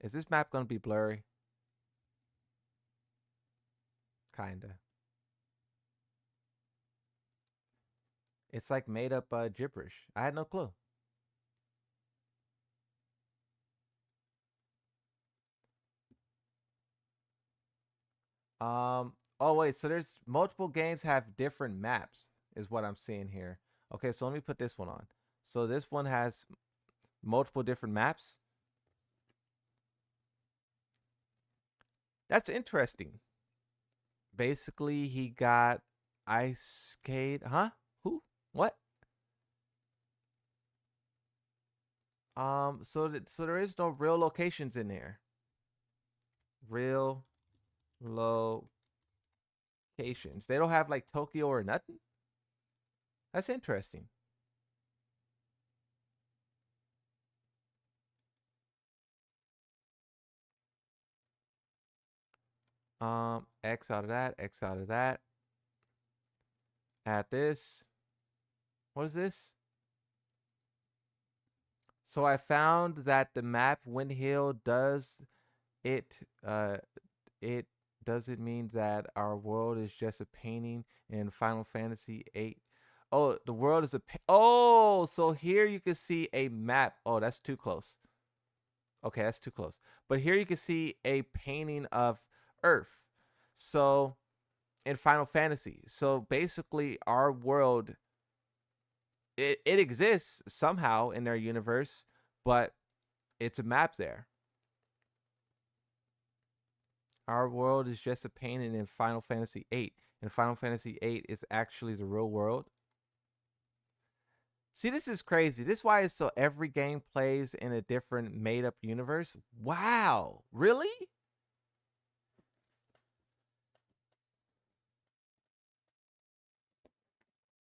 Is this map gonna be blurry? Kinda. It's made up gibberish. I had no clue. Oh wait, so there's multiple games have different maps is what I'm seeing here. Okay, so let me put this one on. So this one has multiple different maps. That's interesting. Basically, he got Ice Skate, huh? Who? What? So there is no real locations in there. Real locations. They don't have Tokyo or nothing. That's interesting. X out of that, X out of that. Add this. What is this? So I found that the map Windhill does it it does it mean that our world is just a painting in Final Fantasy 8? Oh, the world is oh, so here you can see a map. Oh, that's too close. Okay, that's too close. But here you can see a painting of Earth. So in Final Fantasy. So basically our world it exists somehow in their universe, but it's a map there. Our world is just a painting in Final Fantasy 8. And Final Fantasy 8 is actually the real world. See, this is crazy. This is why it's so every game plays in a different made-up universe. Wow. Really?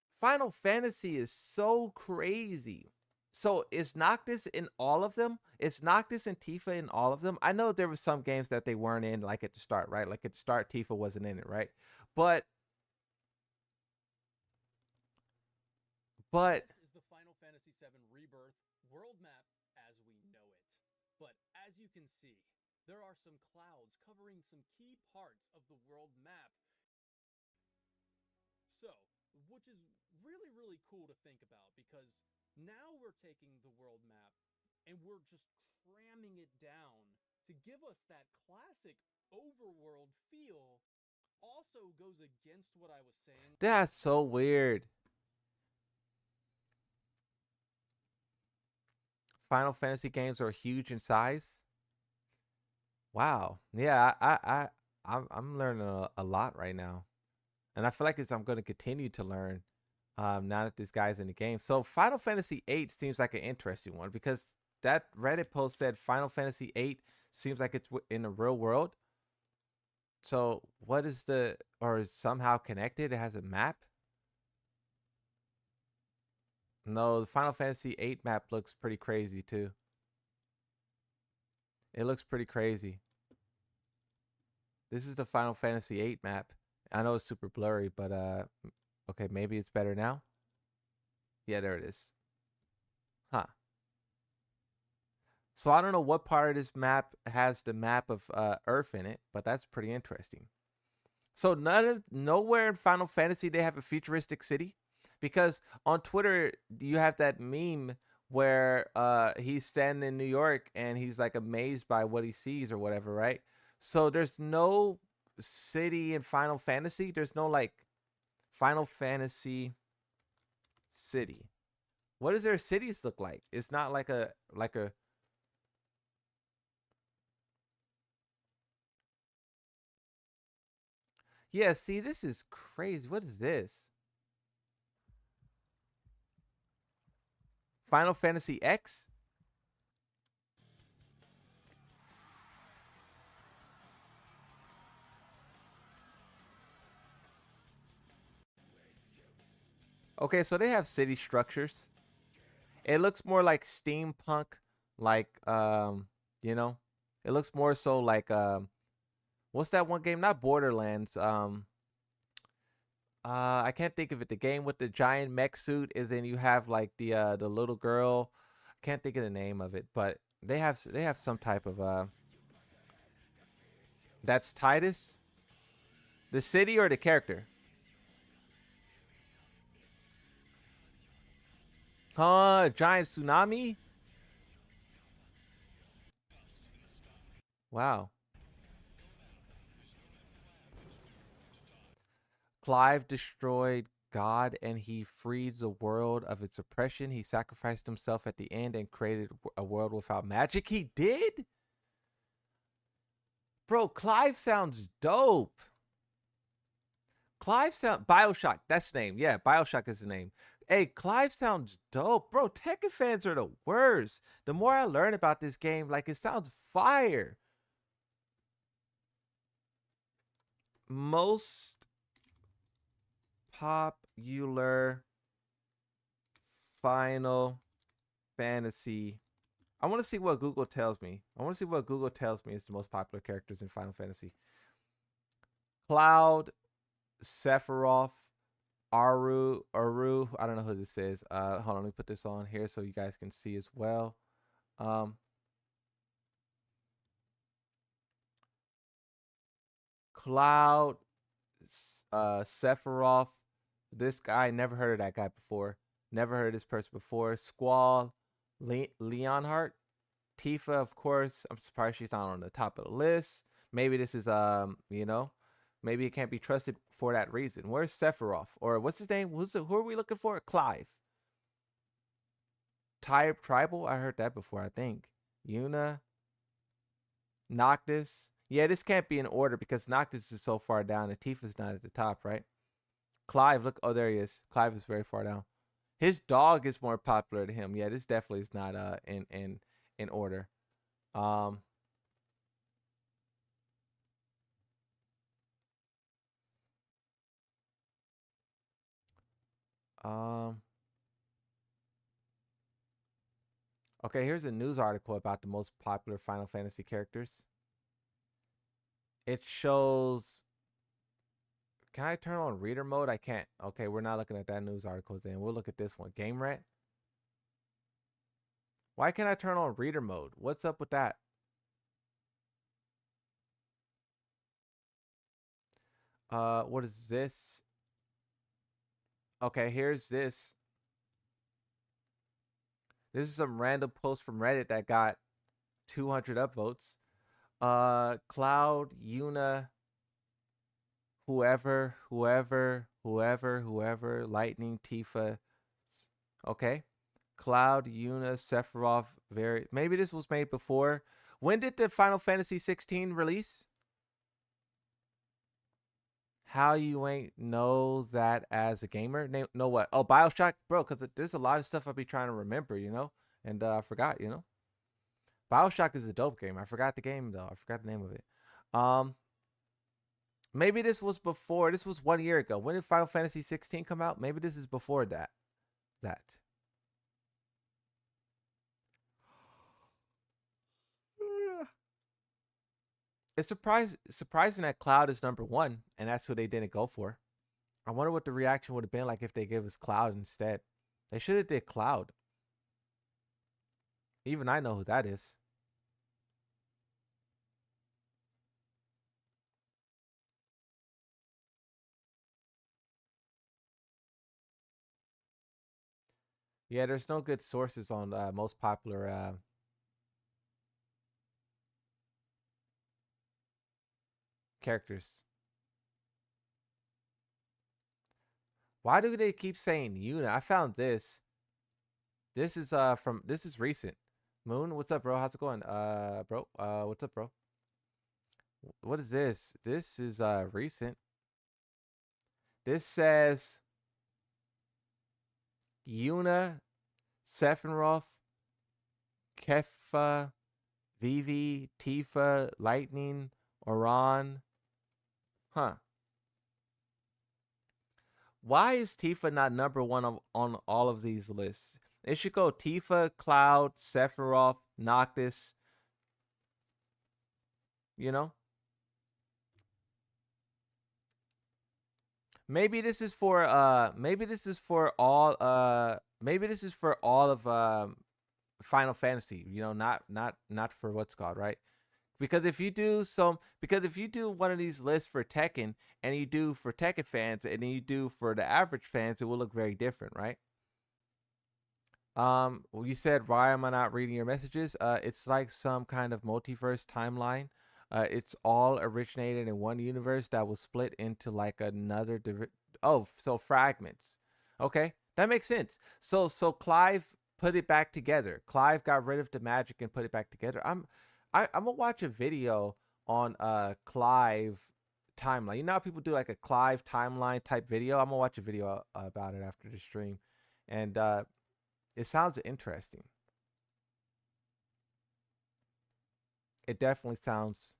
Final Fantasy is so crazy. So is Noctis in all of them? Is Noctis and Tifa in all of them? I know there were some games that they weren't in, like at the start, right? Like at the start, Tifa wasn't in it, right? But This is the Final Fantasy VII Rebirth world map as we know it. But as you can see, there are some clouds covering some key parts of the world map. So, which is really, really cool to think about, because now we're taking the world map and we're just cramming it down to give us that classic overworld feel. Also goes against what I was saying. That's so weird. Final Fantasy games are huge in size. Wow. Yeah, I'm learning a lot right now. And I feel like I'm going to continue to learn now that this guy's in the game. So Final Fantasy VIII seems like an interesting one, because that Reddit post said Final Fantasy VIII seems like it's in the real world. So what is or is somehow connected? It has a map? No, the Final Fantasy VIII map looks pretty crazy too. It looks pretty crazy. This is the Final Fantasy VIII map. I know it's super blurry, but okay, maybe it's better now. Yeah, there it is. Huh. So I don't know what part of this map has the map of Earth in it, but that's pretty interesting. So nowhere in Final Fantasy they have a futuristic city, because on Twitter you have that meme where he's standing in New York and he's like amazed by what he sees or whatever, right? So there's no city in Final Fantasy. There's no like Final Fantasy city. What does their cities look like? It's not like a Yeah, see, this is crazy. What is this? Final Fantasy X? Okay, so they have city structures. It looks more like steampunk, like you know, it looks more so like what's that one game? Not Borderlands. I can't think of it. The game with the giant mech suit is then you have like the little girl. I can't think of the name of it, but they have some type of that's Titus? The city or the character? Huh, giant tsunami? Wow. Clive destroyed God and he freed the world of its oppression. He sacrificed himself at the end and created a world without magic. He did? Bro, Clive sounds dope. BioShock, that's the name. Yeah, BioShock is the name. Hey, Clive sounds dope. Bro, Tekken fans are the worst. The more I learn about this game, like, it sounds fire. Most popular Final Fantasy. I want to see what Google tells me. I want to see what Google tells me is the most popular characters in Final Fantasy. Cloud, Sephiroth, Aru. I don't know who this is. Hold on, let me put this on here so you guys can see as well. Cloud, Sephiroth. This guy, never heard of that guy before. Never heard of this person before. Squall, Leonhardt, Tifa, of course. I'm surprised she's not on the top of the list. Maybe this is you know, maybe it can't be trusted for that reason. Where's Sephiroth? Or what's his name? Who are we looking for? Clive. Tribal? I heard that before, I think. Yuna. Noctis. Yeah, this can't be in order because Noctis is so far down and Tifa's not at the top, right? Clive, look. Oh, there he is. Clive is very far down. His dog is more popular than him. Yeah, this definitely is not in order. Okay, here's a news article about the most popular Final Fantasy characters. It shows. Can I turn on reader mode? I can't. Okay, we're not looking at that news article then. We'll look at this one. Game Rat. Why can't I turn on reader mode? What's up with that? What is this? Okay, here's this. This is some random post from Reddit that got 200 upvotes. Cloud, Yuna, whoever, Lightning, Tifa. Okay. Cloud, Yuna, Sephiroth, maybe this was made before. When did the Final Fantasy 16 release? How you ain't know that as a gamer? Know what? Oh, BioShock, bro, because there's a lot of stuff I'll be trying to remember, you know? And I forgot, you know? BioShock is a dope game. I forgot the game, though. I forgot the name of it. Maybe this was before. This was 1 year ago. When did Final Fantasy 16 come out? Maybe this is before that. It's surprising that Cloud is #1, and that's who they didn't go for. I wonder what the reaction would have been like if they gave us Cloud instead. They should have did Cloud. Even I know who that is. Yeah, there's no good sources on most popular characters. Why do they keep saying Yuna? I found this. This is recent. Moon, what's up, bro? How's it going? Bro, what's up, bro? What is this? This is recent. This says Yuna, Sephiroth, Keffa, Vivi, Tifa, Lightning, Oran. Huh. Why is Tifa not #1 on all of these lists? It should go Tifa, Cloud, Sephiroth, Noctis. You know? Maybe this is for all of Final Fantasy, you know, not for what's called, right? Because if you do one of these lists for Tekken and you do for Tekken fans and then you do for the average fans, it will look very different, right? Well, you said, why am I not reading your messages? It's like some kind of multiverse timeline. It's all originated in one universe that was split into like another so fragments. Okay, that makes sense. So Clive put it back together. Clive got rid of the magic and put it back together. I'm gonna watch a video on Clive timeline. You know how people do like a Clive timeline type video? I'm gonna watch a video about it after the stream, and it sounds interesting. It definitely sounds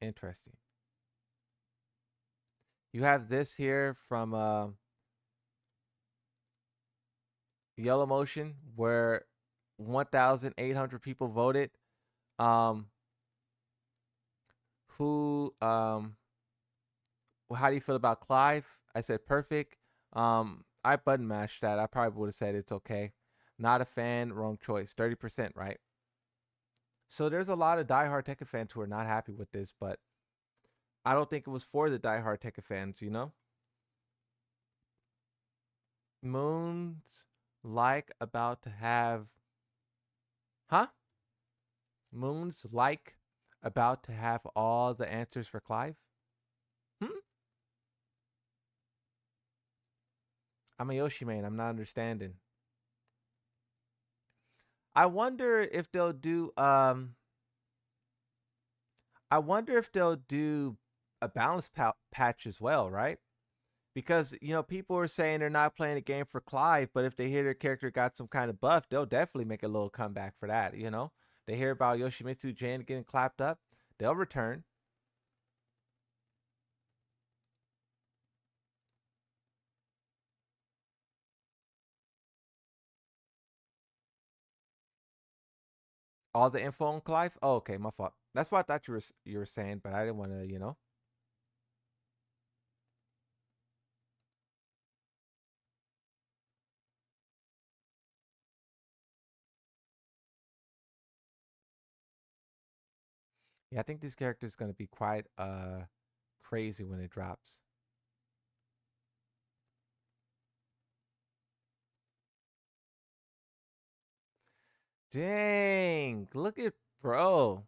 interesting. You have this here from Yellow Motion, where 1,800 people voted. How do you feel about Clive? I said perfect. I button mashed that. I probably would have said it's okay. Not a fan, wrong choice. 30%, right? So there's a lot of diehard Tekken fans who are not happy with this, but I don't think it was for the diehard Tekken fans, you know? Moon's like about to have... Huh? Moon's like about to have all the answers for Clive? I'm a Yoshi main. I'm not understanding. I wonder if they'll do I wonder if they'll do a balance patch as well, right? Because, you know, people are saying they're not playing the game for Clive, but if they hear their character got some kind of buff, they'll definitely make a little comeback for that, you know? They hear about Yoshimitsu Jin getting clapped up, they'll return. All the info on Clive? Oh, okay, my fault. That's what I thought you were saying, but I didn't want to, you know. Yeah, I think this character is going to be quite crazy when it drops. Dang, look at bro.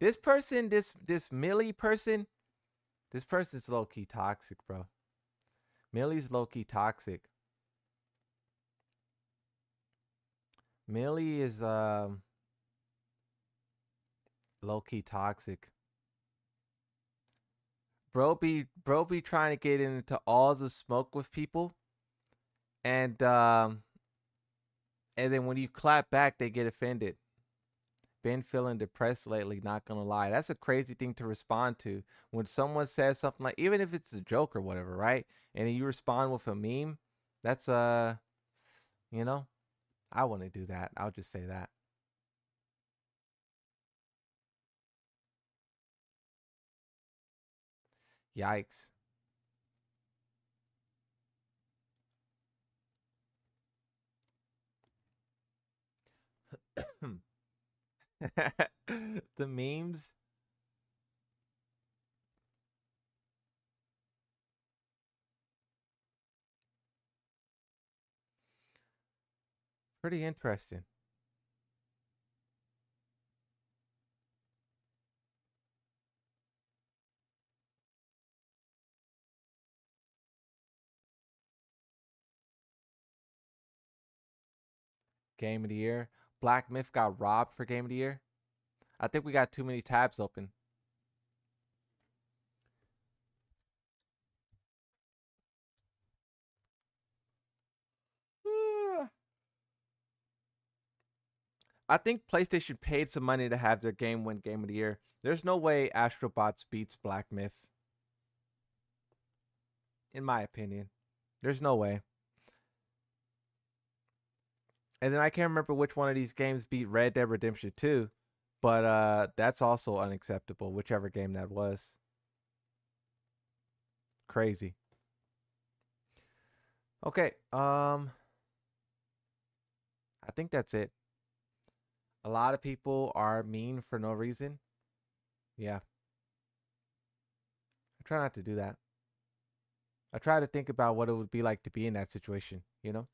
This person, this Millie person, this person's low key toxic, bro. Millie's low key toxic. Millie is low key toxic. Bro be trying to get into all the smoke with people, and then when you clap back, they get offended. Been feeling depressed lately, not gonna lie. That's a crazy thing to respond to. When someone says something like, even if it's a joke or whatever, right? And then you respond with a meme, that's you know, I wouldn't do that. I'll just say that. Yikes. The memes. Pretty interesting. Game of the year. Black Myth got robbed for game of the year. I think we got too many tabs open. I think PlayStation paid some money to have their game win game of the year. There's no way Astrobots beats Black Myth. In my opinion. There's no way. And then I can't remember which one of these games beat Red Dead Redemption 2, but that's also unacceptable, whichever game that was. Crazy. Okay, I think that's it. A lot of people are mean for no reason. Yeah. I try not to do that. I try to think about what it would be like to be in that situation, you know?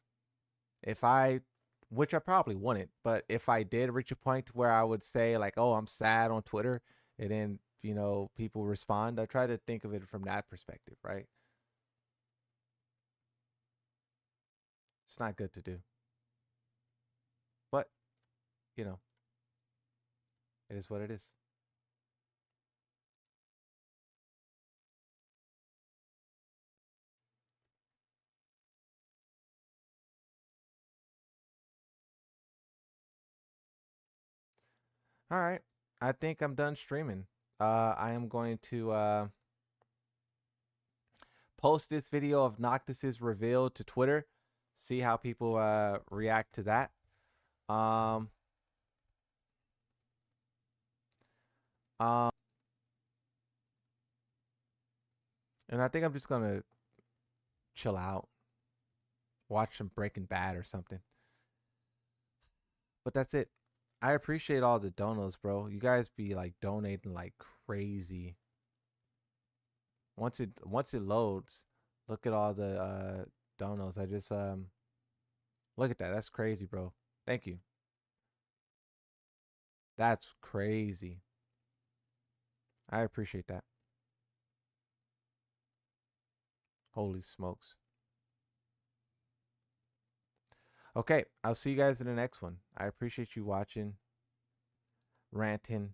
If I, which I probably wouldn't, but if I did reach a point where I would say like, oh, I'm sad on Twitter, and then, you know, people respond, I try to think of it from that perspective, right? It's not good to do. But, you know, it is what it is. All right. I think I'm done streaming. I am going to post this video of Noctis's reveal to Twitter. See how people react to that. And I think I'm just gonna chill out, watch some Breaking Bad or something. But that's it. I appreciate all the donos, bro. You guys be like donating like crazy. Once it loads, look at all the donos. I just look at that. That's crazy, bro. Thank you. That's crazy. I appreciate that. Holy smokes. Okay, I'll see you guys in the next one. I appreciate you watching, ranting,